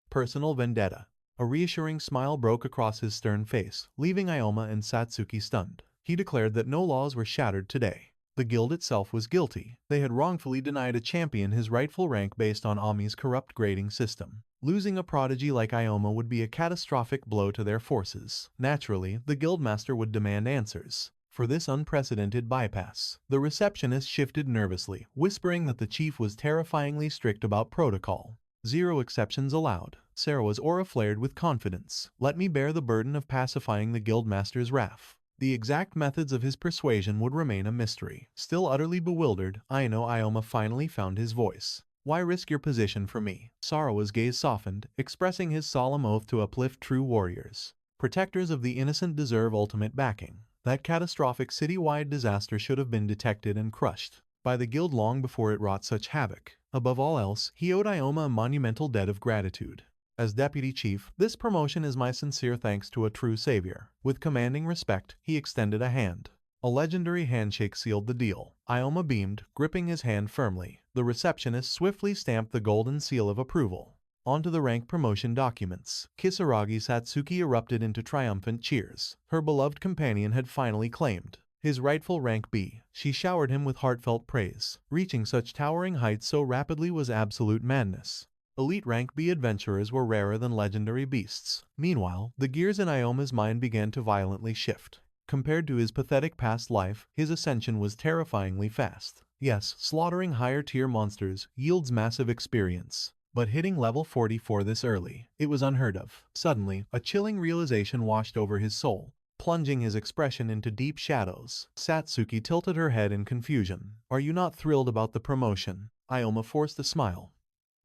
personal vendetta. A reassuring smile broke across his stern face, leaving Ioma and Satsuki stunned. He declared that no laws were shattered today. The guild itself was guilty. They had wrongfully denied a champion his rightful rank based on Ami's corrupt grading system. Losing a prodigy like Ioma would be a catastrophic blow to their forces. Naturally, the guildmaster would demand answers for this unprecedented bypass. The receptionist shifted nervously, whispering that the chief was terrifyingly strict about protocol. 0 exceptions allowed. Sarawa's aura flared with confidence. Let me bear the burden of pacifying the guildmaster's wrath. The exact methods of his persuasion would remain a mystery. Still utterly bewildered, Ioma finally found his voice. Why risk your position for me? Sarawa's gaze softened, expressing his solemn oath to uplift true warriors. Protectors of the innocent deserve ultimate backing. That catastrophic citywide disaster should have been detected and crushed by the guild long before it wrought such havoc. Above all else, he owed Ioma a monumental debt of gratitude. As deputy chief, this promotion is my sincere thanks to a true savior. With commanding respect, he extended a hand. A legendary handshake sealed the deal. Ioma beamed, gripping his hand firmly. The receptionist swiftly stamped the golden seal of approval onto the rank promotion documents. Kisaragi Satsuki erupted into triumphant cheers. Her beloved companion had finally claimed his rightful rank B. She showered him with heartfelt praise. Reaching such towering heights so rapidly was absolute madness. Elite rank B adventurers were rarer than legendary beasts. Meanwhile, the gears in Ioma's mind began to violently shift. Compared to his pathetic past life, his ascension was terrifyingly fast. Yes, slaughtering higher-tier monsters yields massive experience. But hitting level 44 this early, it was unheard of. Suddenly, a chilling realization washed over his soul, plunging his expression into deep shadows. Satsuki tilted her head in confusion. Are you not thrilled about the promotion? Ioma forced a smile,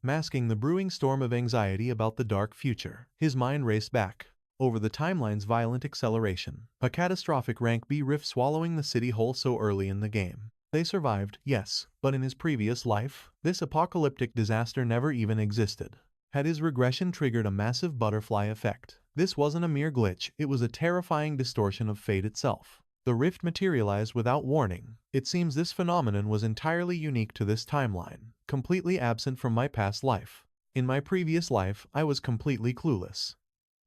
masking the brewing storm of anxiety about the dark future. His mind raced back over the timeline's violent acceleration. A catastrophic rank B rift swallowing the city whole so early in the game. They survived, yes, but in his previous life, this apocalyptic disaster never even existed. Had his regression triggered a massive butterfly effect? This wasn't a mere glitch, it was a terrifying distortion of fate itself. The rift materialized without warning. It seems this phenomenon was entirely unique to this timeline, completely absent from my past life. In my previous life, I was completely clueless.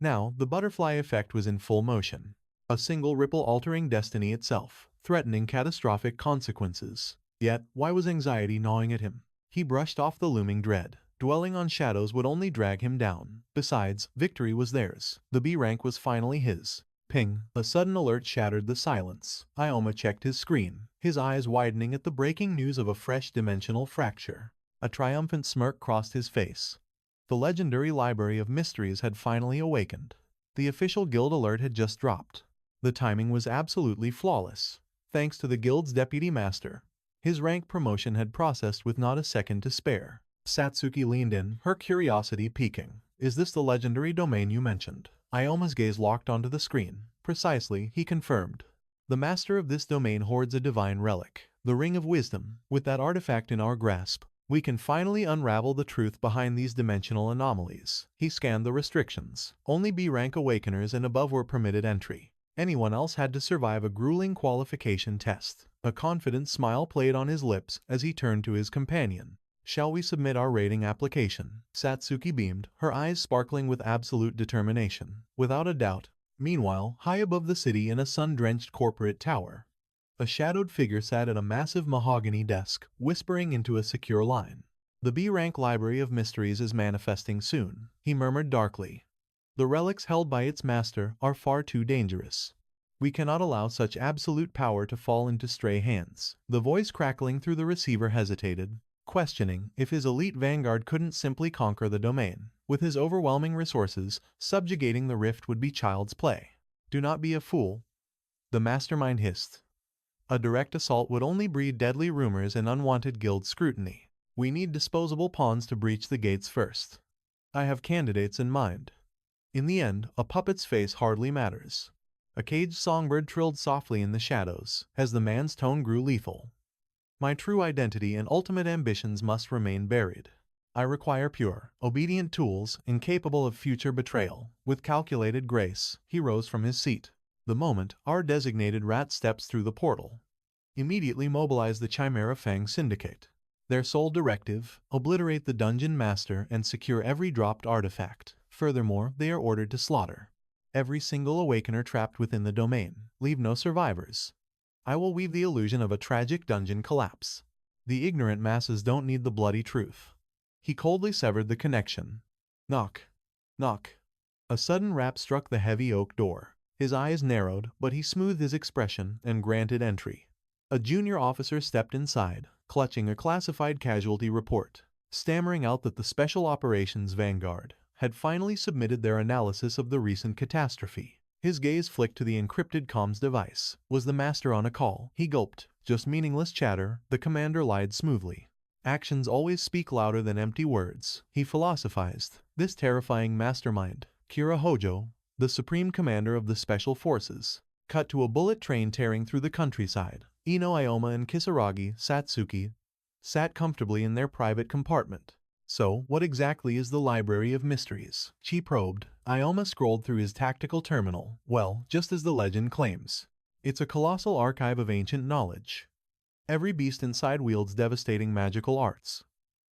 Now, the butterfly effect was in full motion. A single ripple altering destiny itself, threatening catastrophic consequences. Yet, why was anxiety gnawing at him? He brushed off the looming dread. Dwelling on shadows would only drag him down. Besides, victory was theirs. The B rank was finally his. Ping. A sudden alert shattered the silence. Ioma checked his screen, his eyes widening at the breaking news of a fresh dimensional fracture. A triumphant smirk crossed his face. The legendary library of mysteries had finally awakened. The official guild alert had just dropped. The timing was absolutely flawless. Thanks to the guild's deputy master, his rank promotion had processed with not a second to spare. Satsuki leaned in, her curiosity piquing. Is this the legendary domain you mentioned? Ioma's gaze locked onto the screen. Precisely, he confirmed. The master of this domain hoards a divine relic, the Ring of Wisdom. With that artifact in our grasp, We can finally unravel the truth behind these dimensional anomalies. He scanned the restrictions. Only B-rank awakeners and above were permitted entry. Anyone else had to survive a grueling qualification test. A confident smile played on his lips as he turned to his companion. "Shall we submit our rating application?" Satsuki beamed, her eyes sparkling with absolute determination. Without a doubt. Meanwhile, high above the city in a sun-drenched corporate tower, a shadowed figure sat at a massive mahogany desk, whispering into a secure line. "The B-rank Library of Mysteries is manifesting soon," he murmured darkly. "The relics held by its master are far too dangerous. We cannot allow such absolute power to fall into stray hands." The voice crackling through the receiver hesitated, questioning if his elite vanguard couldn't simply conquer the domain. With his overwhelming resources, subjugating the rift would be child's play. "Do not be a fool," the mastermind hissed. "A direct assault would only breed deadly rumors and unwanted guild scrutiny. We need disposable pawns to breach the gates first. I have candidates in mind." In the end, a puppet's face hardly matters. A caged songbird trilled softly in the shadows, as the man's tone grew lethal. "My true identity and ultimate ambitions must remain buried. I require pure, obedient tools, incapable of future betrayal." With calculated grace, he rose from his seat. "The moment our designated rat steps through the portal, immediately mobilize the Chimera Fang syndicate. Their sole directive, obliterate the dungeon master and secure every dropped artifact. Furthermore, they are ordered to slaughter every single awakener trapped within the domain. Leave no survivors. I will weave the illusion of a tragic dungeon collapse. The ignorant masses don't need the bloody truth." He coldly severed the connection. Knock. Knock. A sudden rap struck the heavy oak door. His eyes narrowed, but he smoothed his expression and granted entry. A junior officer stepped inside, clutching a classified casualty report, stammering out that the Special Operations Vanguard had finally submitted their analysis of the recent catastrophe. His gaze flicked to the encrypted comms device. Was the master on a call? He gulped. "Just meaningless chatter," the commander lied smoothly. "Actions always speak louder than empty words," he philosophized. This terrifying mastermind, Kira Hojo, the supreme commander of the special forces, cut to a bullet train tearing through the countryside. Ino, Ioma and Kisaragi, Satsuki, sat comfortably in their private compartment. "So, what exactly is the Library of Mysteries?" she probed. Ioma scrolled through his tactical terminal. "Well, just as the legend claims, it's a colossal archive of ancient knowledge. Every beast inside wields devastating magical arts.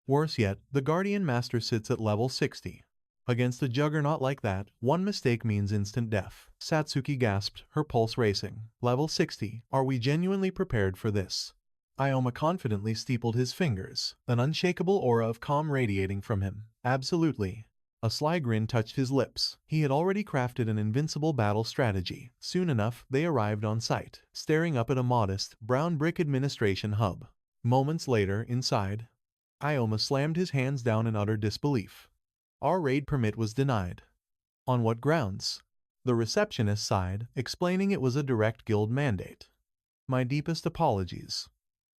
Worse yet, the Guardian Master sits at level 60. Against a juggernaut like that, one mistake means instant death." Satsuki gasped, her pulse racing. "Level 60. Are we genuinely prepared for this?" Ioma confidently steepled his fingers, an unshakable aura of calm radiating from him. "Absolutely." A sly grin touched his lips. He had already crafted an invincible battle strategy. Soon enough, they arrived on site, staring up at a modest, brown brick administration hub. Moments later, inside, Ioma slammed his hands down in utter disbelief. "Our raid permit was denied." "On what grounds?" The receptionist sighed, explaining it was a direct guild mandate. "My deepest apologies.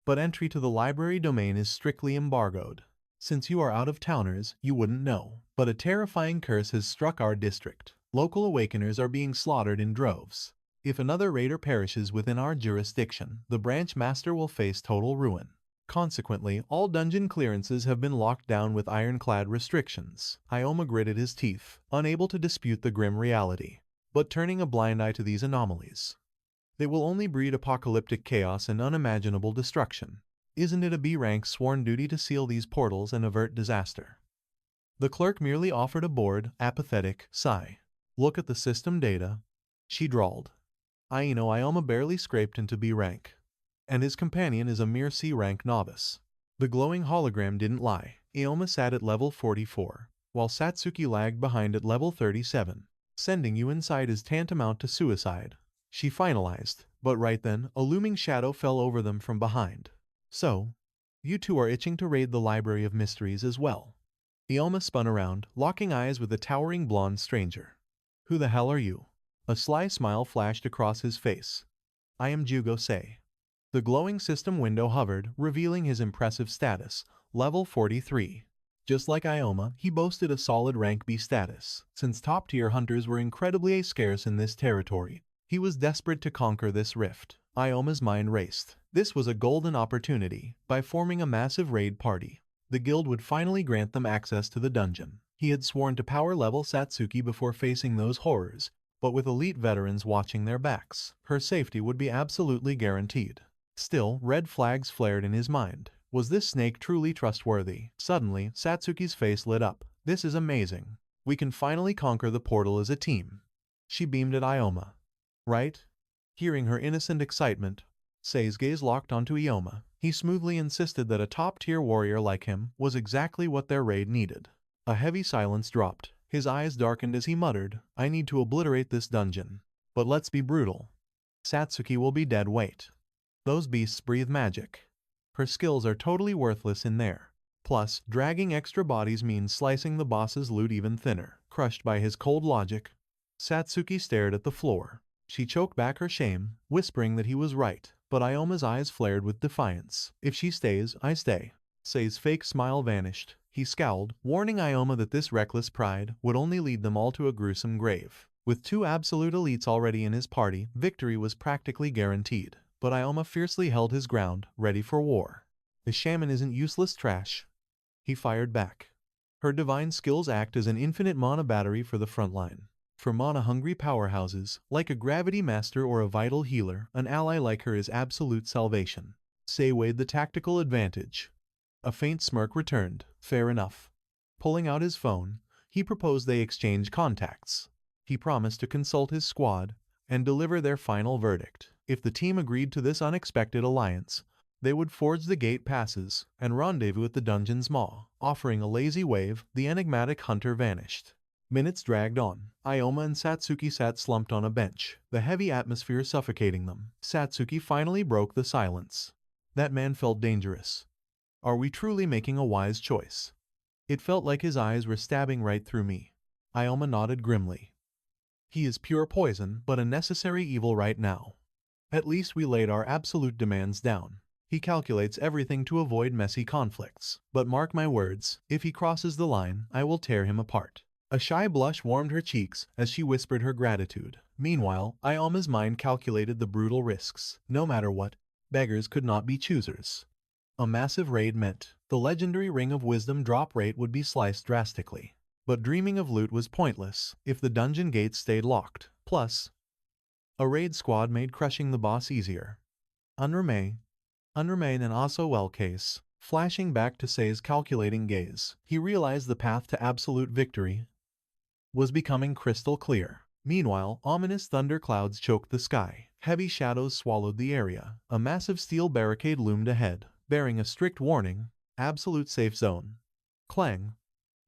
But entry to the library domain is strictly embargoed. Since you are out-of-towners, you wouldn't know. But a terrifying curse has struck our district. Local awakeners are being slaughtered in droves. If another raider perishes within our jurisdiction, the branch master will face total ruin. Consequently, all dungeon clearances have been locked down with ironclad restrictions." Ioma gritted his teeth, unable to dispute the grim reality, but turning a blind eye to these anomalies. "They will only breed apocalyptic chaos and unimaginable destruction. Isn't it a B-rank sworn duty to seal these portals and avert disaster?" The clerk merely offered a bored, apathetic sigh. "Look at the system data," she drawled. Ioma barely scraped into B-rank, and his companion is a mere C-rank novice. The glowing hologram didn't lie. Ioma sat at level 44, while Satsuki lagged behind at level 37. "Sending you inside is tantamount to suicide," she finalized, but right then, a looming shadow fell over them from behind. "So, you two are itching to raid the Library of Mysteries as well." Ioma spun around, locking eyes with the towering blonde stranger. "Who the hell are you?" A sly smile flashed across his face. "I am Jugo Sei." The glowing system window hovered, revealing his impressive status, level 43. Just like Ioma, he boasted a solid rank B status. Since top-tier hunters were incredibly scarce in this territory, he was desperate to conquer this rift. Ioma's mind raced. This was a golden opportunity. By forming a massive raid party, The guild would finally grant them access to the dungeon. He had sworn to power level Satsuki before facing those horrors, but with elite veterans watching their backs, her safety would be absolutely guaranteed. Still, red flags flared in his mind. Was this snake truly trustworthy? Suddenly, Satsuki's face lit up. This is amazing. We can finally conquer the portal as a team. She beamed at Ioma. Right? Hearing her innocent excitement, Sei's gaze locked onto Ioma. He smoothly insisted that a top-tier warrior like him was exactly what their raid needed. A heavy silence dropped. His eyes darkened as he muttered, I need to obliterate this dungeon. But let's be brutal. Satsuki will be dead weight. Those beasts breathe magic. Her skills are totally worthless in there. Plus, dragging extra bodies means slicing the boss's loot even thinner. Crushed by his cold logic, Satsuki stared at the floor. She choked back her shame, whispering that he was right, but Ioma's eyes flared with defiance. If she stays, I stay. Sei's fake smile vanished. He scowled, warning Ioma that this reckless pride would only lead them all to a gruesome grave. With 2 absolute elites already in his party, victory was practically guaranteed. But Ioma fiercely held his ground, ready for war. The shaman isn't useless trash. He fired back. Her divine skills act as an infinite mana battery for the front line. For mana-hungry powerhouses, like a gravity master or a vital healer, an ally like her is absolute salvation. Sei weighed the tactical advantage. A faint smirk returned. Fair enough. Pulling out his phone, he proposed they exchange contacts. He promised to consult his squad and deliver their final verdict. If the team agreed to this unexpected alliance, they would forge the gate passes and rendezvous at the dungeon's maw. Offering a lazy wave, the enigmatic hunter vanished. Minutes dragged on. Ioma and Satsuki sat slumped on a bench, the heavy atmosphere suffocating them. Satsuki finally broke the silence. That man felt dangerous. Are we truly making a wise choice? It felt like his eyes were stabbing right through me. Ioma nodded grimly. He is pure poison, but a necessary evil right now. At least we laid our absolute demands down. He calculates everything to avoid messy conflicts. But mark my words, if he crosses the line, I will tear him apart. A shy blush warmed her cheeks as she whispered her gratitude. Meanwhile, Ioma's mind calculated the brutal risks. No matter what, beggars could not be choosers. A massive raid meant the legendary Ring of Wisdom drop rate would be sliced drastically. But dreaming of loot was pointless if the dungeon gates stayed locked. Plus, a raid squad made crushing the boss easier. Unremain and also well case. Flashing back to Sei's calculating gaze, he realized the path to absolute victory was becoming crystal clear. Meanwhile, ominous thunderclouds choked the sky. Heavy shadows swallowed the area. A massive steel barricade loomed ahead, bearing a strict warning, absolute safe zone. Clang.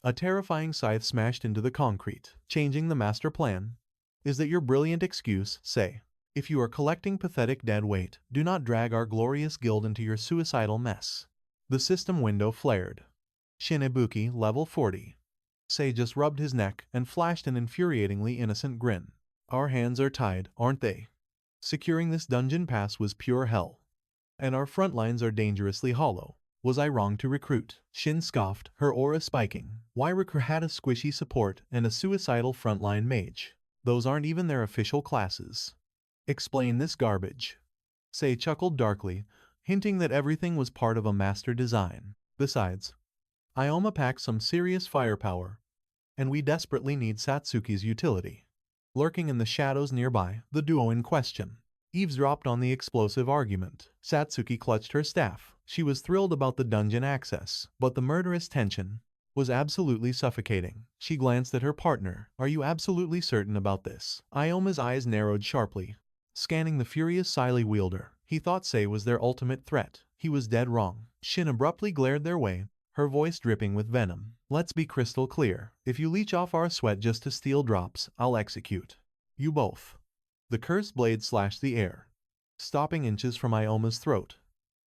A terrifying scythe smashed into the concrete, changing the master plan. Is that your brilliant excuse, Sei? If you are collecting pathetic dead weight, do not drag our glorious guild into your suicidal mess. The system window flared. Shinebuki, level 40. Sei just rubbed his neck and flashed an infuriatingly innocent grin. Our hands are tied, aren't they? Securing this dungeon pass was pure hell. And our front lines are dangerously hollow. Was I wrong to recruit? Shin scoffed, her aura spiking. Why recruit had a squishy support and a suicidal frontline mage? Those aren't even their official classes. Explain this garbage. Sei chuckled darkly, hinting that everything was part of a master design. Besides, Ioma packs some serious firepower, and we desperately need Satsuki's utility. Lurking in the shadows nearby, the duo in question eavesdropped on the explosive argument. Satsuki clutched her staff. She was thrilled about the dungeon access, but the murderous tension was absolutely suffocating. She glanced at her partner. Are you absolutely certain about this? Ioma's eyes narrowed sharply, scanning the furious Siley wielder. He thought Sei was their ultimate threat. He was dead wrong. Shin abruptly glared their way, her voice dripping with venom. Let's be crystal clear. If you leech off our sweat just to steal drops, I'll execute you both. The cursed blade slashed the air, stopping inches from Ioma's throat.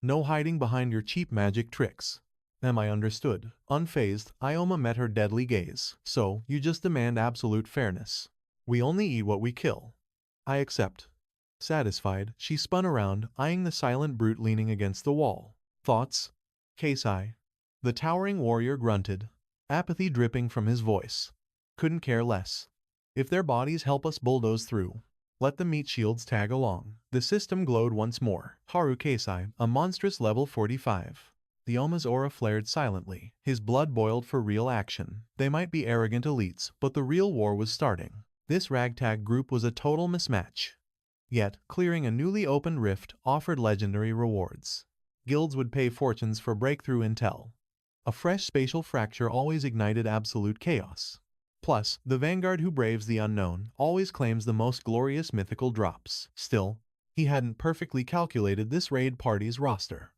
No hiding behind your cheap magic tricks. Am I understood? Unfazed, Ioma met her deadly gaze. So, you just demand absolute fairness. We only eat what we kill. I accept. Satisfied, she spun around, eyeing the silent brute leaning against the wall. Thoughts? Keisai. The towering warrior grunted, apathy dripping from his voice. Couldn't care less. If their bodies help us bulldoze through, let the meat shields tag along. The system glowed once more. Haru Keisai, a monstrous level 45. Ioma's aura flared silently. His blood boiled for real action. They might be arrogant elites, but the real war was starting. This ragtag group was a total mismatch. Yet, clearing a newly opened rift offered legendary rewards. Guilds would pay fortunes for breakthrough intel. A fresh spatial fracture always ignited absolute chaos. Plus, the vanguard who braves the unknown always claims the most glorious mythical drops. Still, he hadn't perfectly calculated this raid party's roster.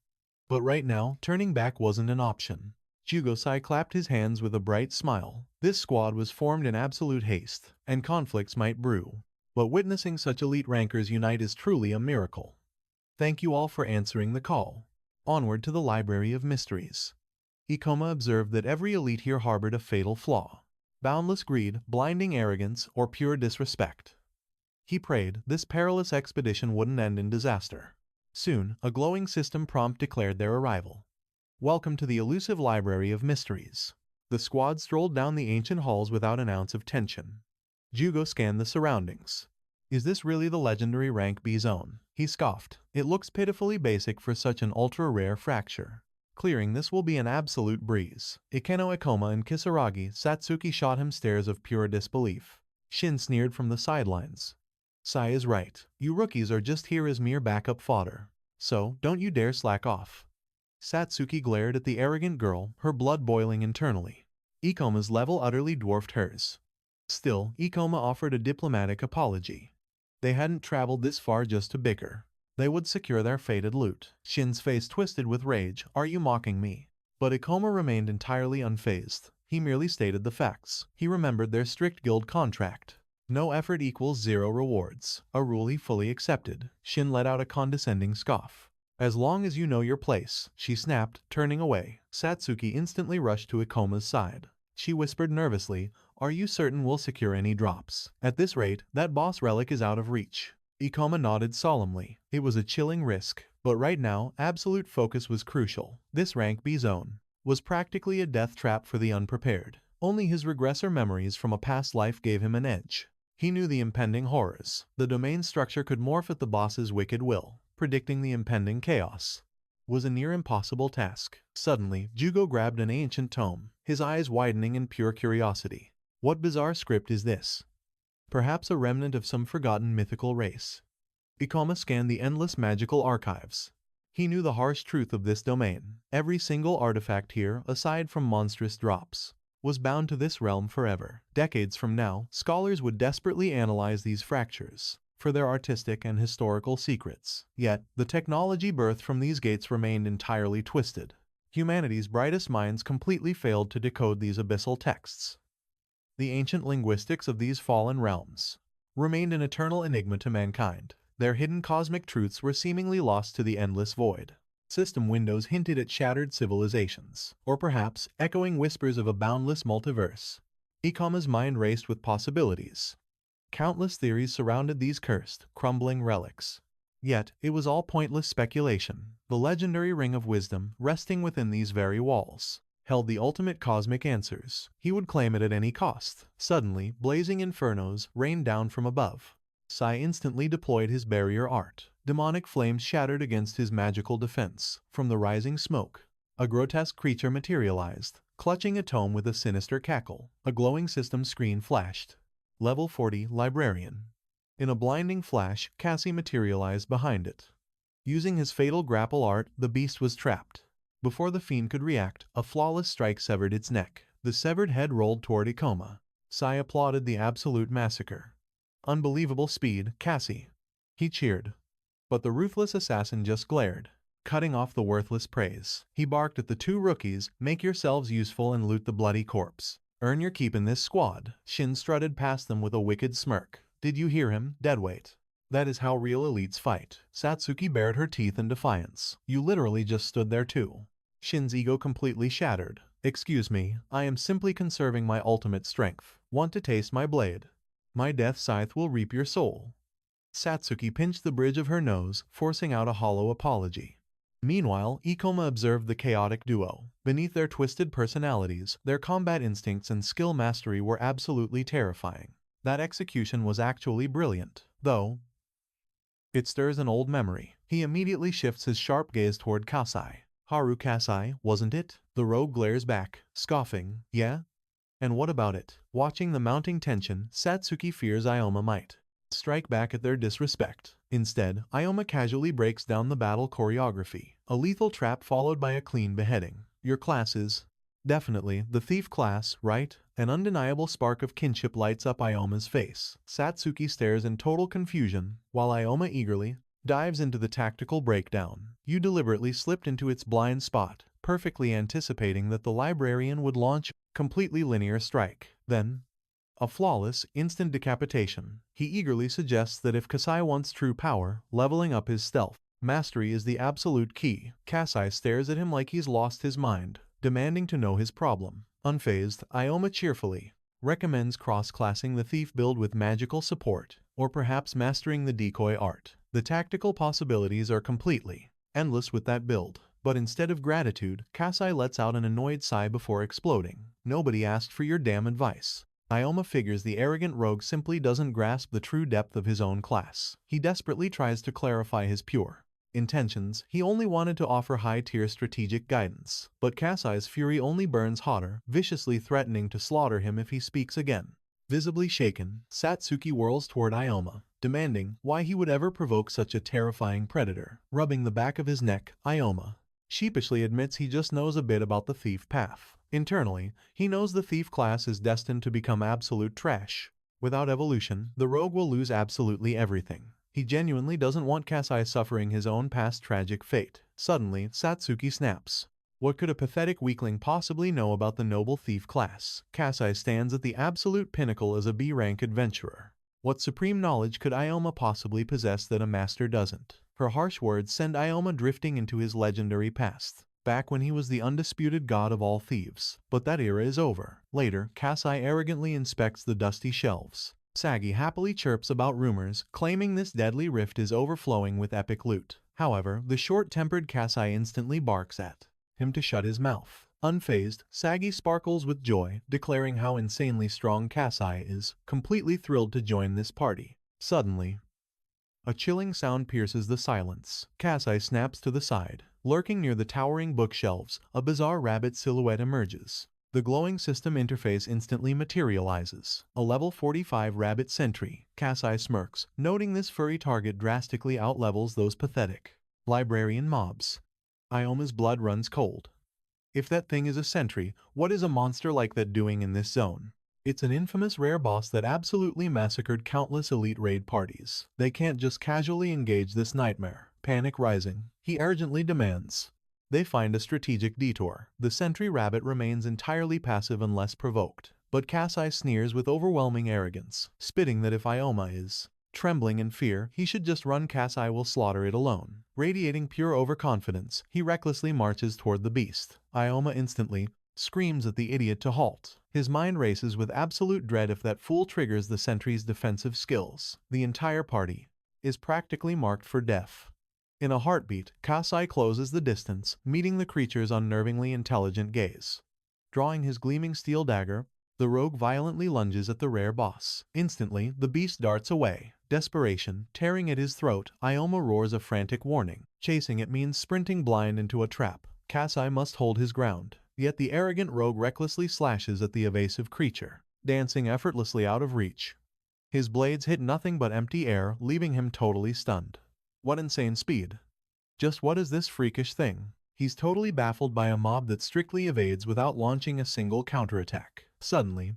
But right now, turning back wasn't an option. Jugosai clapped his hands with a bright smile. This squad was formed in absolute haste, and conflicts might brew. But witnessing such elite rankers unite is truly a miracle. Thank you all for answering the call. Onward to the Library of Mysteries. Ioma observed that every elite here harbored a fatal flaw. Boundless greed, blinding arrogance, or pure disrespect. He prayed this perilous expedition wouldn't end in disaster. Soon, a glowing system prompt declared their arrival. Welcome to the elusive Library of Mysteries. The squad strolled down the ancient halls without an ounce of tension. Jugo scanned the surroundings. Is this really the legendary rank B zone? He scoffed. It looks pitifully basic for such an ultra-rare fracture. Clearing this will be an absolute breeze. Ikeno Ioma and Kisaragi Satsuki shot him stares of pure disbelief. Shin sneered from the sidelines. Sai is right. You rookies are just here as mere backup fodder. So, don't you dare slack off. Satsuki glared at the arrogant girl, her blood boiling internally. Ikoma's level utterly dwarfed hers. Still, Ioma offered a diplomatic apology. They hadn't traveled this far just to bicker. They would secure their fated loot. Shin's face twisted with rage. Are you mocking me? But Ioma remained entirely unfazed. He merely stated the facts. He remembered their strict guild contract. No effort equals zero rewards. A rule he fully accepted. Shin let out a condescending scoff. As long as you know your place, she snapped, turning away. Satsuki instantly rushed to Ikoma's side. She whispered nervously, are you certain we'll secure any drops? At this rate, that boss relic is out of reach. Ikoma nodded solemnly. It was a chilling risk, but right now, absolute focus was crucial. This rank B zone was practically a death trap for the unprepared. Only his regressor memories from a past life gave him an edge. He knew the impending horrors. The domain structure could morph at the boss's wicked will. Predicting the impending chaos was a near impossible task. Suddenly, Jugo grabbed an ancient tome, his eyes widening in pure curiosity. What bizarre script is this? Perhaps a remnant of some forgotten mythical race. Ikoma scanned the endless magical archives. He knew the harsh truth of this domain. Every single artifact here, aside from monstrous drops, was bound to this realm forever. Decades from now, scholars would desperately analyze these fractures for their artistic and historical secrets. Yet, the technology birthed from these gates remained entirely twisted. Humanity's brightest minds completely failed to decode these abyssal texts. The ancient linguistics of these fallen realms remained an eternal enigma to mankind. Their hidden cosmic truths were seemingly lost to the endless void. System windows hinted at shattered civilizations, or perhaps echoing whispers of a boundless multiverse. Ikoma's mind raced with possibilities. Countless theories surrounded these cursed, crumbling relics. Yet, it was all pointless speculation. The legendary ring of wisdom, resting within these very walls, held the ultimate cosmic answers. He would claim it at any cost. Suddenly, blazing infernos rained down from above. Sai instantly deployed his barrier art. Demonic flames shattered against his magical defense. From the rising smoke, a grotesque creature materialized, clutching a tome with a sinister cackle. A glowing system screen flashed. Level 40 Librarian. In a blinding flash, Cassie materialized behind it. Using his fatal grapple art, the beast was trapped. Before the fiend could react, a flawless strike severed its neck. The severed head rolled toward Ikoma. Sai applauded the absolute massacre. Unbelievable speed, Cassie. He cheered. But the ruthless assassin just glared, cutting off the worthless praise. He barked at the two rookies, make yourselves useful and loot the bloody corpse. Earn your keep in this squad. Shin strutted past them with a wicked smirk. Did you hear him, deadweight? That is how real elites fight. Satsuki bared her teeth in defiance. You literally just stood there too. Shin's ego completely shattered. Excuse me, I am simply conserving my ultimate strength. Want to taste my blade? My death scythe will reap your soul. Satsuki pinched the bridge of her nose, forcing out a hollow apology. Meanwhile, Ikoma observed the chaotic duo. Beneath their twisted personalities, their combat instincts and skill mastery were absolutely terrifying. That execution was actually brilliant, though it stirs an old memory. He immediately shifts his sharp gaze toward Kasai. Haru Kasai, wasn't it? The rogue glares back, scoffing. Yeah? And what about it? Watching the mounting tension, Satsuki fears Ioma might strike back at their disrespect. Instead, Ioma casually breaks down the battle choreography. A lethal trap followed by a clean beheading. Your class is definitely the thief class, right? An undeniable spark of kinship lights up Ioma's face. Satsuki stares in total confusion, while Ioma eagerly dives into the tactical breakdown. You deliberately slipped into its blind spot, perfectly anticipating that the librarian would launch a completely linear strike. Then, a flawless, instant decapitation. He eagerly suggests that if Kasai wants true power, leveling up his stealth mastery is the absolute key. Kasai stares at him like he's lost his mind, demanding to know his problem. Unfazed, Ioma cheerfully recommends cross-classing the thief build with magical support, or perhaps mastering the decoy art. The tactical possibilities are completely endless with that build. But instead of gratitude, Kasai lets out an annoyed sigh before exploding. Nobody asked for your damn advice. Ioma figures the arrogant rogue simply doesn't grasp the true depth of his own class. He desperately tries to clarify his pure intentions. He only wanted to offer high-tier strategic guidance. But Kasai's fury only burns hotter, viciously threatening to slaughter him if he speaks again. Visibly shaken, Satsuki whirls toward Ioma, demanding why he would ever provoke such a terrifying predator. Rubbing the back of his neck, Ioma sheepishly admits he just knows a bit about the thief path. Internally, he knows the thief class is destined to become absolute trash. Without evolution, the rogue will lose absolutely everything. He genuinely doesn't want Kasai suffering his own past tragic fate. Suddenly, Satsuki snaps. What could a pathetic weakling possibly know about the noble thief class? Kasai stands at the absolute pinnacle as a B-rank adventurer. What supreme knowledge could Ioma possibly possess that a master doesn't? Her harsh words send Ioma drifting into his legendary past, back when he was the undisputed god of all thieves. But that era is over. Later, Kasai arrogantly inspects the dusty shelves. Sagi happily chirps about rumors, claiming this deadly rift is overflowing with epic loot. However, the short-tempered Kasai instantly barks at him to shut his mouth. Unfazed, Sagi sparkles with joy, declaring how insanely strong Kasai is, completely thrilled to join this party. Suddenly, a chilling sound pierces the silence. Kasai snaps to the side. Lurking near the towering bookshelves, a bizarre rabbit silhouette emerges. The glowing system interface instantly materializes. A level 45 rabbit sentry. Kasai smirks, noting this furry target drastically outlevels those pathetic librarian mobs. Ioma's blood runs cold. If that thing is a sentry, what is a monster like that doing in this zone? It's an infamous rare boss that absolutely massacred countless elite raid parties. They can't just casually engage this nightmare. Panic rising, he urgently demands they find a strategic detour. The sentry rabbit remains entirely passive unless provoked. But Kasai sneers with overwhelming arrogance, spitting that if Ioma is trembling in fear, he should just run. Kasai will slaughter it alone. Radiating pure overconfidence, he recklessly marches toward the beast. Ioma instantly screams at the idiot to halt. His mind races with absolute dread if that fool triggers the sentry's defensive skills. The entire party is practically marked for death. In a heartbeat, Kasai closes the distance, meeting the creature's unnervingly intelligent gaze. Drawing his gleaming steel dagger, the rogue violently lunges at the rare boss. Instantly, the beast darts away. Desperation tearing at his throat, Ioma roars a frantic warning. Chasing it means sprinting blind into a trap. Kasai must hold his ground. Yet the arrogant rogue recklessly slashes at the evasive creature, dancing effortlessly out of reach. His blades hit nothing but empty air, leaving him totally stunned. What insane speed! Just what is this freakish thing? He's totally baffled by a mob that strictly evades without launching a single counterattack. Suddenly,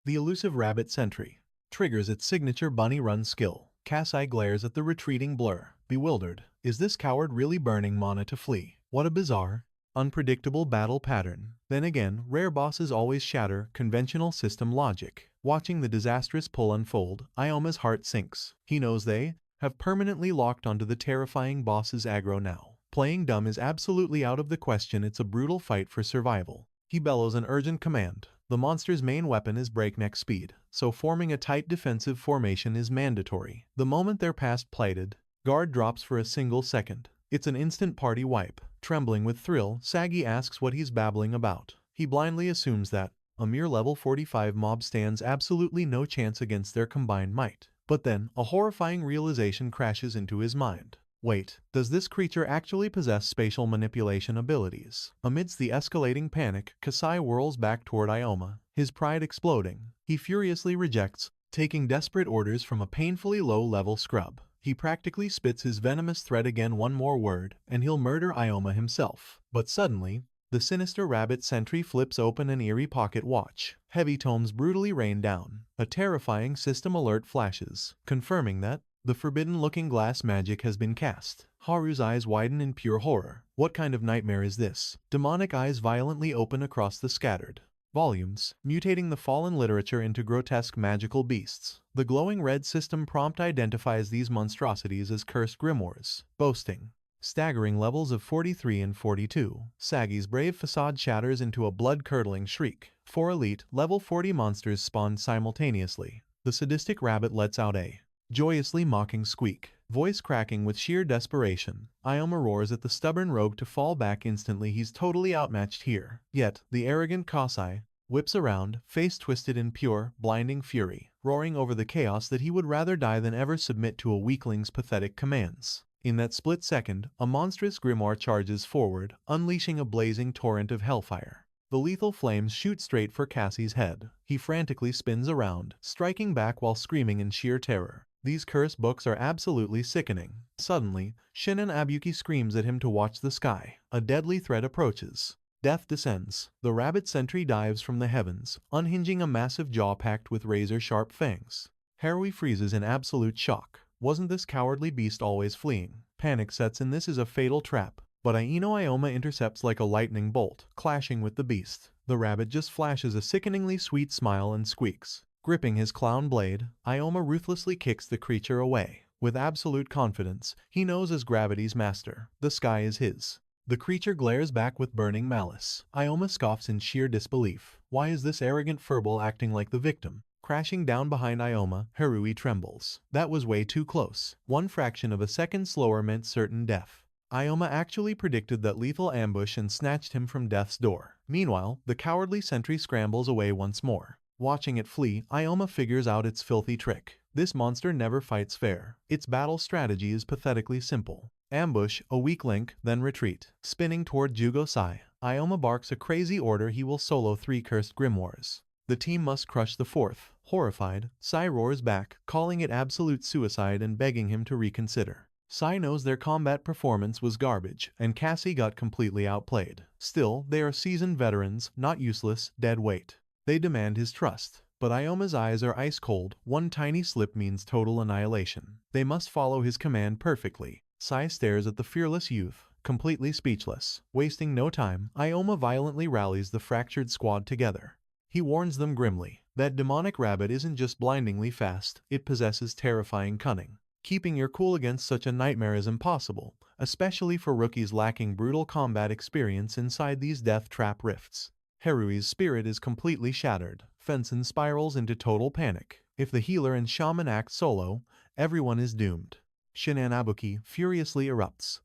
the elusive rabbit sentry triggers its signature bunny run skill. Kasai glares at the retreating blur, bewildered. Is this coward really burning mana to flee? What a bizarre, unpredictable battle pattern. Then again, rare bosses always shatter conventional system logic. Watching the disastrous pull unfold, Ioma's heart sinks. He knows they have permanently locked onto the terrifying boss's aggro now. Playing dumb is absolutely out of the question. It's a brutal fight for survival. He bellows an urgent command. The monster's main weapon is breakneck speed, so forming a tight defensive formation is mandatory. The moment they're past plighted, guard drops for a single second. It's an instant party wipe. Trembling with thrill, Sagi asks what he's babbling about. He blindly assumes that a mere level 45 mob stands absolutely no chance against their combined might. But then, a horrifying realization crashes into his mind. Wait, does this creature actually possess spatial manipulation abilities? Amidst the escalating panic, Kasai whirls back toward Ioma, his pride exploding. He furiously rejects, taking desperate orders from a painfully low-level scrub. He practically spits his venomous threat again, one more word, and he'll murder Ioma himself. But suddenly, the sinister rabbit sentry flips open an eerie pocket watch. Heavy tomes brutally rain down. A terrifying system alert flashes, confirming that the forbidden-looking glass magic has been cast. Haru's eyes widen in pure horror. What kind of nightmare is this? Demonic eyes violently open across the scattered volumes, mutating the fallen literature into grotesque magical beasts. The glowing red system prompt identifies these monstrosities as cursed grimoires, boasting staggering levels of 43 and 42. Sagi's brave facade shatters into a blood-curdling shriek. 4 elite, level 40 monsters spawn simultaneously. The sadistic rabbit lets out a joyously mocking squeak, voice cracking with sheer desperation. Ioma roars at the stubborn rogue to fall back instantly. He's totally outmatched here. Yet, the arrogant Kasai whips around, face twisted in pure, blinding fury, roaring over the chaos that he would rather die than ever submit to a weakling's pathetic commands. In that split second, a monstrous grimoire charges forward, unleashing a blazing torrent of hellfire. The lethal flames shoot straight for Cassie's head. He frantically spins around, striking back while screaming in sheer terror. These cursed books are absolutely sickening. Suddenly, Shinen Abuki screams at him to watch the sky. A deadly threat approaches. Death descends. The rabbit sentry dives from the heavens, unhinging a massive jaw packed with razor-sharp fangs. Harui freezes in absolute shock. Wasn't this cowardly beast always fleeing? Panic sets in. This is a fatal trap. But Ioma intercepts like a lightning bolt, clashing with the beast. The rabbit just flashes a sickeningly sweet smile and squeaks. Gripping his clown blade, Ioma ruthlessly kicks the creature away. With absolute confidence, he knows as gravity's master, the sky is his. The creature glares back with burning malice. Ioma scoffs in sheer disbelief. Why is this arrogant furball acting like the victim? Crashing down behind Ioma, Harui trembles. That was way too close. 1 fraction of a second slower meant certain death. Ioma actually predicted that lethal ambush and snatched him from death's door. Meanwhile, the cowardly sentry scrambles away once more. Watching it flee, Ioma figures out its filthy trick. This monster never fights fair. Its battle strategy is pathetically simple. Ambush, a weak link, then retreat. Spinning toward Jugo-sai, Ioma barks a crazy order. He will solo 3 cursed grimoires. The team must crush the 4th. Horrified, Sai roars back, calling it absolute suicide and begging him to reconsider. Sai knows their combat performance was garbage, and Cassie got completely outplayed. Still, they are seasoned veterans, not useless, dead weight. They demand his trust. But Ioma's eyes are ice cold. 1 tiny slip means total annihilation. They must follow his command perfectly. Sai stares at the fearless youth, completely speechless. Wasting no time, Ioma violently rallies the fractured squad together. He warns them grimly. That demonic rabbit isn't just blindingly fast, it possesses terrifying cunning. Keeping your cool against such a nightmare is impossible, especially for rookies lacking brutal combat experience inside these death trap rifts. Harui's spirit is completely shattered. Fenson spirals into total panic. If the healer and shaman act solo, everyone is doomed. Shinen Abuki furiously erupts.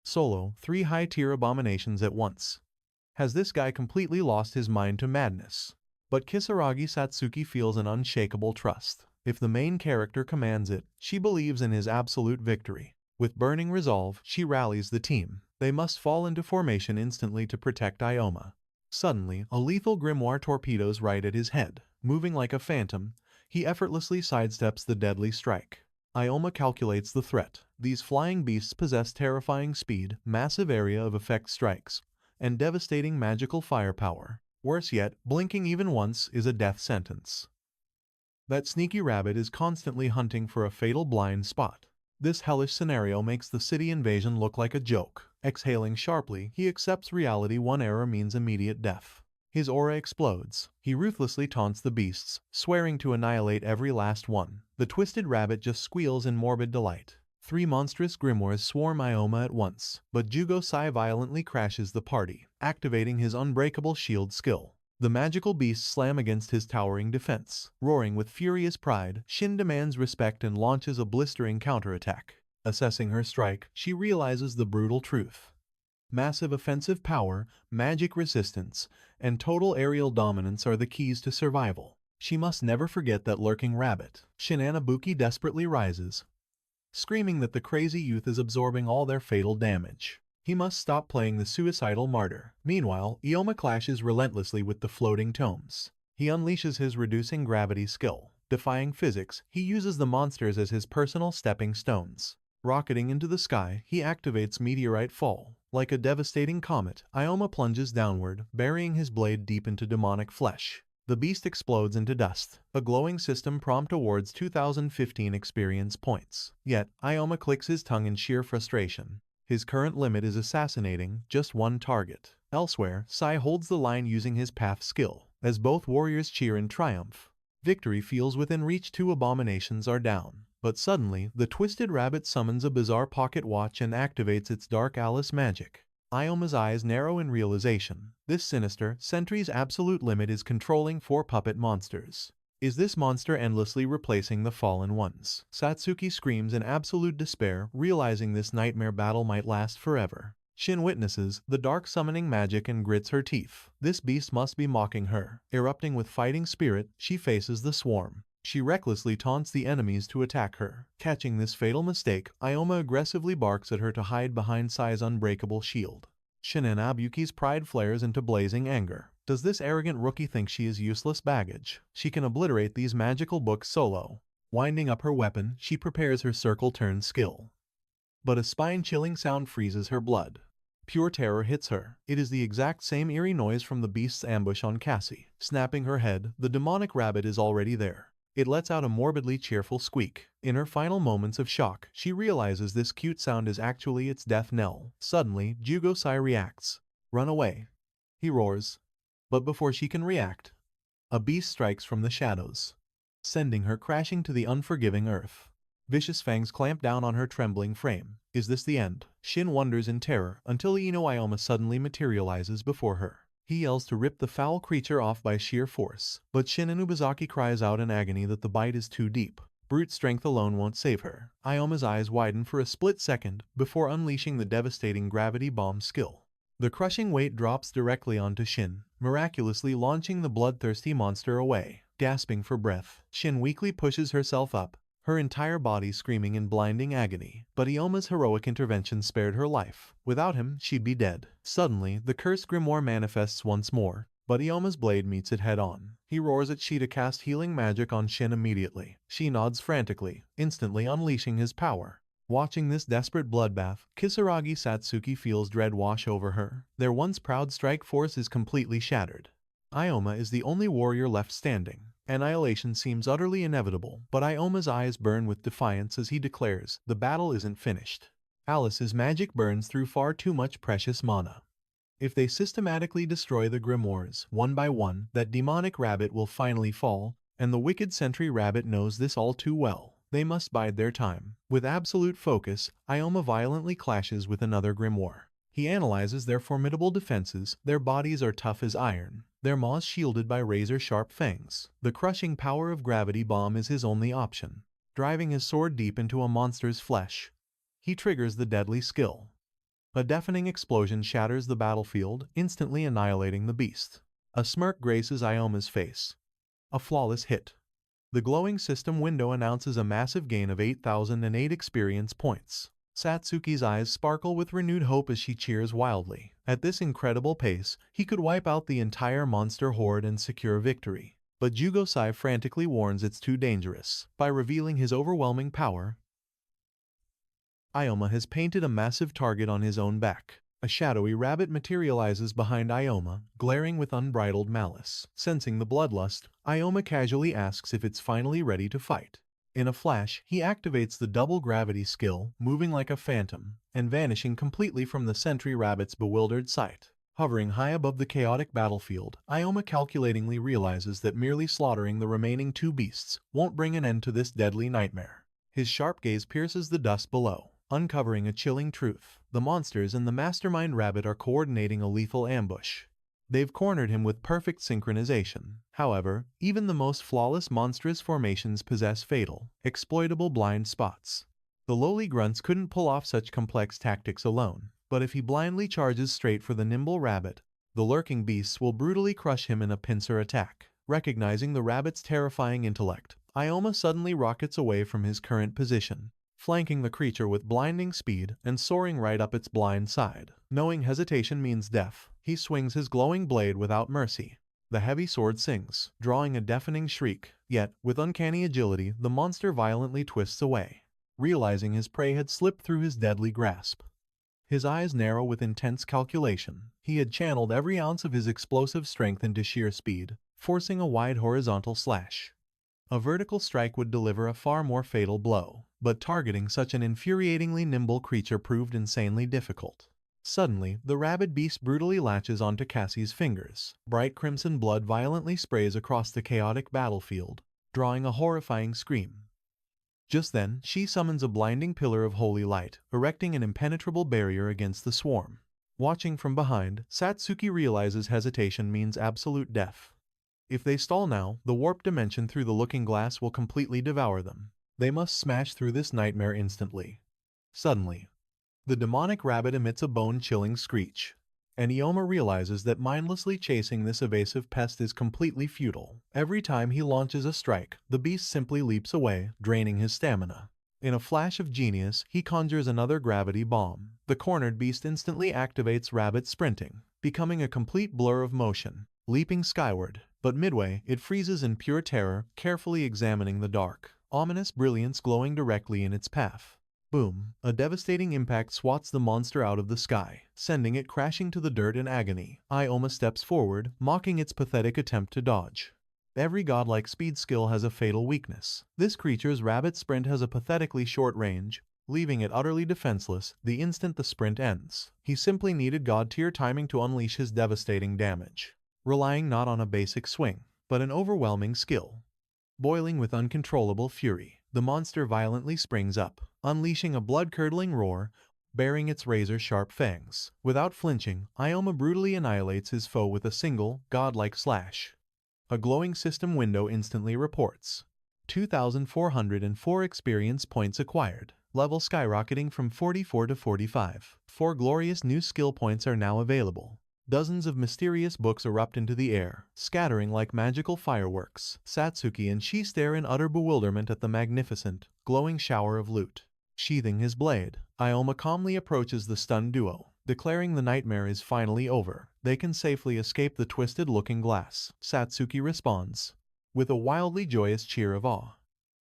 Solo 3 high-tier abominations at once. Has this guy completely lost his mind to madness? But Kisaragi Satsuki feels an unshakable trust. If the main character commands it, she believes in his absolute victory. With burning resolve, she rallies the team. They must fall into formation instantly to protect Ioma. Suddenly, a lethal grimoire torpedoes right at his head. Moving like a phantom, he effortlessly sidesteps the deadly strike. Ioma calculates the threat. These flying beasts possess terrifying speed, massive area of effect strikes, and devastating magical firepower. Worse yet, blinking even once is a death sentence. That sneaky rabbit is constantly hunting for a fatal blind spot. This hellish scenario makes the city invasion look like a joke. Exhaling sharply, he accepts reality. 1 error means immediate death. His aura explodes. He ruthlessly taunts the beasts, swearing to annihilate every last one. The twisted rabbit just squeals in morbid delight. 3 monstrous grimoires swarm Ioma at once, but Jugo-sai violently crashes the party, activating his unbreakable shield skill. The magical beasts slam against his towering defense. Roaring with furious pride, Shin demands respect and launches a blistering counterattack. Assessing her strike, she realizes the brutal truth. Massive offensive power, magic resistance, and total aerial dominance are the keys to survival. She must never forget that lurking rabbit. Shinen Abuki desperately rises, screaming that the crazy youth is absorbing all their fatal damage. He must stop playing the suicidal martyr. Meanwhile, Ioma clashes relentlessly with the floating tomes. He unleashes his reducing gravity skill. Defying physics, he uses the monsters as his personal stepping stones. Rocketing into the sky, he activates Meteorite Fall. Like a devastating comet, Ioma plunges downward, burying his blade deep into demonic flesh. The beast explodes into dust. A glowing system prompt awards 2015 experience points. Yet, Ioma clicks his tongue in sheer frustration. His current limit is assassinating just one target. Elsewhere, Sai holds the line using his path skill. As both warriors cheer in triumph, victory feels within reach. Two abominations are down. But suddenly, the Twisted Rabbit summons a bizarre pocket watch and activates its Dark Alice magic. Ioma's eyes narrow in realization. This sinister, Sentry's absolute limit is controlling 4 puppet monsters. Is this monster endlessly replacing the fallen ones? Satsuki screams in absolute despair, realizing this nightmare battle might last forever. Shin witnesses the dark summoning magic and grits her teeth. This beast must be mocking her. Erupting with fighting spirit, she faces the swarm. She recklessly taunts the enemies to attack her. Catching this fatal mistake, Ioma aggressively barks at her to hide behind Sai's unbreakable shield. Shinen Abuki's pride flares into blazing anger. Does this arrogant rookie think she is useless baggage? She can obliterate these magical books solo. Winding up her weapon, she prepares her circle turn skill. But a spine-chilling sound freezes her blood. Pure terror hits her. It is the exact same eerie noise from the beast's ambush on Cassie. Snapping her head, the demonic rabbit is already there. It lets out a morbidly cheerful squeak. In her final moments of shock, she realizes this cute sound is actually its death knell. Suddenly, Jugosai reacts. Run away. He roars. But before she can react, a beast strikes from the shadows, sending her crashing to the unforgiving earth. Vicious fangs clamp down on her trembling frame. Is this the end? Shin wonders in terror until Ioma suddenly materializes before her. He yells to rip the foul creature off by sheer force, but Shin Inubazaki cries out in agony that the bite is too deep. Brute strength alone won't save her. Ioma's eyes widen for a split second before unleashing the devastating gravity bomb skill. The crushing weight drops directly onto Shin, miraculously launching the bloodthirsty monster away. Gasping for breath, Shin weakly pushes herself up, her entire body screaming in blinding agony. But Ioma's heroic intervention spared her life. Without him, she'd be dead. Suddenly, the cursed grimoire manifests once more, but Ioma's blade meets it head-on. He roars at she to cast healing magic on Shin immediately. She nods frantically, instantly unleashing his power. Watching this desperate bloodbath, Kisaragi Satsuki feels dread wash over her. Their once proud strike force is completely shattered. Ioma is the only warrior left standing. Annihilation seems utterly inevitable, but Ioma's eyes burn with defiance as he declares, the battle isn't finished. Alice's magic burns through far too much precious mana. If they systematically destroy the grimoires, one by one, that demonic rabbit will finally fall, and the wicked sentry rabbit knows this all too well. They must bide their time. With absolute focus, Ioma violently clashes with another grimoire. He analyzes their formidable defenses. Their bodies are tough as iron, their maws shielded by razor-sharp fangs. The crushing power of gravity bomb is his only option. Driving his sword deep into a monster's flesh, he triggers the deadly skill. A deafening explosion shatters the battlefield, instantly annihilating the beast. A smirk graces Ioma's face. A flawless hit. The glowing system window announces a massive gain of 8,008 experience points. Satsuki's eyes sparkle with renewed hope as she cheers wildly. At this incredible pace, he could wipe out the entire monster horde and secure victory. But Jugosai frantically warns it's too dangerous. By revealing his overwhelming power, Ioma has painted a massive target on his own back. A shadowy rabbit materializes behind Ioma, glaring with unbridled malice. Sensing the bloodlust, Ioma casually asks if it's finally ready to fight. In a flash, he activates the double gravity skill, moving like a phantom, and vanishing completely from the sentry rabbit's bewildered sight. Hovering high above the chaotic battlefield, Ioma calculatingly realizes that merely slaughtering the remaining 2 beasts won't bring an end to this deadly nightmare. His sharp gaze pierces the dust below, uncovering a chilling truth. The monsters and the mastermind rabbit are coordinating a lethal ambush. They've cornered him with perfect synchronization. However, even the most flawless monstrous formations possess fatal, exploitable blind spots. The lowly grunts couldn't pull off such complex tactics alone, but if he blindly charges straight for the nimble rabbit, the lurking beasts will brutally crush him in a pincer attack. Recognizing the rabbit's terrifying intellect, Ioma suddenly rockets away from his current position. flanking the creature with blinding speed and soaring right up its blind side. Knowing hesitation means death, he swings his glowing blade without mercy. The heavy sword sings, drawing a deafening shriek, yet, with uncanny agility, the monster violently twists away, realizing his prey had slipped through his deadly grasp. His eyes narrow with intense calculation. He had channeled every ounce of his explosive strength into sheer speed, forcing a wide horizontal slash. A vertical strike would deliver a far more fatal blow, but targeting such an infuriatingly nimble creature proved insanely difficult. Suddenly, the rabid beast brutally latches onto Cassie's fingers. Bright crimson blood violently sprays across the chaotic battlefield, drawing a horrifying scream. Just then, she summons a blinding pillar of holy light, erecting an impenetrable barrier against the swarm. Watching from behind, Satsuki realizes hesitation means absolute death. If they stall now, the warp dimension through the looking glass will completely devour them. They must smash through this nightmare instantly. Suddenly, the demonic rabbit emits a bone-chilling screech, and Ioma realizes that mindlessly chasing this evasive pest is completely futile. Every time he launches a strike, the beast simply leaps away, draining his stamina. In a flash of genius, he conjures another gravity bomb. The cornered beast instantly activates rabbit sprinting, becoming a complete blur of motion, leaping skyward. But midway, it freezes in pure terror, carefully examining the dark, ominous brilliance glowing directly in its path. Boom! A devastating impact swats the monster out of the sky, sending it crashing to the dirt in agony. Ioma steps forward, mocking its pathetic attempt to dodge. Every godlike speed skill has a fatal weakness. This creature's rabbit sprint has a pathetically short range, leaving it utterly defenseless the instant the sprint ends. He simply needed god-tier timing to unleash his devastating damage, relying not on a basic swing, but an overwhelming skill. Boiling with uncontrollable fury, the monster violently springs up, unleashing a blood-curdling roar, baring its razor-sharp fangs. Without flinching, Ioma brutally annihilates his foe with a single, godlike slash. A glowing system window instantly reports 2,404 experience points acquired, level skyrocketing from 44 to 45. 4 glorious new skill points are now available. Dozens of mysterious books erupt into the air, scattering like magical fireworks. Satsuki and she stare in utter bewilderment at the magnificent, glowing shower of loot. Sheathing his blade, Ioma calmly approaches the stunned duo, declaring the nightmare is finally over. They can safely escape the twisted looking glass. Satsuki responds with a wildly joyous cheer of awe.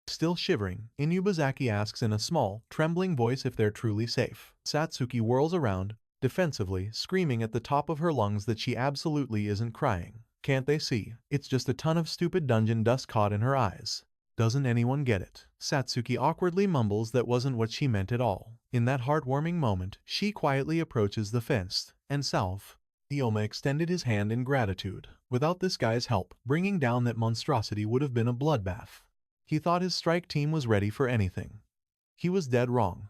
Still shivering, Inubazaki asks in a small, trembling voice if they're truly safe. Satsuki whirls around, defensively, screaming at the top of her lungs that she absolutely isn't crying. Can't they see? It's just a ton of stupid dungeon dust caught in her eyes. Doesn't anyone get it? Satsuki awkwardly mumbles that wasn't what she meant at all. In that heartwarming moment, she quietly approaches the fence, and Salve. Ioma extended his hand in gratitude. Without this guy's help, bringing down that monstrosity would have been a bloodbath. He thought his strike team was ready for anything. He was dead wrong.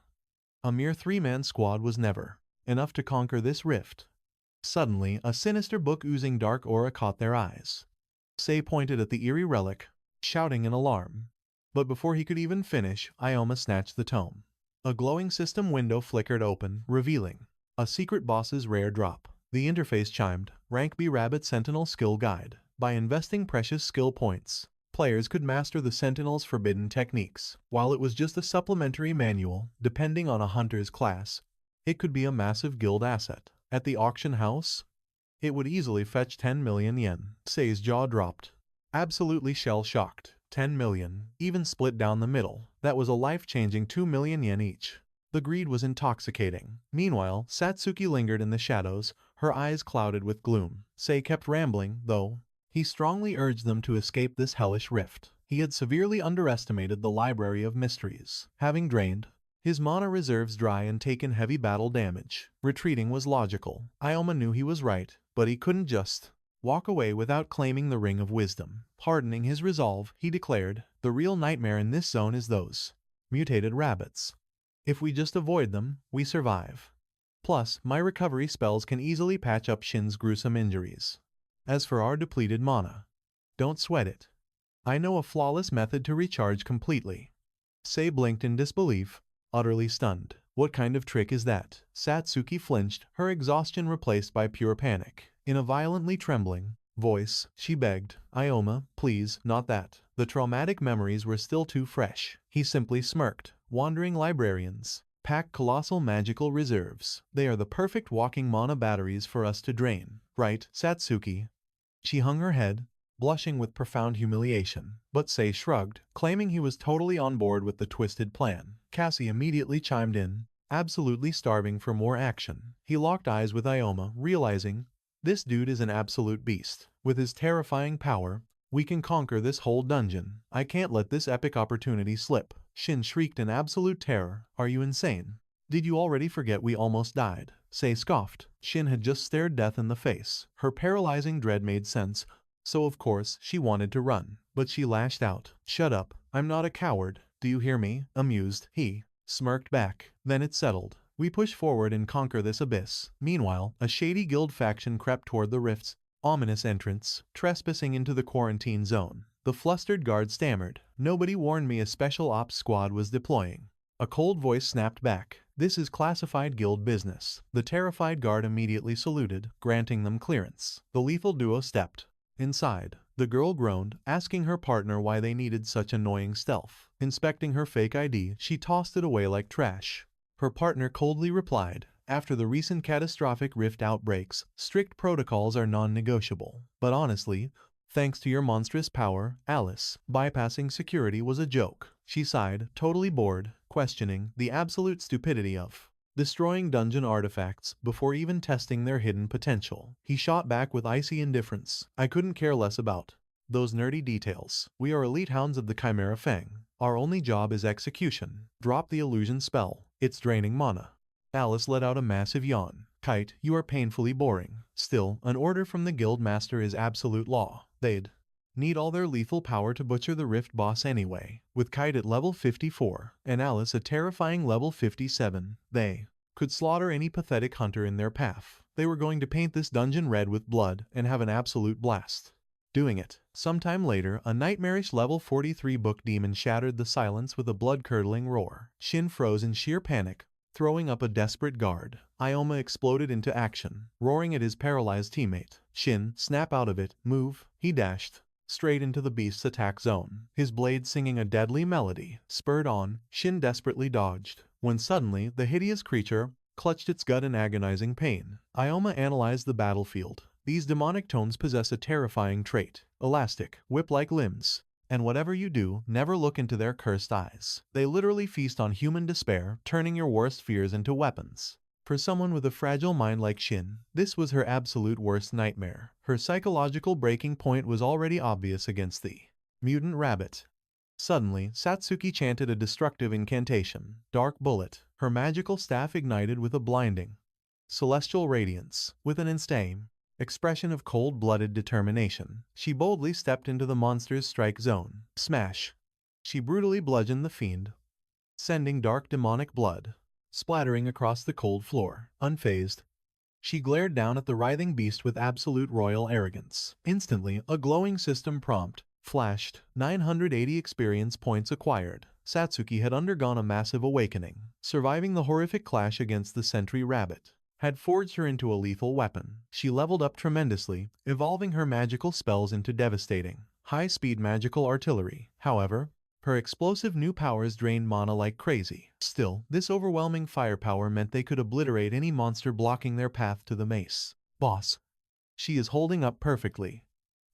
A mere 3-man squad was never enough to conquer this rift. Suddenly, a sinister book oozing dark aura caught their eyes. Sei pointed at the eerie relic, shouting in alarm. But before he could even finish, Ioma snatched the tome. A glowing system window flickered open, revealing a secret boss's rare drop. The interface chimed, Rank B Rabbit Sentinel Skill Guide. By investing precious skill points, players could master the Sentinel's forbidden techniques. While it was just a supplementary manual, depending on a hunter's class, it could be a massive guild asset. At the auction house, it would easily fetch 10 million yen. Sei's jaw dropped. Absolutely shell-shocked. 10 million, even split down the middle. That was a life-changing 2 million yen each. The greed was intoxicating. Meanwhile, Satsuki lingered in the shadows, her eyes clouded with gloom. Sei kept rambling, though. He strongly urged them to escape this hellish rift. He had severely underestimated the library of mysteries. Having drained his mana reserves dry and taken heavy battle damage, retreating was logical. Ioma knew he was right, but he couldn't just walk away without claiming the Ring of Wisdom. Hardening his resolve, he declared, the real nightmare in this zone is those mutated rabbits. If we just avoid them, we survive. Plus, my recovery spells can easily patch up Shin's gruesome injuries. As for our depleted mana, don't sweat it. I know a flawless method to recharge completely. Sei blinked in disbelief, utterly stunned. What kind of trick is that? Satsuki flinched, her exhaustion replaced by pure panic. In a violently trembling voice, she begged, Ioma, please, not that. The traumatic memories were still too fresh. He simply smirked, wandering librarians, pack colossal magical reserves. They are the perfect walking mana batteries for us to drain, right, Satsuki? She hung her head, blushing with profound humiliation, but Sei shrugged, claiming he was totally on board with the twisted plan. Cassie immediately chimed in, absolutely starving for more action. He locked eyes with Ioma, realizing, this dude is an absolute beast. With his terrifying power, we can conquer this whole dungeon. I can't let this epic opportunity slip. Shin shrieked in absolute terror. Are you insane? Did you already forget we almost died? Sei scoffed. Shin had just stared death in the face. Her paralyzing dread made sense, so of course she wanted to run. But she lashed out. Shut up. I'm not a coward. Do you hear me? Amused, he smirked back. Then it settled. We push forward and conquer this abyss. Meanwhile, a shady guild faction crept toward the rift's ominous entrance, trespassing into the quarantine zone. The flustered guard stammered. Nobody warned me a special ops squad was deploying. A cold voice snapped back. This is classified guild business. The terrified guard immediately saluted, granting them clearance. The lethal duo stepped inside. The girl groaned, asking her partner why they needed such annoying stealth. Inspecting her fake ID, she tossed it away like trash. Her partner coldly replied, after the recent catastrophic rift outbreaks, strict protocols are non-negotiable. But honestly, thanks to your monstrous power, Alice, bypassing security was a joke. She sighed, totally bored, questioning the absolute stupidity of destroying dungeon artifacts before even testing their hidden potential. He shot back with icy indifference. I couldn't care less about those nerdy details. We are elite hounds of the Chimera Fang. Our only job is execution. Drop the illusion spell. It's draining mana. Alice let out a massive yawn. Kite, you are painfully boring. Still, an order from the guild master is absolute law. They'd need all their lethal power to butcher the rift boss anyway. With Kite at level 54, and Alice at terrifying level 57, they could slaughter any pathetic hunter in their path. They were going to paint this dungeon red with blood and have an absolute blast doing it. Sometime later, a nightmarish level 43 book demon shattered the silence with a blood-curdling roar. Shin froze in sheer panic, throwing up a desperate guard. Ioma exploded into action, roaring at his paralyzed teammate. Shin, snap out of it, move. He dashed straight into the beast's attack zone, his blade singing a deadly melody. Spurred on, Shin desperately dodged, when suddenly the hideous creature clutched its gut in agonizing pain. Ioma analyzed the battlefield. These demonic tones possess a terrifying trait: elastic, whip-like limbs. And whatever you do, never look into their cursed eyes. They literally feast on human despair, turning your worst fears into weapons. For someone with a fragile mind like Shin, this was her absolute worst nightmare. Her psychological breaking point was already obvious against the mutant rabbit. Suddenly, Satsuki chanted a destructive incantation. Dark Bullet. Her magical staff ignited with a blinding celestial radiance. With an insane expression of cold-blooded determination, she boldly stepped into the monster's strike zone. Smash! She brutally bludgeoned the fiend, sending dark demonic blood splattering across the cold floor. Unfazed, she glared down at the writhing beast with absolute royal arrogance. Instantly, a glowing system prompt flashed. 980 experience points acquired. Satsuki had undergone a massive awakening. Surviving the horrific clash against the sentry rabbit had forged her into a lethal weapon. She leveled up tremendously, evolving her magical spells into devastating, high-speed magical artillery. However, her explosive new powers drained mana like crazy. Still, this overwhelming firepower meant they could obliterate any monster blocking their path to the mace. Boss, she is holding up perfectly.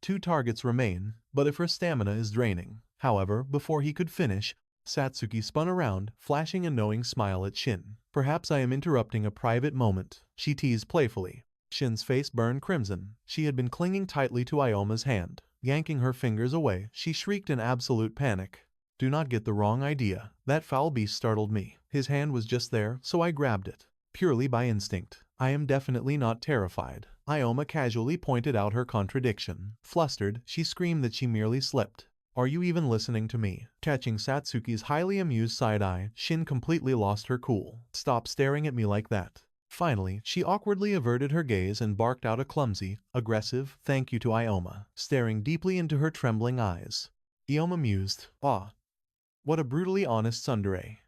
2 targets remain, but if her stamina is draining. However, before he could finish, Satsuki spun around, flashing a knowing smile at Shin. Perhaps I am interrupting a private moment, she teased playfully. Shin's face burned crimson. She had been clinging tightly to Ioma's hand. Yanking her fingers away, she shrieked in absolute panic. Do not get the wrong idea. That foul beast startled me. His hand was just there, so I grabbed it. Purely by instinct. I am definitely not terrified. Ioma casually pointed out her contradiction. Flustered, she screamed that she merely slipped. Are you even listening to me? Catching Satsuki's highly amused side-eye, Shin completely lost her cool. Stop staring at me like that. Finally, she awkwardly averted her gaze and barked out a clumsy, aggressive thank you to Ioma, staring deeply into her trembling eyes. Ioma mused, ah, what a brutally honest tsundere.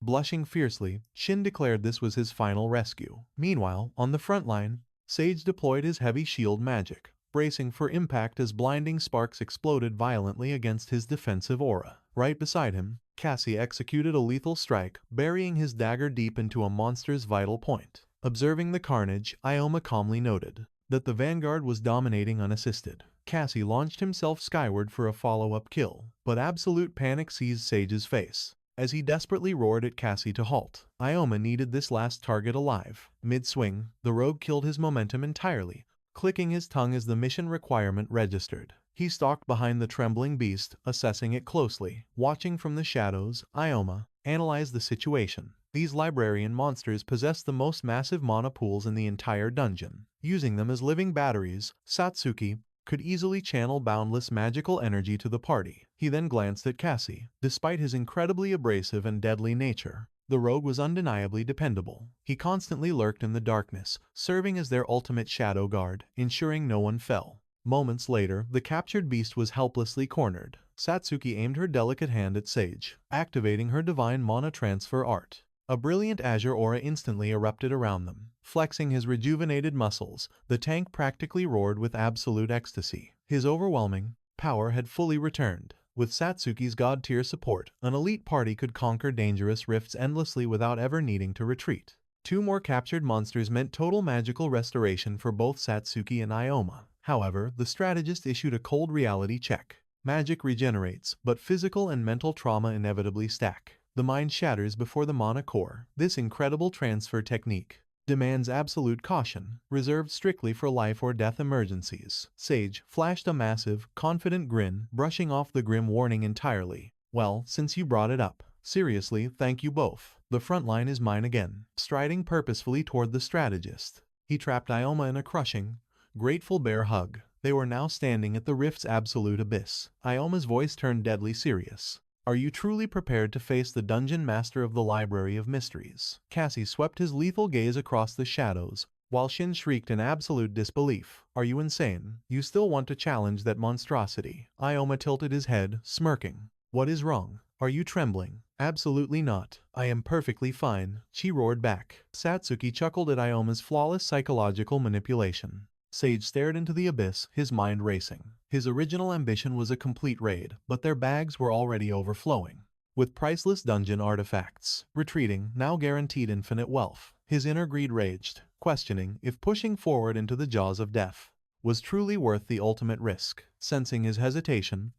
Blushing fiercely, Shin declared this was his final rescue. Meanwhile, on the front line, Sage deployed his heavy shield magic, bracing for impact as blinding sparks exploded violently against his defensive aura. Right beside him, Cassie executed a lethal strike, burying his dagger deep into a monster's vital point. Observing the carnage, Ioma calmly noted that the vanguard was dominating unassisted. Cassie launched himself skyward for a follow-up kill, but absolute panic seized Sage's face as he desperately roared at Cassie to halt. Ioma needed this last target alive. Mid-swing, the rogue killed his momentum entirely, clicking his tongue as the mission requirement registered. He stalked behind the trembling beast, assessing it closely. Watching from the shadows, Ioma analyzed the situation. These librarian monsters possess the most massive mana pools in the entire dungeon. Using them as living batteries, Satsuki could easily channel boundless magical energy to the party. He then glanced at Cassie. Despite his incredibly abrasive and deadly nature, the rogue was undeniably dependable. He constantly lurked in the darkness, serving as their ultimate shadow guard, ensuring no one fell. Moments later, the captured beast was helplessly cornered. Satsuki aimed her delicate hand at Sage, activating her divine mana transfer art. A brilliant azure aura instantly erupted around them. Flexing his rejuvenated muscles, the tank practically roared with absolute ecstasy. His overwhelming power had fully returned. With Satsuki's god-tier support, an elite party could conquer dangerous rifts endlessly without ever needing to retreat. 2 more captured monsters meant total magical restoration for both Satsuki and Ioma. However, the strategist issued a cold reality check. Magic regenerates, but physical and mental trauma inevitably stack. The mind shatters before the mana core. This incredible transfer technique demands absolute caution, reserved strictly for life or death emergencies. Sage flashed a massive, confident grin, brushing off the grim warning entirely. Well, since you brought it up. Seriously, thank you both. The front line is mine again. Striding purposefully toward the strategist, he trapped Ioma in a crushing, grateful bear hug. They were now standing at the rift's absolute abyss. Ioma's voice turned deadly serious. Are you truly prepared to face the dungeon master of the Library of Mysteries? Cassie swept his lethal gaze across the shadows, while Shin shrieked in absolute disbelief. Are you insane? You still want to challenge that monstrosity? Ioma tilted his head, smirking. What is wrong? Are you trembling? Absolutely not. I am perfectly fine, she roared back. Satsuki chuckled at Ioma's flawless psychological manipulation. Sage stared into the abyss, his mind racing. His original ambition was a complete raid, but their bags were already overflowing with priceless dungeon artifacts. Retreating now guaranteed infinite wealth. His inner greed raged, questioning if pushing forward into the jaws of death was truly worth the ultimate risk. Sensing his hesitation,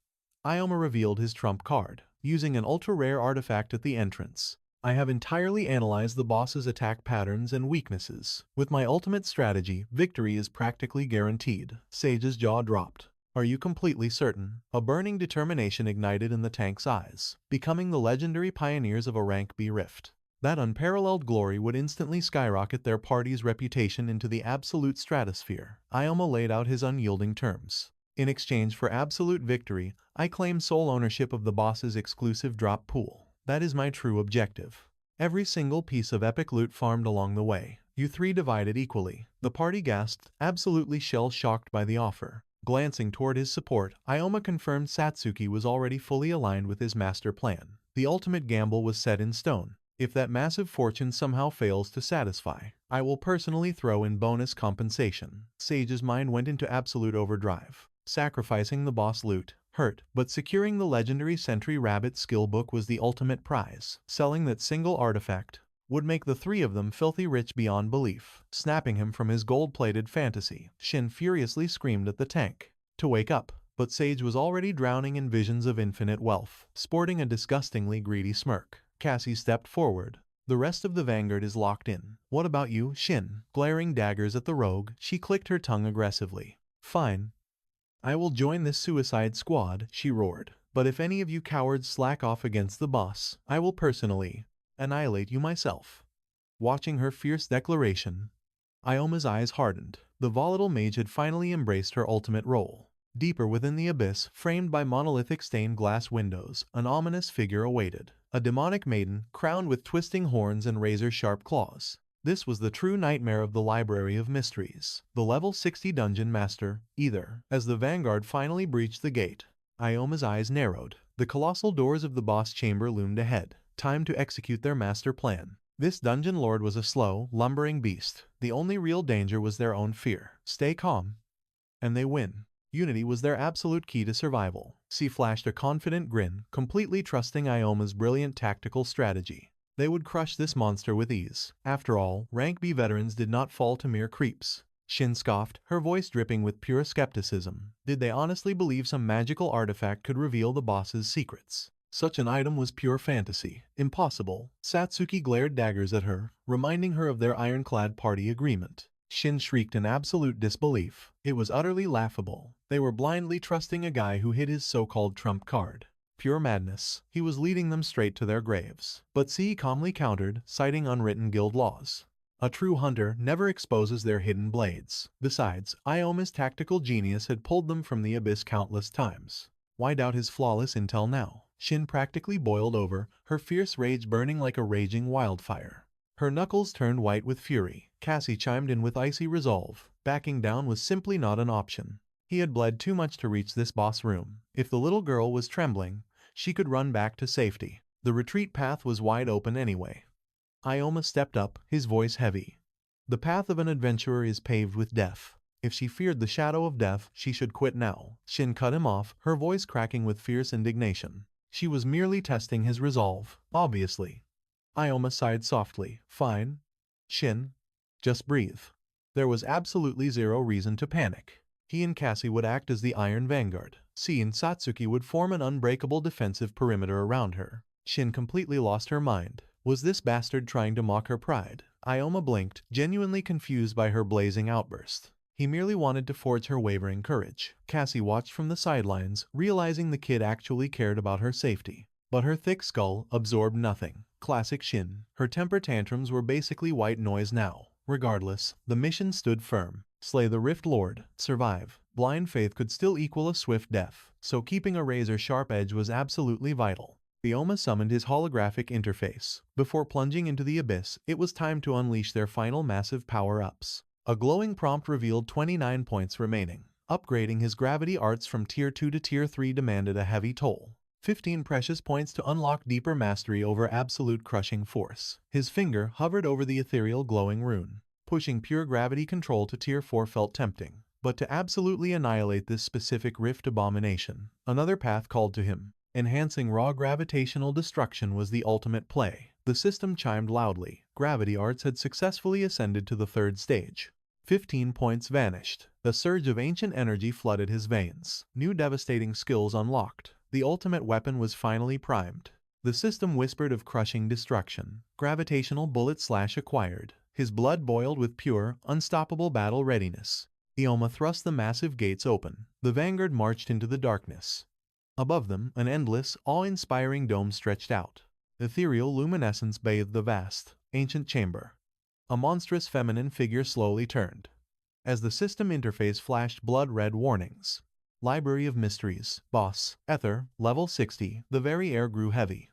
Ioma revealed his trump card. Using an ultra-rare artifact at the entrance, I have entirely analyzed the boss's attack patterns and weaknesses. With my ultimate strategy, victory is practically guaranteed. Sage's jaw dropped. Are you completely certain? A burning determination ignited in the tank's eyes. Becoming the legendary pioneers of a rank B rift, that unparalleled glory would instantly skyrocket their party's reputation into the absolute stratosphere. Ioma laid out his unyielding terms. In exchange for absolute victory, I claim sole ownership of the boss's exclusive drop pool. That is my true objective. Every single piece of epic loot farmed along the way. You 3 divided equally. The party gasped, absolutely shell-shocked by the offer. Glancing toward his support, Ioma confirmed Satsuki was already fully aligned with his master plan. The ultimate gamble was set in stone. If that massive fortune somehow fails to satisfy, I will personally throw in bonus compensation. Sage's mind went into absolute overdrive. Sacrificing the boss loot hurt, but securing the legendary Sentry Rabbit skill book was the ultimate prize. Selling that single artifact would make the 3 of them filthy rich beyond belief. Snapping him from his gold-plated fantasy, Shin furiously screamed at the tank to wake up, but Sage was already drowning in visions of infinite wealth. Sporting a disgustingly greedy smirk, Cassie stepped forward. The rest of the vanguard is locked in. What about you, Shin? Glaring daggers at the rogue, she clicked her tongue aggressively. Fine. I will join this suicide squad, she roared. But if any of you cowards slack off against the boss, I will personally annihilate you myself. Watching her fierce declaration, Ioma's eyes hardened. The volatile mage had finally embraced her ultimate role. Deeper within the abyss, framed by monolithic stained glass windows, an ominous figure awaited. A demonic maiden, crowned with twisting horns and razor-sharp claws. This was the true nightmare of the Library of Mysteries. The level 60 dungeon master, either. As the vanguard finally breached the gate, Ioma's eyes narrowed. The colossal doors of the boss chamber loomed ahead. Time to execute their master plan. This dungeon lord was a slow, lumbering beast. The only real danger was their own fear. Stay calm, and they win. Unity was their absolute key to survival. She flashed a confident grin, completely trusting Ioma's brilliant tactical strategy. They would crush this monster with ease. After all, rank B veterans did not fall to mere creeps. Shin scoffed, her voice dripping with pure skepticism. Did they honestly believe some magical artifact could reveal the boss's secrets? Such an item was pure fantasy. Impossible. Satsuki glared daggers at her, reminding her of their ironclad party agreement. Shin shrieked in absolute disbelief. It was utterly laughable. They were blindly trusting a guy who hid his so-called trump card. Pure madness. He was leading them straight to their graves. But C calmly countered, citing unwritten guild laws. A true hunter never exposes their hidden blades. Besides, Ioma's tactical genius had pulled them from the abyss countless times. Why doubt his flawless intel now? Shin practically boiled over, her fierce rage burning like a raging wildfire. Her knuckles turned white with fury. Cassie chimed in with icy resolve. Backing down was simply not an option. He had bled too much to reach this boss room. If the little girl was trembling, she could run back to safety. The retreat path was wide open anyway. Ioma stepped up, his voice heavy. The path of an adventurer is paved with death. If she feared the shadow of death, she should quit now. Shin cut him off, her voice cracking with fierce indignation. She was merely testing his resolve, obviously. Ioma sighed softly. Fine. Shin. Just breathe. There was absolutely zero reason to panic. He and Cassie would act as the Iron Vanguard. C and Satsuki would form an unbreakable defensive perimeter around her. Shin completely lost her mind. Was this bastard trying to mock her pride? Ioma blinked, genuinely confused by her blazing outburst. He merely wanted to forge her wavering courage. Cassie watched from the sidelines, realizing the kid actually cared about her safety. But her thick skull absorbed nothing. Classic Shin. Her temper tantrums were basically white noise now. Regardless, the mission stood firm. Slay the Rift Lord. Survive. Blind faith could still equal a swift death, so keeping a razor-sharp edge was absolutely vital. Ioma summoned his holographic interface. Before plunging into the abyss, it was time to unleash their final massive power-ups. A glowing prompt revealed 29 points remaining. Upgrading his gravity arts from Tier 2 to Tier 3 demanded a heavy toll. 15 precious points to unlock deeper mastery over absolute crushing force. His finger hovered over the ethereal glowing rune. Pushing pure gravity control to Tier 4 felt tempting. But to absolutely annihilate this specific rift abomination, another path called to him. Enhancing raw gravitational destruction was the ultimate play. The system chimed loudly. Gravity arts had successfully ascended to the third stage. 15 points vanished. The surge of ancient energy flooded his veins. New devastating skills unlocked. The ultimate weapon was finally primed. The system whispered of crushing destruction. Gravitational bullet slash acquired. His blood boiled with pure, unstoppable battle readiness. Ioma thrust the massive gates open. The vanguard marched into the darkness. Above them, an endless, awe-inspiring dome stretched out. Ethereal luminescence bathed the vast, ancient chamber. A monstrous feminine figure slowly turned. As the system interface flashed blood-red warnings. Library of Mysteries, Boss, Ether, Level 60, the very air grew heavy.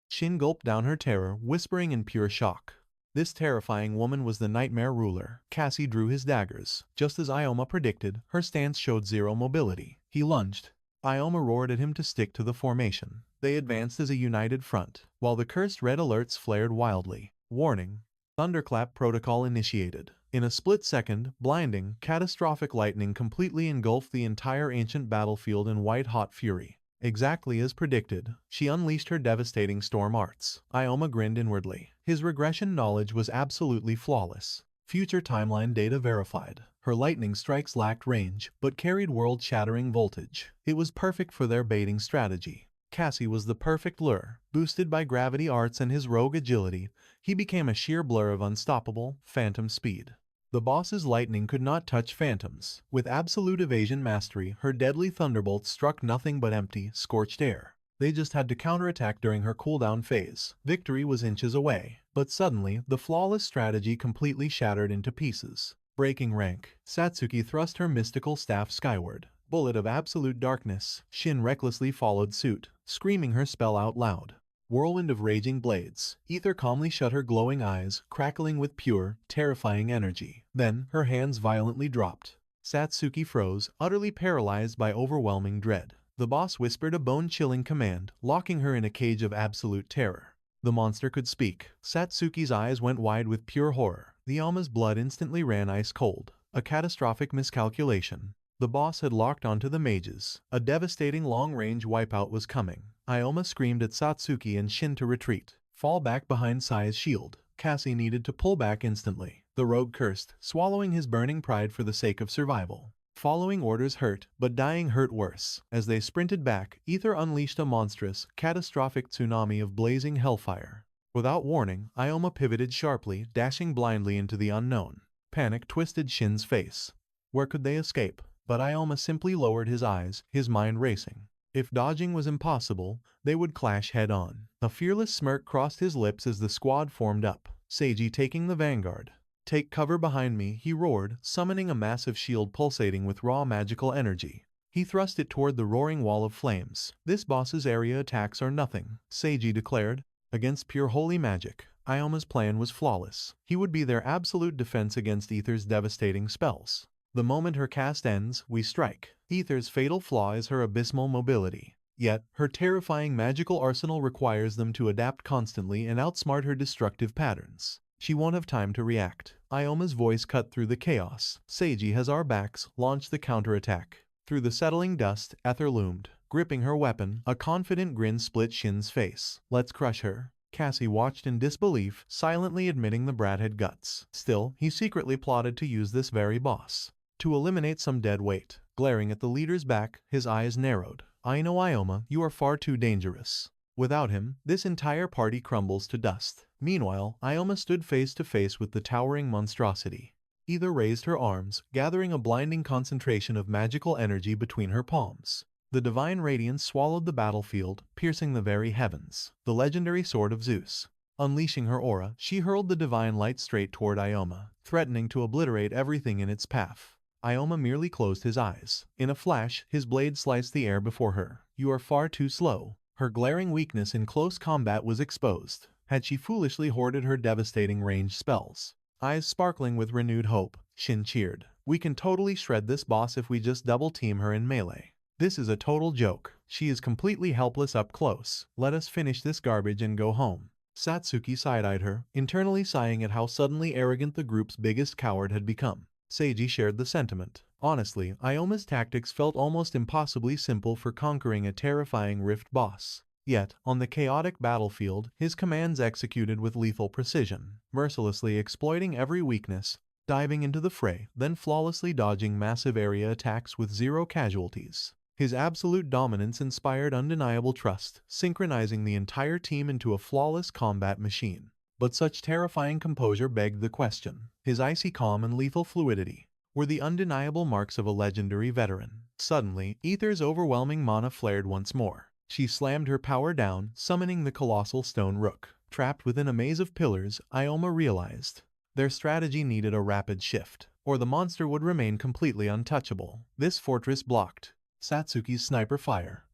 Shin gulped down her terror, whispering in pure shock. This terrifying woman was the nightmare ruler. Cassie drew his daggers. Just as Ioma predicted, her stance showed zero mobility. He lunged. Ioma roared at him to stick to the formation. They advanced as a united front, while the cursed red alerts flared wildly. Warning. Thunderclap protocol initiated. In a split second, blinding, catastrophic lightning completely engulfed the entire ancient battlefield in white-hot fury. Exactly as predicted, she unleashed her devastating storm arts. Ioma grinned inwardly. His regression knowledge was absolutely flawless. Future timeline data verified. Her lightning strikes lacked range, but carried world-shattering voltage. It was perfect for their baiting strategy. Cassie was the perfect lure. Boosted by gravity arts and his rogue agility, he became a sheer blur of unstoppable, phantom speed. The boss's lightning could not touch phantoms. With absolute evasion mastery, her deadly thunderbolts struck nothing but empty, scorched air. They just had to counterattack during her cooldown phase. Victory was inches away. But suddenly, the flawless strategy completely shattered into pieces. Breaking rank, Satsuki thrust her mystical staff skyward. Bullet of absolute darkness, Shin recklessly followed suit, screaming her spell out loud. Whirlwind of raging blades, Ether calmly shut her glowing eyes, crackling with pure, terrifying energy. Then, her hands violently dropped. Satsuki froze, utterly paralyzed by overwhelming dread. The boss whispered a bone-chilling command, locking her in a cage of absolute terror. The monster could speak. Satsuki's eyes went wide with pure horror. The Ioma's blood instantly ran ice cold. A catastrophic miscalculation. The boss had locked onto the mages. A devastating long-range wipeout was coming. Ioma screamed at Satsuki and Shin to retreat. Fall back behind Sai's shield. Cassie needed to pull back instantly. The rogue cursed, swallowing his burning pride for the sake of survival. Following orders hurt, but dying hurt worse. As they sprinted back, Ether unleashed a monstrous, catastrophic tsunami of blazing hellfire. Without warning, Ioma pivoted sharply, dashing blindly into the unknown. Panic twisted Shin's face. Where could they escape? But Ioma simply lowered his eyes, his mind racing. If dodging was impossible, they would clash head-on. A fearless smirk crossed his lips as the squad formed up, Seiji taking the vanguard. "Take cover behind me," he roared, summoning a massive shield pulsating with raw magical energy. He thrust it toward the roaring wall of flames. "This boss's area attacks are nothing," Seiji declared. Against pure holy magic, Ioma's plan was flawless. He would be their absolute defense against Ether's devastating spells. The moment her cast ends, we strike. Ether's fatal flaw is her abysmal mobility. Yet, her terrifying magical arsenal requires them to adapt constantly and outsmart her destructive patterns. She won't have time to react. Ioma's voice cut through the chaos. "Seiji has our backs, launch the counterattack." Through the settling dust, Ether loomed. Gripping her weapon, a confident grin split Shin's face. "Let's crush her." Cassie watched in disbelief, silently admitting the brat had guts. Still, he secretly plotted to use this very boss to eliminate some dead weight. Glaring at the leader's back, his eyes narrowed. "I know, Ioma, you are far too dangerous. Without him, this entire party crumbles to dust." Meanwhile, Ioma stood face to face with the towering monstrosity. Ether raised her arms, gathering a blinding concentration of magical energy between her palms. The divine radiance swallowed the battlefield, piercing the very heavens. The legendary sword of Zeus. Unleashing her aura, she hurled the divine light straight toward Ioma, threatening to obliterate everything in its path. Ioma merely closed his eyes. In a flash, his blade sliced the air before her. "You are far too slow." Her glaring weakness in close combat was exposed. Had she foolishly hoarded her devastating ranged spells? Eyes sparkling with renewed hope, Shin cheered. "We can totally shred this boss if we just double-team her in melee. This is a total joke. She is completely helpless up close. Let us finish this garbage and go home." Satsuki side-eyed her, internally sighing at how suddenly arrogant the group's biggest coward had become. Seiji shared the sentiment. Honestly, Ioma's tactics felt almost impossibly simple for conquering a terrifying Rift boss. Yet, on the chaotic battlefield, his commands executed with lethal precision, mercilessly exploiting every weakness, diving into the fray, then flawlessly dodging massive area attacks with zero casualties. His absolute dominance inspired undeniable trust, synchronizing the entire team into a flawless combat machine. But such terrifying composure begged the question. His icy calm and lethal fluidity were the undeniable marks of a legendary veteran. Suddenly, Ether's overwhelming mana flared once more. She slammed her power down, summoning the colossal stone rook. Trapped within a maze of pillars, Ioma realized their strategy needed a rapid shift, or the monster would remain completely untouchable. This fortress blocked Satsuki's sniper fire,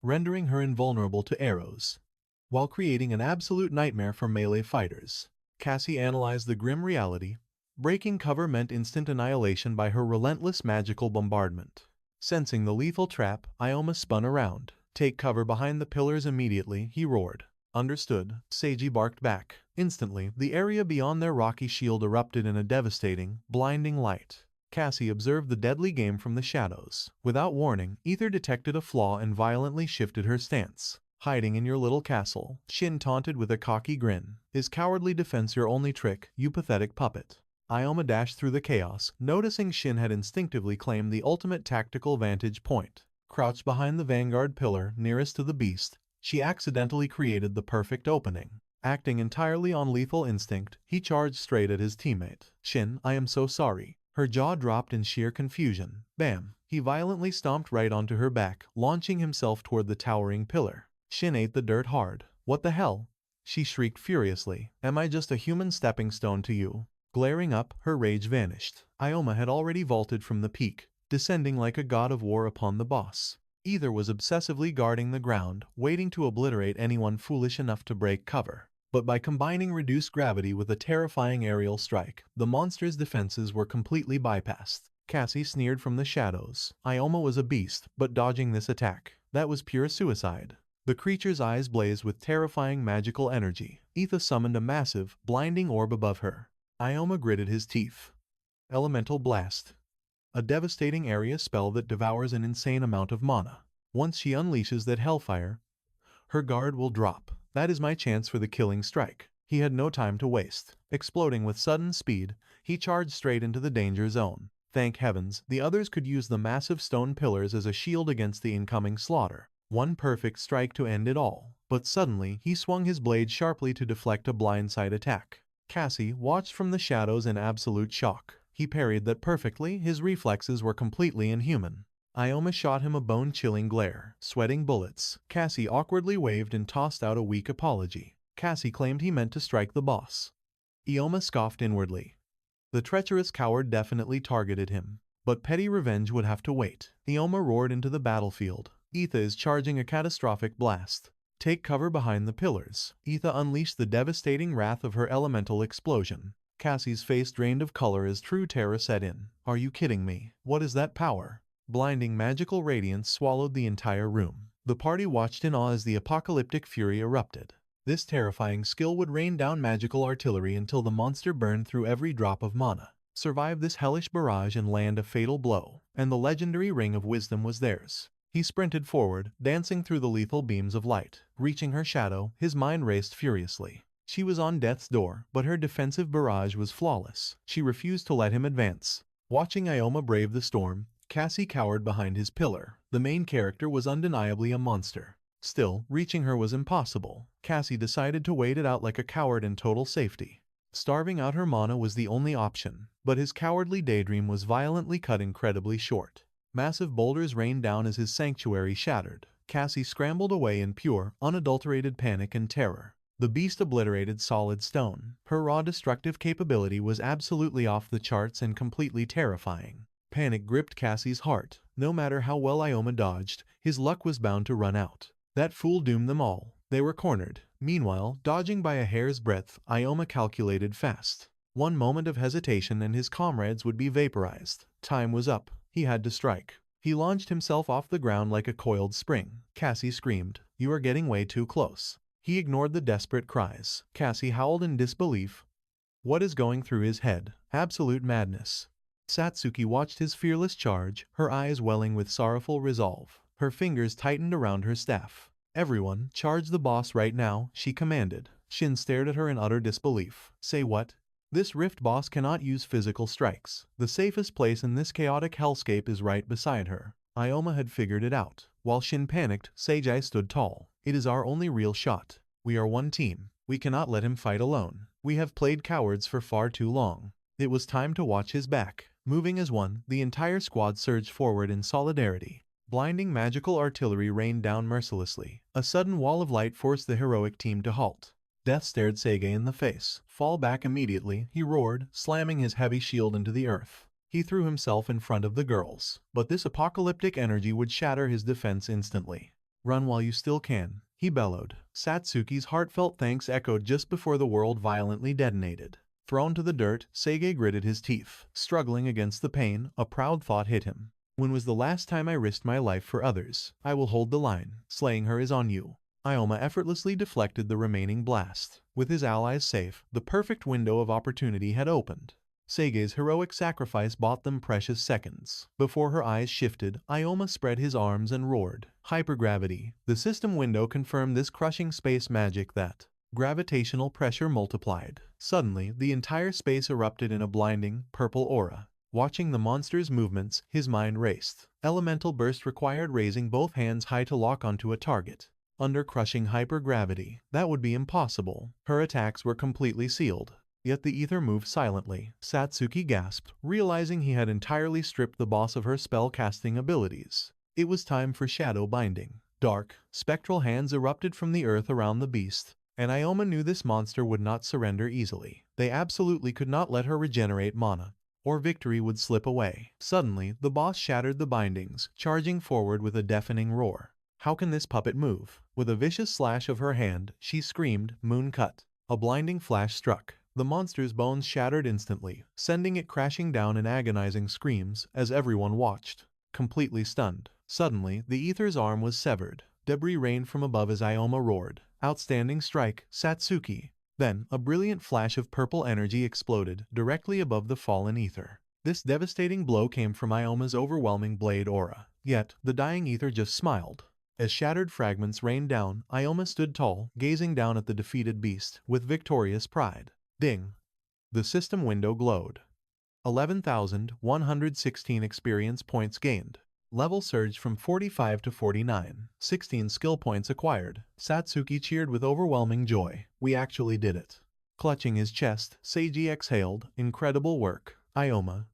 rendering her invulnerable to arrows, while creating an absolute nightmare for melee fighters. Cassie analyzed the grim reality. Breaking cover meant instant annihilation by her relentless magical bombardment. Sensing the lethal trap, Ioma spun around. "Take cover behind the pillars immediately," he roared. "Understood," Seiji barked back. Instantly, the area beyond their rocky shield erupted in a devastating, blinding light. Cassie observed the deadly game from the shadows. Without warning, Ether detected a flaw and violently shifted her stance. "Hiding in your little castle," Shin taunted with a cocky grin. "Is cowardly defense your only trick, you pathetic puppet?" Ioma dashed through the chaos, noticing Shin had instinctively claimed the ultimate tactical vantage point. Crouched behind the vanguard pillar nearest to the beast, she accidentally created the perfect opening. Acting entirely on lethal instinct, he charged straight at his teammate. "Shin, I am so sorry." Her jaw dropped in sheer confusion. Bam! He violently stomped right onto her back, launching himself toward the towering pillar. Shin ate the dirt hard. "What the hell?" she shrieked furiously. "Am I just a human stepping stone to you?" Glaring up, her rage vanished. Ioma had already vaulted from the peak, descending like a god of war upon the boss. Ether was obsessively guarding the ground, waiting to obliterate anyone foolish enough to break cover. But by combining reduced gravity with a terrifying aerial strike, the monster's defenses were completely bypassed. Cassie sneered from the shadows. Ioma was a beast, but dodging this attack, that was pure suicide. The creature's eyes blazed with terrifying magical energy. Ether summoned a massive, blinding orb above her. Ioma gritted his teeth. Elemental blast. a devastating area spell that devours an insane amount of mana. Once she unleashes that hellfire, her guard will drop. That is my chance for the killing strike. He had no time to waste. Exploding with sudden speed, he charged straight into the danger zone. Thank heavens, the others could use the massive stone pillars as a shield against the incoming slaughter. One perfect strike to end it all. But suddenly, he swung his blade sharply to deflect a blindside attack. Cassie watched from the shadows in absolute shock. He parried that perfectly, his reflexes were completely inhuman. Ioma shot him a bone-chilling glare, sweating bullets. Cassie awkwardly waved and tossed out a weak apology. Cassie claimed he meant to strike the boss. Ioma scoffed inwardly. The treacherous coward definitely targeted him. But petty revenge would have to wait. Ioma roared into the battlefield. Etha is charging a catastrophic blast. Take cover behind the pillars. Etha unleashed the devastating wrath of her elemental explosion. Cassie's face drained of color as true terror set in. Are you kidding me? What is that power? Blinding magical radiance swallowed the entire room. The party watched in awe as the apocalyptic fury erupted. This terrifying skill would rain down magical artillery until the monster burned through every drop of mana. Survive this hellish barrage and land a fatal blow, and the legendary Ring of Wisdom was theirs. He sprinted forward, dancing through the lethal beams of light. Reaching her shadow, his mind raced furiously. She was on death's door, but her defensive barrage was flawless. She refused to let him advance. Watching Ioma brave the storm, Cassie cowered behind his pillar. The main character was undeniably a monster. Still, reaching her was impossible. Cassie decided to wait it out like a coward in total safety. Starving out her mana was the only option, but his cowardly daydream was violently cut incredibly short. Massive boulders rained down as his sanctuary shattered. Cassie scrambled away in pure, unadulterated panic and terror. The beast obliterated solid stone. Her raw destructive capability was absolutely off the charts and completely terrifying. Panic gripped Cassie's heart. No matter how well Ioma dodged, his luck was bound to run out. That fool doomed them all. They were cornered. Meanwhile, dodging by a hair's breadth, Ioma calculated fast. One moment of hesitation and his comrades would be vaporized. Time was up. He had to strike. He launched himself off the ground like a coiled spring. Cassie screamed, "You are getting way too close." He ignored the desperate cries. Cassie howled in disbelief. What is going through his head? Absolute madness. Satsuki watched his fearless charge, her eyes welling with sorrowful resolve. Her fingers tightened around her staff. "Everyone, charge the boss right now," she commanded. Shin stared at her in utter disbelief. "Say what? This rift boss cannot use physical strikes. The safest place in this chaotic hellscape is right beside her." Ioma had figured it out. While Shin panicked, Seijai stood tall. "It is our only real shot. We are one team. We cannot let him fight alone. We have played cowards for far too long." It was time to watch his back. Moving as one, the entire squad surged forward in solidarity. Blinding magical artillery rained down mercilessly. A sudden wall of light forced the heroic team to halt. Death stared Seijai in the face. "Fall back immediately," he roared, slamming his heavy shield into the earth. He threw himself in front of the girls. But this apocalyptic energy would shatter his defense instantly. "Run while you still can," he bellowed. Satsuki's heartfelt thanks echoed just before the world violently detonated. Thrown to the dirt, Seijai gritted his teeth. Struggling against the pain, a proud thought hit him. "When was the last time I risked my life for others? I will hold the line. Slaying her is on you." Ioma effortlessly deflected the remaining blast. With his allies safe, the perfect window of opportunity had opened. Seigei's heroic sacrifice bought them precious seconds. Before her eyes shifted, Ioma spread his arms and roared. Hypergravity. The system window confirmed this crushing space magic that gravitational pressure multiplied. Suddenly, the entire space erupted in a blinding, purple aura. Watching the monster's movements, his mind raced. Elemental burst required raising both hands high to lock onto a target. Under crushing hypergravity, that would be impossible. Her attacks were completely sealed. Yet the ether moved silently. Satsuki gasped, realizing he had entirely stripped the boss of her spell-casting abilities. It was time for shadow binding. Dark, spectral hands erupted from the earth around the beast, and Ioma knew this monster would not surrender easily. They absolutely could not let her regenerate mana, or victory would slip away. Suddenly, the boss shattered the bindings, charging forward with a deafening roar. "How can this puppet move?" With a vicious slash of her hand, she screamed, "Moon cut." A blinding flash struck. The monster's bones shattered instantly, sending it crashing down in agonizing screams as everyone watched, completely stunned. Suddenly, the ether's arm was severed. Debris rained from above as Ioma roared, "Outstanding strike, Satsuki." Then, a brilliant flash of purple energy exploded directly above the fallen ether. This devastating blow came from Ioma's overwhelming blade aura. Yet, the dying ether just smiled. As shattered fragments rained down, Ioma stood tall, gazing down at the defeated beast, with victorious pride. Ding! The system window glowed. 11,116 experience points gained. Level surged from 45 to 49. 16 skill points acquired. Satsuki cheered with overwhelming joy. We actually did it. Clutching his chest, Seiji exhaled, incredible work, Ioma.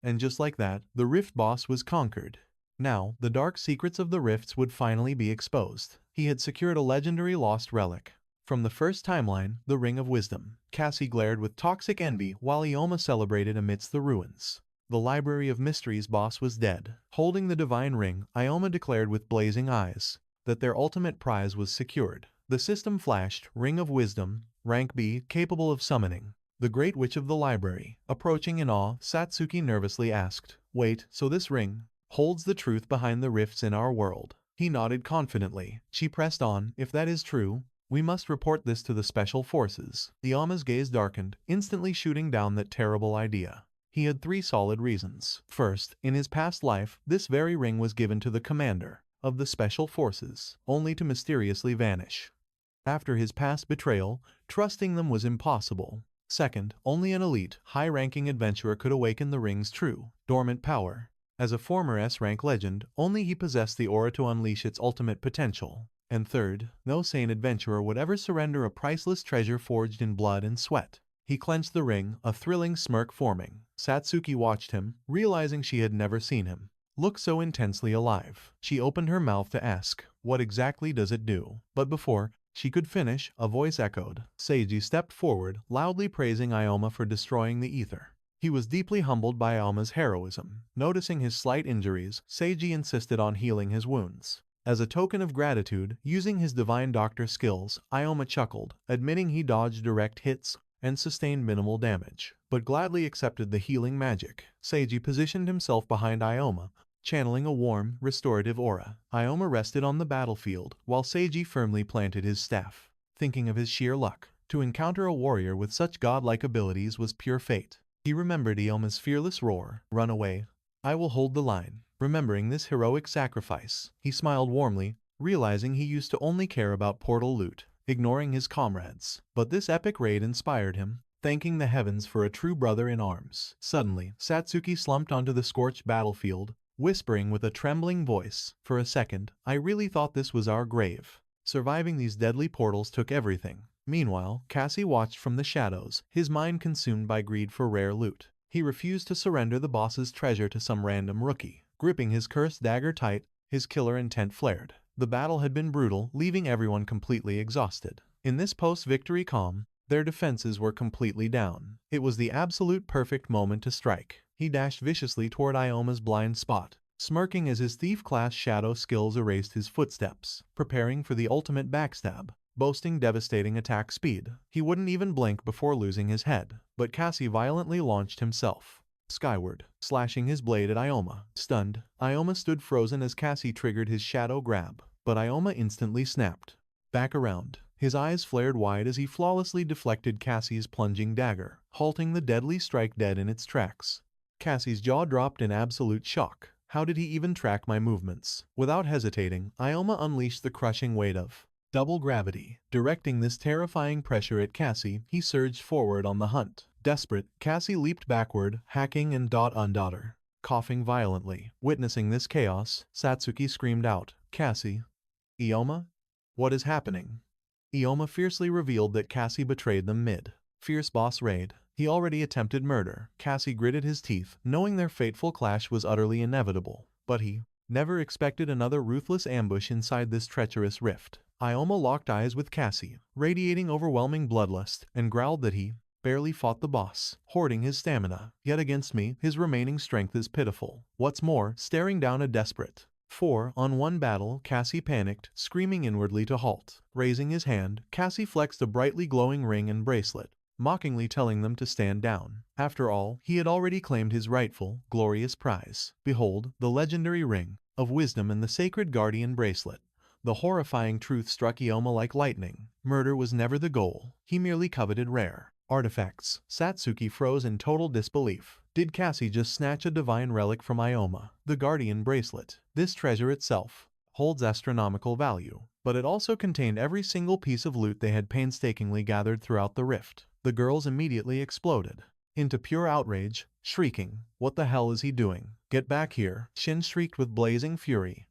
And just like that, the Rift boss was conquered. Now, the dark secrets of the Rifts would finally be exposed. He had secured a legendary lost relic. From the first timeline, the Ring of Wisdom. Cassie glared with toxic envy while Ioma celebrated amidst the ruins. The Library of Mysteries boss was dead. Holding the divine ring, Ioma declared with blazing eyes that their ultimate prize was secured. The system flashed, Ring of Wisdom, rank B, capable of summoning. The Great Witch of the Library. Approaching in awe, Satsuki nervously asked, "Wait, so this ring holds the truth behind the rifts in our world?" He nodded confidently. She pressed on, "If that is true, we must report this to the special forces." Ioma's gaze darkened, instantly shooting down that terrible idea. He had 3 solid reasons. First, in his past life, this very ring was given to the commander of the special forces, only to mysteriously vanish. After his past betrayal, trusting them was impossible. Second, only an elite, high-ranking adventurer could awaken the ring's true, dormant power. As a former S-rank legend, only he possessed the aura to unleash its ultimate potential. And third, no sane adventurer would ever surrender a priceless treasure forged in blood and sweat. He clenched the ring, a thrilling smirk forming. Satsuki watched him, realizing she had never seen him look so intensely alive. She opened her mouth to ask, "What exactly does it do?" But before she could finish, a voice echoed. Seiji stepped forward, loudly praising Ioma for destroying the ether. He was deeply humbled by Ioma's heroism. Noticing his slight injuries, Seiji insisted on healing his wounds. As a token of gratitude, using his divine doctor skills, Ioma chuckled, admitting he dodged direct hits and sustained minimal damage, but gladly accepted the healing magic. Seiji positioned himself behind Ioma, channeling a warm, restorative aura. Ioma rested on the battlefield, while Seiji firmly planted his staff. Thinking of his sheer luck, to encounter a warrior with such godlike abilities was pure fate. He remembered Ioma's fearless roar, "Run away. I will hold the line." Remembering this heroic sacrifice, he smiled warmly, realizing he used to only care about portal loot, ignoring his comrades. But this epic raid inspired him, thanking the heavens for a true brother in arms. Suddenly, Satsuki slumped onto the scorched battlefield, whispering with a trembling voice, "For a second, I really thought this was our grave." Surviving these deadly portals took everything. Meanwhile, Cassie watched from the shadows, his mind consumed by greed for rare loot. He refused to surrender the boss's treasure to some random rookie. Gripping his cursed dagger tight, his killer intent flared. The battle had been brutal, leaving everyone completely exhausted. In this post-victory calm, their defenses were completely down. It was the absolute perfect moment to strike. He dashed viciously toward Ioma's blind spot, smirking as his thief-class shadow skills erased his footsteps, preparing for the ultimate backstab. Boasting devastating attack speed, he wouldn't even blink before losing his head. But Cassie violently launched himself skyward, slashing his blade at Ioma. Stunned, Ioma stood frozen as Cassie triggered his shadow grab, but Ioma instantly snapped back around. His eyes flared wide as he flawlessly deflected Cassie's plunging dagger, halting the deadly strike dead in its tracks. Cassie's jaw dropped in absolute shock. How did he even track my movements? Without hesitating, Ioma unleashed the crushing weight of double gravity. Directing this terrifying pressure at Cassie, he surged forward on the hunt. Desperate, Cassie leaped backward, hacking and dot-on-dotter, coughing violently. Witnessing this chaos, Satsuki screamed out, "Cassie! Ioma? What is happening?" Ioma fiercely revealed that Cassie betrayed them mid-fierce boss raid. He already attempted murder. Cassie gritted his teeth, knowing their fateful clash was utterly inevitable. But he never expected another ruthless ambush inside this treacherous rift. Ioma locked eyes with Cassie, radiating overwhelming bloodlust, and growled that he barely fought the boss, hoarding his stamina. Yet against me, his remaining strength is pitiful. What's more, staring down a desperate 4-on-1 battle, Cassie panicked, screaming inwardly to halt. Raising his hand, Cassie flexed a brightly glowing ring and bracelet, mockingly telling them to stand down. After all, he had already claimed his rightful, glorious prize. Behold, the legendary ring of wisdom and the sacred guardian bracelet. The horrifying truth struck Ioma like lightning. Murder was never the goal. He merely coveted rare artifacts. Satsuki froze in total disbelief. Did Cassie just snatch a divine relic from Ioma, the guardian bracelet? This treasure itself holds astronomical value, but it also contained every single piece of loot they had painstakingly gathered throughout the rift. The girls immediately exploded into pure outrage, shrieking, "What the hell is he doing? Get back here!" Shin shrieked with blazing fury,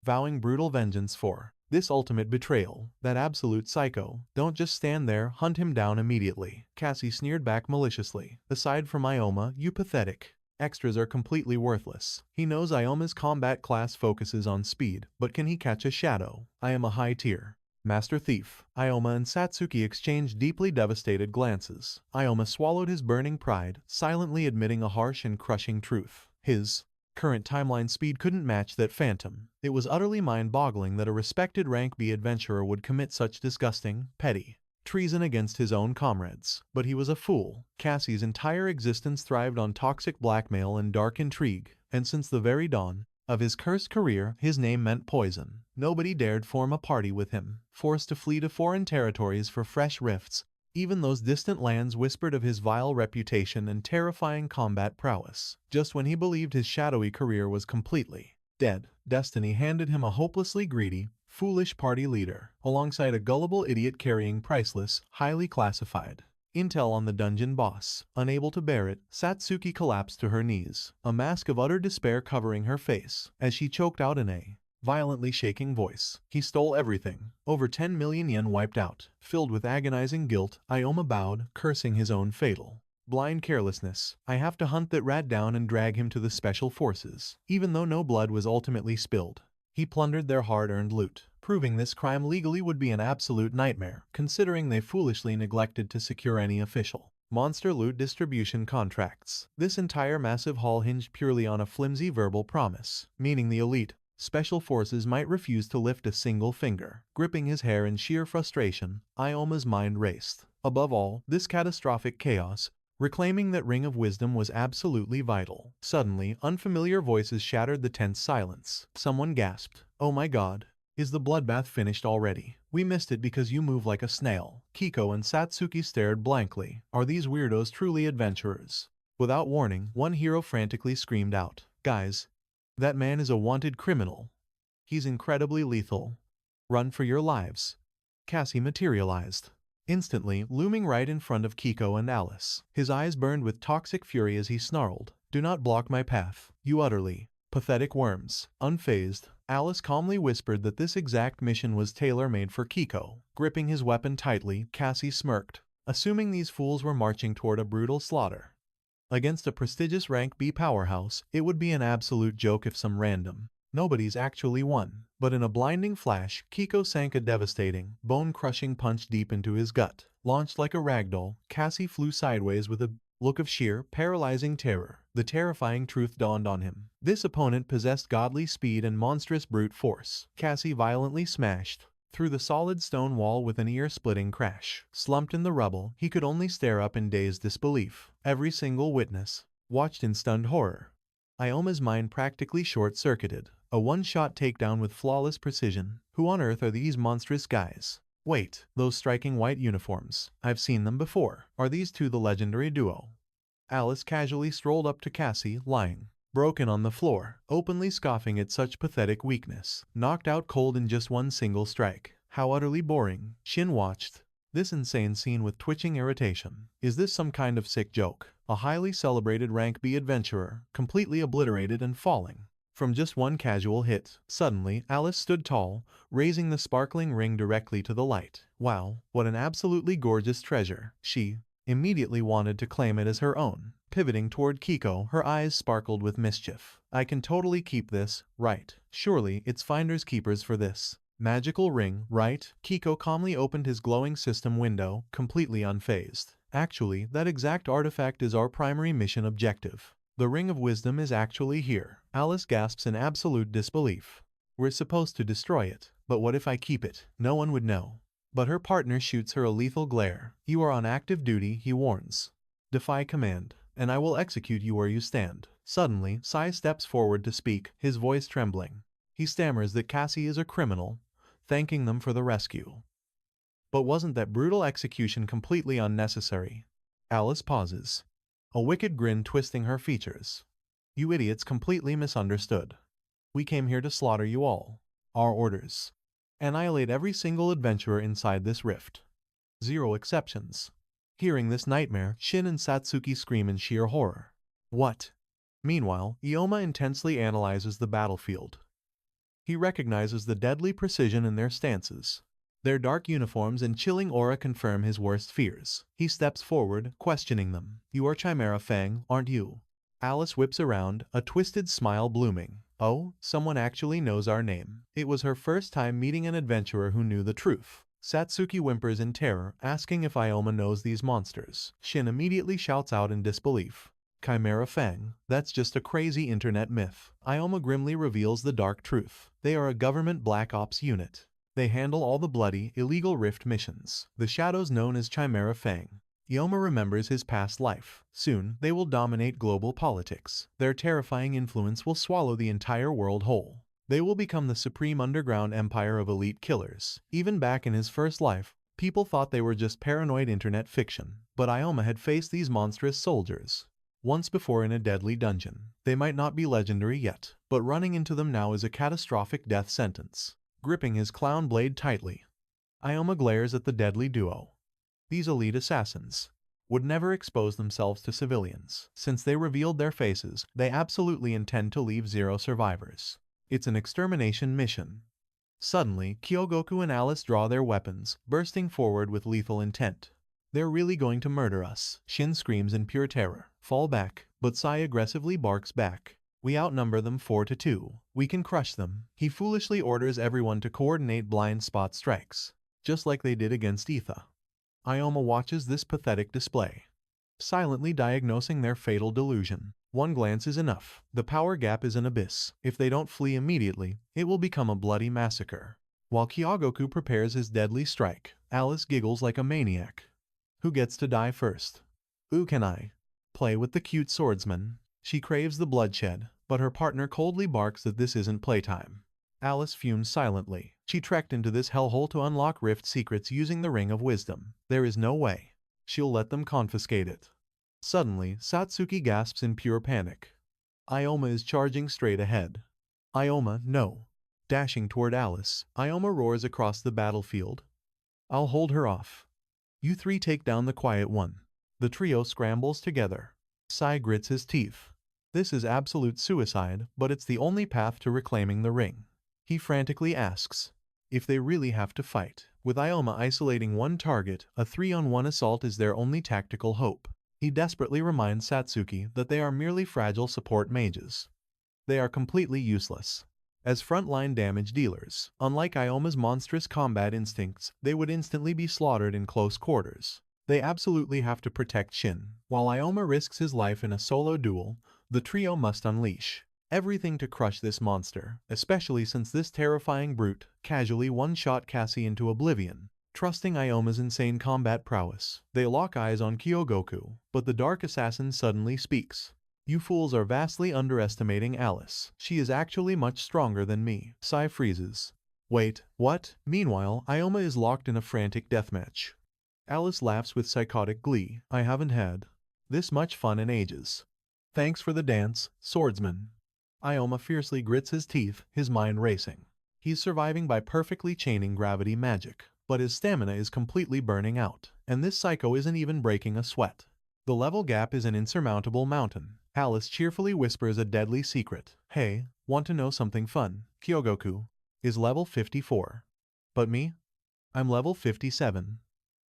vowing brutal vengeance for this ultimate betrayal. "That absolute psycho. Don't just stand there, hunt him down immediately." Cassie sneered back maliciously. "Aside from Ioma, you pathetic extras are completely worthless. He knows Ioma's combat class focuses on speed, but can he catch a shadow? I am a high tier Master Thief." Ioma and Satsuki exchanged deeply devastated glances. Ioma swallowed his burning pride, silently admitting a harsh and crushing truth. His current timeline speed couldn't match that phantom. It was utterly mind-boggling that a respected rank B adventurer would commit such disgusting, petty treason against his own comrades. But he was a fool. Cassie's entire existence thrived on toxic blackmail and dark intrigue, and since the very dawn of his cursed career, his name meant poison. Nobody dared form a party with him. Forced to flee to foreign territories for fresh rifts, even those distant lands whispered of his vile reputation and terrifying combat prowess. Just when he believed his shadowy career was completely dead, destiny handed him a hopelessly greedy, foolish party leader, alongside a gullible idiot carrying priceless, highly classified intel on the dungeon boss. Unable to bear it, Satsuki collapsed to her knees, a mask of utter despair covering her face, as she choked out in a violently shaking voice, "He stole everything." Over 10 million yen wiped out. Filled with agonizing guilt, Ioma bowed, cursing his own fatal blind carelessness. "I have to hunt that rat down and drag him to the special forces." Even though no blood was ultimately spilled, he plundered their hard-earned loot. Proving this crime legally would be an absolute nightmare, considering they foolishly neglected to secure any official monster loot distribution contracts. This entire massive haul hinged purely on a flimsy verbal promise, meaning the elite special forces might refuse to lift a single finger. Gripping his hair in sheer frustration, Ioma's mind raced. Above all, this catastrophic chaos, reclaiming that ring of wisdom was absolutely vital. Suddenly, unfamiliar voices shattered the tense silence. Someone gasped, "Oh my god. Is the bloodbath finished already? We missed it because you move like a snail." Kiko and Satsuki stared blankly. Are these weirdos truly adventurers? Without warning, one hero frantically screamed out, "Guys, that man is a wanted criminal. He's incredibly lethal. Run for your lives." Cassie materialized, instantly looming right in front of Kiko and Alice. His eyes burned with toxic fury as he snarled, "Do not block my path, you utterly pathetic worms." Unfazed, Alice calmly whispered that this exact mission was tailor-made for Kiko. Gripping his weapon tightly, Cassie smirked, assuming these fools were marching toward a brutal slaughter against a prestigious rank B powerhouse. It would be an absolute joke if some random nobodies actually won. But in a blinding flash, Kiko sank a devastating, bone-crushing punch deep into his gut. Launched like a ragdoll, Cassie flew sideways with a look of sheer, paralyzing terror. The terrifying truth dawned on him. This opponent possessed godly speed and monstrous brute force. Cassie violently smashed through the solid stone wall with an ear-splitting crash. Slumped in the rubble, he could only stare up in dazed disbelief. Every single witness watched in stunned horror. Ioma's mind practically short-circuited. A one-shot takedown with flawless precision. Who on earth are these monstrous guys? Wait, those striking white uniforms. I've seen them before. Are these two the legendary duo? Alice casually strolled up to Cassie, lying broken on the floor, openly scoffing at such pathetic weakness. Knocked out cold in just one single strike. How utterly boring. Shin watched this insane scene with twitching irritation. Is this some kind of sick joke? A highly celebrated rank B adventurer, completely obliterated and falling from just one casual hit. Suddenly, Alice stood tall, raising the sparkling ring directly to the light. Wow, what an absolutely gorgeous treasure. She immediately wanted to claim it as her own. Pivoting toward Kiko, her eyes sparkled with mischief. I can totally keep this, right? Surely, it's finders keepers for this magical ring, right? Kiko calmly opened his glowing system window, completely unfazed. Actually, that exact artifact is our primary mission objective. The Ring of Wisdom is actually here. Alice gasps in absolute disbelief. We're supposed to destroy it, but what if I keep it? No one would know. But her partner shoots her a lethal glare. You are on active duty, he warns. Defy command, and I will execute you where you stand. Suddenly, Sai steps forward to speak, his voice trembling. He stammers that Cassie is a criminal, thanking them for the rescue. But wasn't that brutal execution completely unnecessary? Alice pauses, a wicked grin twisting her features. You idiots completely misunderstood. We came here to slaughter you all. Our orders. Annihilate every single adventurer inside this rift. Zero exceptions. Hearing this nightmare, Shin and Satsuki scream in sheer horror. What? Meanwhile, Ioma intensely analyzes the battlefield. He recognizes the deadly precision in their stances. Their dark uniforms and chilling aura confirm his worst fears. He steps forward, questioning them. You are Chimera Fang, aren't you? Alice whips around, a twisted smile blooming. Oh, someone actually knows our name. It was her first time meeting an adventurer who knew the truth. Satsuki whimpers in terror, asking if Ioma knows these monsters. Shin immediately shouts out in disbelief. Chimera Fang, that's just a crazy internet myth. Ioma grimly reveals the dark truth. They are a government black ops unit. They handle all the bloody, illegal rift missions. The shadows known as Chimera Fang. Ioma remembers his past life. Soon, they will dominate global politics. Their terrifying influence will swallow the entire world whole. They will become the supreme underground empire of elite killers. Even back in his first life, people thought they were just paranoid internet fiction. But Ioma had faced these monstrous soldiers once before in a deadly dungeon. They might not be legendary yet, but running into them now is a catastrophic death sentence. Gripping his clown blade tightly, Ioma glares at the deadly duo. These elite assassins would never expose themselves to civilians. Since they revealed their faces, they absolutely intend to leave zero survivors. It's an extermination mission. Suddenly, Kyogoku and Alice draw their weapons, bursting forward with lethal intent. They're really going to murder us, Shin screams in pure terror. Fall back, but Sai aggressively barks back. We outnumber them 4-2. We can crush them. He foolishly orders everyone to coordinate blind spot strikes, just like they did against Etha. Ioma watches this pathetic display, silently diagnosing their fatal delusion. One glance is enough. The power gap is an abyss. If they don't flee immediately, it will become a bloody massacre. While Kyogoku prepares his deadly strike, Alice giggles like a maniac. Who gets to die first? Ooh, can I play with the cute swordsman? She craves the bloodshed, but her partner coldly barks that this isn't playtime. Alice fumes silently. She trekked into this hellhole to unlock rift secrets using the Ring of Wisdom. There is no way she'll let them confiscate it. Suddenly, Satsuki gasps in pure panic. Ioma is charging straight ahead. Ioma, no. Dashing toward Alice, Ioma roars across the battlefield. I'll hold her off. You three take down the quiet one. The trio scrambles together. Sai grits his teeth. This is absolute suicide, but it's the only path to reclaiming the ring. He frantically asks if they really have to fight. With Ioma isolating one target, a 3-on-1 assault is their only tactical hope. He desperately reminds Satsuki that they are merely fragile support mages. They are completely useless as frontline damage dealers. Unlike Ioma's monstrous combat instincts, they would instantly be slaughtered in close quarters. They absolutely have to protect Shin. While Ioma risks his life in a solo duel, the trio must unleash everything to crush this monster, especially since this terrifying brute casually one-shot Cassie into oblivion. Trusting Ioma's insane combat prowess, they lock eyes on Kyogoku, but the dark assassin suddenly speaks. You fools are vastly underestimating Alice. She is actually much stronger than me. Sai freezes. Wait, what? Meanwhile, Ioma is locked in a frantic deathmatch. Alice laughs with psychotic glee. I haven't had this much fun in ages. Thanks for the dance, swordsman. Ioma fiercely grits his teeth, his mind racing. He's surviving by perfectly chaining gravity magic, but his stamina is completely burning out, and this psycho isn't even breaking a sweat. The level gap is an insurmountable mountain. Alice cheerfully whispers a deadly secret. Hey, want to know something fun? Kyogoku is level 54. But me? I'm level 57.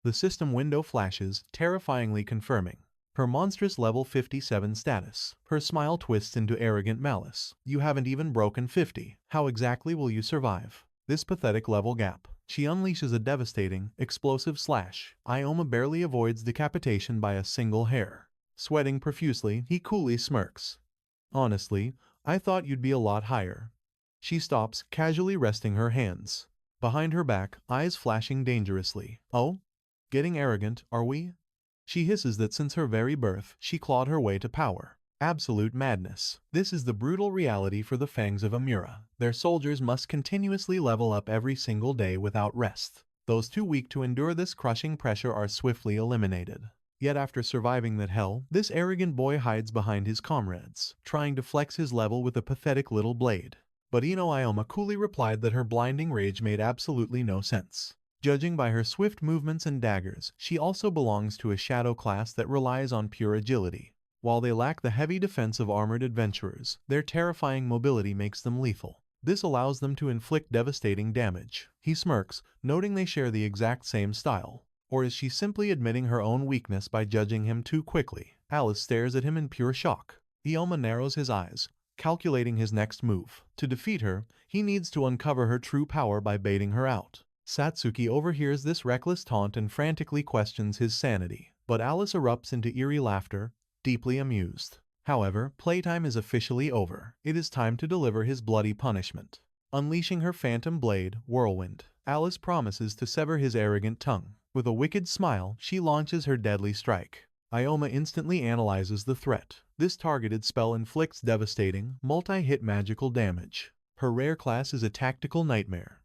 The system window flashes, terrifyingly confirming her monstrous level 57 status. Her smile twists into arrogant malice. You haven't even broken 50. How exactly will you survive this pathetic level gap? She unleashes a devastating, explosive slash. Ioma barely avoids decapitation by a single hair. Sweating profusely, he coolly smirks. Honestly, I thought you'd be a lot higher. She stops, casually resting her hands behind her back, eyes flashing dangerously. Oh? Getting arrogant, are we? She hisses that since her very birth, she clawed her way to power. Absolute madness. This is the brutal reality for the Fangs of Amura. Their soldiers must continuously level up every single day without rest. Those too weak to endure this crushing pressure are swiftly eliminated. Yet after surviving that hell, this arrogant boy hides behind his comrades, trying to flex his level with a pathetic little blade. But Ioma coolly replied that her blinding rage made absolutely no sense. Judging by her swift movements and daggers, she also belongs to a shadow class that relies on pure agility. While they lack the heavy defense of armored adventurers, their terrifying mobility makes them lethal. This allows them to inflict devastating damage. He smirks, noting they share the exact same style. Or is she simply admitting her own weakness by judging him too quickly? Alice stares at him in pure shock. Ioma narrows his eyes, calculating his next move. To defeat her, he needs to uncover her true power by baiting her out. Satsuki overhears this reckless taunt and frantically questions his sanity. But Alice erupts into eerie laughter, deeply amused. However, playtime is officially over. It is time to deliver his bloody punishment. Unleashing her phantom blade, Whirlwind, Alice promises to sever his arrogant tongue. With a wicked smile, she launches her deadly strike. Ioma instantly analyzes the threat. This targeted spell inflicts devastating, multi-hit magical damage. Her rare class is a tactical nightmare.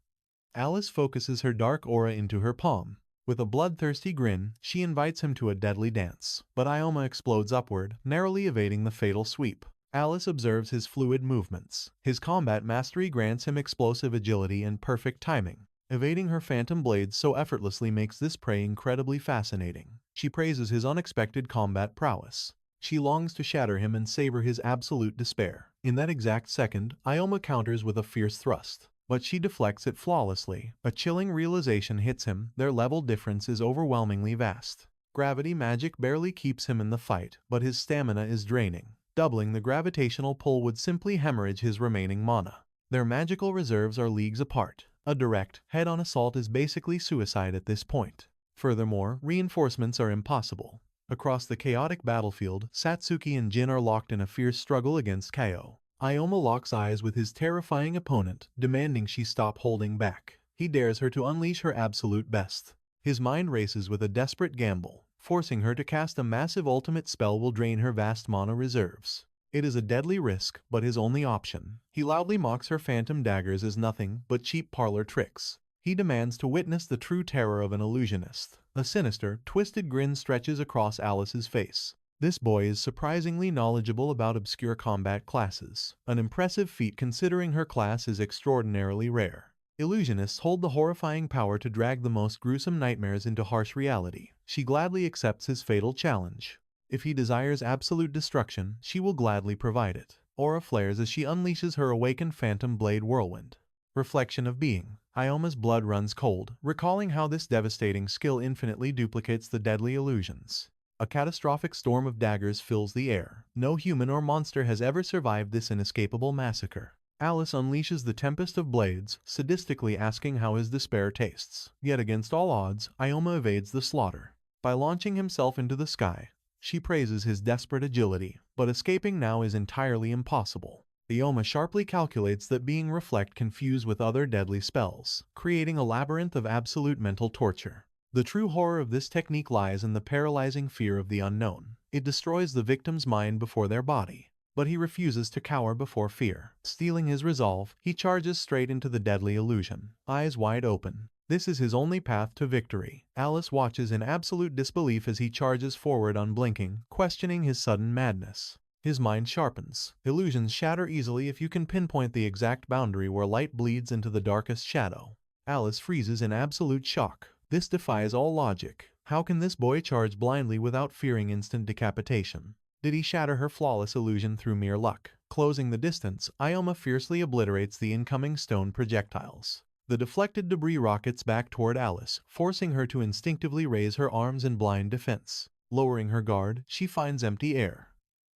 Alice focuses her dark aura into her palm. With a bloodthirsty grin, she invites him to a deadly dance. But Ioma explodes upward, narrowly evading the fatal sweep. Alice observes his fluid movements. His combat mastery grants him explosive agility and perfect timing. Evading her phantom blades so effortlessly makes this prey incredibly fascinating. She praises his unexpected combat prowess. She longs to shatter him and savor his absolute despair. In that exact second, Ioma counters with a fierce thrust. But she deflects it flawlessly. A chilling realization hits him, their level difference is overwhelmingly vast. Gravity magic barely keeps him in the fight, but his stamina is draining. Doubling the gravitational pull would simply hemorrhage his remaining mana. Their magical reserves are leagues apart. A direct, head-on assault is basically suicide at this point. Furthermore, reinforcements are impossible. Across the chaotic battlefield, Satsuki and Jin are locked in a fierce struggle against Kao. Ioma locks eyes with his terrifying opponent, demanding she stop holding back. He dares her to unleash her absolute best. His mind races with a desperate gamble. Forcing her to cast a massive ultimate spell will drain her vast mana reserves. It is a deadly risk, but his only option. He loudly mocks her phantom daggers as nothing but cheap parlor tricks. He demands to witness the true terror of an illusionist. A sinister, twisted grin stretches across Alice's face. This boy is surprisingly knowledgeable about obscure combat classes, an impressive feat considering her class is extraordinarily rare. Illusionists hold the horrifying power to drag the most gruesome nightmares into harsh reality. She gladly accepts his fatal challenge. If he desires absolute destruction, she will gladly provide it. Aura flares as she unleashes her awakened phantom blade Whirlwind. Reflection of being. Ioma's blood runs cold, recalling how this devastating skill infinitely duplicates the deadly illusions. A catastrophic storm of daggers fills the air. No human or monster has ever survived this inescapable massacre. Alice unleashes the tempest of blades, sadistically asking how his despair tastes. Yet against all odds, Ioma evades the slaughter. By launching himself into the sky, she praises his desperate agility, but escaping now is entirely impossible. Ioma sharply calculates that being reflect can fuse with other deadly spells, creating a labyrinth of absolute mental torture. The true horror of this technique lies in the paralyzing fear of the unknown. It destroys the victim's mind before their body. But he refuses to cower before fear. Stealing his resolve, he charges straight into the deadly illusion, eyes wide open. This is his only path to victory. Alice watches in absolute disbelief as he charges forward unblinking, questioning his sudden madness. His mind sharpens. Illusions shatter easily if you can pinpoint the exact boundary where light bleeds into the darkest shadow. Alice freezes in absolute shock. This defies all logic. How can this boy charge blindly without fearing instant decapitation? Did he shatter her flawless illusion through mere luck? Closing the distance, Ioma fiercely obliterates the incoming stone projectiles. The deflected debris rockets back toward Alice, forcing her to instinctively raise her arms in blind defense. Lowering her guard, she finds empty air.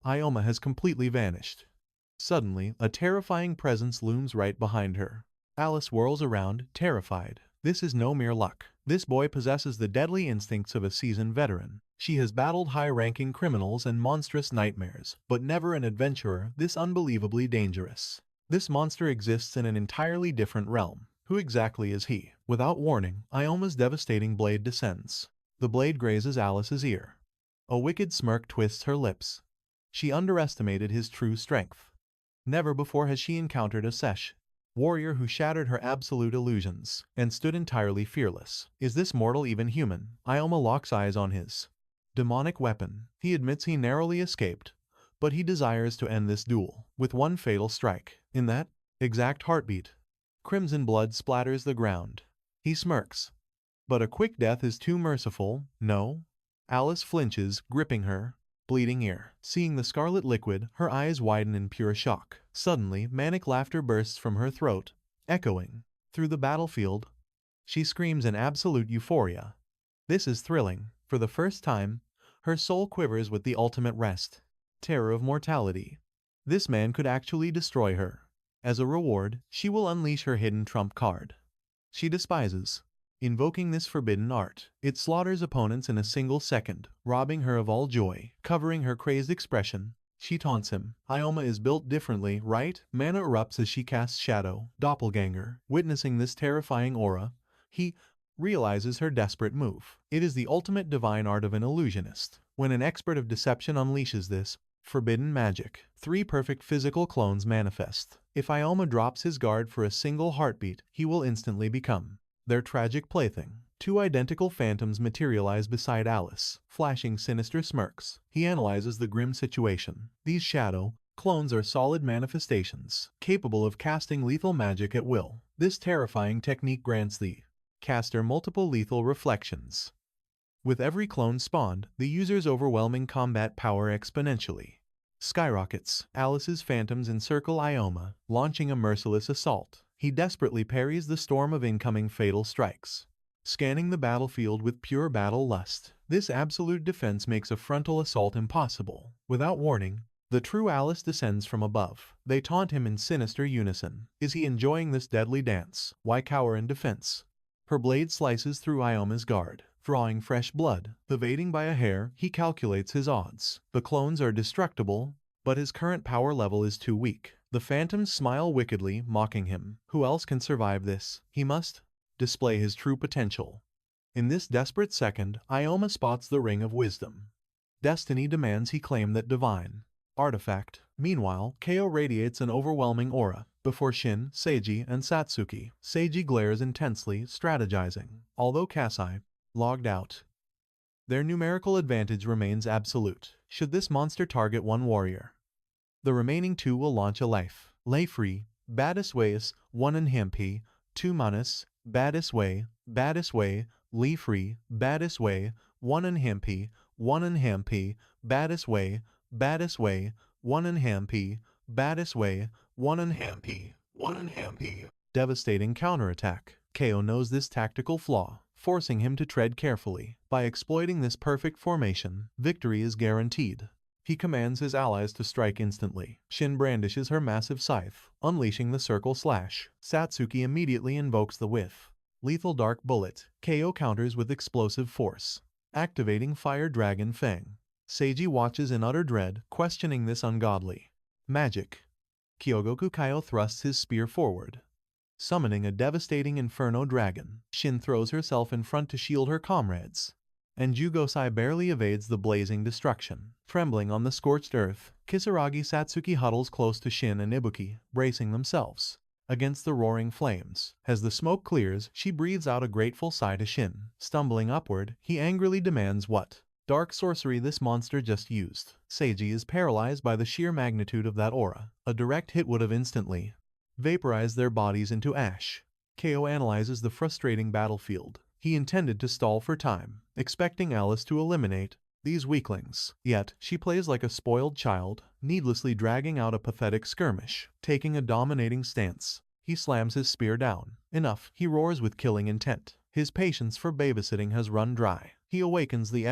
Ioma has completely vanished. Suddenly, a terrifying presence looms right behind her. Alice whirls around, terrified. This is no mere luck. This boy possesses the deadly instincts of a seasoned veteran. She has battled high-ranking criminals and monstrous nightmares, but never an adventurer this unbelievably dangerous. This monster exists in an entirely different realm. Who exactly is he? Without warning, Ioma's devastating blade descends. The blade grazes Alice's ear. A wicked smirk twists her lips. She underestimated his true strength. Never before has she encountered a Sesh warrior who shattered her absolute illusions and stood entirely fearless. Is this mortal even human? Ioma locks eyes on his. demonic weapon. He admits he narrowly escaped, but he desires to end this duel with one fatal strike. In that exact heartbeat, crimson blood splatters the ground. He smirks. But a quick death is too merciful, no? Alice flinches, gripping her bleeding ear. Seeing the scarlet liquid, her eyes widen in pure shock. Suddenly, manic laughter bursts from her throat, echoing through the battlefield. She screams in absolute euphoria. This is thrilling. For the first time, her soul quivers with the ultimate rest, terror of mortality. This man could actually destroy her. As a reward, she will unleash her hidden trump card. She despises invoking this forbidden art. It slaughters opponents in a single second, robbing her of all joy. Covering her crazed expression, she taunts him. Ioma is built differently, right? Mana erupts as she casts Shadow, Doppelganger. Witnessing this terrifying aura, he realizes her desperate move. It is the ultimate divine art of an illusionist. When an expert of deception unleashes this forbidden magic, 3 perfect physical clones manifest. If Ioma drops his guard for a single heartbeat, he will instantly become their tragic plaything. 2 identical phantoms materialize beside Alice, flashing sinister smirks. He analyzes the grim situation. These shadow clones are solid manifestations, capable of casting lethal magic at will. This terrifying technique grants the caster multiple lethal reflections. With every clone spawned, the user's overwhelming combat power exponentially skyrockets. Alice's phantoms encircle Ioma, launching a merciless assault. He desperately parries the storm of incoming fatal strikes, scanning the battlefield with pure battle lust. This absolute defense makes a frontal assault impossible. Without warning, the true Alice descends from above. They taunt him in sinister unison. Is he enjoying this deadly dance? Why cower in defense? Her blade slices through Ioma's guard, drawing fresh blood. Evading by a hair, he calculates his odds. The clones are destructible, but his current power level is too weak. The phantoms smile wickedly, mocking him. Who else can survive this? He must display his true potential. In this desperate second, Ioma spots the Ring of Wisdom. Destiny demands he claim that divine artifact. Meanwhile, Ko radiates an overwhelming aura before Shin, Seiji, and Satsuki. Seiji glares intensely, strategizing. Although Kasai logged out, their numerical advantage remains absolute. Should this monster target one warrior, the remaining 2 will launch a life. Lay free, Baddest Ways, 1 and Hampi, 2 Manus, Baddest Way, Lee free, Baddest Way, 1 and Hampi, 1 and Hampi, Baddest Way, 1 and Hampi, Baddest Way, 1 and Hampi, 1 and Hampi. Devastating counterattack. Ko knows this tactical flaw, forcing him to tread carefully. By exploiting this perfect formation, victory is guaranteed. He commands his allies to strike instantly. Shin brandishes her massive scythe, unleashing the circle slash. Satsuki immediately invokes the whiff lethal dark bullet. Ko counters with explosive force, activating Fire Dragon Fang. Seiji watches in utter dread, questioning this ungodly magic. Kyogoku Kaio thrusts his spear forward, summoning a devastating inferno dragon. Shin throws herself in front to shield her comrades, and Jugosai barely evades the blazing destruction. Trembling on the scorched earth, Kisaragi Satsuki huddles close to Shin and Ibuki, bracing themselves against the roaring flames. As the smoke clears, she breathes out a grateful sigh to Shin. Stumbling upward, he angrily demands what dark sorcery this monster just used. Seiji is paralyzed by the sheer magnitude of that aura. A direct hit would have instantly vaporized their bodies into ash. Ko analyzes the frustrating battlefield. He intended to stall for time, expecting Alice to eliminate these weaklings. Yet, she plays like a spoiled child, needlessly dragging out a pathetic skirmish. Taking a dominating stance, he slams his spear down. Enough, he roars with killing intent. His patience for babysitting has run dry. He awakens the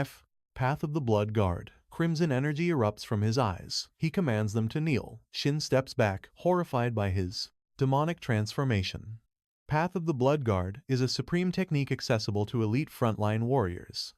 Path of the Blood Guard. Crimson energy erupts from his eyes. He commands them to kneel. Shin steps back, horrified by his demonic transformation. Path of the Blood Guard is a supreme technique accessible to elite frontline warriors.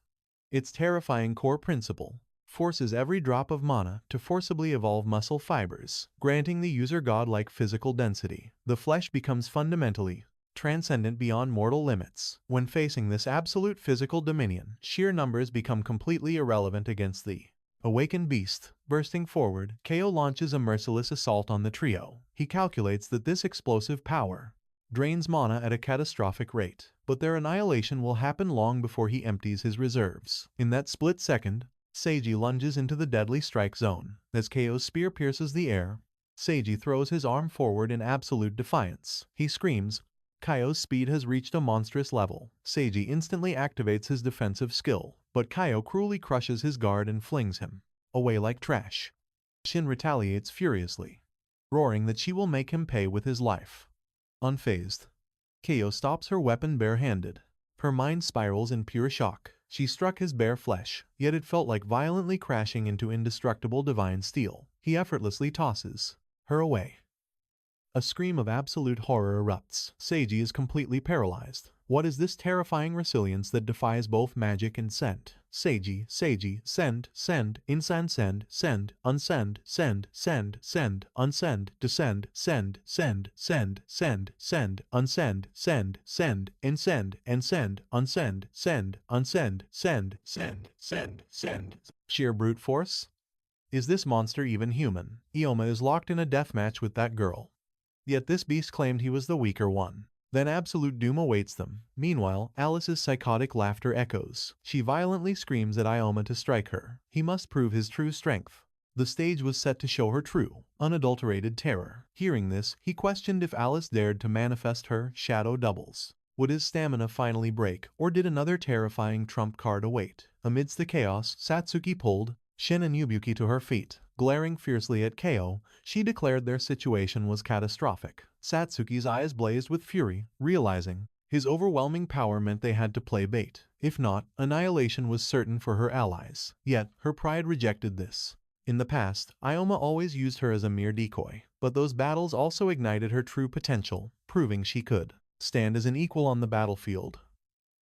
Its terrifying core principle forces every drop of mana to forcibly evolve muscle fibers, granting the user godlike physical density. The flesh becomes fundamentally transcendent beyond mortal limits. When facing this absolute physical dominion, sheer numbers become completely irrelevant against the awakened beast. Bursting forward, Ko launches a merciless assault on the trio. He calculates that this explosive power drains mana at a catastrophic rate, but their annihilation will happen long before he empties his reserves. In that split second, Seiji lunges into the deadly strike zone. As KO's spear pierces the air, Seiji throws his arm forward in absolute defiance. He screams. Kaio's speed has reached a monstrous level. Seiji instantly activates his defensive skill, but Kaio cruelly crushes his guard and flings him away like trash. Shin retaliates furiously, roaring that she will make him pay with his life. Unfazed, Kaio stops her weapon bare-handed. Her mind spirals in pure shock. She struck his bare flesh, yet it felt like violently crashing into indestructible divine steel. He effortlessly tosses her away. A scream of absolute horror erupts. Seiji is completely paralyzed. What is this terrifying resilience that defies both magic and scent? Seiji, send, insan send, unsend, send, unsend, descend, send, unsend, send, unsend, send. Sheer brute force? Is this monster even human? Ioma is locked in a deathmatch with that girl. Yet this beast claimed he was the weaker one. Then absolute doom awaits them. Meanwhile, Alice's psychotic laughter echoes. She violently screams at Ioma to strike her. He must prove his true strength. The stage was set to show her true, unadulterated terror. Hearing this, he questioned if Alice dared to manifest her shadow doubles. Would his stamina finally break, or did another terrifying trump card await? Amidst the chaos, Satsuki pulled Shin and Yubuki to her feet. Glaring fiercely at KO, she declared their situation was catastrophic. Satsuki's eyes blazed with fury, realizing his overwhelming power meant they had to play bait. If not, annihilation was certain for her allies. Yet, her pride rejected this. In the past, Ioma always used her as a mere decoy, but those battles also ignited her true potential, proving she could stand as an equal on the battlefield.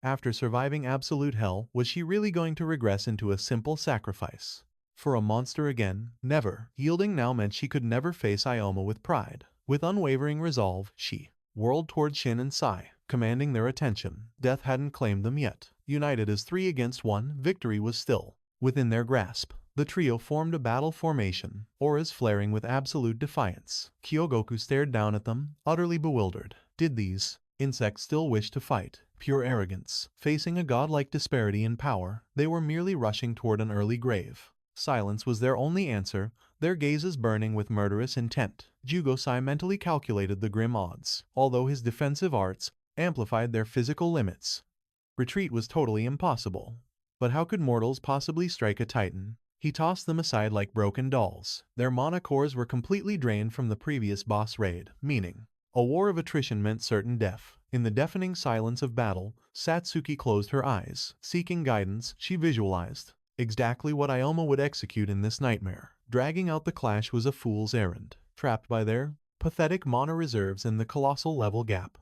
After surviving absolute hell, was she really going to regress into a simple sacrifice for a monster again? Never. Yielding now meant she could never face Ioma with pride. With unwavering resolve, she whirled toward Shin and Sai, commanding their attention. Death hadn't claimed them yet. United as 3 against 1, victory was still within their grasp. The trio formed a battle formation, auras flaring with absolute defiance. Kyogoku stared down at them, utterly bewildered. Did these insects still wish to fight? Pure arrogance. Facing a godlike disparity in power, they were merely rushing toward an early grave. Silence was their only answer, their gazes burning with murderous intent. Jugosai mentally calculated the grim odds. Although his defensive arts amplified their physical limits, retreat was totally impossible. But how could mortals possibly strike a titan? He tossed them aside like broken dolls. Their mana cores were completely drained from the previous boss raid, meaning a war of attrition meant certain death. In the deafening silence of battle, Satsuki closed her eyes. Seeking guidance, she visualized exactly what Ioma would execute in this nightmare. Dragging out the clash was a fool's errand. Trapped by their pathetic mana reserves and the colossal level gap,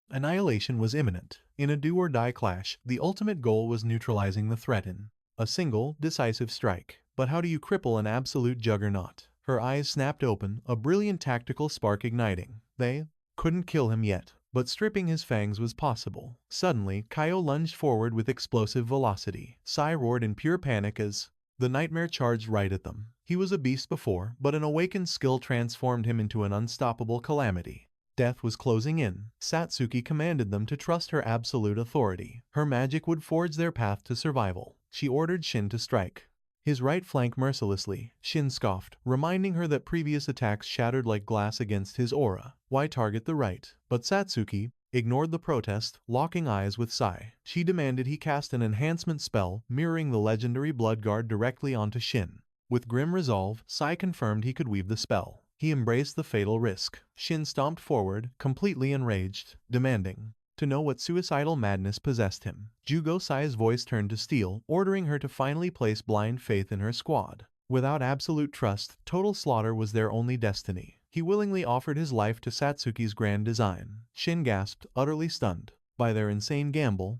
annihilation was imminent. In a do-or-die clash, the ultimate goal was neutralizing the threat in a single, decisive strike. But how do you cripple an absolute juggernaut? Her eyes snapped open, a brilliant tactical spark igniting. They couldn't kill him yet, but stripping his fangs was possible. Suddenly, Kaio lunged forward with explosive velocity. Sai roared in pure panic as the nightmare charged right at them. He was a beast before, but an awakened skill transformed him into an unstoppable calamity. Death was closing in. Satsuki commanded them to trust her absolute authority. Her magic would forge their path to survival. She ordered Shin to strike his right flank mercilessly. Shin scoffed, reminding her that previous attacks shattered like glass against his aura. Why target the right? But Satsuki ignored the protest, locking eyes with Sai. She demanded he cast an enhancement spell, mirroring the legendary Blood Guard directly onto Shin. With grim resolve, Sai confirmed he could weave the spell. He embraced the fatal risk. Shin stomped forward, completely enraged, demanding to know what suicidal madness possessed him. Jugo Sai's voice turned to steel, ordering her to finally place blind faith in her squad. Without absolute trust, total slaughter was their only destiny. He willingly offered his life to Satsuki's grand design. Shin gasped, utterly stunned by their insane gamble,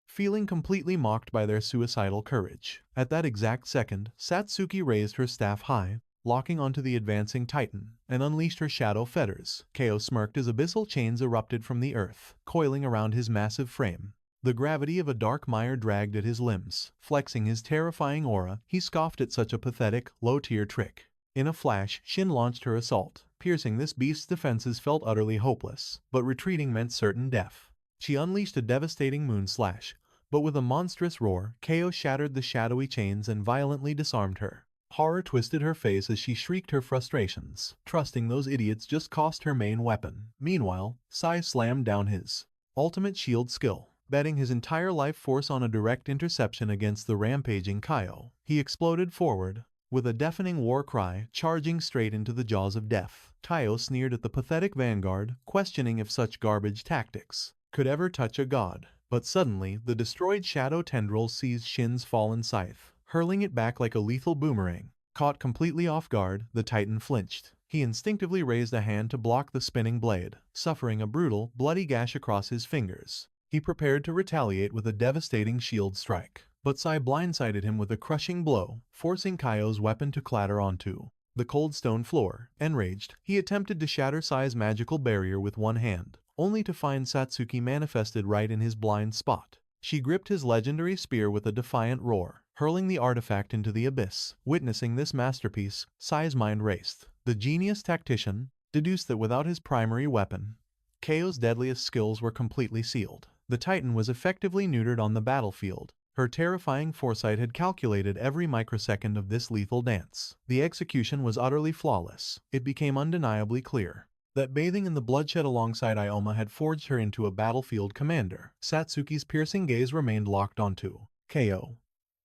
feeling completely mocked by their suicidal courage. At that exact second, Satsuki raised her staff high, locking onto the advancing titan, and unleashed her shadow fetters. Kao smirked as abyssal chains erupted from the earth, coiling around his massive frame. The gravity of a dark mire dragged at his limbs. Flexing his terrifying aura, he scoffed at such a pathetic, low-tier trick. In a flash, Shin launched her assault. Piercing this beast's defenses felt utterly hopeless, but retreating meant certain death. She unleashed a devastating moon slash, but with a monstrous roar, Chaos shattered the shadowy chains and violently disarmed her. Horror twisted her face as she shrieked her frustrations, trusting those idiots just cost her main weapon. Meanwhile, Sai slammed down his ultimate shield skill, betting his entire life force on a direct interception against the rampaging Kaio. He exploded forward, with a deafening war cry, charging straight into the jaws of death. Kaio sneered at the pathetic vanguard, questioning if such garbage tactics could ever touch a god. But suddenly, the destroyed shadow tendrils seized Shin's fallen scythe, hurling it back like a lethal boomerang. Caught completely off guard, the Titan flinched. He instinctively raised a hand to block the spinning blade, suffering a brutal, bloody gash across his fingers. He prepared to retaliate with a devastating shield strike, but Sai blindsided him with a crushing blow, forcing Kaio's weapon to clatter onto the cold stone floor. Enraged, he attempted to shatter Sai's magical barrier with one hand, only to find Satsuki manifested right in his blind spot. She gripped his legendary spear with a defiant roar, hurling the artifact into the abyss. Witnessing this masterpiece, Sai's mind raced. The genius tactician deduced that without his primary weapon, Kaio's deadliest skills were completely sealed. The Titan was effectively neutered on the battlefield. Her terrifying foresight had calculated every microsecond of this lethal dance. The execution was utterly flawless. It became undeniably clear that bathing in the bloodshed alongside Ioma had forged her into a battlefield commander. Satsuki's piercing gaze remained locked onto Kaio.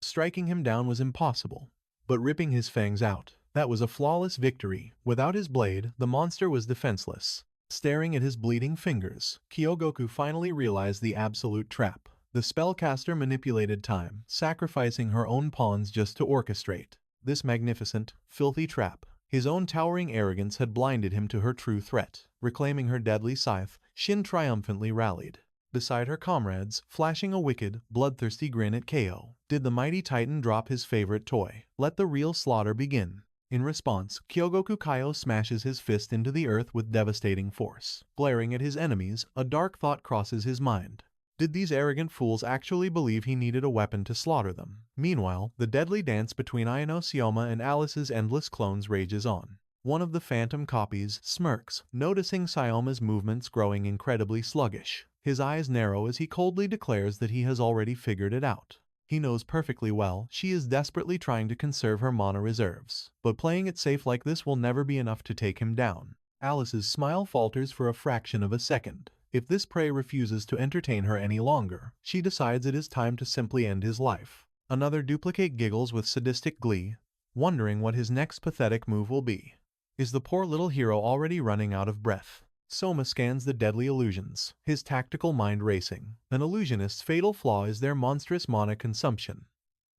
Striking him down was impossible, but ripping his fangs out, that was a flawless victory. Without his blade, the monster was defenseless. Staring at his bleeding fingers, Kyogoku finally realized the absolute trap. The spellcaster manipulated time, sacrificing her own pawns just to orchestrate this magnificent, filthy trap. His own towering arrogance had blinded him to her true threat. Reclaiming her deadly scythe, Shin triumphantly rallied beside her comrades, flashing a wicked, bloodthirsty grin at Kaio. Did the mighty Titan drop his favorite toy? Let the real slaughter begin. In response, Kyogoku Kaio smashes his fist into the earth with devastating force. Glaring at his enemies, a dark thought crosses his mind. Did these arrogant fools actually believe he needed a weapon to slaughter them? Meanwhile, the deadly dance between Ioma and Alice's endless clones rages on. One of the phantom copies smirks, noticing Sioma's movements growing incredibly sluggish. His eyes narrow as he coldly declares that he has already figured it out. He knows perfectly well she is desperately trying to conserve her mana reserves, but playing it safe like this will never be enough to take him down. Alice's smile falters for a fraction of a second. If this prey refuses to entertain her any longer, she decides it is time to simply end his life. Another duplicate giggles with sadistic glee, wondering what his next pathetic move will be. Is the poor little hero already running out of breath? Soma scans the deadly illusions, his tactical mind racing. An illusionist's fatal flaw is their monstrous mana consumption,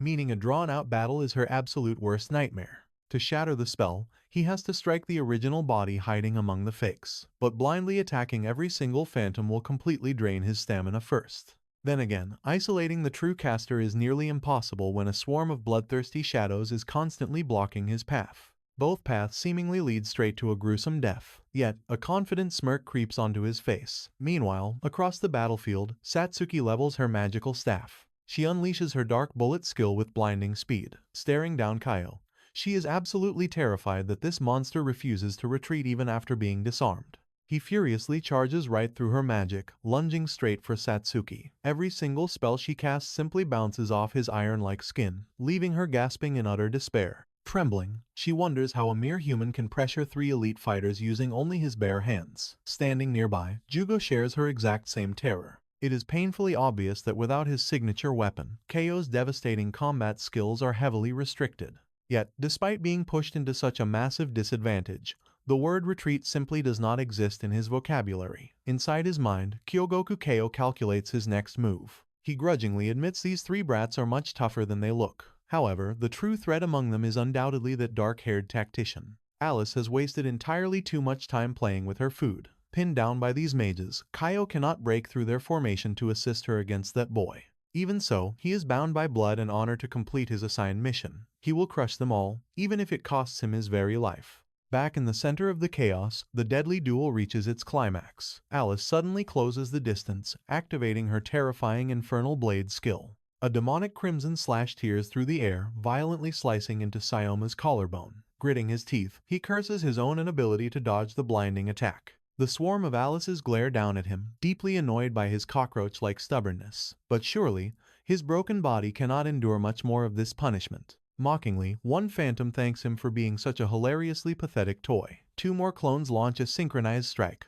meaning a drawn-out battle is her absolute worst nightmare. To shatter the spell, he has to strike the original body hiding among the fakes, but blindly attacking every single phantom will completely drain his stamina first. Then again, isolating the true caster is nearly impossible when a swarm of bloodthirsty shadows is constantly blocking his path. Both paths seemingly lead straight to a gruesome death, yet a confident smirk creeps onto his face. Meanwhile, across the battlefield, Satsuki levels her magical staff. She unleashes her dark bullet skill with blinding speed. Staring down Kaio, she is absolutely terrified that this monster refuses to retreat even after being disarmed. He furiously charges right through her magic, lunging straight for Satsuki. Every single spell she casts simply bounces off his iron-like skin, leaving her gasping in utter despair. Trembling, she wonders how a mere human can pressure 3 elite fighters using only his bare hands. Standing nearby, Jugo shares her exact same terror. It is painfully obvious that without his signature weapon, Kaio's devastating combat skills are heavily restricted. Yet, despite being pushed into such a massive disadvantage, the word retreat simply does not exist in his vocabulary. Inside his mind, Kyogoku Kaio calculates his next move. He grudgingly admits these 3 brats are much tougher than they look. However, the true threat among them is undoubtedly that dark-haired tactician. Alice has wasted entirely too much time playing with her food. Pinned down by these mages, Kaio cannot break through their formation to assist her against that boy. Even so, he is bound by blood and honor to complete his assigned mission. He will crush them all, even if it costs him his very life. Back in the center of the chaos, the deadly duel reaches its climax. Alice suddenly closes the distance, activating her terrifying infernal blade skill. A demonic crimson slashed tears through the air, violently slicing into Sioma's collarbone. Gritting his teeth, he curses his own inability to dodge the blinding attack. The swarm of Alices glare down at him, deeply annoyed by his cockroach-like stubbornness. But surely, his broken body cannot endure much more of this punishment. Mockingly, one phantom thanks him for being such a hilariously pathetic toy. Two more clones launch a synchronized strike,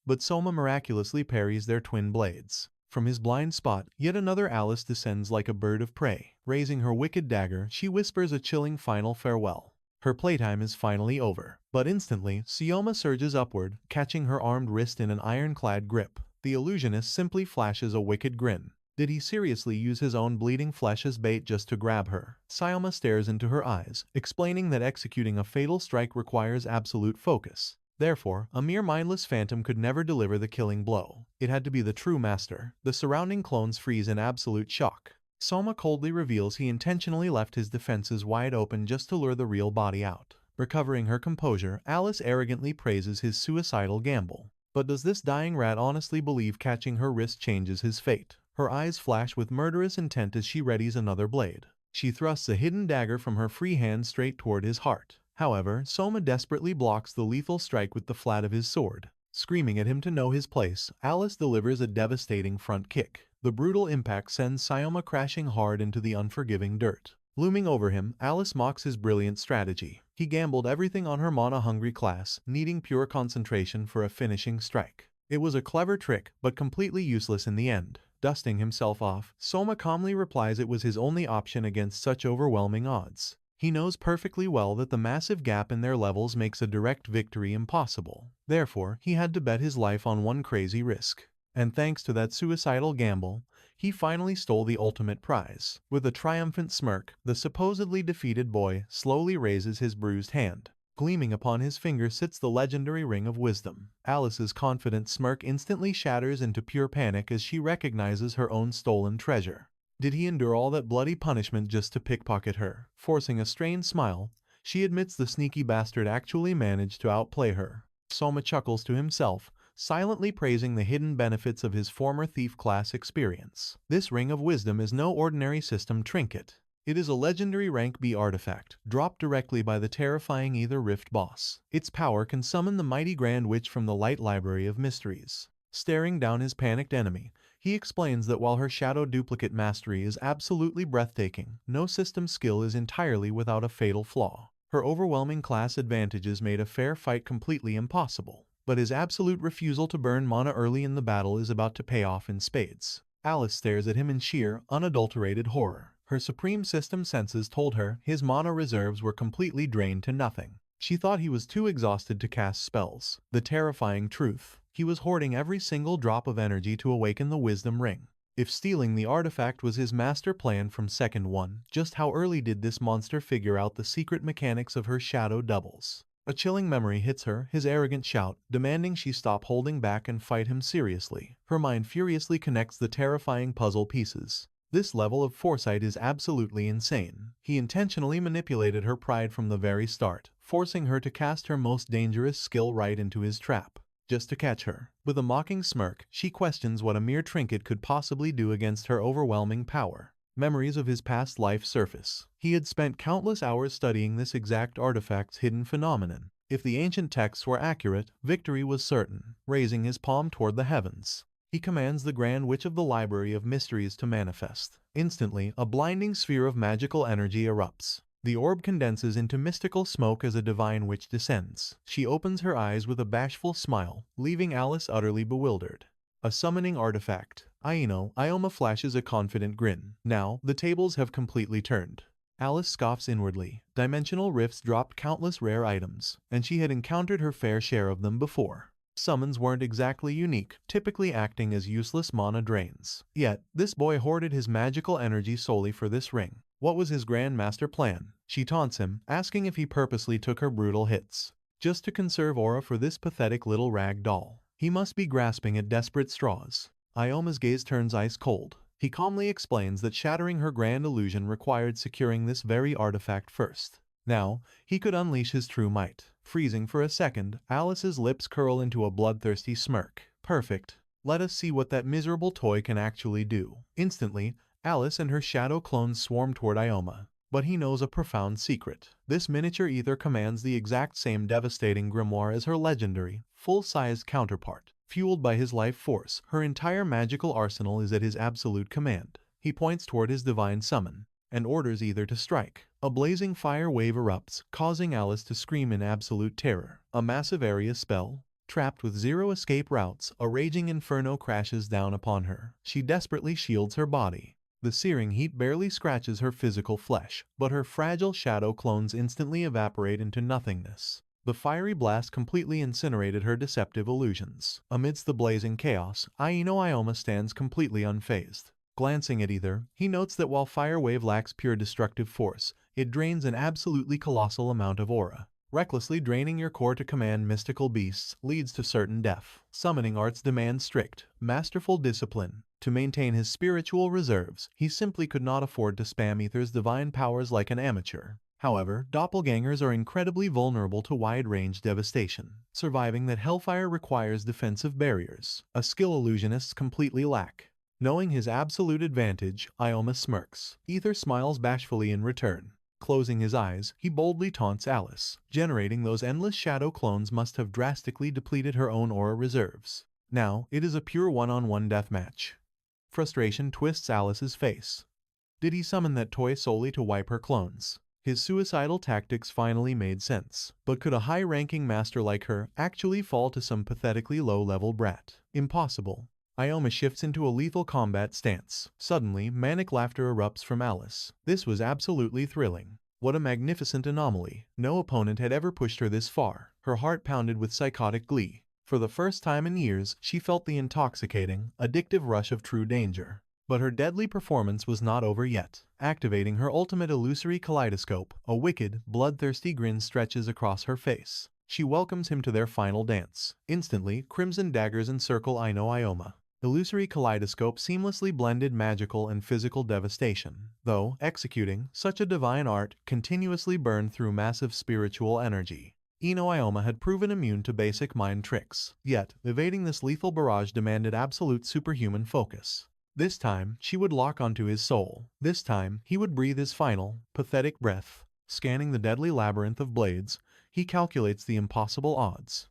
but Soma miraculously parries their twin blades. From his blind spot, yet another Alice descends like a bird of prey. Raising her wicked dagger, she whispers a chilling final farewell. Her playtime is finally over. But instantly, Sioma surges upward, catching her armed wrist in an ironclad grip. The illusionist simply flashes a wicked grin. Did he seriously use his own bleeding flesh as bait just to grab her? Sioma stares into her eyes, explaining that executing a fatal strike requires absolute focus. Therefore, a mere mindless phantom could never deliver the killing blow. It had to be the true master. The surrounding clones freeze in absolute shock. Soma coldly reveals he intentionally left his defenses wide open just to lure the real body out. Recovering her composure, Alice arrogantly praises his suicidal gamble. But does this dying rat honestly believe catching her wrist changes his fate? Her eyes flash with murderous intent as she readies another blade. She thrusts a hidden dagger from her free hand straight toward his heart. However, Soma desperately blocks the lethal strike with the flat of his sword. Screaming at him to know his place, Alice delivers a devastating front kick. The brutal impact sends Sioma crashing hard into the unforgiving dirt. Looming over him, Alice mocks his brilliant strategy. He gambled everything on her mana-hungry class, needing pure concentration for a finishing strike. It was a clever trick, but completely useless in the end. Dusting himself off, Soma calmly replies it was his only option against such overwhelming odds. He knows perfectly well that the massive gap in their levels makes a direct victory impossible. Therefore, he had to bet his life on one crazy risk. And thanks to that suicidal gamble, he finally stole the ultimate prize. With a triumphant smirk, the supposedly defeated boy slowly raises his bruised hand. Gleaming upon his finger sits the legendary Ring of Wisdom. Alice's confident smirk instantly shatters into pure panic as she recognizes her own stolen treasure. Did he endure all that bloody punishment just to pickpocket her? Forcing a strained smile, she admits the sneaky bastard actually managed to outplay her. Soma chuckles to himself, silently praising the hidden benefits of his former thief class experience. This Ring of Wisdom is no ordinary system trinket. It is a legendary rank B artifact, dropped directly by the terrifying Ether Rift boss. Its power can summon the mighty Grand Witch from the Light Library of Mysteries. Staring down his panicked enemy, he explains that while her shadow duplicate mastery is absolutely breathtaking, no system skill is entirely without a fatal flaw. Her overwhelming class advantages made a fair fight completely impossible, but his absolute refusal to burn mana early in the battle is about to pay off in spades. Alice stares at him in sheer, unadulterated horror. Her supreme system senses told her his mana reserves were completely drained to nothing. She thought he was too exhausted to cast spells. The terrifying truth: he was hoarding every single drop of energy to awaken the Wisdom Ring. If stealing the artifact was his master plan from second one, just how early did this monster figure out the secret mechanics of her shadow doubles? A chilling memory hits her, his arrogant shout, demanding she stop holding back and fight him seriously. Her mind furiously connects the terrifying puzzle pieces. This level of foresight is absolutely insane. He intentionally manipulated her pride from the very start, forcing her to cast her most dangerous skill right into his trap, just to catch her. With a mocking smirk, she questions what a mere trinket could possibly do against her overwhelming power. Memories of his past life surface. He had spent countless hours studying this exact artifact's hidden phenomenon. If the ancient texts were accurate, victory was certain. Raising his palm toward the heavens, he commands the Grand Witch of the Library of Mysteries to manifest. Instantly, a blinding sphere of magical energy erupts. The orb condenses into mystical smoke as a divine witch descends. She opens her eyes with a bashful smile, leaving Alice utterly bewildered. A summoning artifact. Ioma flashes a confident grin. Now, the tables have completely turned. Alice scoffs inwardly. Dimensional rifts dropped countless rare items, and she had encountered her fair share of them before. Summons weren't exactly unique, typically acting as useless mana drains. Yet, this boy hoarded his magical energy solely for this ring. What was his grand master plan? She taunts him, asking if he purposely took her brutal hits, just to conserve aura for this pathetic little rag doll. He must be grasping at desperate straws. Ioma's gaze turns ice cold. He calmly explains that shattering her grand illusion required securing this very artifact first. Now, he could unleash his true might. Freezing for a second, Alice's lips curl into a bloodthirsty smirk. Perfect. Let us see what that miserable toy can actually do. Instantly, Alice and her shadow clones swarm toward Ioma. But he knows a profound secret. This miniature ether commands the exact same devastating grimoire as her legendary, full-sized counterpart. Fueled by his life force, her entire magical arsenal is at his absolute command. He points toward his divine summon, and orders either to strike. A blazing fire wave erupts, causing Alice to scream in absolute terror. A massive area spell, trapped with zero escape routes, a raging inferno crashes down upon her. She desperately shields her body. The searing heat barely scratches her physical flesh, but her fragile shadow clones instantly evaporate into nothingness. The fiery blast completely incinerated her deceptive illusions. Amidst the blazing chaos, Ioma stands completely unfazed. Glancing at either, he notes that while Fire Wave lacks pure destructive force, it drains an absolutely colossal amount of aura. Recklessly draining your core to command mystical beasts leads to certain death. Summoning arts demand strict, masterful discipline. To maintain his spiritual reserves, he simply could not afford to spam Ether's divine powers like an amateur. However, doppelgangers are incredibly vulnerable to wide-range devastation. Surviving that hellfire requires defensive barriers, a skill illusionists completely lack. Knowing his absolute advantage, Ioma smirks. Ether smiles bashfully in return. Closing his eyes, he boldly taunts Alice. Generating those endless shadow clones must have drastically depleted her own aura reserves. Now, it is a pure one-on-one deathmatch. Frustration twists Alice's face. Did he summon that toy solely to wipe her clones? His suicidal tactics finally made sense. But could a high-ranking master like her actually fall to some pathetically low-level brat? Impossible. Ioma shifts into a lethal combat stance. Suddenly, manic laughter erupts from Alice. This was absolutely thrilling. What a magnificent anomaly. No opponent had ever pushed her this far. Her heart pounded with psychotic glee. For the first time in years, she felt the intoxicating, addictive rush of true danger. But her deadly performance was not over yet. Activating her ultimate illusory kaleidoscope, a wicked, bloodthirsty grin stretches across her face. She welcomes him to their final dance. Instantly, crimson daggers encircle Ioma. Illusory kaleidoscope seamlessly blended magical and physical devastation, though, executing such a divine art, continuously burned through massive spiritual energy. Ioma had proven immune to basic mind tricks, yet, evading this lethal barrage demanded absolute superhuman focus. This time, she would lock onto his soul. This time, he would breathe his final, pathetic breath. Scanning the deadly labyrinth of blades, he calculates the impossible odds.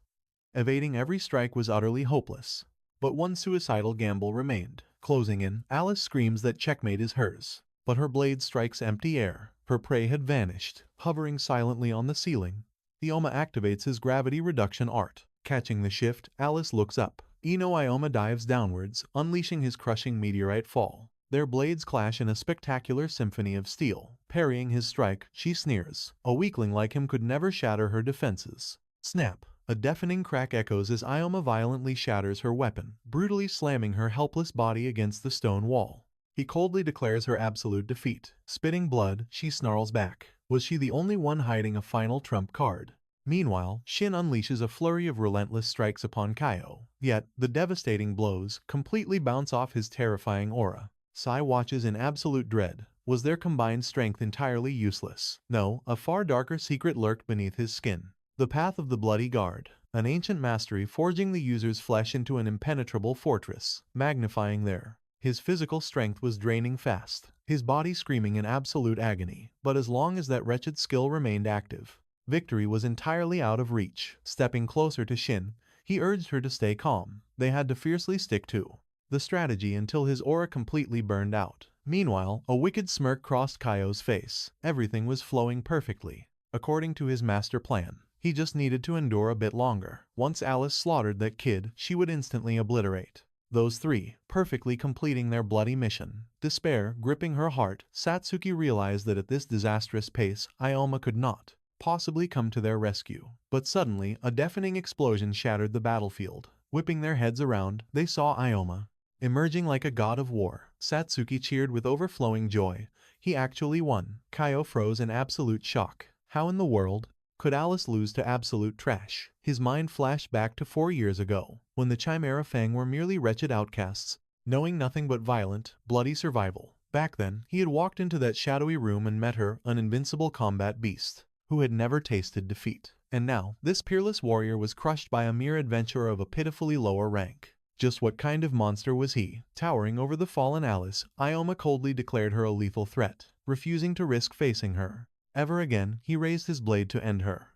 Evading every strike was utterly hopeless. But one suicidal gamble remained. Closing in, Alice screams that checkmate is hers. But her blade strikes empty air. Her prey had vanished. Hovering silently on the ceiling, Ioma activates his gravity reduction art. Catching the shift, Alice looks up. Ioma dives downwards, unleashing his crushing meteorite fall. Their blades clash in a spectacular symphony of steel. Parrying his strike, she sneers. A weakling like him could never shatter her defenses. Snap! A deafening crack echoes as Ioma violently shatters her weapon, brutally slamming her helpless body against the stone wall. He coldly declares her absolute defeat. Spitting blood, she snarls back. Was she the only one hiding a final trump card? Meanwhile, Shin unleashes a flurry of relentless strikes upon Kaio. Yet, the devastating blows completely bounce off his terrifying aura. Sai watches in absolute dread. Was their combined strength entirely useless? No, a far darker secret lurked beneath his skin. The Path of the Bloody Guard, an ancient mastery forging the user's flesh into an impenetrable fortress, magnifying their. His physical strength was draining fast, his body screaming in absolute agony. But as long as that wretched skill remained active, victory was entirely out of reach. Stepping closer to Shin, he urged her to stay calm. They had to fiercely stick to the strategy until his aura completely burned out. Meanwhile, a wicked smirk crossed Kaio's face. Everything was flowing perfectly, according to his master plan. He just needed to endure a bit longer. Once Alice slaughtered that kid, she would instantly obliterate those three, perfectly completing their bloody mission. Despair gripping her heart, Satsuki realized that at this disastrous pace, Ioma could not possibly come to their rescue. But suddenly, a deafening explosion shattered the battlefield. Whipping their heads around, they saw Ioma emerging like a god of war. Satsuki cheered with overflowing joy. He actually won. Kaio froze in absolute shock. How in the world could Alice lose to absolute trash? His mind flashed back to 4 years ago, when the Chimera Fang were merely wretched outcasts, knowing nothing but violent, bloody survival. Back then, he had walked into that shadowy room and met her, an invincible combat beast, who had never tasted defeat. And now, this peerless warrior was crushed by a mere adventurer of a pitifully lower rank. Just what kind of monster was he? Towering over the fallen Alice, Ioma coldly declared her a lethal threat, refusing to risk facing her. Ever again, he raised his blade to end her.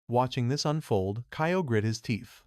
Watching this unfold, Kaio grit his teeth.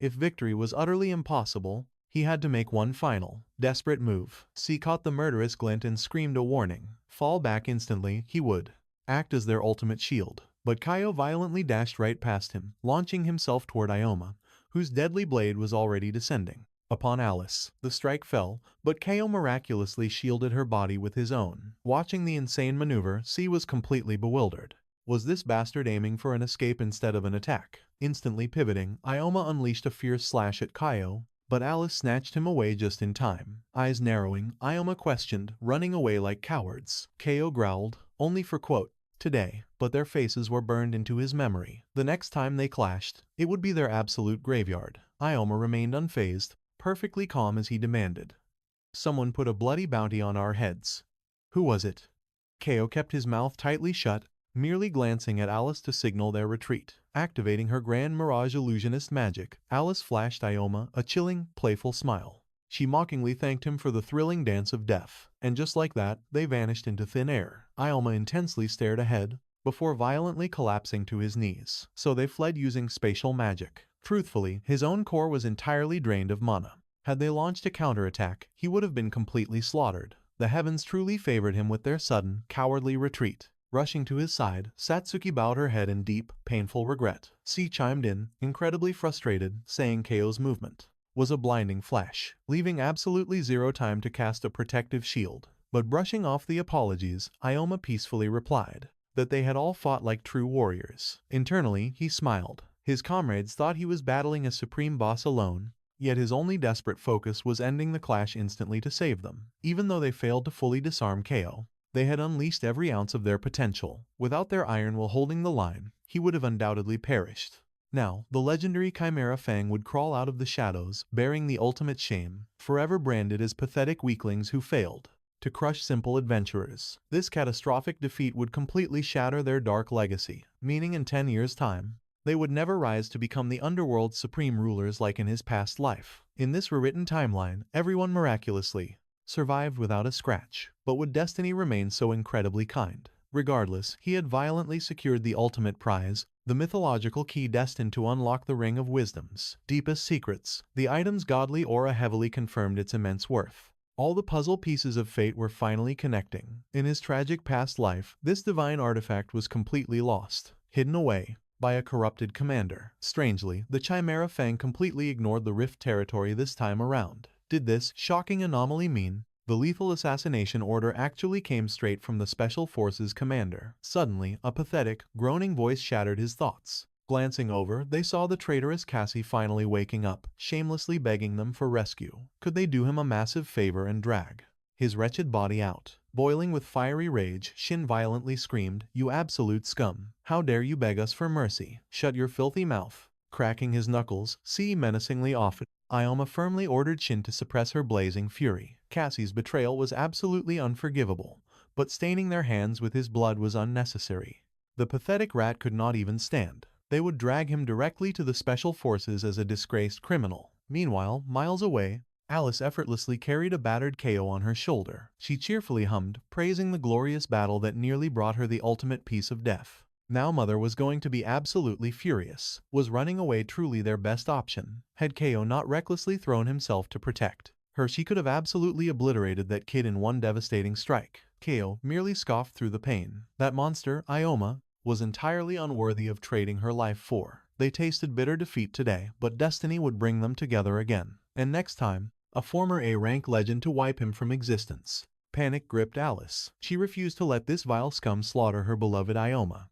If victory was utterly impossible, he had to make one final, desperate move. C caught the murderous glint and screamed a warning. Fall back instantly, he would act as their ultimate shield. But Kaio violently dashed right past him, launching himself toward Ioma, whose deadly blade was already descending upon Alice. The strike fell, but Kaio miraculously shielded her body with his own. Watching the insane maneuver, C was completely bewildered. Was this bastard aiming for an escape instead of an attack? Instantly pivoting, Ioma unleashed a fierce slash at Kaio, but Alice snatched him away just in time. Eyes narrowing, Ioma questioned, running away like cowards. Kaio growled, only for quote, today, but their faces were burned into his memory. The next time they clashed, it would be their absolute graveyard. Ioma remained unfazed, perfectly calm as he demanded. Someone put a bloody bounty on our heads. Who was it? Kaio kept his mouth tightly shut, merely glancing at Alice to signal their retreat. Activating her Grand Mirage illusionist magic, Alice flashed Ioma a chilling, playful smile. She mockingly thanked him for the thrilling dance of death, and just like that, they vanished into thin air. Ioma intensely stared ahead, before violently collapsing to his knees. So they fled using spatial magic. Truthfully, his own core was entirely drained of mana. Had they launched a counterattack, he would have been completely slaughtered. The heavens truly favored him with their sudden, cowardly retreat. Rushing to his side, Satsuki bowed her head in deep, painful regret. C chimed in, incredibly frustrated, saying Kaio's movement was a blinding flash, leaving absolutely zero time to cast a protective shield. But brushing off the apologies, Ioma peacefully replied that they had all fought like true warriors. Internally, he smiled. His comrades thought he was battling a supreme boss alone, yet his only desperate focus was ending the clash instantly to save them. Even though they failed to fully disarm Kaio, they had unleashed every ounce of their potential. Without their iron will holding the line, he would have undoubtedly perished. Now, the legendary Chimera Fang would crawl out of the shadows, bearing the ultimate shame, forever branded as pathetic weaklings who failed to crush simple adventurers. This catastrophic defeat would completely shatter their dark legacy, meaning in 10 years' time, they would never rise to become the underworld's supreme rulers like in his past life. In this rewritten timeline, everyone miraculously survived without a scratch. But would destiny remain so incredibly kind? Regardless, he had violently secured the ultimate prize, the mythological key destined to unlock the Ring of Wisdom's deepest secrets. The item's godly aura heavily confirmed its immense worth. All the puzzle pieces of fate were finally connecting. In his tragic past life, this divine artifact was completely lost, hidden away by a corrupted commander. Strangely, the Chimera Fang completely ignored the Rift territory this time around. Did this shocking anomaly mean the lethal assassination order actually came straight from the Special Forces commander? Suddenly, a pathetic, groaning voice shattered his thoughts. Glancing over, they saw the traitorous Cassie finally waking up, shamelessly begging them for rescue. Could they do him a massive favor and drag his wretched body out? Boiling with fiery rage, Shin violently screamed, "You absolute scum! How dare you beg us for mercy? Shut your filthy mouth!" Cracking his knuckles, C menacingly off. Ioma firmly ordered Shin to suppress her blazing fury. Cassie's betrayal was absolutely unforgivable, but staining their hands with his blood was unnecessary. The pathetic rat could not even stand. They would drag him directly to the Special Forces as a disgraced criminal. Meanwhile, miles away, Alice effortlessly carried a battered Kaio on her shoulder. She cheerfully hummed, praising the glorious battle that nearly brought her the ultimate piece of death. Now Mother was going to be absolutely furious. Was running away truly their best option? Had Kaio not recklessly thrown himself to protect her, she could have absolutely obliterated that kid in one devastating strike. Kaio merely scoffed through the pain. That monster, Ioma, was entirely unworthy of trading her life for. They tasted bitter defeat today, but destiny would bring them together again. And next time, a former A-rank legend to wipe him from existence. Panic gripped Alice. She refused to let this vile scum slaughter her beloved Ioma.